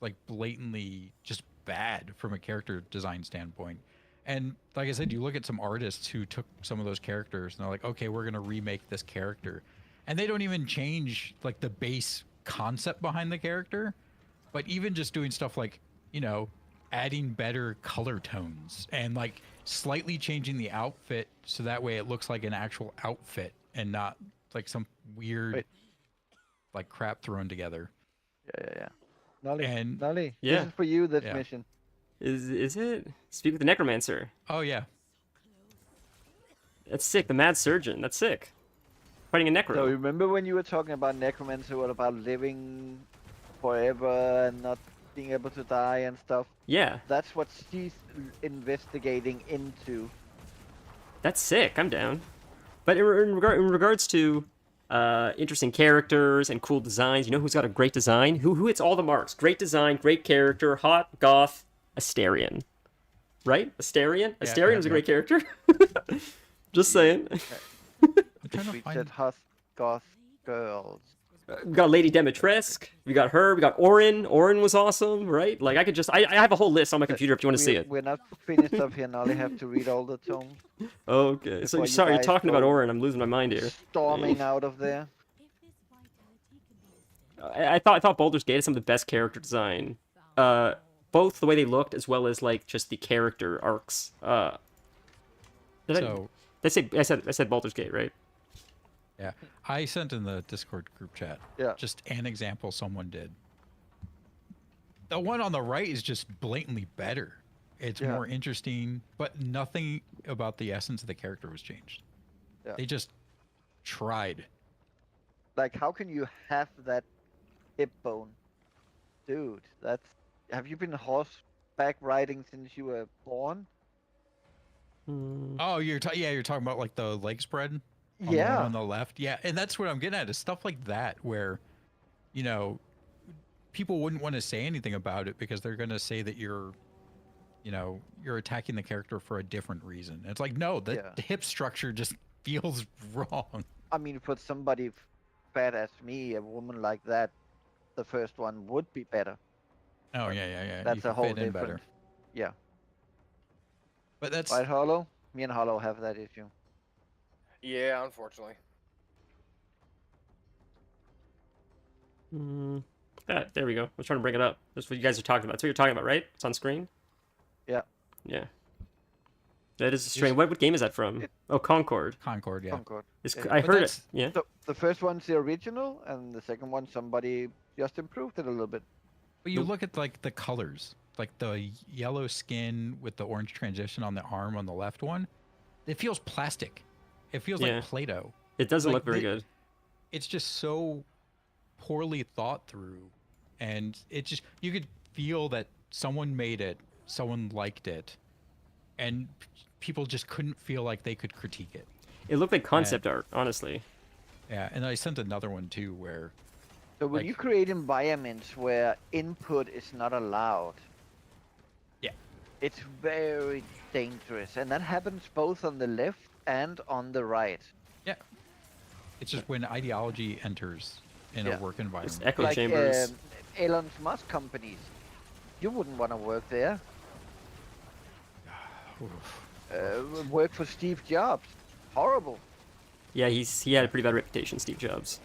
Speaker 3: like blatantly just bad from a character design standpoint. And like I said, you look at some artists who took some of those characters and they're like, okay, we're going to remake this character. And they don't even change like the base concept behind the character, but even just doing stuff like, you know, adding better color tones and like slightly changing the outfit so that way it looks like an actual outfit and not like some weird
Speaker 4: Wait.
Speaker 3: like crap thrown together.
Speaker 4: Yeah. Nolly.
Speaker 3: And-
Speaker 4: Nolly.
Speaker 1: Yeah.
Speaker 4: This is for you. This
Speaker 3: Yeah.
Speaker 4: mission.
Speaker 1: is it? Speak with the necromancer.
Speaker 3: Oh yeah.
Speaker 1: That's sick. The mad surgeon. That's sick. Fighting a necro.
Speaker 4: So remember when you were talking about necromancer, what about living forever and not being able to die and stuff?
Speaker 1: Yeah,
Speaker 4: That's what she's investigating into.
Speaker 1: that's sick. I'm down. But in regards to interesting characters and cool designs, you know who's got a great design? Who hits all the marks? Great design, great character, hot, goth, Asterion. Right? Asterion?
Speaker 3: Yeah,
Speaker 1: Asterion
Speaker 3: yeah,
Speaker 1: was a
Speaker 3: yeah.
Speaker 1: great character. Just saying.
Speaker 3: I'm trying to
Speaker 4: We
Speaker 3: find
Speaker 4: said hot goth girls.
Speaker 1: We got Lady Demetresk. We got her. We got Orin. Orin was awesome, right? Like I could just I have a whole list on my computer if you want to see it.
Speaker 4: We're not finished up here. Nolly have to read all the tomes.
Speaker 1: Okay. So
Speaker 4: Before you
Speaker 1: sorry, you're
Speaker 4: guys
Speaker 1: talking about
Speaker 4: go
Speaker 1: Orin. I'm losing my mind here.
Speaker 4: Storming out of there.
Speaker 1: I thought Baldur's Gate had some of the best character design. Both the way they looked as well as like just the character arcs. Did
Speaker 3: so
Speaker 1: I said Baldur's Gate, right?
Speaker 3: yeah. I sent in the Discord group chat
Speaker 4: Yeah.
Speaker 3: just an example someone did. The one on the right is just blatantly better. It's
Speaker 4: Yeah.
Speaker 3: more interesting, but nothing about the essence of the character was changed.
Speaker 4: Yeah.
Speaker 3: They just tried.
Speaker 4: Like, how can you have that hip bone? Dude, that's... Have you been horseback riding since you were born?
Speaker 3: Oh, you're talking about like the leg spread on the one
Speaker 4: Yeah.
Speaker 3: on the left. Yeah, and that's what I'm getting at is stuff like that where, you know, people wouldn't want to say anything about it because they're going to say that you're attacking the character for a different reason. It's like, no, the
Speaker 4: Yeah.
Speaker 3: hip structure just feels wrong.
Speaker 4: I mean, for somebody fat as me, a woman like that, the first one would be better.
Speaker 3: Oh yeah. You
Speaker 4: That's
Speaker 3: can
Speaker 4: a whole
Speaker 3: fit in better.
Speaker 4: different... Yeah.
Speaker 3: But that's
Speaker 4: Right, Hollow? Me and Hollow have that issue.
Speaker 2: Yeah, unfortunately.
Speaker 1: There we go. I was trying to bring it up. That's what you guys are talking about. That's what you're talking about, right? It's on screen?
Speaker 4: Yeah.
Speaker 1: Yeah. That is a strange. What game is that from?
Speaker 4: It-
Speaker 1: Oh, Concord.
Speaker 3: Concord, yeah.
Speaker 4: Concord. Yeah.
Speaker 1: I
Speaker 3: But
Speaker 1: heard it.
Speaker 3: that's-
Speaker 1: Yeah.
Speaker 4: So the first one's the original, and the second one somebody just improved it a little bit.
Speaker 3: But you look at like the colors, like the yellow skin with the orange transition on the arm on the left one. It feels plastic. It feels
Speaker 1: Yeah.
Speaker 3: like Play-Doh.
Speaker 1: It doesn't
Speaker 3: Like,
Speaker 1: look very good.
Speaker 3: It's just so poorly thought through, and it just you could feel that someone made it, someone liked it, and people just couldn't feel like they could critique it.
Speaker 1: It looked like concept art, honestly.
Speaker 3: Yeah, and I sent another one too where
Speaker 4: So when
Speaker 3: Like-
Speaker 4: you create environments where input is not allowed,
Speaker 3: Yeah.
Speaker 4: it's very dangerous, and that happens both on the left and on the right.
Speaker 3: yeah, it's just when ideology enters in
Speaker 4: Yeah.
Speaker 3: a work
Speaker 1: It's
Speaker 3: environment.
Speaker 1: echo
Speaker 4: Like
Speaker 1: chambers.
Speaker 4: Elon Musk companies, you wouldn't want to work there. Work for Steve Jobs, horrible.
Speaker 1: Yeah, he had a pretty bad reputation, Steve Jobs.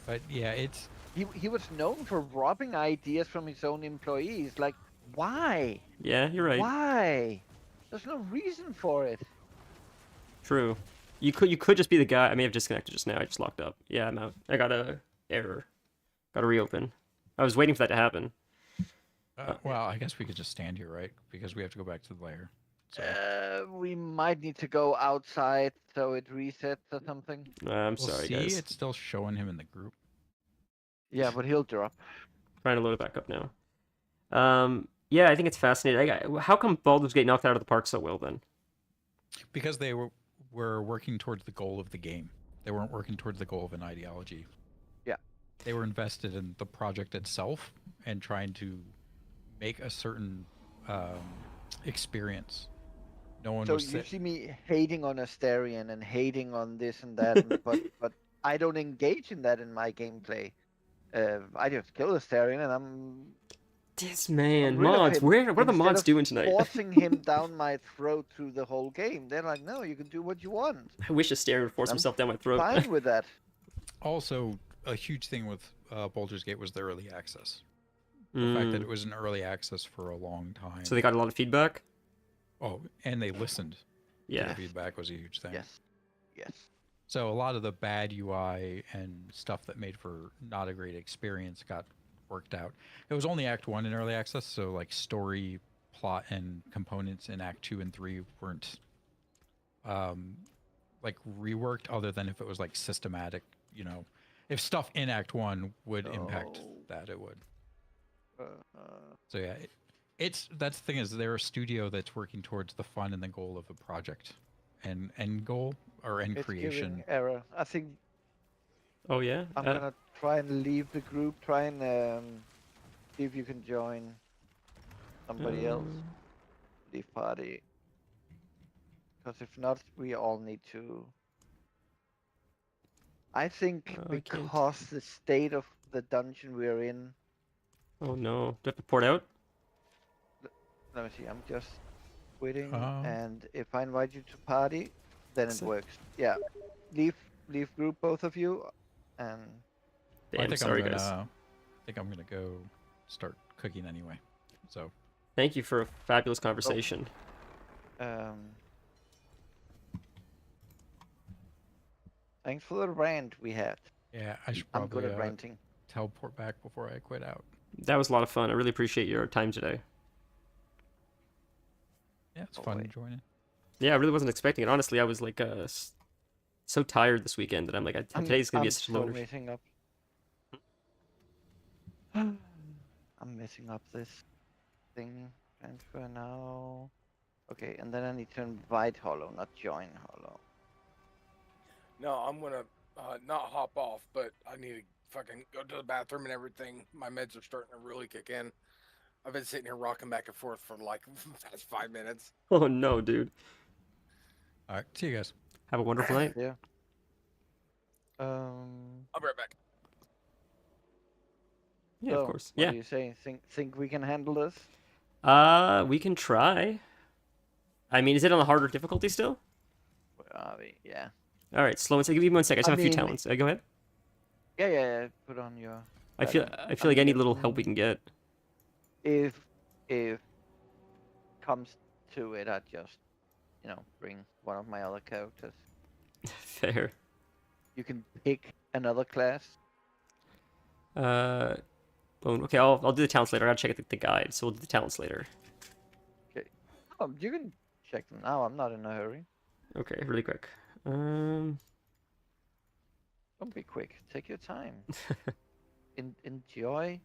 Speaker 3: But yeah, it's
Speaker 4: He was known for robbing ideas from his own employees. Like, why?
Speaker 1: Yeah, you're right.
Speaker 4: Why? There's no reason for it.
Speaker 1: True. You could just be the guy. I may have disconnected just now. I just locked up. Yeah, I'm out. I got a error. Got to reopen. I was waiting for that to happen.
Speaker 3: well, I guess we could just stand here, right? Because we have to go back to the lair. So
Speaker 4: We might need to go outside so it resets or something.
Speaker 1: I'm
Speaker 3: we'll
Speaker 1: sorry,
Speaker 3: see.
Speaker 1: guys.
Speaker 3: It's still showing him in the group.
Speaker 4: Yeah, but he'll drop.
Speaker 1: Trying to load it back up now. Yeah, I think it's fascinating. How come Baldur's Gate knocked out of the park so well then?
Speaker 3: Because they were working towards the goal of the game. They weren't working towards the goal of an ideology.
Speaker 4: Yeah.
Speaker 3: They were invested in the project itself and trying to make a certain experience. No one
Speaker 4: So
Speaker 3: was
Speaker 4: you see me hating on Astarion and hating on this and that, but I don't engage in that in my gameplay. I just kill Astarion and I'm
Speaker 1: This man,
Speaker 4: rid of
Speaker 1: mods.
Speaker 4: him
Speaker 1: What are the
Speaker 4: instead
Speaker 1: mods
Speaker 4: of
Speaker 1: doing tonight?
Speaker 4: forcing him down my throat through the whole game. They're like, no, you can do what you want.
Speaker 1: I wish Astarion would force
Speaker 4: I'm
Speaker 1: himself down my throat.
Speaker 4: Fine with that.
Speaker 3: Also, a huge thing with Baldur's Gate was the early access. The fact that it was in early access for a long time.
Speaker 1: So they got a lot of feedback.
Speaker 3: Oh, and they listened.
Speaker 1: Yeah.
Speaker 3: The feedback was a huge thing.
Speaker 4: Yes. Yes.
Speaker 3: So a lot of the bad UI and stuff that made for not a great experience got worked out. It was only Act 1 in early access, so like story, plot, and components in Act 2 and 3 weren't like reworked other than if it was like systematic, you know. If stuff in Act 1 would impact
Speaker 4: Oh.
Speaker 3: that, it would.
Speaker 4: Uh,
Speaker 3: So yeah, that's the thing is they're a studio that's working towards the fun and the goal of a project, and end goal or end
Speaker 4: it's
Speaker 3: creation.
Speaker 4: giving error. I think
Speaker 1: Oh yeah.
Speaker 4: I'm gonna try and leave the group. Try and see if you can join somebody else. Leave party. Because if not, we all need to. I think
Speaker 1: I can't.
Speaker 4: because the state of the dungeon we're in.
Speaker 1: Oh no. Do I have to port out?
Speaker 4: Let me see. I'm just quitting,
Speaker 3: Um.
Speaker 4: and if I invite you to party, then it
Speaker 1: So-
Speaker 4: works. Yeah. Leave group, both of you, and
Speaker 1: Damn,
Speaker 3: I think
Speaker 1: sorry
Speaker 3: I'm gonna,
Speaker 1: guys.
Speaker 3: I think I'm gonna go start cooking anyway. So
Speaker 1: Thank you for a fabulous conversation.
Speaker 4: Thanks for the rant we had.
Speaker 3: yeah, I should
Speaker 4: I'm good
Speaker 3: probably
Speaker 4: at ranting.
Speaker 3: teleport back before I quit out.
Speaker 1: That was a lot of fun. I really appreciate your time today.
Speaker 3: Yeah, it's
Speaker 4: Oh,
Speaker 3: fun
Speaker 4: wait.
Speaker 3: joining.
Speaker 1: Yeah, I really wasn't expecting it. Honestly, I was like so tired this weekend that I'm like, today's gonna be
Speaker 4: I'm
Speaker 1: such a
Speaker 4: so
Speaker 1: loner.
Speaker 4: messing up. I'm messing up this thing. Transfer now. Okay, and then I need to invite Hollow, not join Hollow.
Speaker 2: No, I'm gonna not hop off, but I need to fucking go to the bathroom and everything. My meds are starting to really kick in. I've been sitting here rocking back and forth for like the past 5 minutes.
Speaker 1: Oh no, dude.
Speaker 3: All right, see you guys.
Speaker 1: Have a wonderful night.
Speaker 4: Yeah.
Speaker 2: I'll be right back.
Speaker 1: Yeah,
Speaker 4: so,
Speaker 1: of course.
Speaker 4: What
Speaker 1: Yeah.
Speaker 4: do you say? Think we can handle this?
Speaker 1: We can try. I mean, is it on the harder difficulty still?
Speaker 4: are we? Yeah.
Speaker 1: All right, slow and so give me 1 second. I just
Speaker 4: I
Speaker 1: have a few
Speaker 4: mean-
Speaker 1: talents. Go ahead.
Speaker 4: Yeah. Put on your.
Speaker 1: I feel like any little help we can get.
Speaker 4: If comes to it, I just bring one of my other characters.
Speaker 1: Fair.
Speaker 4: You can pick another class.
Speaker 1: Boom. Okay, I'll do the talents later. I gotta check the guide, so we'll do the talents later.
Speaker 4: You can check them now. I'm not in a hurry.
Speaker 1: Okay, really quick.
Speaker 4: Don't be quick. Take your time. Enjoy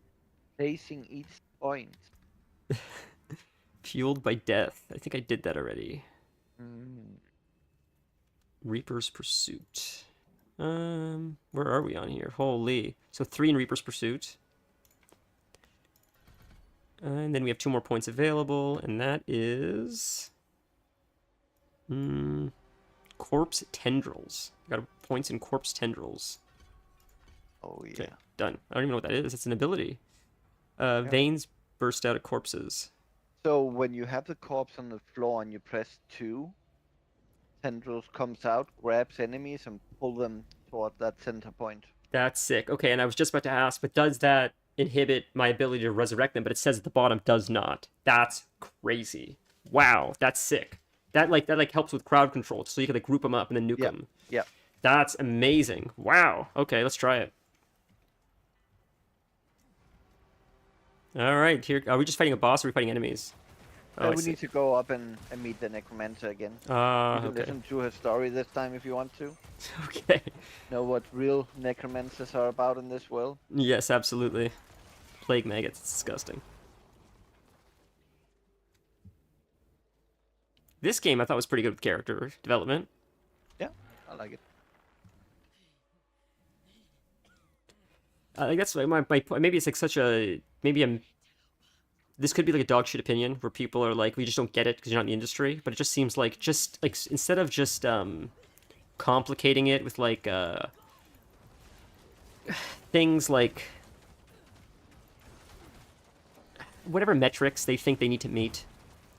Speaker 4: placing each point.
Speaker 1: Fueled by death. I think I did that already.
Speaker 4: Mm.
Speaker 1: Reaper's Pursuit. Where are we on here? Holy. So 3 in Reaper's Pursuit. And then we have 2 more points available, and that is... Corpse Tendrils. Got points in Corpse Tendrils.
Speaker 4: Oh yeah.
Speaker 1: Okay, done. I don't even know what that is. It's an ability. Veins burst out of corpses.
Speaker 4: So when you have the corpse on the floor and you press 2, tendrils comes out, grabs enemies, and pull them toward that center point.
Speaker 1: That's sick. Okay, and I was just about to ask, but does that inhibit my ability to resurrect them? But it says at the bottom does not. That's crazy. Wow, that's sick. That helps with crowd control, so you can group them up and then nuke them.
Speaker 4: Yeah.
Speaker 1: That's amazing. Wow. Okay, let's try it. All right, here. Are we just fighting a boss or are we fighting enemies? Oh,
Speaker 4: we need to go up and meet the necromancer again. You can
Speaker 1: okay.
Speaker 4: listen to her story this time if you want to.
Speaker 1: Okay.
Speaker 4: Know what real necromancers are about in this world.
Speaker 1: Yes, absolutely. Plague maggots. It's disgusting. This game I thought was pretty good with character development.
Speaker 4: Yeah, I like it.
Speaker 1: I think that's my point. Maybe it's like such a this could be like a dog shit opinion where people are like, we just don't get it because you're not in the industry. But it just seems like instead of just complicating it with like things like whatever metrics they think they need to meet.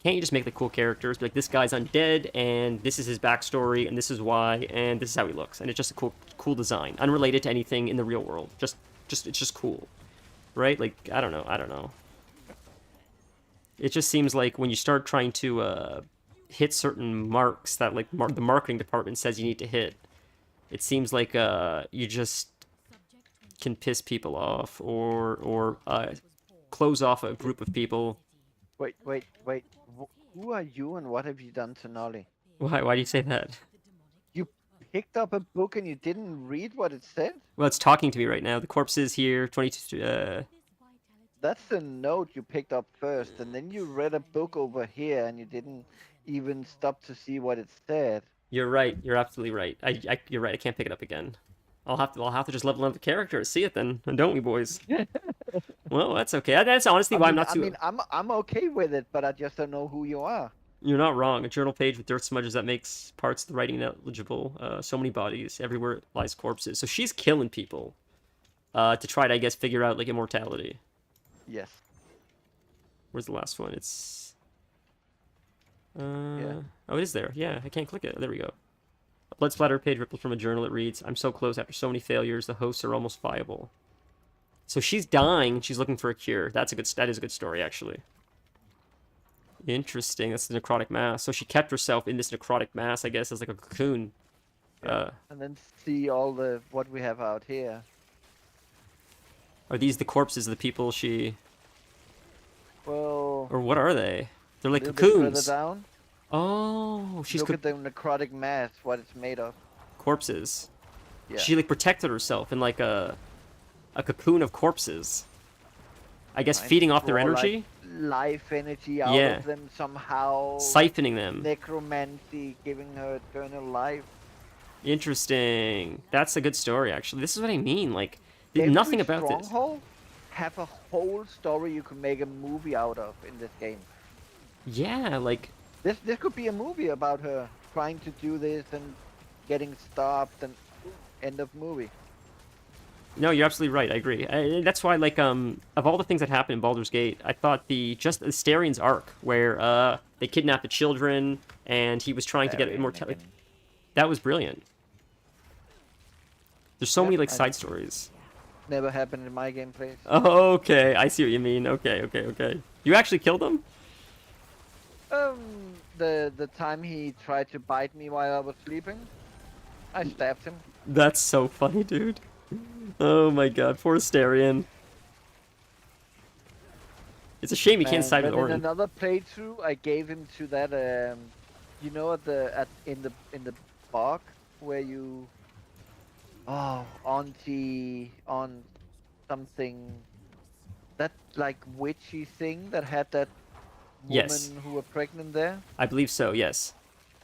Speaker 1: Can't you just make the cool characters? Be like, this guy's undead, and this is his backstory, and this is why, and this is how he looks, and it's just a cool design, unrelated to anything in the real world. It's just cool, right? Like, I don't know. It just seems like when you start trying to hit certain marks that like the marketing department says you need to hit, it seems like you just can piss people off or close off a group of people.
Speaker 4: Wait. Who are you and what have you done to Nolly?
Speaker 1: Why do you say that?
Speaker 4: You picked up a book and you didn't read what it said?
Speaker 1: Well, it's talking to me right now. The corpse is here. 22.
Speaker 4: That's the note you picked up first, and then you read a book over here and you didn't even stop to see what it said.
Speaker 1: You're right. You're absolutely right. You're right. I can't pick it up again. I'll have to just level up the character to see it then, don't we, boys? Well, that's okay. That's honestly why I'm not too.
Speaker 4: I'm okay with it, but I just don't know who you are.
Speaker 1: You're not wrong. A journal page with dirt smudges that makes parts of the writing illegible. So many bodies. Everywhere lies corpses. So she's killing people to try to, I guess, figure out like immortality.
Speaker 4: Yes.
Speaker 1: Where's the last one? It's.
Speaker 4: Yeah.
Speaker 1: Oh, it is there. Yeah, I can't click it. There we go. A blood splatter page ripples from a journal. It reads, "I'm so close after so many failures. The hosts are almost viable." So she's dying. She's looking for a cure. That is a good story, actually. Interesting. That's the necrotic mass. So she kept herself in this necrotic mass, I guess, as like a cocoon.
Speaker 4: Yeah. And then see all what we have out here.
Speaker 1: Are these the corpses of the people she?
Speaker 4: Well.
Speaker 1: Or what are they? They're like
Speaker 4: a little bit
Speaker 1: cocoons.
Speaker 4: further down.
Speaker 1: Oh, she's
Speaker 4: Look at the necrotic mass. What it's made of.
Speaker 1: Corpses.
Speaker 4: Yeah.
Speaker 1: She like protected herself in like a cocoon of corpses. I guess feeding off their energy.
Speaker 4: Life energy out of them somehow.
Speaker 1: Siphoning them.
Speaker 4: Necromancy, giving her eternal life.
Speaker 1: Interesting. That's a good story, actually. This is what I mean. Like, nothing about this.
Speaker 4: Stronghold have a whole story you could make a movie out of in this game.
Speaker 1: Yeah, like.
Speaker 4: This could be a movie about her trying to do this and getting stopped and end of movie.
Speaker 1: No, you're absolutely right. I agree. That's why, like, of all the things that happened in Baldur's Gate, I thought the Astarion's arc, where they kidnapped the children and he was trying to get immortality. That was brilliant. There's so
Speaker 4: Yep,
Speaker 1: many like
Speaker 4: I-
Speaker 1: side stories.
Speaker 4: Never happened in my gameplays.
Speaker 1: Okay, I see what you mean. Okay. You actually killed him?
Speaker 4: The time he tried to bite me while I was sleeping, I stabbed him.
Speaker 1: That's so funny, dude. Oh my god, poor Starion. It's a shame he can't
Speaker 4: And
Speaker 1: side
Speaker 4: then
Speaker 1: with
Speaker 4: in
Speaker 1: Orin.
Speaker 4: another playthrough, I gave him to that you know, in the bog where you on something, that like witchy thing that had that woman
Speaker 1: Yes.
Speaker 4: who were pregnant there.
Speaker 1: I believe so, yes.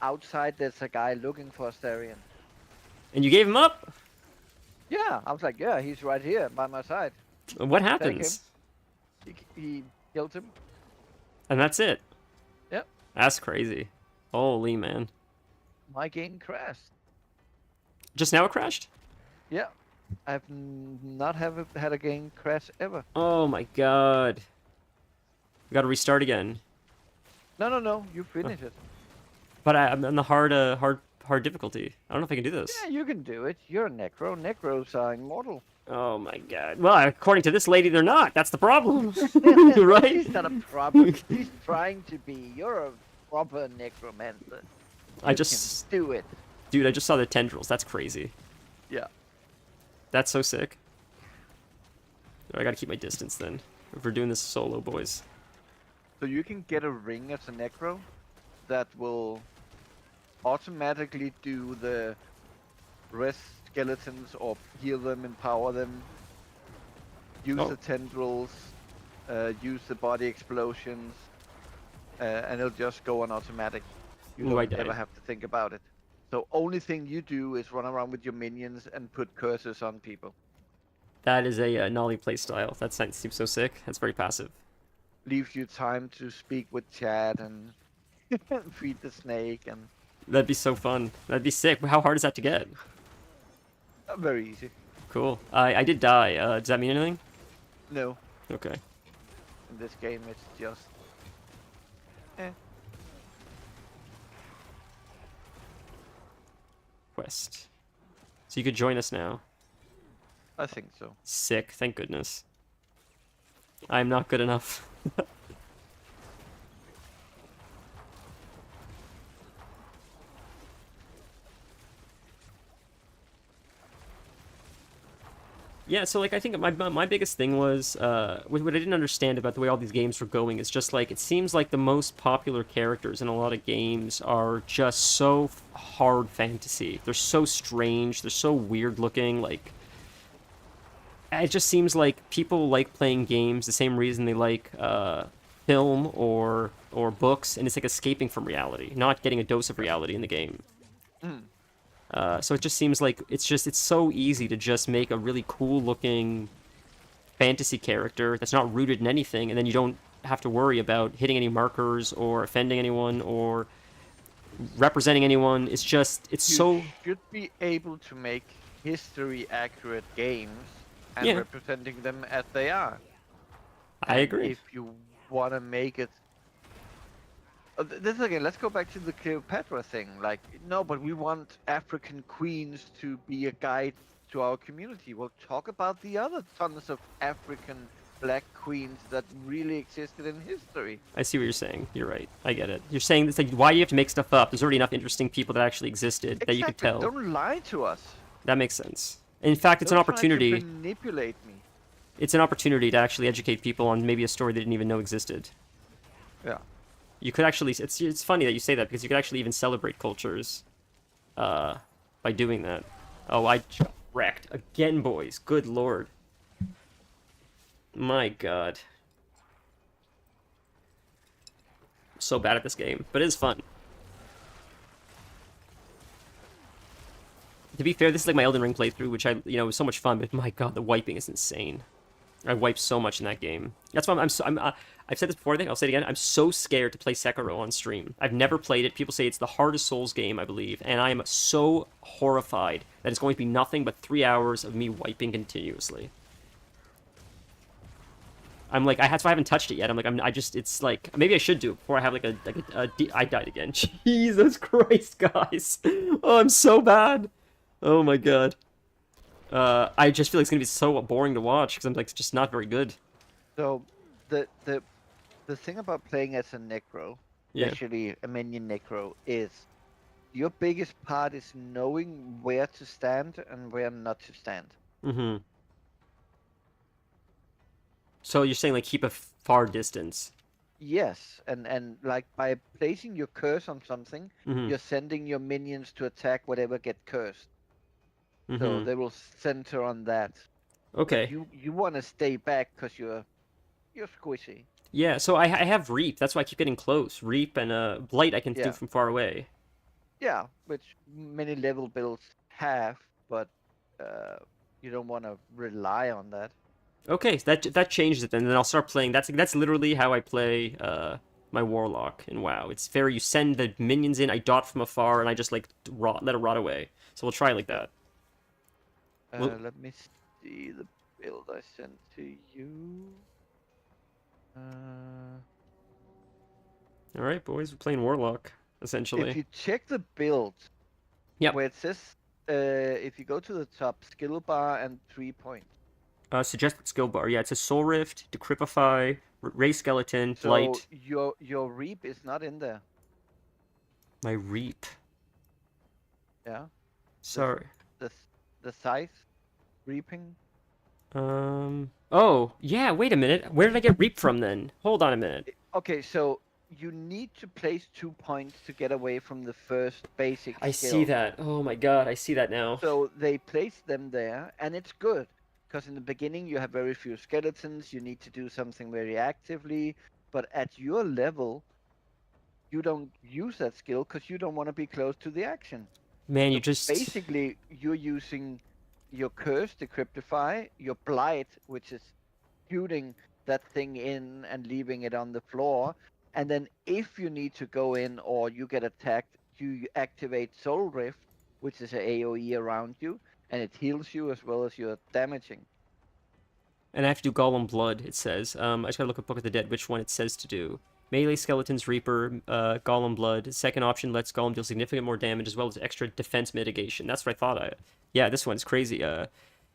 Speaker 4: Outside, there's a guy looking for Astarion.
Speaker 1: And you gave him up?
Speaker 4: Yeah, I was like, yeah, he's right here by my side.
Speaker 1: What
Speaker 4: Take him.
Speaker 1: happens?
Speaker 4: He killed him.
Speaker 1: And that's it.
Speaker 4: Yep.
Speaker 1: That's crazy. Holy man.
Speaker 4: My game crashed.
Speaker 1: Just now it crashed?
Speaker 4: Yeah, I've not had a game crash ever.
Speaker 1: Oh my god. We gotta restart again.
Speaker 4: No, you finish it.
Speaker 1: But I'm on the hard difficulty. I don't know if I can do this.
Speaker 4: Yeah, you can do it. You're a Necro. Necros are immortal.
Speaker 1: Oh my god. Well, according to this lady, they're not. That's the problem. right?
Speaker 4: He's not a problem. He's trying to be. You're a proper necromancer.
Speaker 1: I
Speaker 4: You
Speaker 1: just...
Speaker 4: can do it.
Speaker 1: Dude, I just saw the tendrils. That's crazy.
Speaker 4: Yeah.
Speaker 1: That's so sick. I gotta keep my distance then. If we're doing this solo, boys.
Speaker 4: So you can get a ring as a Necro that will automatically do the rest skeletons or heal them, empower them, use
Speaker 1: Oh.
Speaker 4: the tendrils, use the body explosions, and it'll just go on automatic. You
Speaker 1: Ooh, I
Speaker 4: don't ever
Speaker 1: died.
Speaker 4: have to think about it. So only thing you do is run around with your minions and put curses on people.
Speaker 1: That is a Nolly playstyle. That seems so sick. That's very passive.
Speaker 4: Leaves you time to speak with Chad and feed the snake, and
Speaker 1: That'd be so fun. That'd be sick. How hard is that to get?
Speaker 4: very easy.
Speaker 1: Cool. I did die. Does that mean anything?
Speaker 4: No,
Speaker 1: Okay.
Speaker 4: in this game it's just
Speaker 1: Quest. So you could join us now.
Speaker 4: I think so.
Speaker 1: Sick. Thank goodness. I'm not good enough. Yeah, so like I think my biggest thing was what I didn't understand about the way all these games were going is just like it seems like the most popular characters in a lot of games are just so hard fantasy. They're so strange. They're so weird looking. Like it just seems like people like playing games the same reason they like film or books, and it's like escaping from reality, not getting a dose of reality in the game. So it just seems like it's so easy to just make a really cool looking fantasy character that's not rooted in anything, and then you don't have to worry about hitting any markers or offending anyone or representing anyone. It's just
Speaker 4: You
Speaker 1: so
Speaker 4: should be able to make history accurate games and
Speaker 1: Yeah.
Speaker 4: representing them as they are.
Speaker 1: I agree.
Speaker 4: If you want to make it this again, let's go back to the Cleopatra thing. Like, no, but we want African queens to be a guide to our community. Well, talk about the other tons of African black queens that really existed in history.
Speaker 1: I see what you're saying. You're right. I get it. You're saying this like why do you have to make stuff up? There's already enough interesting people that actually existed that you could tell.
Speaker 4: Don't lie to us.
Speaker 1: That makes sense. In fact, it's an
Speaker 4: Don't try to
Speaker 1: opportunity.
Speaker 4: manipulate me.
Speaker 1: It's an opportunity to actually educate people on maybe a story they didn't even know existed.
Speaker 4: Yeah.
Speaker 1: You could actually, it's funny that you say that because you could actually even celebrate cultures by doing that. Oh, I got wrecked again, boys. Good lord. My god. I'm so bad at this game, but it is fun. To be fair, this is like my Elden Ring playthrough, which was so much fun, but my god, the wiping is insane. I wiped so much in that game. That's why I've said this before, I think I'll say it again. I'm so scared to play Sekiro on stream. I've never played it. People say it's the hardest Souls game, I believe, and I am so horrified that it's going to be nothing but 3 hours of me wiping continuously. I'm like, that's why I haven't touched it yet. I'm like, I just, it's like, maybe I should do it before I have like I died again. Jesus Christ, guys. Oh, I'm so bad. Oh my god. I just feel like it's gonna be so boring to watch because I'm like just not very good.
Speaker 4: So the the the thing about playing as a necro,
Speaker 1: Yeah.
Speaker 4: especially a minion necro, is your biggest part is knowing where to stand and where not to stand.
Speaker 1: Mm-hmm. So you're saying like keep a far distance.
Speaker 4: Yes, and like by placing your curse on something,
Speaker 1: Mm-hmm.
Speaker 4: you're sending your minions to attack whatever get cursed. So
Speaker 1: Mm-hmm.
Speaker 4: they will center on that. But
Speaker 1: Okay.
Speaker 4: you want to stay back because you're squishy.
Speaker 1: Yeah, so I have Reap. That's why I keep getting close. Reap and Blight I can do
Speaker 4: Yeah.
Speaker 1: from far away.
Speaker 4: Yeah, which many level builds have, but you don't want to rely on that.
Speaker 1: Okay, so that changes it then. Then I'll start playing. That's literally how I play my Warlock in WoW. It's very you send the minions in, I dot from afar, and I just like let it rot away. So we'll try like that. Well-
Speaker 4: Let me see the build I sent to you.
Speaker 1: All right, boys, we're playing Warlock essentially.
Speaker 4: If you check the build,
Speaker 1: Yep.
Speaker 4: where it says, if you go to the top, skill bar and 3 points.
Speaker 1: Suggested skill bar. Yeah, it's a Soul Rift, Decrypify, Ray Skeleton,
Speaker 4: So
Speaker 1: Blight.
Speaker 4: your reap is not in there.
Speaker 1: My Reap.
Speaker 4: Yeah.
Speaker 1: Sorry.
Speaker 4: The scythe reaping.
Speaker 1: Oh, yeah, wait a minute. Where did I get Reap from then? Hold on a minute.
Speaker 4: Okay, so you need to place 2 points to get away from the first basic
Speaker 1: I
Speaker 4: skill.
Speaker 1: see that. Oh my god, I see that now.
Speaker 4: So they place them there, and it's good. Because in the beginning you have very few skeletons, you need to do something very actively, but at your level, you don't use that skill because you don't want to be close to the action.
Speaker 1: Man,
Speaker 4: So
Speaker 1: you just...
Speaker 4: basically, you're using your curse, Decryptify, your blight, which is shooting that thing in and leaving it on the floor, and then if you need to go in or you get attacked, you activate Soul Rift, which is an AoE around you, and it heals you as well as you're damaging.
Speaker 1: And I have to do Golem Blood, it says. I just gotta look at Book of the Dead, which one it says to do. Melee Skeletons, Reaper, Golem Blood. Second option lets Golem deal significant more damage as well as extra defense mitigation. That's what I thought. Yeah, this one's crazy.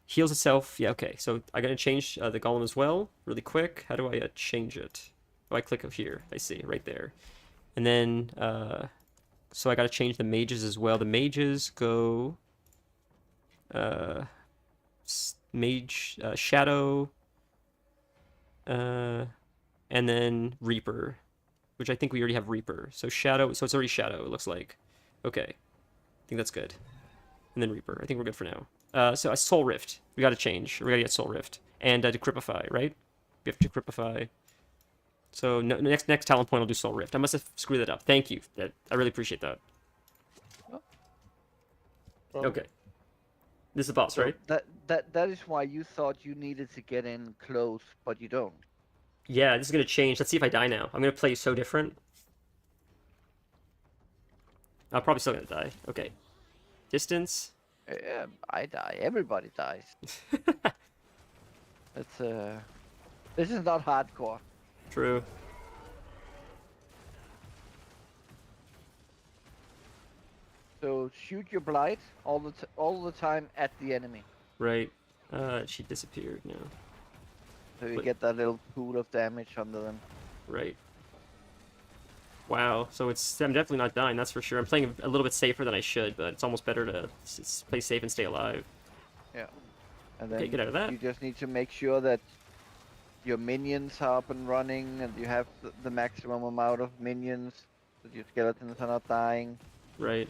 Speaker 1: Heals itself. Yeah, okay. So I gotta change the Golem as well, really quick. How do I change it? Oh, I click up here. I see, right there. And then, so I gotta change the mages as well. The mages go... Mage, Shadow, and then Reaper, which I think we already have Reaper. So Shadow, so it's already Shadow, it looks like. Okay, I think that's good. And then Reaper, I think we're good for now. So a Soul Rift, we gotta change. We gotta get Soul Rift. And Decrypify, right? We have to Decrypify. So next talent point I'll do Soul Rift. I must have screwed that up. Thank you. I really appreciate that. Okay. This is the boss,
Speaker 4: So
Speaker 1: right?
Speaker 4: that is why you thought you needed to get in close, but you don't.
Speaker 1: Yeah, this is gonna change. Let's see if I die now. I'm gonna play so different. I'm probably still gonna die. Okay. Distance.
Speaker 4: I die. Everybody dies. It's this is not hardcore.
Speaker 1: True.
Speaker 4: So shoot your blight all the time at the enemy.
Speaker 1: Right. She disappeared now.
Speaker 4: So you
Speaker 1: But-
Speaker 4: get that little pool of damage under them.
Speaker 1: Right. Wow. So I'm definitely not dying. That's for sure. I'm playing a little bit safer than I should, but it's almost better to play safe and stay alive.
Speaker 4: Yeah. And then
Speaker 1: Okay, get out of that.
Speaker 4: you just need to make sure that your minions are up and running, and you have the maximum amount of minions, that your skeletons are not dying.
Speaker 1: Right.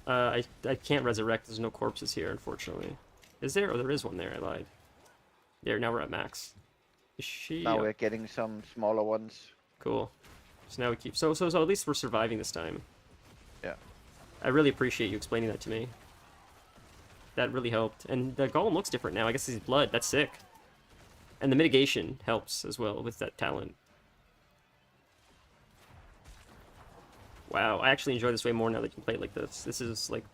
Speaker 1: I can't resurrect. There's no corpses here, unfortunately. Is there? Oh, there is one there. I lied. There. Now we're at max. Is she?
Speaker 4: Now we're getting some smaller ones.
Speaker 1: Cool. So now we keep... So at least we're surviving this time.
Speaker 4: Yeah.
Speaker 1: I really appreciate you explaining that to me. That really helped. And the golem looks different now. I guess he's blood. That's sick. And the mitigation helps as well with that talent. Wow, I actually enjoy this way more now that you can play it like this. This is like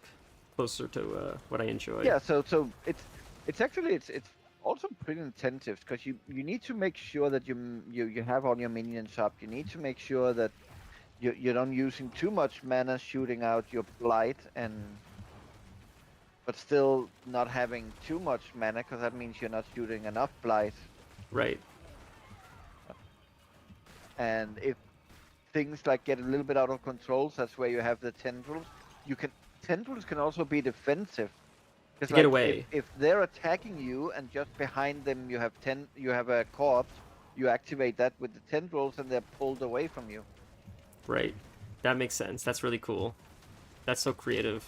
Speaker 1: closer to what I enjoy.
Speaker 4: Yeah. So it's actually it's also pretty intensive because you need to make sure that you have all your minions up. You need to make sure that you're not using too much mana shooting out your blight but still not having too much mana because that means you're not shooting enough blight.
Speaker 1: Right.
Speaker 4: And if things like get a little bit out of control, that's where you have the tendrils. Tendrils can also be defensive.
Speaker 1: To
Speaker 4: Because
Speaker 1: get away.
Speaker 4: if they're attacking you and just behind them you have a corpse, you activate that with the tendrils and they're pulled away from you.
Speaker 1: Right. That makes sense. That's really cool. That's so creative.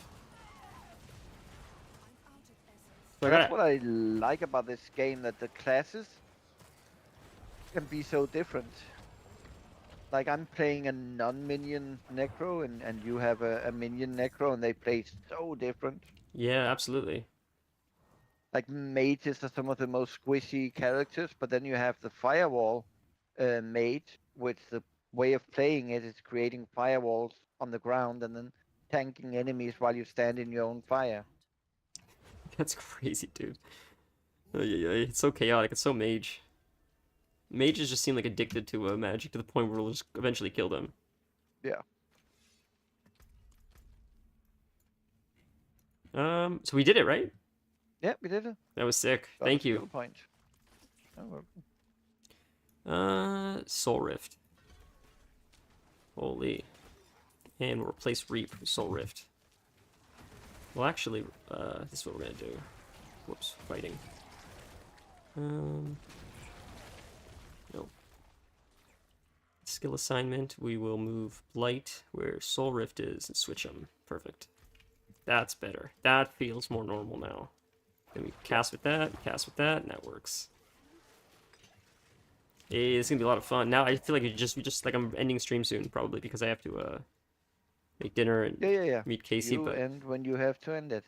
Speaker 1: So I
Speaker 4: That's
Speaker 1: got
Speaker 4: what I like about this game, that the classes can be so different. Like I'm playing a non-minion Necro and you have a minion Necro and they play so different.
Speaker 1: yeah, absolutely.
Speaker 4: Like mages are some of the most squishy characters, but then you have the firewall mage, which the way of playing it is creating firewalls on the ground and then tanking enemies while you stand in your own fire.
Speaker 1: That's crazy, dude. Oh, yeah, yeah. It's so chaotic. It's so mage. Mages just seem like addicted to magic to the point where we'll just eventually kill them.
Speaker 4: Yeah.
Speaker 1: So we did it, right?
Speaker 4: Yeah, we did it.
Speaker 1: That was sick.
Speaker 4: Got
Speaker 1: Thank
Speaker 4: a
Speaker 1: you.
Speaker 4: skill point. Oh, well.
Speaker 1: Soul Rift. Holy. And we'll replace Reap with Soul Rift. Well, actually, this is what we're gonna do. Whoops, fighting. Nope. Skill assignment, we will move Blight where Soul Rift is and switch them. Perfect. That's better. That feels more normal now. Then we cast with that, and that works. Hey, it's gonna be a lot of fun. Now I feel like we just like I'm ending stream soon, probably because I have to make dinner and
Speaker 4: Yeah.
Speaker 1: meet Casey.
Speaker 4: You
Speaker 1: But
Speaker 4: end when you have to end it.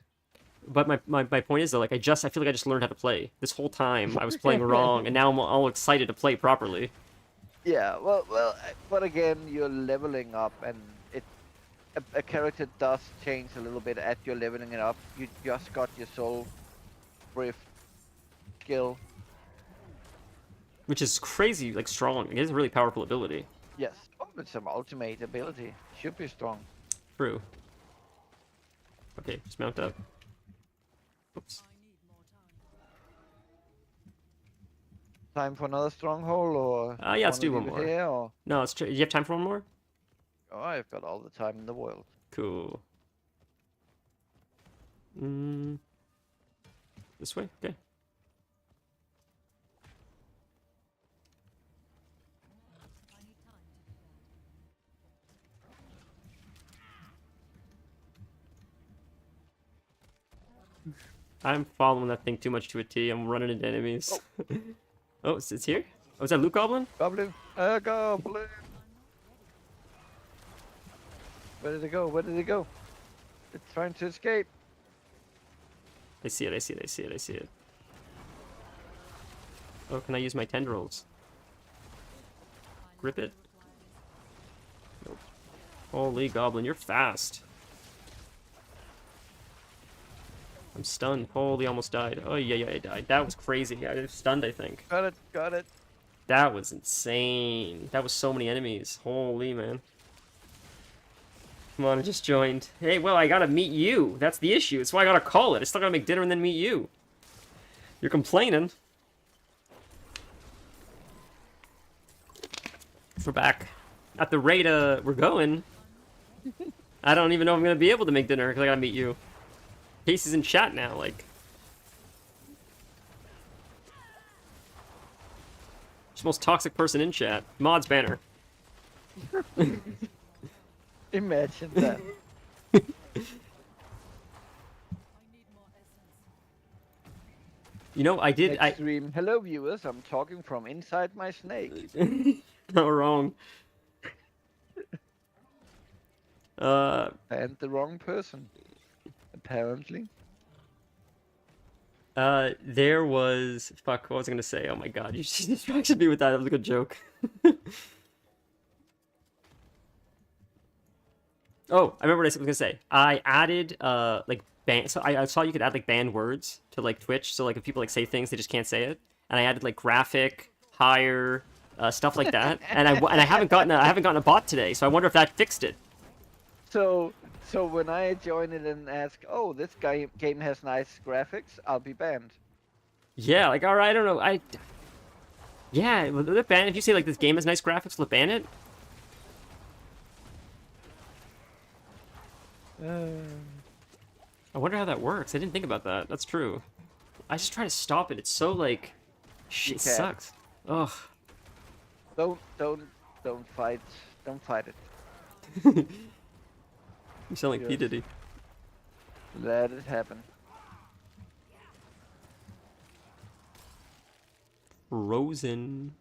Speaker 1: my point is though, like I feel like I just learned how to play. This whole time I was playing wrong, and now I'm all excited to play properly.
Speaker 4: Yeah, but again, you're leveling up, and a character does change a little bit as you're leveling it up. You just got your soul rift skill.
Speaker 1: Which is crazy, like strong. It is a really powerful ability.
Speaker 4: Yes, with some ultimate ability. Should be strong.
Speaker 1: True. Okay, just mount up. Oops.
Speaker 4: Time for another stronghold, or
Speaker 1: Yeah, let's
Speaker 4: wanna
Speaker 1: do one
Speaker 4: leave it
Speaker 1: more.
Speaker 4: here, or...
Speaker 1: No, do you have time for one more?
Speaker 4: Oh, I've got all the time in the world.
Speaker 1: Cool. This way? Okay. I'm following that thing too much to a T. I'm running into enemies. Oh, it's here? Oh, is that Loot Goblin?
Speaker 4: Goblin! Goblin! Where did it go? Where did it go? It's trying to escape.
Speaker 1: I see it. Oh, can I use my tendrils? Grip it? Nope. Holy Goblin, you're fast. I'm stunned. Holy, almost died. Oh, yeah, I died. That was crazy. I was stunned, I think.
Speaker 4: Got it.
Speaker 1: That was insane. That was so many enemies. Holy, man. Come on, I just joined. Hey, well, I gotta meet you. That's the issue. That's why I gotta call it. I still gotta make dinner and then meet you. You're complaining. We're back. At the rate we're going, I don't even know if I'm gonna be able to make dinner because I gotta meet you. Casey's in chat now, like. She's the most toxic person in chat. Mods banner.
Speaker 4: Imagine that.
Speaker 1: You know, I did.
Speaker 4: Next stream. Hello, viewers. I'm talking from inside my snake.
Speaker 1: Not wrong.
Speaker 4: And the wrong person, apparently.
Speaker 1: There was fuck. What was I gonna say? Oh my god, you just distracted me with that. That was a good joke. Oh, I remember what I was gonna say. I added like ban. So I saw you could add like banned words to like Twitch. So like if people like say things, they just can't say it. And I added like graphic, higher, stuff like that. And I haven't gotten a bot today. So I wonder if that fixed it.
Speaker 4: So when I join it and ask, oh, this game has nice graphics, I'll be banned.
Speaker 1: Yeah, like all right, I don't know. Yeah, will it ban if you say like this game has nice graphics? Will it ban it? I wonder how that works. I didn't think about that. That's true. I just try to stop it. It's so like, shit
Speaker 4: can't.
Speaker 1: sucks. Ugh.
Speaker 4: Don't fight. Don't fight it.
Speaker 1: You sound like P
Speaker 4: Yes.
Speaker 1: Diddy.
Speaker 4: Let it happen.
Speaker 1: Frozen.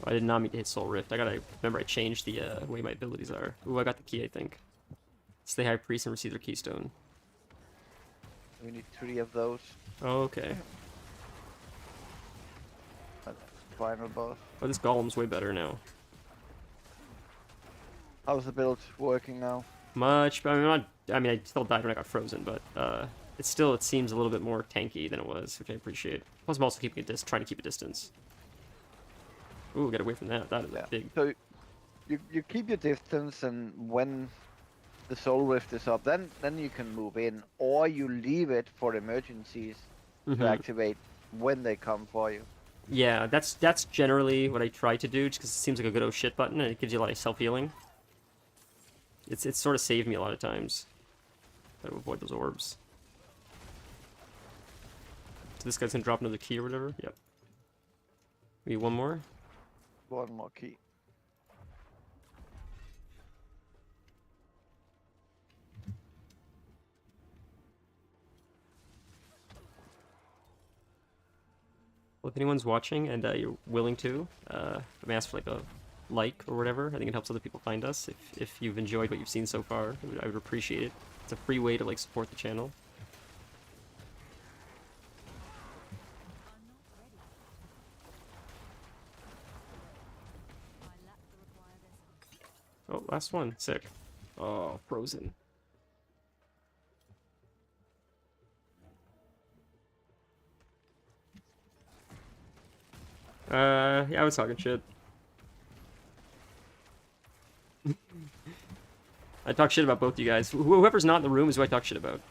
Speaker 1: I did not mean to hit Soul Rift. I gotta remember I changed the way my abilities are. Ooh, I got the key, I think. Slay High Priest and receive their keystone.
Speaker 4: We need 3 of those.
Speaker 1: Okay.
Speaker 4: That's final boss.
Speaker 1: Oh, this golem's way better now.
Speaker 4: How's the build working now?
Speaker 1: Much, but I mean, I still died when I got frozen, but it seems a little bit more tanky than it was, which I appreciate. Plus, I'm also keeping trying to keep a distance. Ooh, get away from that. That is big.
Speaker 4: So you keep your distance, and when the Soul Rift is up, then you can move in, or you leave it for emergencies to activate when they come for you.
Speaker 1: Yeah, that's generally what I try to do, just because it seems like a good oh shit button, and it gives you a lot of self-healing. It's sort of saved me a lot of times. Gotta avoid those orbs. So this guy's gonna drop another key or whatever? Yep. Maybe one more?
Speaker 4: One more key.
Speaker 1: Well, if anyone's watching and you're willing to, let me ask for like a like or whatever. I think it helps other people find us. If you've enjoyed what you've seen so far, I would appreciate it. It's a free way to like support the channel. Oh, last one. Sick. Oh, frozen. Yeah, I was talking shit. I talk shit about both you guys. Whoever's not in the room is who I talk shit about.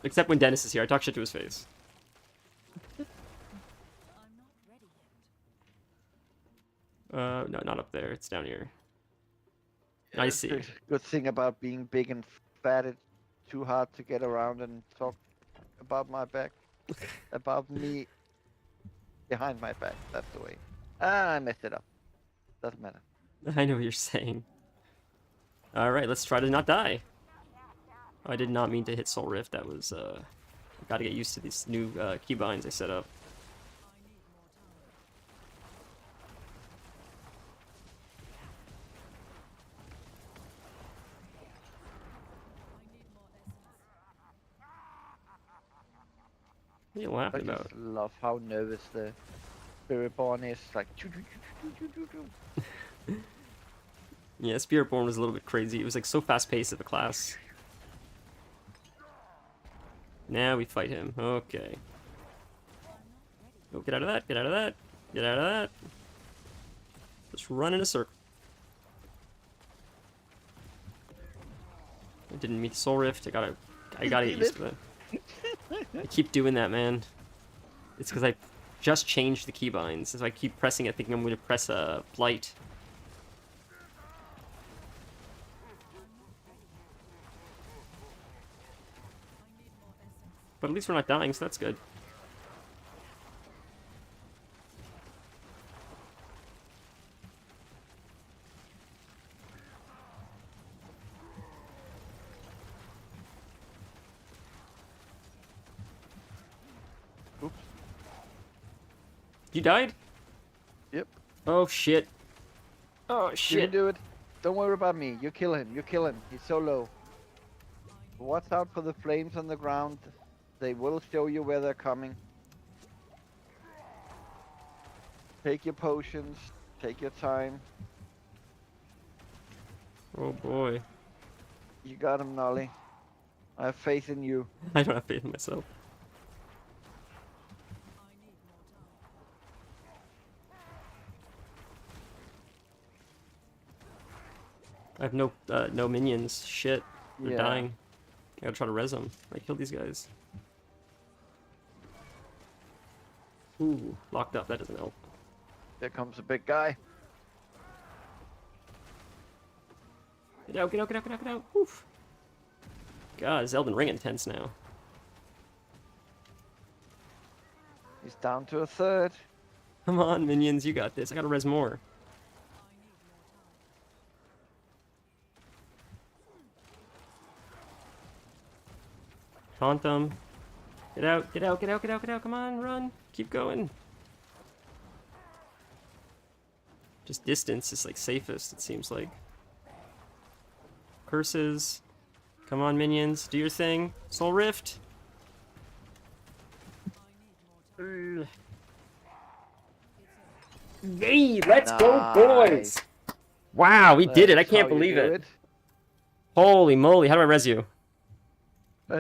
Speaker 1: Except when Dennis is here, I talk shit to his face. No, not up there. It's down here. I see.
Speaker 4: Good thing about being big and fat, it's too hard to get around and talk about my back. About me behind my back. That's the way. I messed it up. Doesn't matter.
Speaker 1: I know what you're saying. Alright, let's try to not die. I did not mean to hit Soul Rift. That was, gotta get used to these new keybinds I set up. What are you laughing
Speaker 4: I
Speaker 1: about?
Speaker 4: just love how nervous the Spiritborn is. Like, choo, choo, choo, choo, choo, choo.
Speaker 1: Yeah, Spiritborn was a little bit crazy. It was like so fast-paced of a class. Now we fight him. Okay. Oh, get out of that, get out of that, get out of that. Just run in a circle. I didn't meet the Soul Rift. I gotta get used to that. I keep doing that, man. It's because I just changed the keybinds, so I keep pressing it, thinking I'm going to press a Blight. But at least we're not dying, so that's good.
Speaker 4: Oops.
Speaker 1: You died?
Speaker 4: Yep.
Speaker 1: Oh, shit. Oh,
Speaker 4: You
Speaker 1: shit.
Speaker 4: can do it. Don't worry about me. You kill him. You kill him. He's so low. Watch out for the flames on the ground. They will show you where they're coming. Take your potions. Take your time.
Speaker 1: Oh boy.
Speaker 4: You got him, Nolly. I have faith in you.
Speaker 1: I don't have faith in myself. I have no minions. Shit. They're dying. I gotta try to res them. I killed these guys. Ooh, locked up. That doesn't help.
Speaker 4: There comes a big guy.
Speaker 1: Get out, get out, get out, get out, get out. Oof. God, is Elden Ring intense now.
Speaker 4: He's down to a third.
Speaker 1: Come on, minions, you got this. I gotta res more. Taunt them. Get out, get out, get out, get out, get out. Come on, run. Keep going. Just distance is like safest, it seems like. Curses. Come on, minions. Do your thing. Soul Rift. Yay! Let's go, boys! Wow, we did it. I
Speaker 4: That's
Speaker 1: can't
Speaker 4: how you
Speaker 1: believe
Speaker 4: do
Speaker 1: it. Holy moly. How do I res you?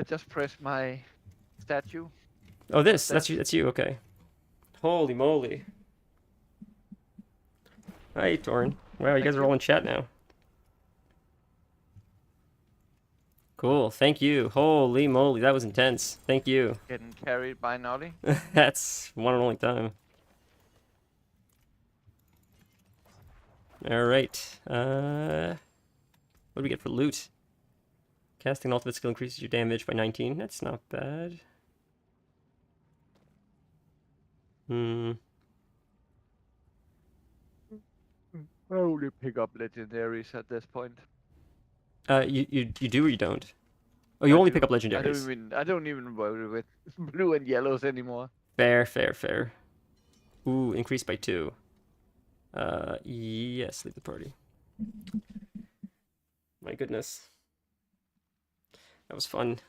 Speaker 4: Just press my statue.
Speaker 1: Oh, this. That's you. That's you. Okay. Holy moly. Hi, Torin. Wow, you guys are all in chat now. Cool. Thank you. Holy moly. That was intense. Thank you.
Speaker 4: Getting carried by Nolly.
Speaker 1: That's one and only time. Alright. What do we get for loot? Casting an ultimate skill increases your damage by 19. That's not bad.
Speaker 4: I only pick up legendaries at this point.
Speaker 1: You do or you don't? Oh, you only pick up legendaries.
Speaker 4: I don't even worry with blue and yellows anymore.
Speaker 1: Fair, fair, fair. Ooh, increased by 2. Yes, leave the party. My goodness. That was fun.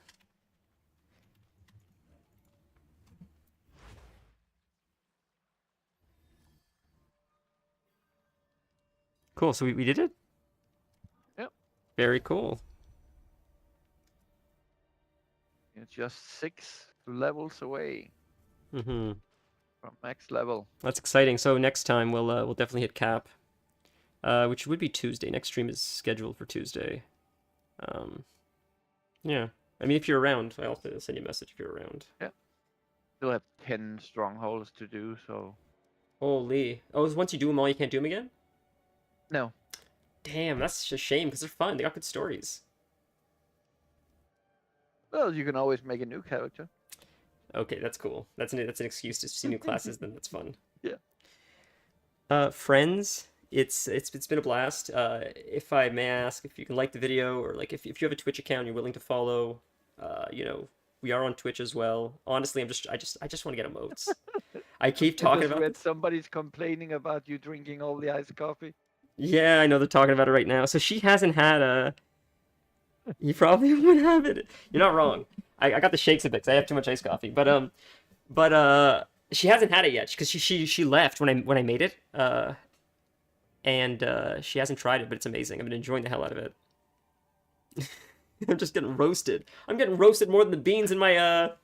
Speaker 1: Cool, so we did it?
Speaker 4: Yep.
Speaker 1: Very cool.
Speaker 4: It's just 6 levels away
Speaker 1: Mm-hmm.
Speaker 4: from max level.
Speaker 1: That's exciting. So next time we'll definitely hit cap, which would be Tuesday. Next stream is scheduled for Tuesday. Yeah. I mean, if you're around, I'll send you a message if you're around.
Speaker 4: Yeah. Still have 10 strongholds to do, so...
Speaker 1: Holy. Oh, once you do them all, you can't do them again?
Speaker 4: No.
Speaker 1: Damn, that's a shame, because they're fun. They got good stories.
Speaker 4: Well, you can always make a new character.
Speaker 1: Okay, that's cool. That's an excuse to see new classes, then that's fun.
Speaker 4: Yeah.
Speaker 1: Friends, it's been a blast. If I may ask, if you can like the video, or like if you have a Twitch account you're willing to follow, you know, we are on Twitch as well. Honestly, I just want to get emotes. I keep talking about
Speaker 4: when somebody's complaining about you drinking all the iced coffee.
Speaker 1: Yeah, I know they're talking about it right now. So she hasn't had a. You probably would have it. You're not wrong. I got the shakes a bit 'cause I have too much iced coffee. But she hasn't had it yet because she left when I made it. And she hasn't tried it, but it's amazing. I've been enjoying the hell out of it. I'm just getting roasted. I'm getting roasted more than the beans in my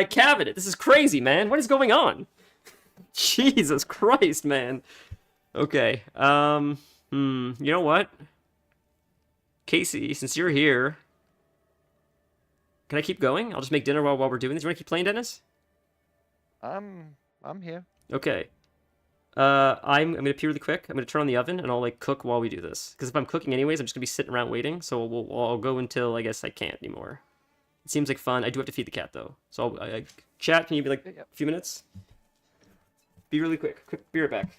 Speaker 1: cabinet. This is crazy, man. What is going on? Jesus Christ, man. Okay. You know what? Casey, since you're here, can I keep going? I'll just make dinner while we're doing this. You want to keep playing, Dennis?
Speaker 4: I'm here.
Speaker 1: Okay. I'm gonna pee really quick. I'm gonna turn on the oven and I'll like cook while we do this. Because if I'm cooking anyways, I'm just gonna be sitting around waiting. So I'll go until I guess I can't anymore. It seems like fun. I do have to feed the cat though. So chat, can you be like a few minutes? Be really quick. Be right back.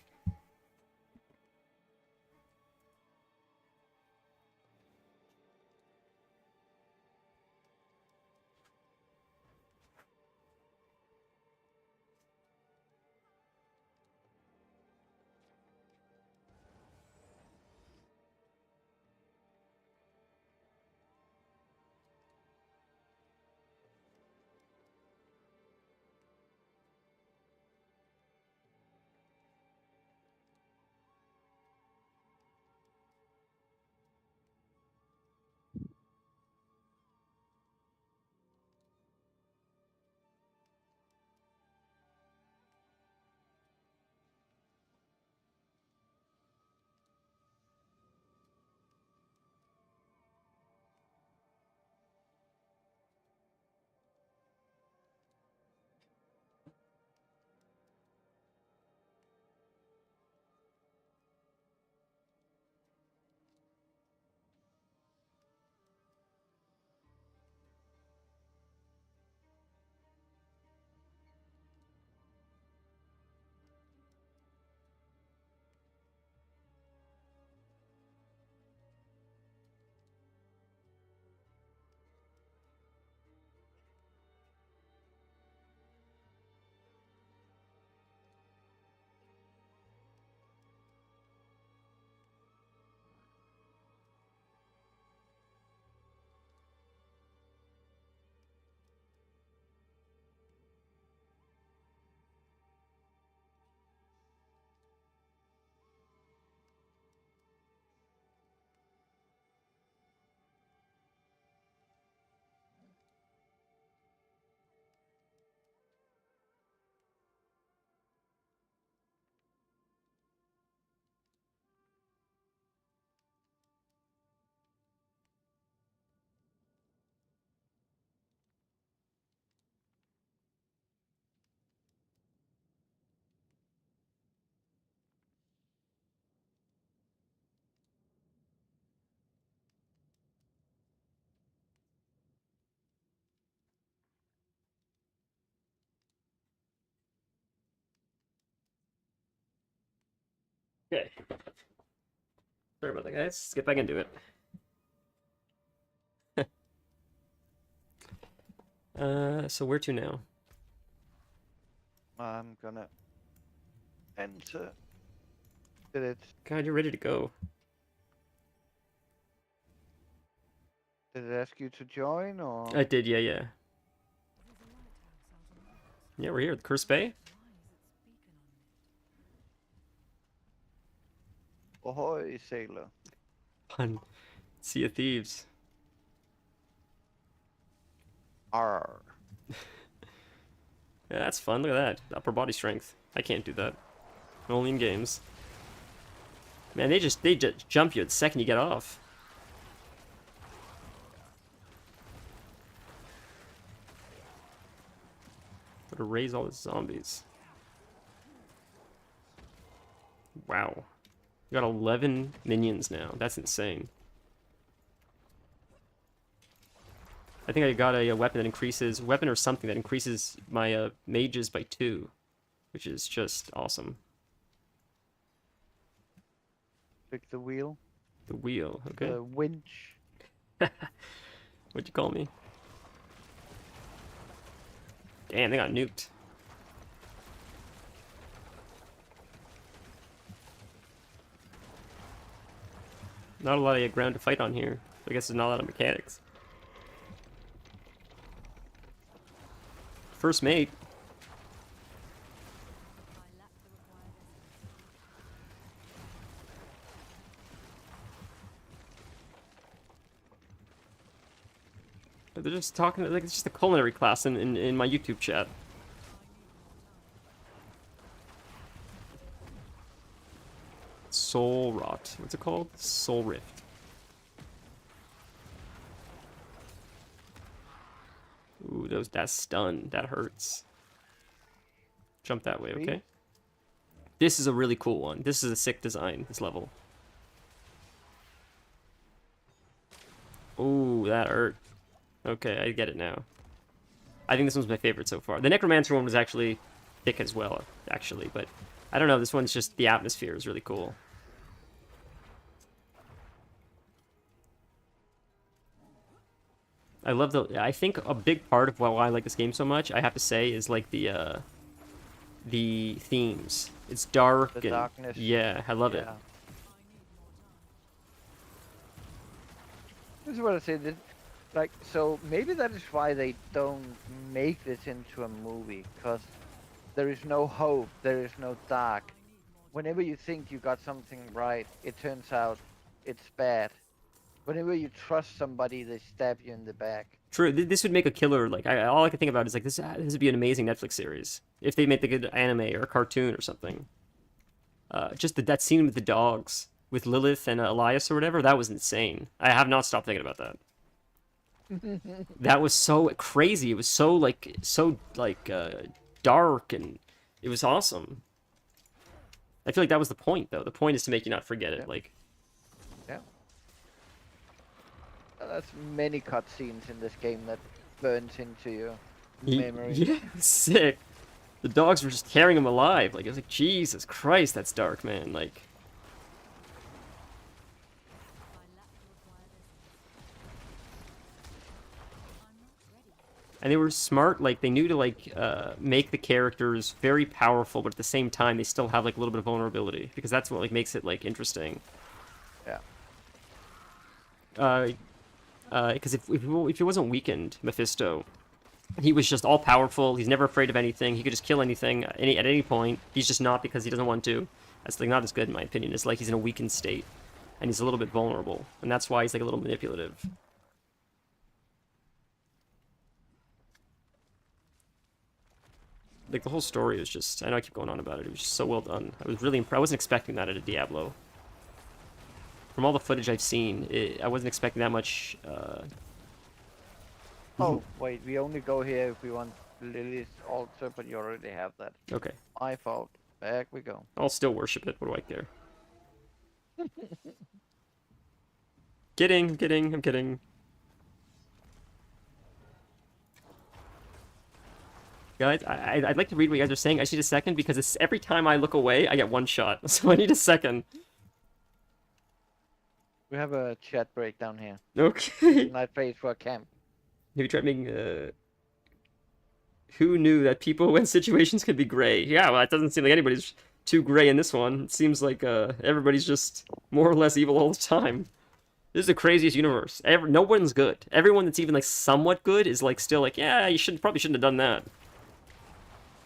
Speaker 1: Okay. Sorry about that, guys. Let's get back into it. So where to now?
Speaker 4: I'm gonna enter. Did it?
Speaker 1: God, you're ready to go.
Speaker 4: Did it ask you to join or?
Speaker 1: I did, yeah, yeah. Yeah, we're here at the Curse Bay.
Speaker 4: Ahoy, sailor.
Speaker 1: On Sea of Thieves.
Speaker 4: Arr.
Speaker 1: Yeah, that's fun. Look at that. Upper body strength. I can't do that. Only in games. Man, they just jump you the second you get off. Gotta raise all the zombies. Wow. You got 11 minions now. That's insane. I think I got a weapon that increases... Weapon or something that increases my mages by 2. Which is just awesome.
Speaker 4: Click the wheel.
Speaker 1: The wheel, okay.
Speaker 4: The winch.
Speaker 1: What'd you call me? Damn, they got nuked. Not a lot of ground to fight on here. I guess there's not a lot of mechanics. First mate. They're just talking like it's just a culinary class in my YouTube chat. Soul Rot. What's it called? Soul Rift. Ooh, that stun. That hurts. Jump that way, okay? This is a really cool one. This is a sick design, this level. Ooh, that hurt. Okay, I get it now. I think this one's my favorite so far. The Necromancer one was actually thick as well, actually, but I don't know, this one's just, the atmosphere is really cool. I love I think a big part of why I like this game so much, I have to say, is like the themes. It's dark
Speaker 4: The
Speaker 1: and
Speaker 4: darkness.
Speaker 1: yeah, I love it.
Speaker 4: This is what I say. Like, so maybe that is why they don't make this into a movie, because there is no hope, there is no dark. Whenever you think you got something right, it turns out it's bad. Whenever you trust somebody, they stab you in the back.
Speaker 1: True, this would make a killer, like, all I can think about is, like, this would be an amazing Netflix series. If they made the good anime or a cartoon or something. Just that scene with the dogs, with Lilith and Elias or whatever, that was insane. I have not stopped thinking about that. That was so crazy. It was so dark, and it was awesome. I feel like that was the point, though. The point is to make you not forget it.
Speaker 4: Yeah.
Speaker 1: Like,
Speaker 4: Yeah. That's many cutscenes in this game that burns into your memory.
Speaker 1: yeah, sick. The dogs were just carrying him alive. Like, it was like, Jesus Christ, that's dark, man. Like, and they were smart. Like, they knew to make the characters very powerful, but at the same time, they still have like a little bit of vulnerability, because that's what like makes it like interesting.
Speaker 4: Yeah.
Speaker 1: Because if he wasn't weakened, Mephisto, he was just all powerful. He's never afraid of anything. He could just kill anything at any point. He's just not, because he doesn't want to. That's like not as good in my opinion. It's like he's in a weakened state, and he's a little bit vulnerable, and that's why he's like a little manipulative. Like, the whole story was just, I know I keep going on about it, it was just so well done. I was really impressed. I wasn't expecting that at a Diablo. From all the footage I've seen, I wasn't expecting that much.
Speaker 4: Oh, wait, we only go here if we want Lily's altar, but you already have that.
Speaker 1: Okay.
Speaker 4: My fault. Back we go.
Speaker 1: I'll still worship it. What do I care? I'm kidding. Guys, I'd like to read what you guys are saying. I just need a second because it's, every time I look away, I get one shot. So I need a second.
Speaker 4: We have a chat break down here.
Speaker 1: Okay.
Speaker 4: Night place for a camp.
Speaker 1: Maybe try making who knew that people when situations could be gray? Yeah, well, it doesn't seem like anybody's too gray in this one. It seems like everybody's just more or less evil all the time. This is the craziest universe. No one's good. Everyone that's even like somewhat good is like still like, yeah, you probably shouldn't have done that.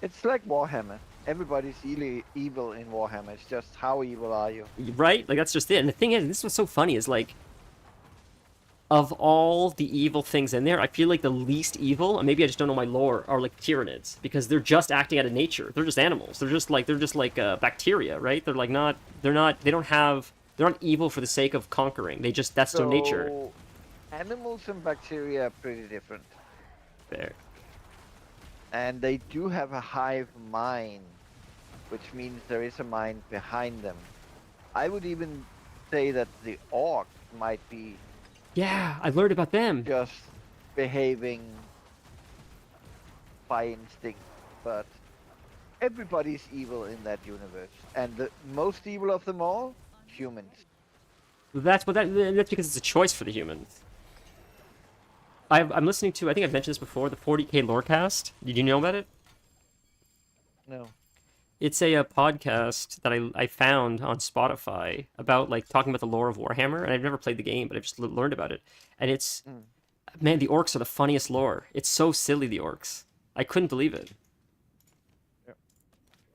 Speaker 4: It's like Warhammer. Everybody's evil in Warhammer. It's just how evil are you?
Speaker 1: Right? Like that's just it. And the thing is, this was so funny is like, of all the evil things in there, I feel like the least evil, and maybe I just don't know my lore, are like Tyranids, because they're just acting out of nature. They're just animals. They're just like bacteria, right? They're like they're not evil for the sake of conquering. That's their nature.
Speaker 4: Animals and bacteria are pretty different.
Speaker 1: There.
Speaker 4: And they do have a hive mind, which means there is a mind behind them. I would even say that the orc might be
Speaker 1: Yeah, I learned about them.
Speaker 4: just behaving by instinct, but everybody's evil in that universe. And the most evil of them all, humans.
Speaker 1: That's because it's a choice for the humans. I'm listening to, I think I've mentioned this before, the 40K Lorecast. Did you know about it?
Speaker 4: No.
Speaker 1: It's a podcast that I found on Spotify about like talking about the lore of Warhammer, and I've never played the game, but I've just learned about it. And it's, man, the orcs are the funniest lore. It's so silly, the orcs. I couldn't believe it.
Speaker 4: Yep.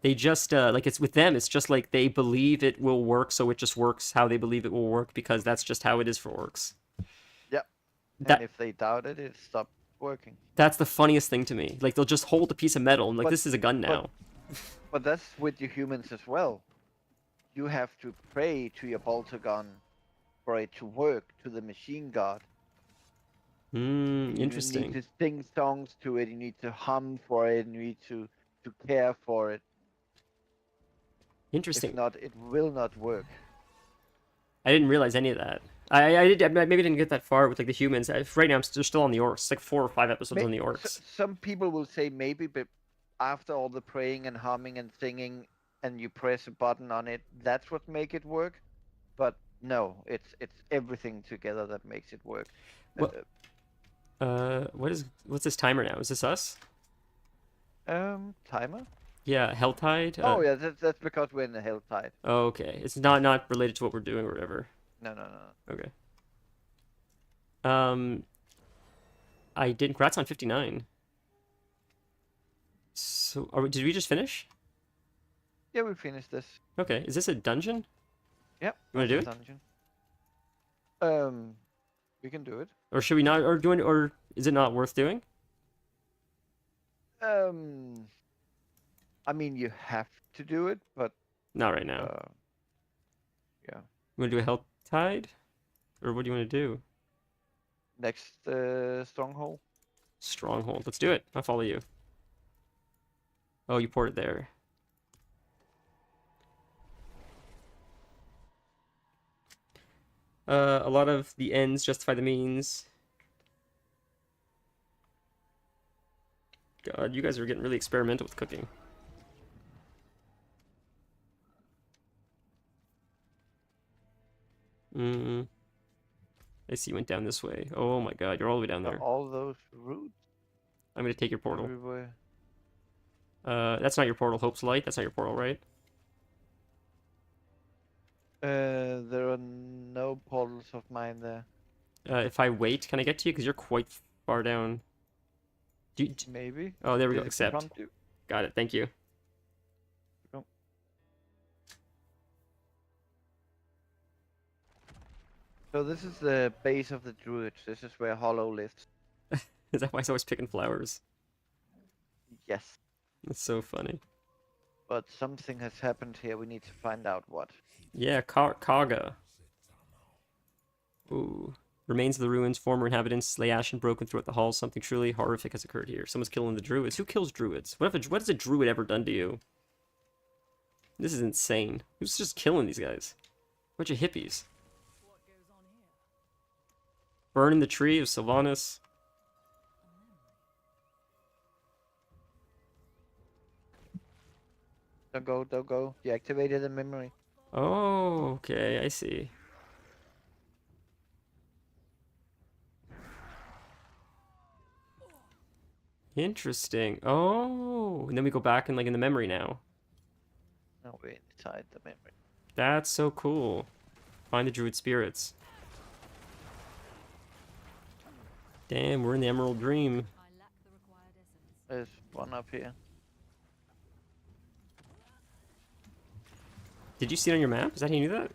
Speaker 1: They just like, it's with them. It's just like they believe it will work, so it just works how they believe it will work because that's just how it is for orcs.
Speaker 4: Yep.
Speaker 1: That-
Speaker 4: And if they doubt it, it stopped working.
Speaker 1: That's the funniest thing to me. Like they'll just hold a piece of metal and like,
Speaker 4: But-
Speaker 1: this is a gun now.
Speaker 4: But that's with you humans as well. You have to pray to your bolter gun for it to work, to the machine god.
Speaker 1: Interesting.
Speaker 4: You need to sing songs to it, you need to hum for it, you need to care for it.
Speaker 1: Interesting.
Speaker 4: If not, it will not work.
Speaker 1: I didn't realize any of that. I maybe didn't get that far with like the humans. Right now, they're still on the orcs. It's like 4 or 5 episodes on the orcs.
Speaker 4: Some people will say maybe, but after all the praying and humming and singing, and you press a button on it, that's what make it work. But no, it's everything together that makes it work.
Speaker 1: What- what's this timer now? Is this us?
Speaker 4: Timer?
Speaker 1: Yeah, Helltide.
Speaker 4: Oh yeah, that's because we're in the hell tide.
Speaker 1: Oh, okay. It's not related to what we're doing or whatever.
Speaker 4: No.
Speaker 1: Okay. I did. Congrats on 59. So, did we just finish?
Speaker 4: Yeah, we finished this.
Speaker 1: Okay. Is this a dungeon?
Speaker 4: Yep.
Speaker 1: You wanna do it?
Speaker 4: Dungeon. We can do it.
Speaker 1: Or should we not? Or is it not worth doing?
Speaker 4: I mean, you have to do it, but
Speaker 1: Not right now.
Speaker 4: yeah.
Speaker 1: You want to do a Helltide? Or what do you want to do?
Speaker 4: Next stronghold.
Speaker 1: Stronghold. Let's do it. I'll follow you. Oh, you poured it there. A lot of the ends justify the means. God, you guys are getting really experimental with cooking. I see you went down this way. Oh my god, you're all the way down there.
Speaker 4: All those routes
Speaker 1: I'm gonna take your portal.
Speaker 4: everywhere.
Speaker 1: That's not your portal, Hope's Light. That's not your portal, right?
Speaker 4: There are no portals of mine there.
Speaker 1: If I wait, can I get to you? Because you're quite far down.
Speaker 4: Maybe.
Speaker 1: Oh, there we go.
Speaker 4: If you
Speaker 1: Accept.
Speaker 4: want to.
Speaker 1: Got it. Thank you.
Speaker 4: So this is the base of the druids. This is where Hollow lives.
Speaker 1: Is that why he's always picking flowers?
Speaker 4: Yes.
Speaker 1: That's so funny.
Speaker 4: But something has happened here. We need to find out what.
Speaker 1: Yeah, Kaga. Ooh. Remains of the ruins, former inhabitants lay ashen broken throughout the halls. Something truly horrific has occurred here. Someone's killing the druids. Who kills druids? What has a druid ever done to you? This is insane. Who's just killing these guys? Bunch of hippies. Burning the tree of Sylvanas.
Speaker 4: Don't go, don't go. You activated the memory.
Speaker 1: Oh, okay, I see. Interesting. Oh, and then we go back and like in the memory now.
Speaker 4: No, we inside the memory.
Speaker 1: That's so cool. Find the druid spirits. Damn, we're in the Emerald Dream.
Speaker 4: There's one up here.
Speaker 1: Did you see it on your map? Is that how you knew that?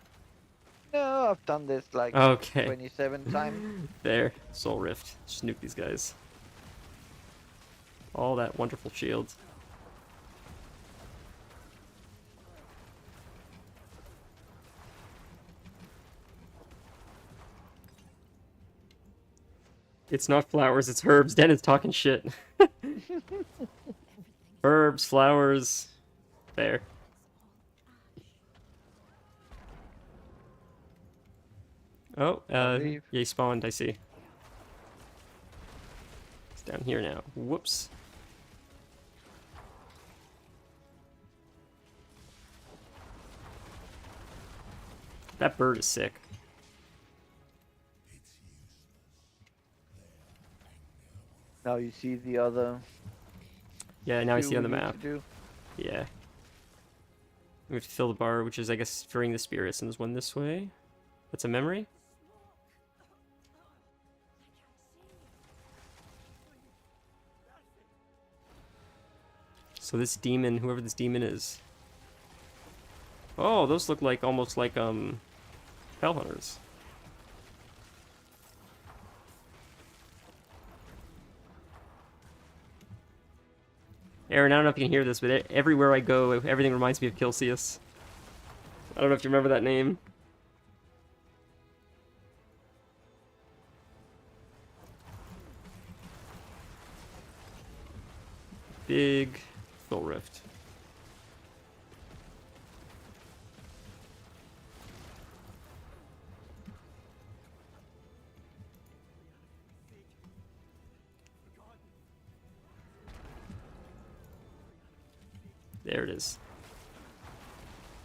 Speaker 4: No, I've done this like
Speaker 1: Okay.
Speaker 4: 27 times.
Speaker 1: There, Soul Rift. Just nuke these guys. All that wonderful shield. It's not flowers, it's herbs. Den is talking shit. Herbs, flowers. There. Oh,
Speaker 4: leave.
Speaker 1: yeah, he spawned, I see. It's down here now. Whoops. That bird is sick.
Speaker 4: Now you see the other.
Speaker 1: Yeah, now I
Speaker 4: two
Speaker 1: see on the
Speaker 4: we need
Speaker 1: map.
Speaker 4: to do.
Speaker 1: Yeah. We have to fill the bar, which is, I guess, freeing the spirits, and there's one this way. That's a memory? So this demon, whoever this demon is. Oh, those look like almost like Hell Hunters. Aaron, I don't know if you can hear this, but everywhere I go, everything reminds me of Kilcius. I don't know if you remember that name. Big Soul Rift. There it is.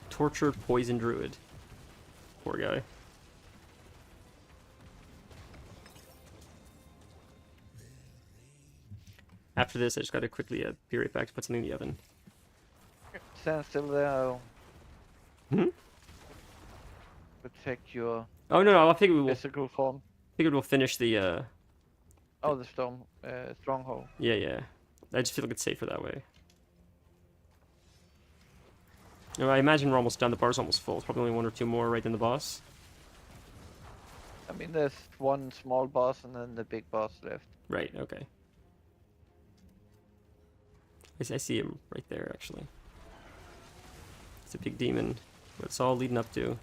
Speaker 1: Tortured poison druid. Poor guy. After this, I just gotta quickly be right back to put something in the oven.
Speaker 4: Stand still there.
Speaker 1: Hmm?
Speaker 4: Protect your
Speaker 1: Oh no, I figured
Speaker 4: physical form.
Speaker 1: we'll finish the
Speaker 4: Oh, the stronghold.
Speaker 1: yeah. I just feel like it's safer that way. You know, I imagine we're almost done. The bar's almost full. It's probably only one or two more right than the boss.
Speaker 4: I mean, there's one small boss and then the big boss left.
Speaker 1: Right, okay. I see him right there, actually. It's a big demon. What it's all leading up to.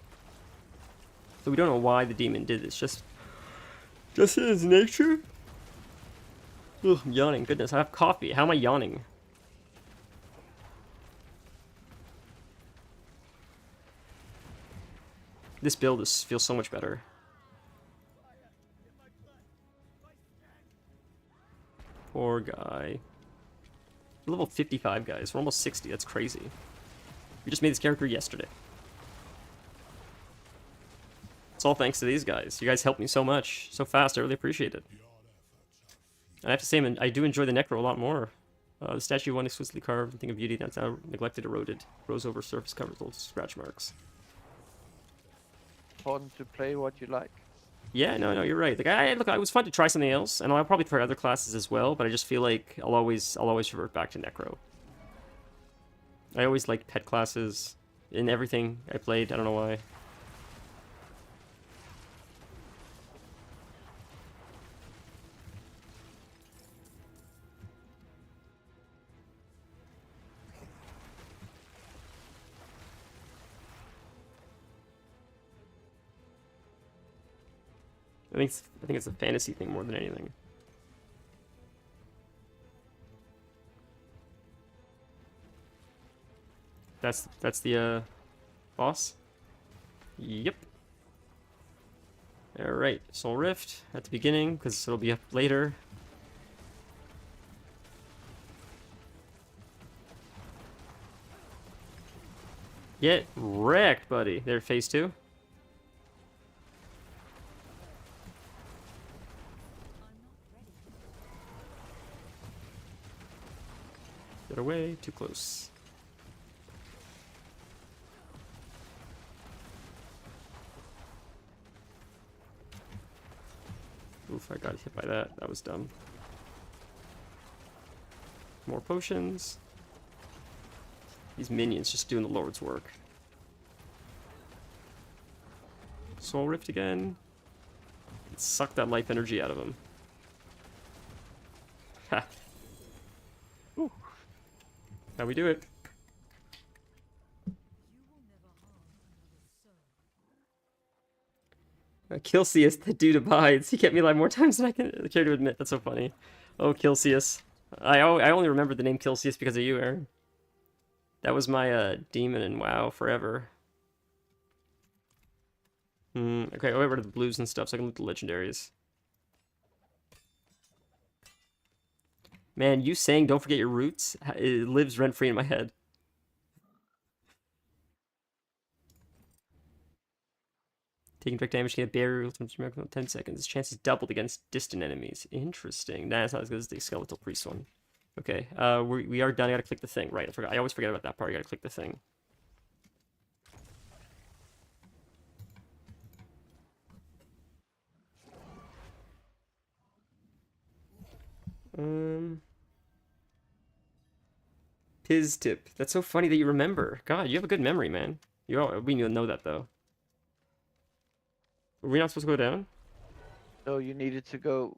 Speaker 1: So we don't know why the demon did this. Just in his nature? Ugh, I'm yawning. Goodness, I have coffee. How am I yawning? This build feels so much better. Poor guy. We're level 55, guys. We're almost 60. That's crazy. We just made this character yesterday. It's all thanks to these guys. You guys helped me so much, so fast. I really appreciate it. And I have to say, I do enjoy the Necro a lot more. The statue one exquisitely carved, thing of beauty that's now neglected, eroded, grows over surface, covers little scratch marks.
Speaker 4: Important to play what you like.
Speaker 1: Yeah, no, you're right. Like, look, it was fun to try something else, and I'll probably try other classes as well. But I just feel like I'll always revert back to Necro. I always liked pet classes in everything I played. I don't know why. I think it's a fantasy thing more than anything. That's the boss. Yep. All right, Soul Rift at the beginning because it'll be up later. Get wrecked, buddy. There, phase 2. Get away, too close. Oof, I got hit by that. That was dumb. More potions. These minions just doing the Lord's work. Soul Rift again. Suck that life energy out of him. Ha. Ooh. How we do it. Kilcius, the dude abides. He kept me alive more times than I care to admit. That's so funny. Oh, Kilcius. I only remember the name Kilcius because of you, Aaron. That was my demon in WoW forever. Okay, I'll get rid of the blues and stuff so I can loot the legendaries. Man, you saying don't forget your roots, it lives rent-free in my head. Taking direct damage can get barrier from 10 seconds. His chance is doubled against distant enemies. Interesting. Nah, it's not as good as the skeletal priest one. Okay, we are done. I gotta click the thing. Right, I always forget about that part. I gotta click the thing. Piz tip. That's so funny that you remember. God, you have a good memory, man. We know that though. Were we not supposed to go down?
Speaker 4: So you needed to go.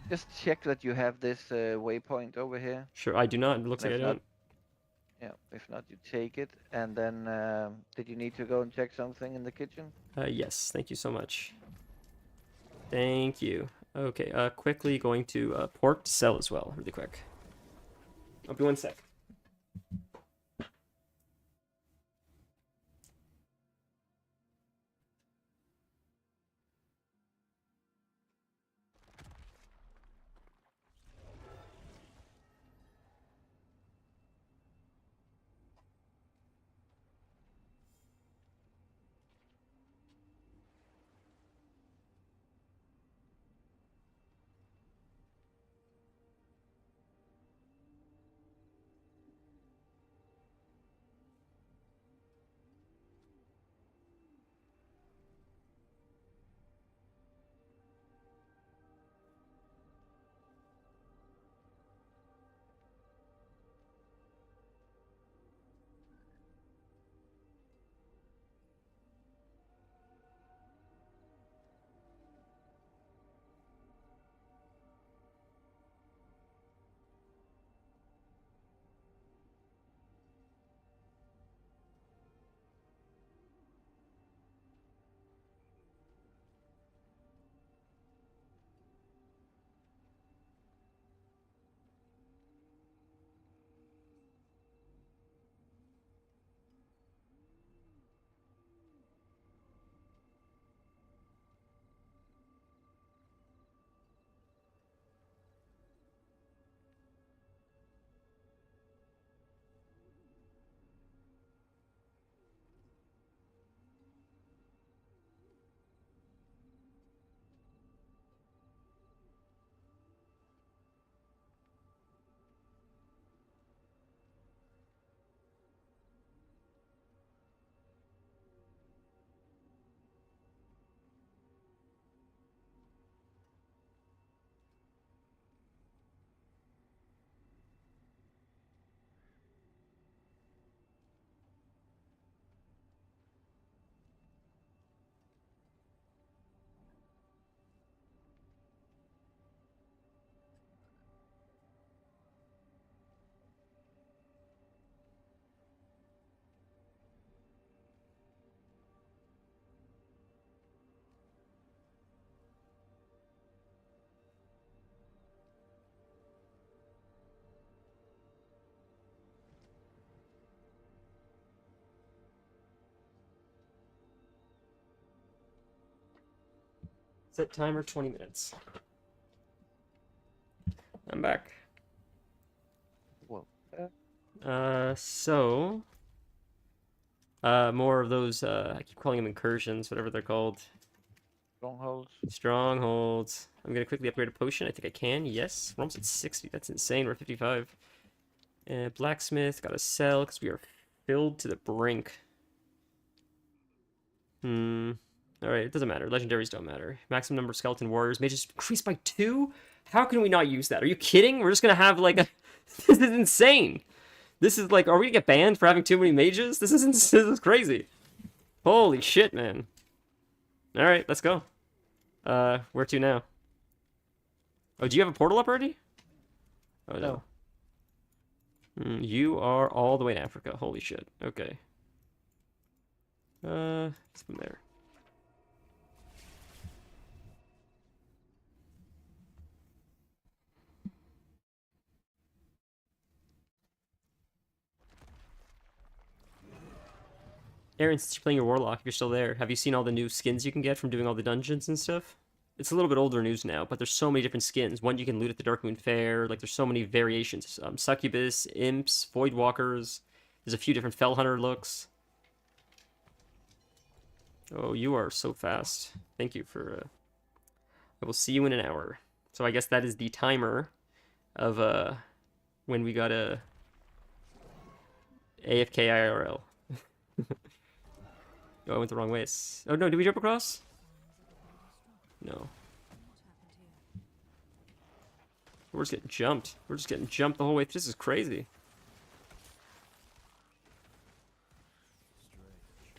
Speaker 4: Just check that you have this waypoint over here.
Speaker 1: Sure, I do not. It looks
Speaker 4: And
Speaker 1: like I
Speaker 4: if not,
Speaker 1: don't.
Speaker 4: yeah. If not, you take it. And then, did you need to go and check something in the kitchen?
Speaker 1: Yes, thank you so much. Thank you. Okay, quickly going to port to sell as well, really quick. I'll be 1 sec. Set timer 20 minutes. I'm back.
Speaker 4: Well,
Speaker 1: So More of those, I keep calling them incursions, whatever they're called.
Speaker 4: Strongholds.
Speaker 1: Strongholds. I'm gonna quickly upgrade a potion. I think I can. Yes. We're almost at 60. That's insane. We're at 55. Blacksmith. Gotta sell because we are filled to the brink. Alright, it doesn't matter. Legendaries don't matter. Maximum number of skeleton warriors. Mages increased by 2? How can we not use that? Are you kidding? We're just gonna have like a... This is insane. This is like... Are we gonna get banned for having too many mages? This is crazy. Holy shit, man. Alright, let's go. Where to now? Oh, do you have a portal up already? Oh, no. You are all the way in Africa. Holy shit. Okay. It's from there. Aaron, since you're playing your Warlock, if you're still there, have you seen all the new skins you can get from doing all the dungeons and stuff? It's a little bit older news now, but there's so many different skins. One you can loot at the Darkmoon Fair. Like, there's so many variations. Succubus, Imps, Voidwalkers. There's a few different Fell Hunter looks. Oh, you are so fast. Thank you for... I will see you in an hour. So I guess that is the timer of when we got a AFK IRL. Oh, I went the wrong way. Oh no, did we jump across? No. We're just getting jumped. We're just getting jumped the whole way. This is crazy.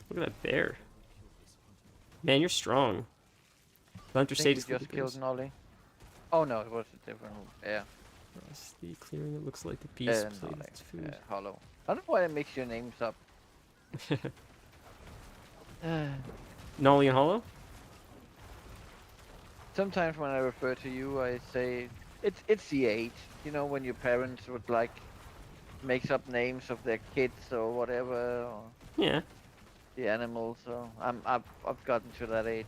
Speaker 1: Look at that bear. Man, you're strong. Hunter
Speaker 4: I think
Speaker 1: Sage
Speaker 4: we just killed Nolly. Oh no, it was a different bear.
Speaker 1: Across the clearing, it looks like a piece of
Speaker 4: Nolly.
Speaker 1: its food.
Speaker 4: Hollow. I don't know why I mix your names up.
Speaker 1: Nolly and Hollow?
Speaker 4: Sometimes when I refer to you, I say it's the age. You know, when your parents would like mix up names of their kids or whatever, or
Speaker 1: Yeah.
Speaker 4: the animals. So I've gotten to that age.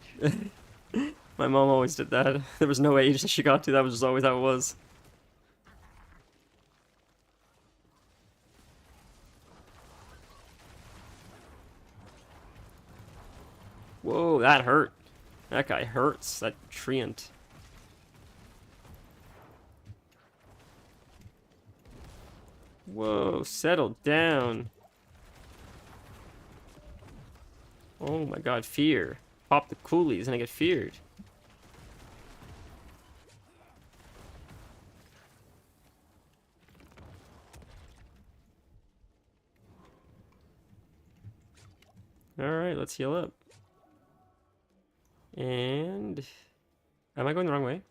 Speaker 1: My mom always did that. There was no age that she got to. That was just always how it was. Whoa, that hurt. That guy hurts. That treant. Whoa, settle down. Oh my god, fear. Pop the coolies and I get feared. Alright, let's heal up. And... Am I going the wrong way?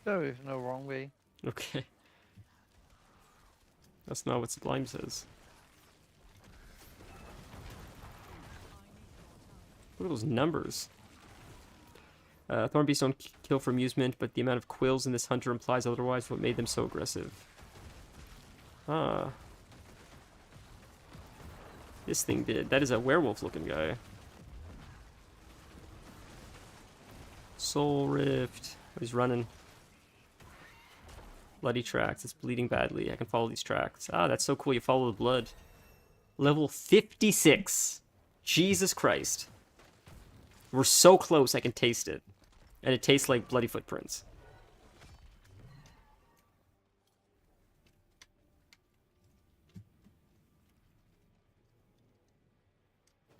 Speaker 4: There is no wrong way.
Speaker 1: Okay. That's not what Sublime says. Look at those numbers. Thorn beasts don't kill for amusement, but the amount of quills in this hunter implies otherwise what made them so aggressive. Ah. This thing did. That is a werewolf-looking guy. Soul Rift. Oh, he's running. Bloody tracks. It's bleeding badly. I can follow these tracks. Ah, that's so cool. You follow the blood. Level 56. Jesus Christ. We're so close I can taste it. And it tastes like bloody footprints.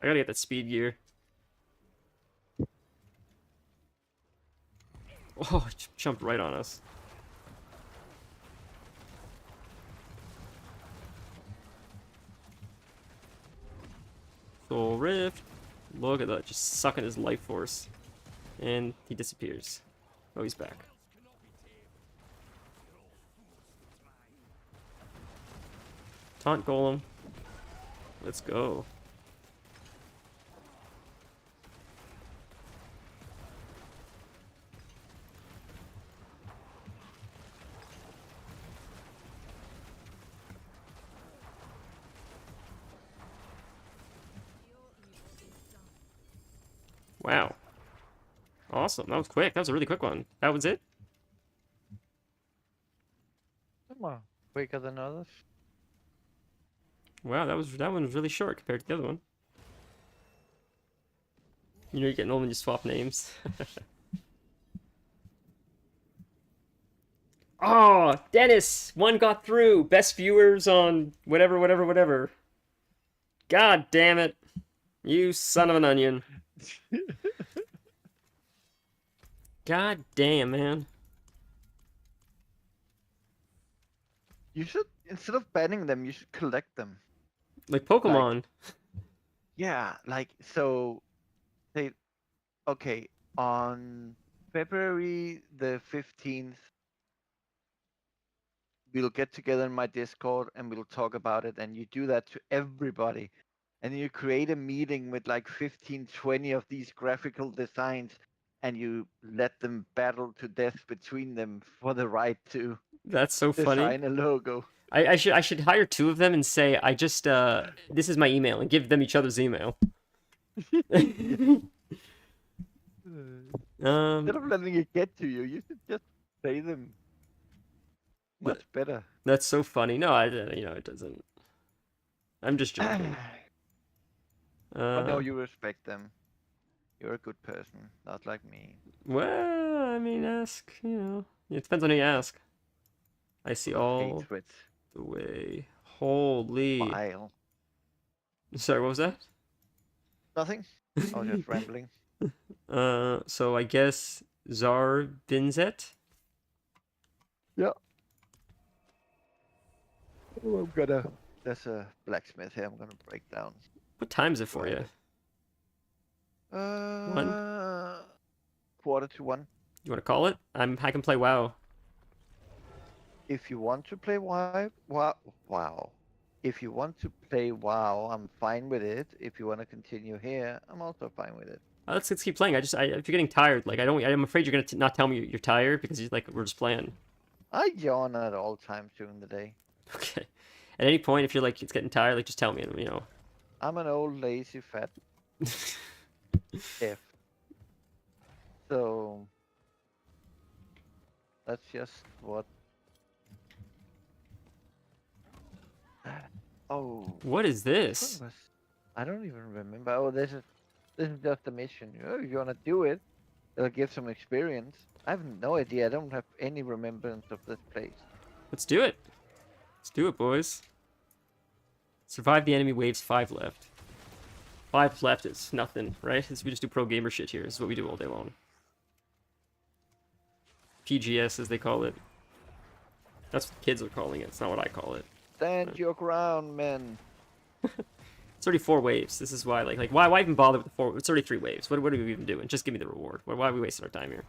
Speaker 1: I gotta get that speed gear. Oh, it jumped right on us. Soul Rift. Look at that, just sucking his life force. And he disappears. Oh, he's back. Taunt Golem. Let's go. Wow. Awesome. That was quick. That was a really quick one. That was it?
Speaker 4: Come on, quicker than others.
Speaker 1: Wow, that one was really short compared to the other one. You know you're getting old when you swap names. Oh, Dennis! One got through. Best viewers on whatever, whatever, whatever. God damn it. You son of an onion. God damn, man.
Speaker 4: You should, instead of banning them, you should collect them.
Speaker 1: Like Pokemon.
Speaker 4: Yeah, like, so they, okay, on February the 15th, we'll get together in my Discord and we'll talk about it. And you do that to everybody. And you create a meeting with like 15, 20 of these graphical designs and you let them battle to death between them for the right to
Speaker 1: That's so funny.
Speaker 4: design a logo.
Speaker 1: I should hire two of them and say I just this is my email and give them each other's email.
Speaker 4: Instead of letting it get to you, you should just say them much better.
Speaker 1: That's so funny. No, it doesn't. I'm just joking.
Speaker 4: But no, you respect them. You're a good person, not like me.
Speaker 1: Well, I mean, ask, it depends on who you ask. I see all
Speaker 4: Hatred.
Speaker 1: the way. Holy.
Speaker 4: Vile.
Speaker 1: Sorry, what was that?
Speaker 4: Nothing. I was just rambling.
Speaker 1: So I guess Zar Binzet?
Speaker 4: Yeah. Oh, I'm gonna. There's a blacksmith here. I'm gonna break down.
Speaker 1: What time is it for you?
Speaker 4: 1:45.
Speaker 1: You want to call it? I can play WoW.
Speaker 4: If you want to play WoW. If you want to play WoW, I'm fine with it. If you want to continue here, I'm also fine with it.
Speaker 1: Let's keep playing. If you're getting tired, like I'm afraid you're gonna not tell me you're tired because we're just playing.
Speaker 4: I yawn at all times during the day.
Speaker 1: Okay. At any point, if you're like it's getting tired, like just tell me.
Speaker 4: I'm an old lazy fat F. So that's just what. Oh.
Speaker 1: What is this?
Speaker 4: I don't even remember. Oh, this is just a mission. If you wanna do it, it'll give some experience. I have no idea. I don't have any remembrance of this place.
Speaker 1: Let's do it. Let's do it, boys. Survive the enemy waves. 5 left. 5 left is nothing, right? We just do pro gamer shit here. This is what we do all day long. PGS, as they call it. That's what the kids are calling it. It's not what I call it.
Speaker 4: Stand your ground, men.
Speaker 1: It's already 4 waves. This is why, why even bother with the 4? It's already 3 waves. What are we even doing? Just give me the reward. Why are we wasting our time here?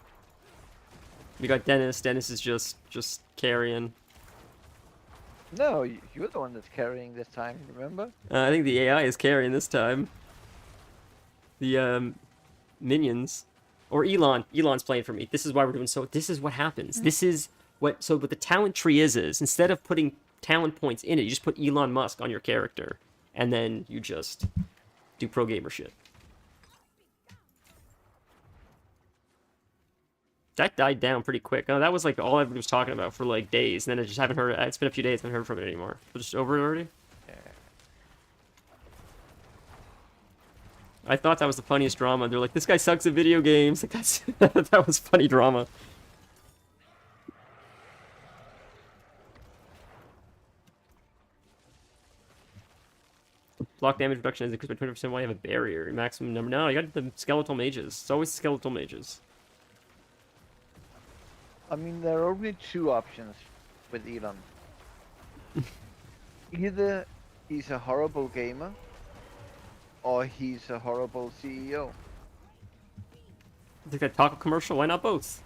Speaker 1: We got Dennis. Dennis is just carrying.
Speaker 4: No, you're the one that's carrying this time. Remember?
Speaker 1: I think the AI is carrying this time. The minions, or Elon. Elon's playing for me. This is why we're doing so. This is what happens. This is what. So what the talent tree is instead of putting talent points in it, you just put Elon Musk on your character, and then you just do pro gamer shit. That died down pretty quick. Oh, that was like all everybody was talking about for like days, and then I just haven't heard. It's been a few days. I haven't heard from it anymore. We're just over it already.
Speaker 4: Yeah.
Speaker 1: I thought that was the funniest drama. They're like, this guy sucks at video games. Like that was funny drama. Block damage reduction is increased by 20% while you have a barrier. Maximum number. No, you got the skeletal mages. It's always skeletal mages.
Speaker 4: I mean, there are only 2 options with Elon. Either he's a horrible gamer, or he's a horrible CEO.
Speaker 1: Think that taco commercial? Why not both?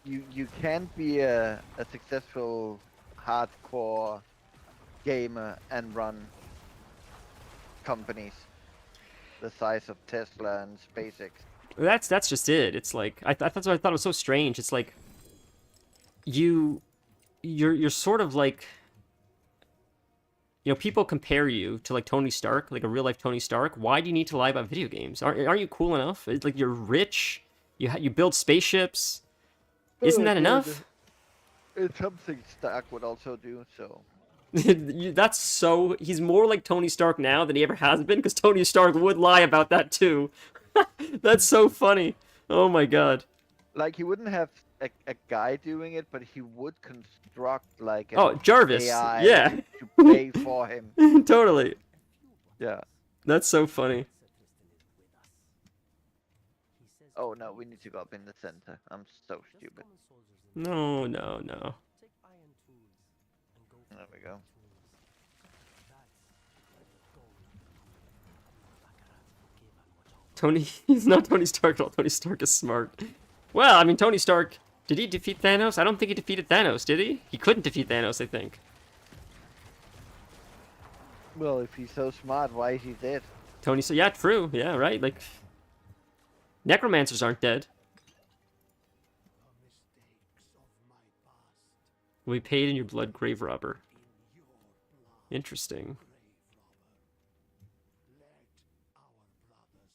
Speaker 4: You can't be a successful hardcore gamer and run companies the size of Tesla and SpaceX.
Speaker 1: That's just it. It's like that's what I thought was so strange. It's like you're sort of like, people compare you to like Tony Stark, like a real life Tony Stark. Why do you need to lie about video games? Aren't you cool enough? It's like you're rich. You build spaceships. Isn't that enough?
Speaker 4: It's something Stark would also do. So
Speaker 1: That's so... He's more like Tony Stark now than he ever has been, because Tony Stark would lie about that too. That's so funny. Oh my god.
Speaker 4: Like he wouldn't have a guy doing it, but he would construct like an
Speaker 1: Oh, Jarvis.
Speaker 4: AI
Speaker 1: Yeah.
Speaker 4: to play for him.
Speaker 1: Totally.
Speaker 4: Yeah.
Speaker 1: That's so funny.
Speaker 4: Oh no, we need to go up in the center. I'm so stupid.
Speaker 1: No, no, no.
Speaker 4: There we go.
Speaker 1: Tony, he's not Tony Stark at all. Tony Stark is smart. Well, I mean, Tony Stark, did he defeat Thanos? I don't think he defeated Thanos, did he? He couldn't defeat Thanos, I think.
Speaker 4: Well, if he's so smart, why is he dead?
Speaker 1: Tony, so yeah, true. Yeah, right. Like, necromancers aren't dead. Will be paid in your blood, grave robber. Interesting.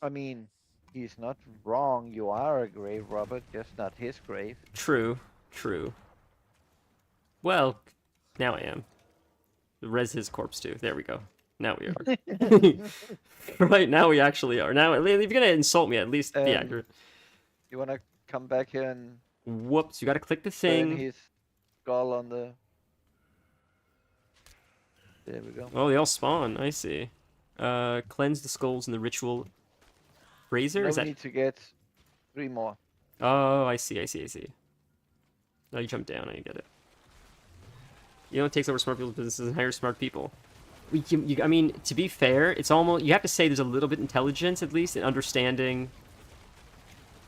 Speaker 4: I mean, he's not wrong. You are a grave robber, just not his grave.
Speaker 1: True, true. Well, now I am. Res his corpse too. There we go. Now we are. Right, now we actually are. Now, if you're gonna insult me, at least be accurate.
Speaker 4: You wanna come back here and
Speaker 1: Whoops, you gotta click the
Speaker 4: turn
Speaker 1: thing.
Speaker 4: his skull on the... There we go.
Speaker 1: Oh, they all spawn. I see. Cleanse the skulls in the ritual razor?
Speaker 4: No
Speaker 1: Is that...
Speaker 4: need to get 3 more.
Speaker 1: Oh, I see, I see, I see. No, you jump down, I get it. You know, it takes over smart people's businesses and hire smart people. I mean, to be fair, it's almost... You have to say there's a little bit intelligence, at least, in understanding...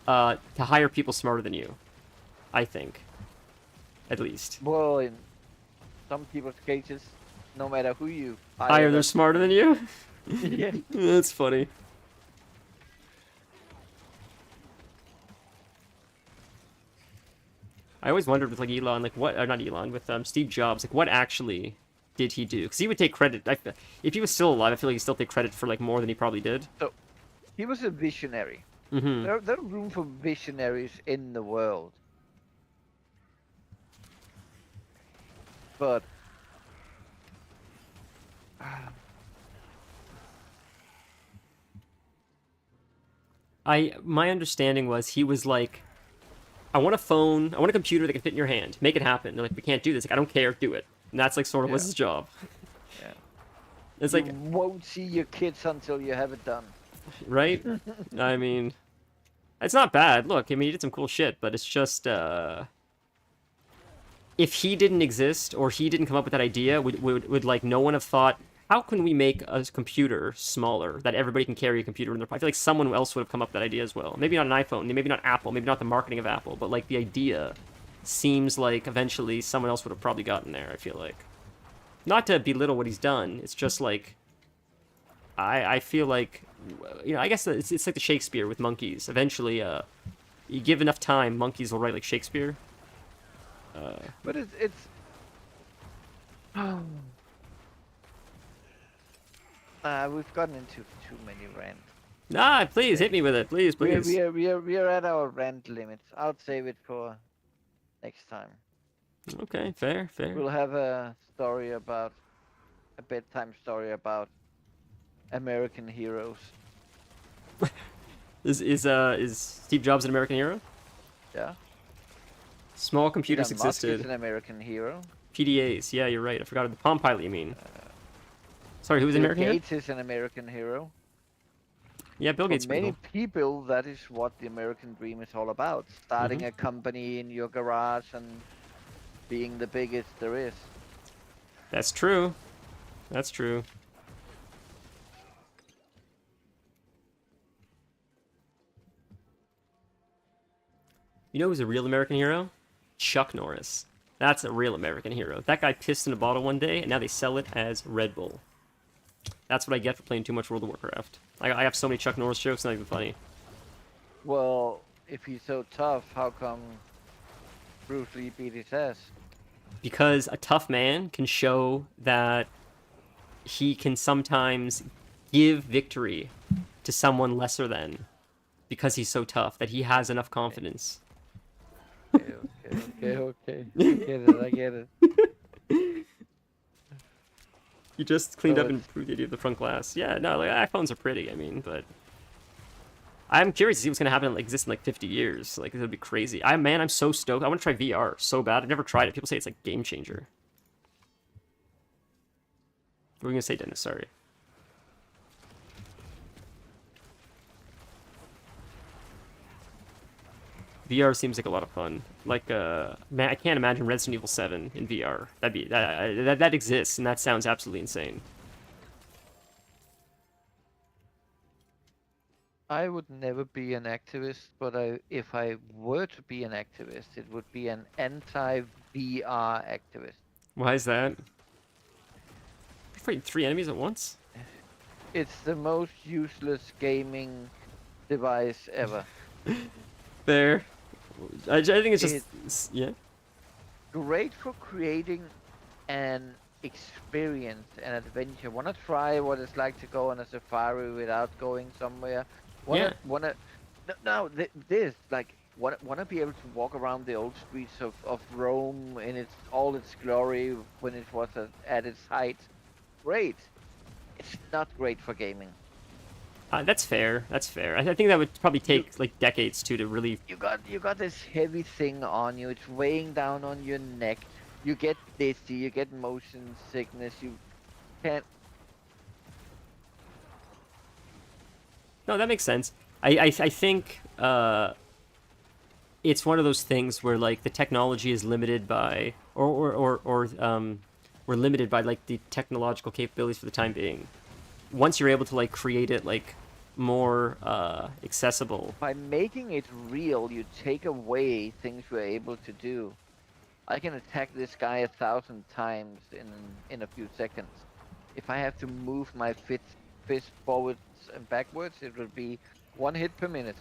Speaker 1: to hire people smarter than you. I think. At least.
Speaker 4: Well, in some people's cases, no matter who you
Speaker 1: Hire, they're smarter than you?
Speaker 4: Yeah.
Speaker 1: That's funny. I always wondered with like Elon, like what, or not Elon, with Steve Jobs, like what actually did he do? Because he would take credit. If he was still alive, I feel like he'd still take credit for like more than he probably did.
Speaker 4: So, he was a visionary.
Speaker 1: Mm-hmm.
Speaker 4: There's room for visionaries in the world. But
Speaker 1: My understanding was he was like, I want a phone, I want a computer that can fit in your hand. Make it happen. They're like, we can't do this. Like, I don't care. Do it. And that's like sort of was
Speaker 4: Yeah.
Speaker 1: his job.
Speaker 4: Yeah.
Speaker 1: It's
Speaker 4: you
Speaker 1: like,
Speaker 4: won't see your kids until you have it done.
Speaker 1: right? I mean, it's not bad. Look, I mean, he did some cool shit, but it's just, if he didn't exist or he didn't come up with that idea, would like no one have thought, how can we make a computer smaller that everybody can carry a computer in their pocket? I feel like someone else would have come up with that idea as well. Maybe not an iPhone, maybe not Apple, maybe not the marketing of Apple, but like the idea seems like eventually someone else would have probably gotten there, I feel like. Not to belittle what he's done, it's just like, I feel like, you know, I guess it's like the Shakespeare with monkeys. Eventually, you give enough time, monkeys will write like Shakespeare.
Speaker 4: But it's we've gotten into too many rants.
Speaker 1: Nah, please hit me with it, please, please.
Speaker 4: We are at our rant limits. I'll save it for next time.
Speaker 1: Okay, fair, fair.
Speaker 4: We'll have a bedtime story about American heroes.
Speaker 1: Is Steve Jobs an American hero?
Speaker 4: Yeah.
Speaker 1: Small computers
Speaker 4: Elon Musk
Speaker 1: existed.
Speaker 4: is an American hero.
Speaker 1: PDAs, yeah, you're right. I forgot the Palm Pilot. You mean? Sorry, who was an
Speaker 4: Bill
Speaker 1: American hero?
Speaker 4: Gates is an American hero.
Speaker 1: Yeah, Bill Gates.
Speaker 4: For many people, that is what the American dream is all about. Starting a company in your garage and being the biggest there is.
Speaker 1: That's true. That's true. You know who's a real American hero? Chuck Norris. That's a real American hero. That guy pissed in a bottle one day, and now they sell it as Red Bull. That's what I get for playing too much World of Warcraft. I have so many Chuck Norris jokes, not even funny.
Speaker 4: Well, if he's so tough, how come Bruce Lee beat his ass?
Speaker 1: Because a tough man can show that he can sometimes give victory to someone lesser than, because he's so tough, that he has enough confidence.
Speaker 4: Okay. I get it.
Speaker 1: You just cleaned
Speaker 4: So
Speaker 1: up and
Speaker 4: it's
Speaker 1: improved the idea of the front glass. Yeah, no, like iPhones are pretty. I mean, but I'm curious to see what's gonna happen like exist in like 50 years. Like it'll be crazy. I'm so stoked. I want to try VR so bad. I've never tried it. People say it's like game changer. What were you gonna say, Dennis? Sorry. VR seems like a lot of fun. Like, man, I can't imagine Resident Evil 7 in VR. That exists, and that sounds absolutely insane.
Speaker 4: I would never be an activist, but if I were to be an activist, it would be an anti-VR activist.
Speaker 1: Why is that? You're fighting 3 enemies at once?
Speaker 4: It's the most useless gaming device ever.
Speaker 1: There. I think it's just yeah.
Speaker 4: Great for creating an experience, an adventure. Wanna try what it's like to go on a safari without going somewhere?
Speaker 1: Yeah.
Speaker 4: This like wanna be able to walk around the old streets of Rome in all its glory when it was at its height. Great. It's not great for gaming.
Speaker 1: That's fair. That's fair. I think that would probably take like decades too to really.
Speaker 4: You got this heavy thing on you. It's weighing down on your neck. You get dizzy. You get motion sickness. You can't.
Speaker 1: No, that makes sense. I think it's one of those things where like the technology is limited by or we're limited by like the technological capabilities for the time being. Once you're able to like create it like more accessible.
Speaker 4: By making it real, you take away things we're able to do. I can attack this guy 1,000 times in a few seconds. If I have to move my fist forwards and backwards, it will be 1 hit per minute.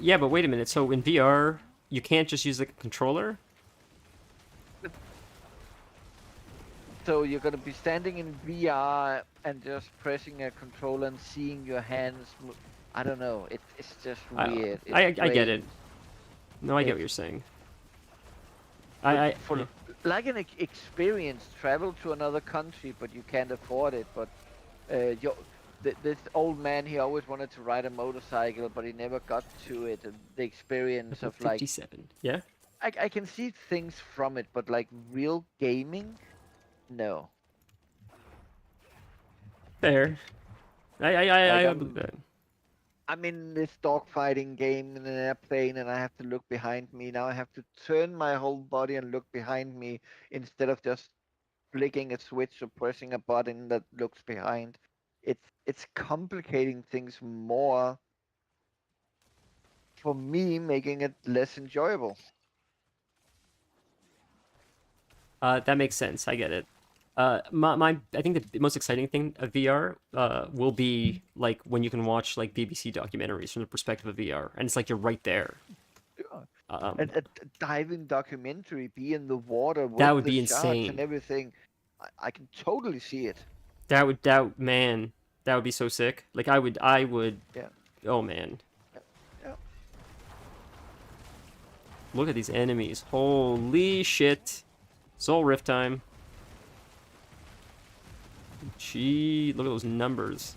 Speaker 1: Yeah, but wait a minute. So in VR, you can't just use like a controller?
Speaker 4: So you're gonna be standing in VR and just pressing a controller and seeing your hands move. I don't know. It's just weird.
Speaker 1: I get it.
Speaker 4: strange.
Speaker 1: No, I get
Speaker 4: It-
Speaker 1: what you're saying.
Speaker 4: For like an experience, travel to another country, but you can't afford it. But this old man, he always wanted to ride a motorcycle, but he never got to it. And the experience of like,
Speaker 1: 57. Yeah.
Speaker 4: I can see things from it, but like real gaming, no.
Speaker 1: Fair. I
Speaker 4: Like,
Speaker 1: believe that.
Speaker 4: I'm in this dogfighting game in an airplane and I have to look behind me. Now I have to turn my whole body and look behind me instead of just flicking a switch or pressing a button that looks behind. It's complicating things more for me, making it less enjoyable.
Speaker 1: That makes sense. I get it. I think the most exciting thing of VR will be like when you can watch like BBC documentaries from the perspective of VR, and it's like you're right there.
Speaker 4: Yeah.
Speaker 1: Um,
Speaker 4: A diving documentary, be in the water with
Speaker 1: That would
Speaker 4: the
Speaker 1: be
Speaker 4: sharks
Speaker 1: insane.
Speaker 4: and everything. I can totally see it.
Speaker 1: man, that would be so sick. Like I would.
Speaker 4: Yeah.
Speaker 1: Oh man,
Speaker 4: Yeah.
Speaker 1: look at these enemies. Holy shit! Soul Rift time. Gee, look at those numbers.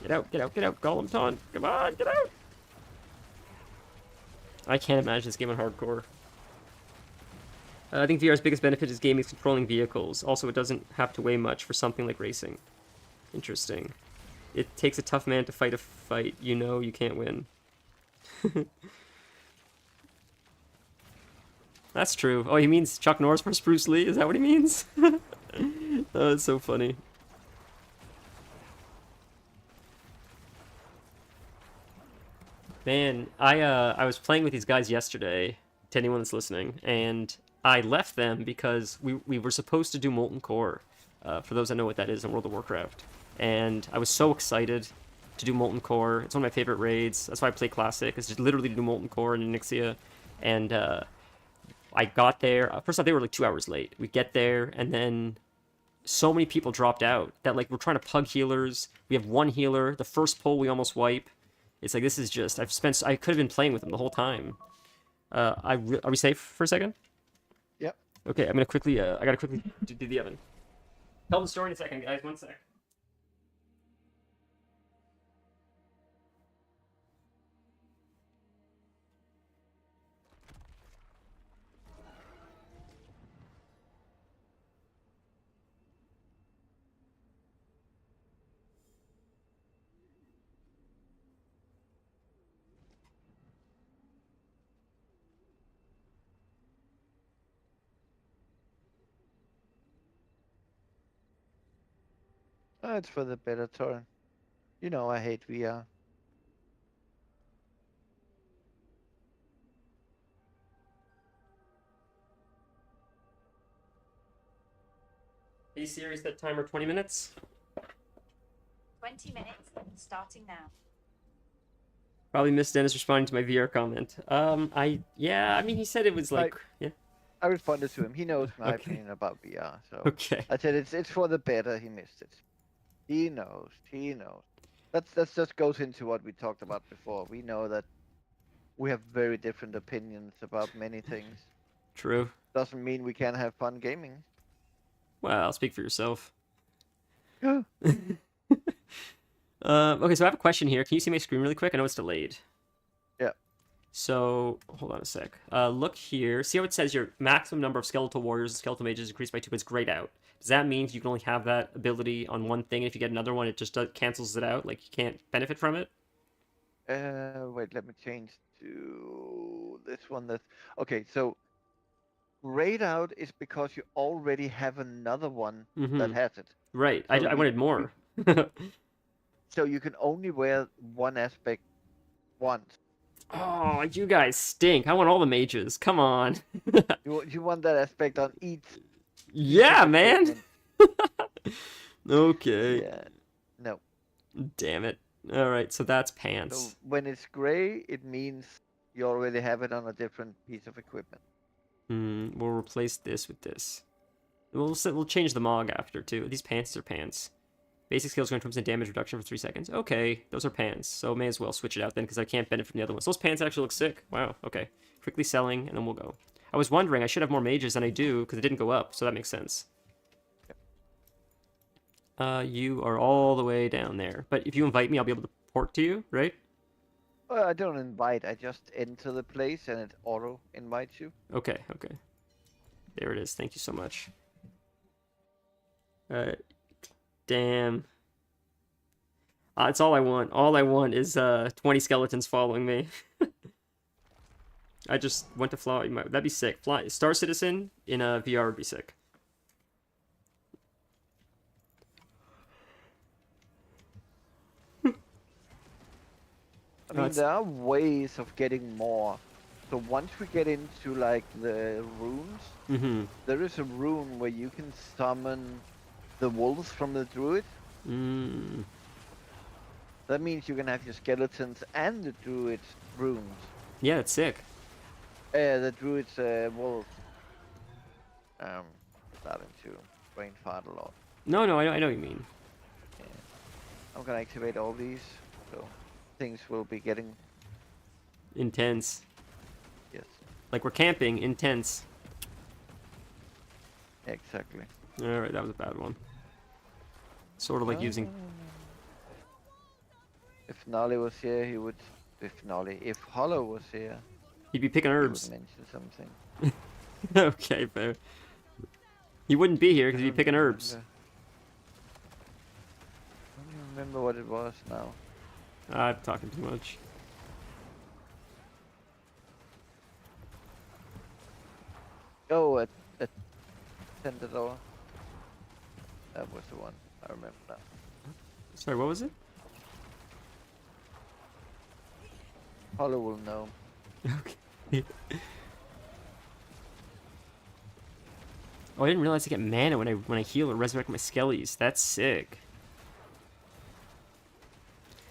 Speaker 1: Get out, Golem Taunt. Come on, get out! I can't imagine this game on hardcore. I think VR's biggest benefit is gaming controlling vehicles. Also, it doesn't have to weigh much for something like racing. Interesting. It takes a tough man to fight a fight you know you can't win. That's true. Oh, he means Chuck Norris versus Bruce Lee? Is that what he means? Oh, that's so funny. Man, I was playing with these guys yesterday, to anyone that's listening, and I left them because we were supposed to do Molten Core, for those that know what that is in World of Warcraft. And I was so excited to do Molten Core. It's one of my favorite raids. That's why I play Classic, is just literally to do Molten Core and Onyxia. And I got there. First off, they were like 2 hours late. We get there, and then so many people dropped out that like we're trying to pug healers. We have one healer. The first pull we almost wipe. It's like this is just. I could have been playing with them the whole time. Are we safe for a second? Okay, I'm gonna quickly. I gotta quickly do the oven. Tell the story in a second, guys. 1 sec.
Speaker 4: It's for the better turn. You know I hate VR.
Speaker 1: Hey Siri, set timer 20 minutes.
Speaker 5: 20 minutes, starting now.
Speaker 1: Probably missed Dennis responding to my VR comment. I mean, he said it was like, yeah.
Speaker 4: I responded to him. He knows my
Speaker 1: Okay.
Speaker 4: opinion about VR. So
Speaker 1: Okay.
Speaker 4: I said it's for the better. He missed it. He knows. He knows. That's just goes into what we talked about before. We know that we have very different opinions about many things.
Speaker 1: True.
Speaker 4: Doesn't mean we can't have fun gaming.
Speaker 1: Well, speak for yourself.
Speaker 4: Yeah.
Speaker 1: Okay, so I have a question here. Can you see my screen really quick? I know it's delayed.
Speaker 4: Yeah.
Speaker 1: So, hold on a sec. Look here. See how it says your maximum number of skeletal warriors and skeletal mages increased by 2 points grayed out. Does that mean you can only have that ability on one thing, and if you get another one, it just cancels it out? Like, you can't benefit from it?
Speaker 4: Wait, let me change to this one. That's okay. So grayed out is because you already have another one that has it.
Speaker 1: Right.
Speaker 4: So
Speaker 1: I wanted more.
Speaker 4: So you can only wear one aspect once.
Speaker 1: Oh, you guys stink. I want all the mages. Come on.
Speaker 4: You want that aspect on each.
Speaker 1: Yeah, man.
Speaker 4: equipment.
Speaker 1: Okay.
Speaker 4: Yeah. No.
Speaker 1: Damn it. All right, so that's
Speaker 4: So
Speaker 1: pants.
Speaker 4: when it's gray, it means you already have it on a different piece of equipment.
Speaker 1: We'll replace this with this. We'll change the Mog after too. These pants are pants. Basic skills grant 20% damage reduction for 3 seconds. Okay, those are pants, so may as well switch it out then because I can't benefit from the other ones. Those pants actually look sick. Wow. Okay. Quickly selling, and then we'll go. I was wondering, I should have more mages than I do because it didn't go up, so that makes sense. You are all the way down there, but if you invite me, I'll be able to port to you, right?
Speaker 4: Well, I don't invite. I just enter the place and it auto invites you.
Speaker 1: Okay, okay. There it is. Thank you so much. Damn. That's all I want. All I want is 20 skeletons following me. I just went to fly. That'd be sick. Fly Star Citizen in a VR would be sick.
Speaker 4: I mean, there are ways of getting more. So once we get into like the runes, there is a rune where you can summon the wolves from the druid. That means you can have your skeletons and the druid runes.
Speaker 1: Yeah, that's sick.
Speaker 4: The druid's wolves. Starting to brain fart a lot.
Speaker 1: No, I know what you mean.
Speaker 4: Yeah. I'm gonna activate all these, so things will be getting
Speaker 1: Intense.
Speaker 4: yes.
Speaker 1: Like we're camping. Intense.
Speaker 4: Exactly.
Speaker 1: Alright, that was a bad one. Sort of like using...
Speaker 4: If Nolly was here, he would... If Hollow was here,
Speaker 1: He'd be picking
Speaker 4: he would
Speaker 1: herbs.
Speaker 4: mention something.
Speaker 1: Okay, fair. He wouldn't be here because he'd be picking herbs.
Speaker 4: I don't remember what it was now.
Speaker 1: I'm talking too much.
Speaker 4: Oh, at Tentador. That was the one. I remember now.
Speaker 1: Sorry, what was it?
Speaker 4: Hollow will know.
Speaker 1: Okay. Oh, I didn't realize I get mana when I heal or resurrect my skellies. That's sick.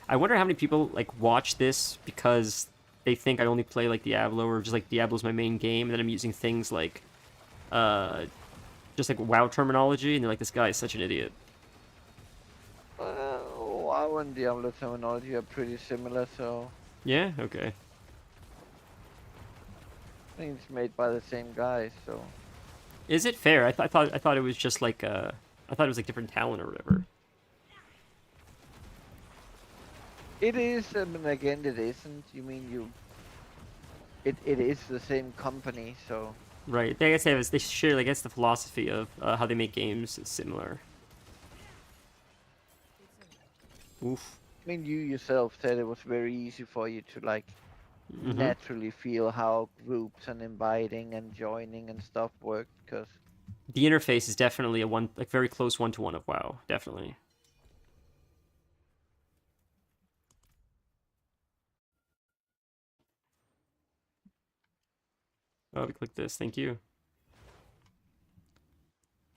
Speaker 1: I wonder how many people like watch this because they think I only play like Diablo or just like Diablo's my main game, and then I'm using things like, just like WoW terminology, and they're like, this guy is such an idiot.
Speaker 4: WoW and Diablo terminology are pretty similar, so
Speaker 1: Yeah. Okay.
Speaker 4: I think it's made by the same guy, so
Speaker 1: Is it fair? I thought it was just like I thought it was like different talent or whatever.
Speaker 4: It is, and again, it isn't. You mean it is the same company, so
Speaker 1: Right. I guess they share, I guess, the philosophy of how they make games is similar. Oof.
Speaker 4: I mean, you yourself said it was very easy for you to like
Speaker 1: Mm-hmm.
Speaker 4: naturally feel how groups and inviting and joining and stuff worked, because
Speaker 1: The interface is definitely a very close one-to-one of WoW. Definitely. Oh, we click this. Thank you.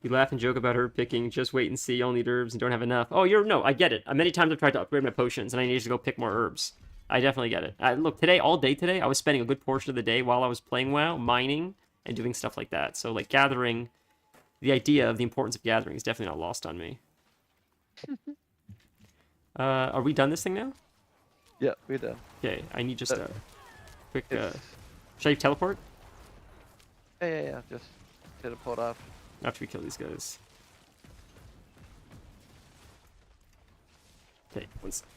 Speaker 1: We laugh and joke about herb picking. Just wait and see. You'll need herbs and don't have enough. Oh, no, I get it. Many times I've tried to upgrade my potions and I need to go pick more herbs. I definitely get it. Look, all day today, I was spending a good portion of the day while I was playing WoW, mining, and doing stuff like that. So, like, gathering, the idea of the importance of gathering is definitely not lost on me. Are we done this thing now?
Speaker 4: yeah, we're done.
Speaker 1: Okay, I need just a quick,
Speaker 4: It's-
Speaker 1: should I teleport?
Speaker 4: Yeah, just teleport off.
Speaker 1: After we kill these guys. Okay, one sec.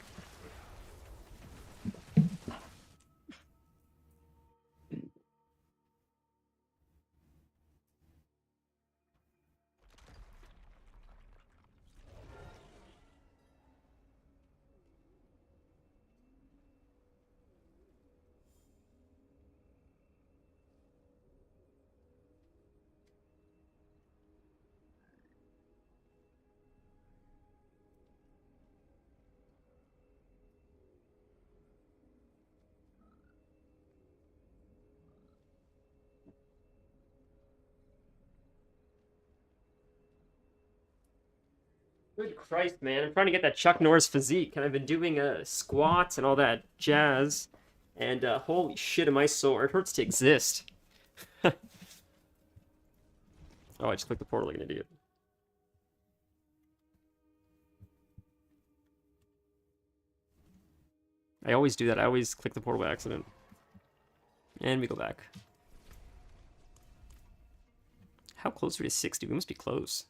Speaker 1: Good Christ, man. I'm trying to get that Chuck Norris physique, and I've been doing squats and all that jazz. And holy shit, am I sore. It hurts to exist. Oh, I just clicked the portal like an idiot. I always do that. I always click the portal by accident. And we go back. How close are we to 60? We must be close.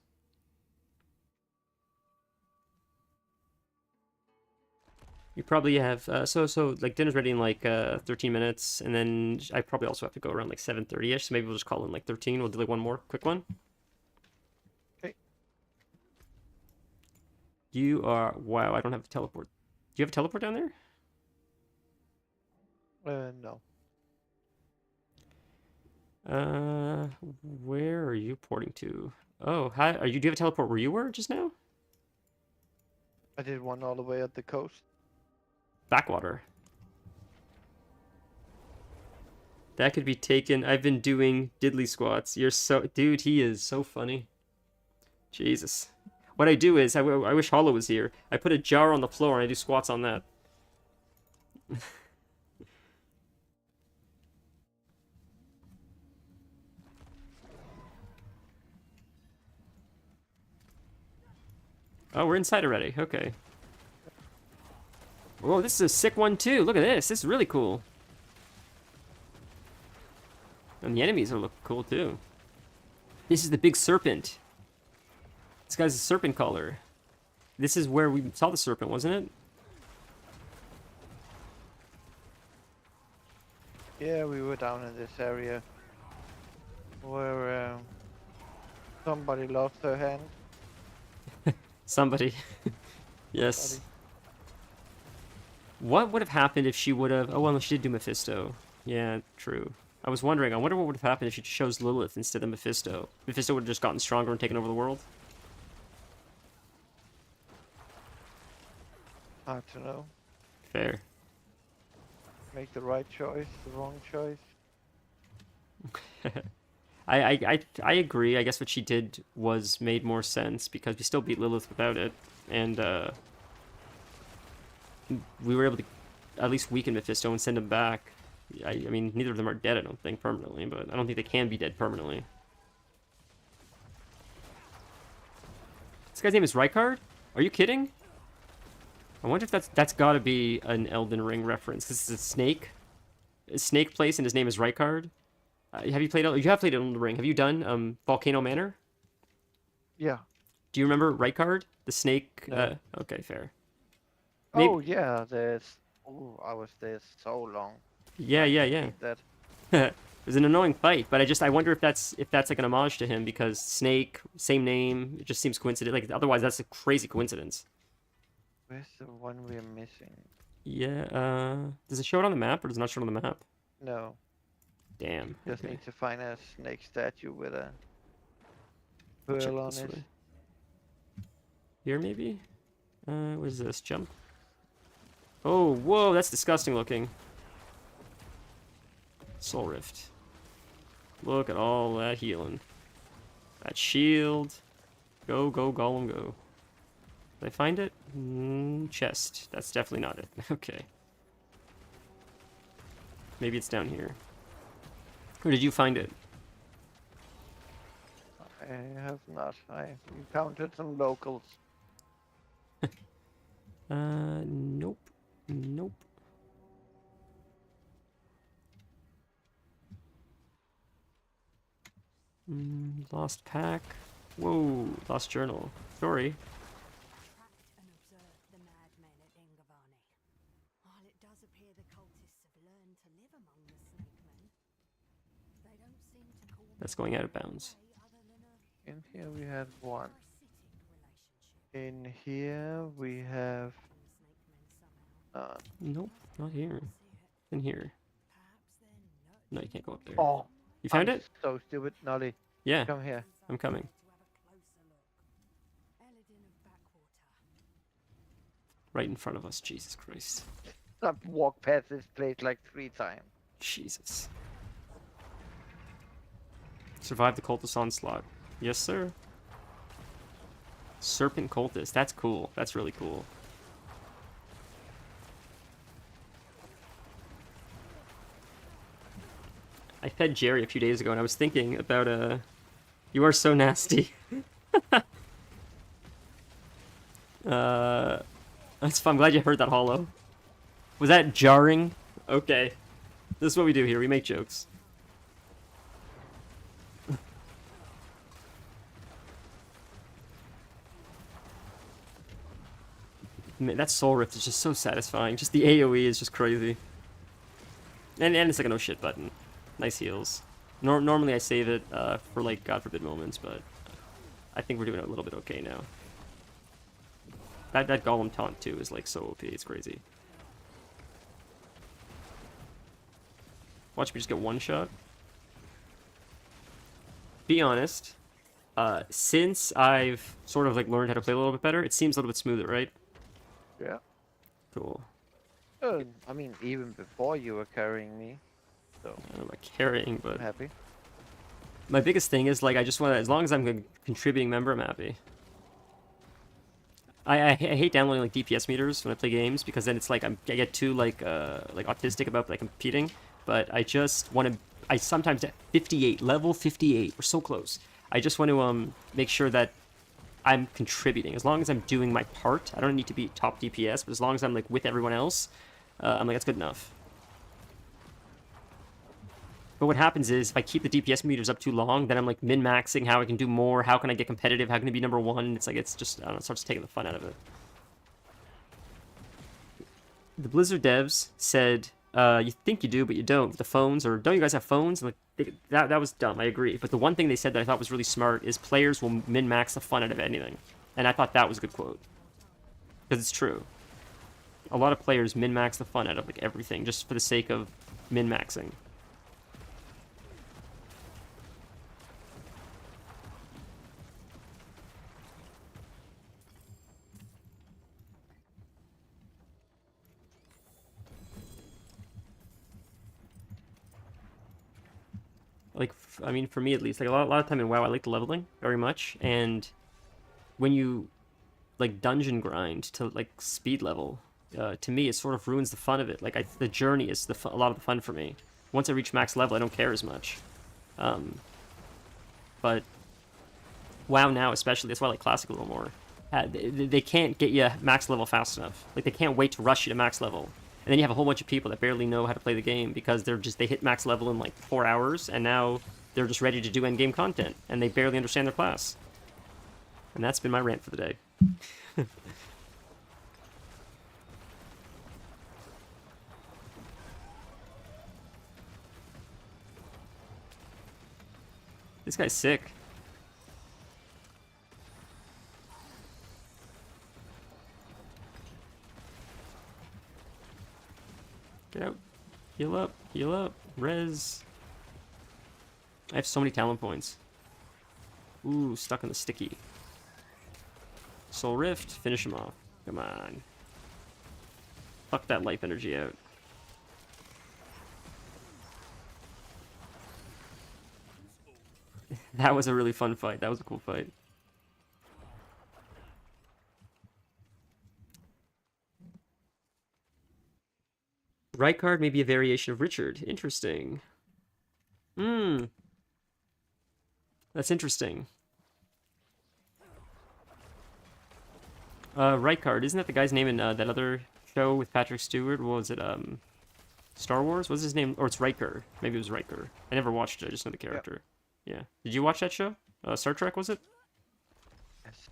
Speaker 1: You probably have so like dinner's ready in like 13 minutes, and then I probably also have to go around like 7:30ish. So maybe we'll just call in like 13. We'll do like one more quick one.
Speaker 4: Okay.
Speaker 1: You are wow. I don't have a teleport. Do you have a teleport down there?
Speaker 4: No.
Speaker 1: Where are you porting to? Oh, hi. Do you have a teleport where you were just now?
Speaker 4: I did one all the way at the coast.
Speaker 1: Backwater. That could be taken. I've been doing diddly squats. Dude, he is so funny. Jesus. What I do is, I wish Hollow was here. I put a jar on the floor and I do squats on that. Oh, we're inside already. Okay. Whoa, this is a sick one too. Look at this. This is really cool. And the enemies look cool too. This is the big serpent. This guy's a serpent color. This is where we saw the serpent, wasn't it?
Speaker 4: Yeah, we were down in this area where somebody lost her hand.
Speaker 1: Somebody. Yes. What would have happened if she would have... Oh, well, she did do Mephisto. Yeah, true. I wonder what would have happened if she chose Lilith instead of Mephisto. Mephisto would have just gotten stronger and taken over the world.
Speaker 4: Hard to know.
Speaker 1: Fair.
Speaker 4: Make the right choice, the wrong choice.
Speaker 1: I agree. I guess what she did made more sense because we still beat Lilith without it, and we were able to at least weaken Mephisto and send him back. I mean, neither of them are dead, I don't think, permanently, but I don't think they can be dead permanently. This guy's name is Rykard? Are you kidding? I wonder if that's got to be an Elden Ring reference. This is a snake place, and his name is Rykard. Have you played? You have played Elden Ring. Have you done Volcano Manor?
Speaker 4: Yeah.
Speaker 1: Do you remember Rykard, the snake?
Speaker 4: No.
Speaker 1: Okay, fair. Maybe,
Speaker 4: Oh yeah, there's. Oh, I was there so long.
Speaker 1: yeah,
Speaker 4: trying
Speaker 1: yeah,
Speaker 4: to
Speaker 1: yeah.
Speaker 4: beat that.
Speaker 1: It was an annoying fight, but I wonder if that's like an homage to him because Snake, same name. It just seems coincident. Like otherwise, that's a crazy coincidence.
Speaker 4: Where's the one we're missing?
Speaker 1: Yeah. Does it show it on the map or does it not show it on the map?
Speaker 4: No.
Speaker 1: Damn.
Speaker 4: Just
Speaker 1: Okay.
Speaker 4: need to find a snake statue with a
Speaker 1: I'll check
Speaker 4: pearl on
Speaker 1: this
Speaker 4: it.
Speaker 1: way. Here maybe. What is this? Jump. Oh, whoa! That's disgusting looking. Soul Rift. Look at all that healing. That shield. Go, go, Golem, go. Did I find it? Chest. That's definitely not it. Okay. Maybe it's down here. Or did you find it?
Speaker 4: I have not. I encountered some locals.
Speaker 1: Nope. Nope. Lost pack. Whoa, lost journal. Story.
Speaker 6: Tracked and observed the madmen at Engavani. While it does appear the cultists have learned to live among the snake men, they don't seem to call
Speaker 1: That's going out of bounds.
Speaker 6: way other than a
Speaker 4: In here we had one.
Speaker 6: parasitic relationship
Speaker 4: In here we have.
Speaker 6: from snake men somehow.
Speaker 1: Nope, not here.
Speaker 6: See it.
Speaker 1: In here.
Speaker 6: Perhaps they're nurtured
Speaker 1: No, you can't go up there.
Speaker 4: Oh,
Speaker 1: You found
Speaker 4: I'm
Speaker 1: it?
Speaker 4: so stupid, Nolly.
Speaker 1: Yeah,
Speaker 4: Come here.
Speaker 1: I'm coming.
Speaker 6: to have a closer look. Eladin of Backwater.
Speaker 1: Right in front of us. Jesus Christ.
Speaker 4: I've walked past this place like 3 times.
Speaker 1: Jesus. Survive the cultist onslaught. Yes, sir. Serpent cultist. That's cool. That's really cool. I fed Jerry a few days ago, and I was thinking about You are so nasty. That's fun. I'm glad you heard that, Hollow. Was that jarring? Okay. This is what we do here. We make jokes. Man, that Soul Rift is just so satisfying. Just the AoE is just crazy. And it's like a no shit button. Nice heals. Normally I save it for like God forbid moments, but I think we're doing a little bit okay now. That Golem taunt too is like so OP. It's crazy. Watch me just get one shot. Be honest. Since I've sort of like learned how to play a little bit better, it seems a little bit smoother, right?
Speaker 4: Yeah.
Speaker 1: Cool.
Speaker 4: I mean, even before you were carrying me, so
Speaker 1: I don't know about carrying, but
Speaker 4: I'm happy.
Speaker 1: my biggest thing is like I just want to, as long as I'm a contributing member, I'm happy. I hate downloading like DPS meters when I play games because then it's like I get too like autistic about like competing. But I just want to. I sometimes at 58, level 58, we're so close. I just want to make sure that I'm contributing. As long as I'm doing my part, I don't need to be top DPS, but as long as I'm like with everyone else, I'm like that's good enough. But what happens is if I keep the DPS meters up too long, then I'm like min-maxing how I can do more, how can I get competitive, how can I be number one? It's like it's just I don't know, it starts taking the fun out of it. The Blizzard devs said, you think you do, but you don't. The phones, or don't you guys have phones? And like that was dumb. I agree. But the one thing they said that I thought was really smart is players will min-max the fun out of anything, and I thought that was a good quote because it's true. A lot of players min-max the fun out of like everything just for the sake of min-maxing. Like, I mean, for me at least, like a lot of time in WoW, I like the leveling very much, and when you like dungeon grind to like speed level, to me it sort of ruins the fun of it. Like the journey is a lot of the fun for me. Once I reach max level, I don't care as much. But WoW now, especially, that's why I like Classic a little more. They can't get you max level fast enough. Like they can't wait to rush you to max level. And then you have a whole bunch of people that barely know how to play the game because they hit max level in like 4 hours, and now they're just ready to do end game content, and they barely understand their class. And that's been my rant for the day. This guy's sick. Get out. Heal up. Heal up. Res. I have so many talent points. Ooh, stuck in the sticky. Soul Rift. Finish him off. Come on. Fuck that life energy out. That was a really fun fight. That was a cool fight. Rykard may be a variation of Richard. Interesting. That's interesting. Rykard, isn't that the guy's name in that other show with Patrick Stewart? What was it? Star Wars? What's his name? Or it's Riker. Maybe it was Riker. I never watched it. I just know the character. Yeah. Did you watch that show? Star Trek, was it?
Speaker 4: Yes.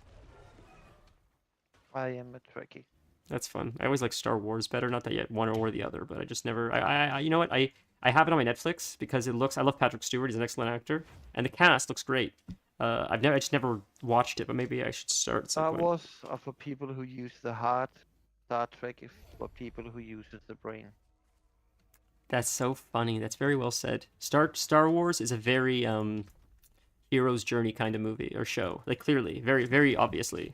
Speaker 4: I am a Trekkie.
Speaker 1: That's fun. I always like Star Wars better. Not that yet one or the other, but I just never. I you know what? I have it on my Netflix because it looks. I love Patrick Stewart. He's an excellent actor, and the cast looks great. I just never watched it, but maybe I should start at some
Speaker 4: Star
Speaker 1: point.
Speaker 4: Wars are for people who use the heart. Star Trek is for people who uses the brain.
Speaker 1: That's so funny. That's very well said. Star Wars is a very hero's journey kind of movie or show. Like clearly, very very obviously,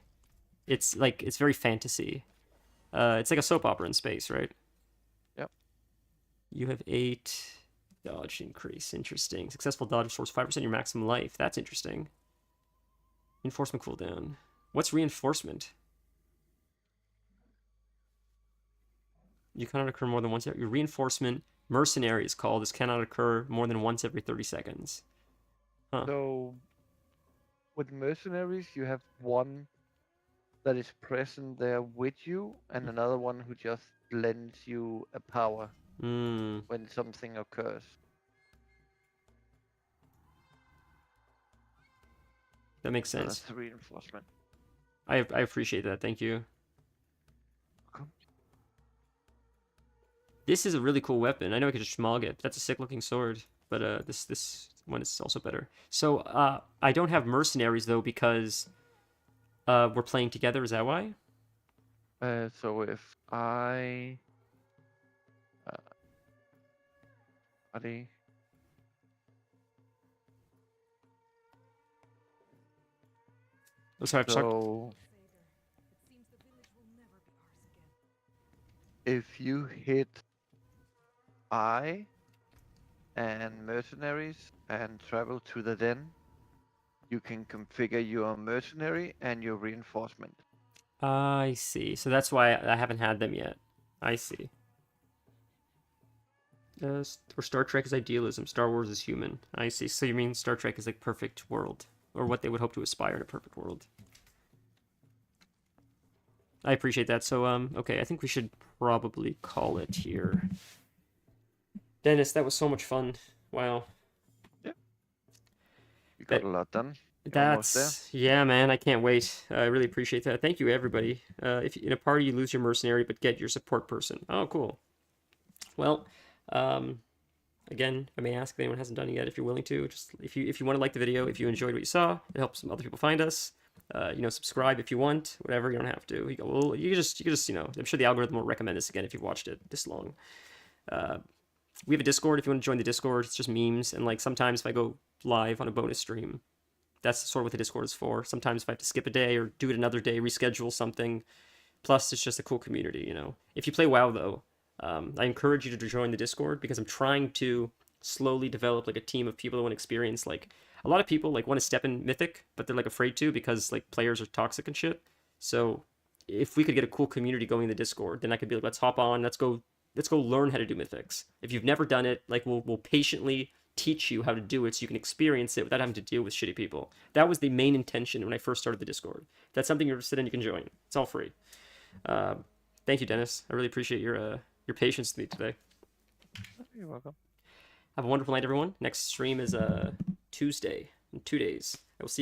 Speaker 1: it's very fantasy. It's like a soap opera in space, right?
Speaker 4: Yep.
Speaker 1: You have 8 dodge increase. Interesting. Successful dodge restores 5% your maximum life. That's interesting. Reinforcement cooldown. What's reinforcement? You cannot occur more than once. Your reinforcement mercenary is called. This cannot occur more than once every 30 seconds. Huh.
Speaker 4: So, with mercenaries, you have one that is present there with you, and another one who just lends you a power when something occurs.
Speaker 1: That makes
Speaker 4: So
Speaker 1: sense.
Speaker 4: that's the reinforcement.
Speaker 1: I appreciate that. Thank you.
Speaker 4: Okay.
Speaker 1: This is a really cool weapon. I know I could just schmog it. That's a sick looking sword. But this one is also better. So I don't have mercenaries though because we're playing together. Is that why?
Speaker 4: So if I buddy,
Speaker 1: Oh, sorry, I've talked.
Speaker 4: so if you hit I and mercenaries and travel to the den, you can configure your mercenary and your reinforcement.
Speaker 1: I see. So that's why I haven't had them yet. I see. Or Star Trek is idealism. Star Wars is human. I see. So you mean Star Trek is like perfect world, or what they would hope to aspire in a perfect world. I appreciate that. So okay, I think we should probably call it here. Dennis, that was so much fun. Wow.
Speaker 4: You got a lot done. You're almost
Speaker 1: That's yeah, man. I can't wait. I really appreciate that. Thank you, everybody. If in a party you lose your mercenary, but get your support person. Oh, cool. Well, again, I may ask if anyone hasn't done it yet. If you're willing to, just if you want to like the video, if you enjoyed what you saw, it helps some other people find us. Subscribe if you want. Whatever, you don't have to. You can just I'm sure the algorithm will recommend this again if you've watched it this long. We have a Discord if you want to join the Discord. It's just memes, and like sometimes if I go live on a bonus stream, that's sort of what the Discord is for. Sometimes if I have to skip a day or do it another day, reschedule something. Plus, it's just a cool community, If you play WoW, though, I encourage you to join the Discord because I'm trying to slowly develop like a team of people that want to experience like a lot of people like want to step in Mythic, but they're like afraid to because like players are toxic and shit. So if we could get a cool community going in the Discord, then I could be like, let's hop on, let's go learn how to do Mythics. If you've never done it, like we'll patiently teach you how to do it so you can experience it without having to deal with shitty people. That was the main intention when I first started the Discord. If that's something you're interested in, you can join. It's all free. Thank you, Dennis. I really appreciate your your patience with me today.
Speaker 7: You're welcome.
Speaker 1: Have a wonderful night, everyone. Next stream is Tuesday in 2 days. I will see you.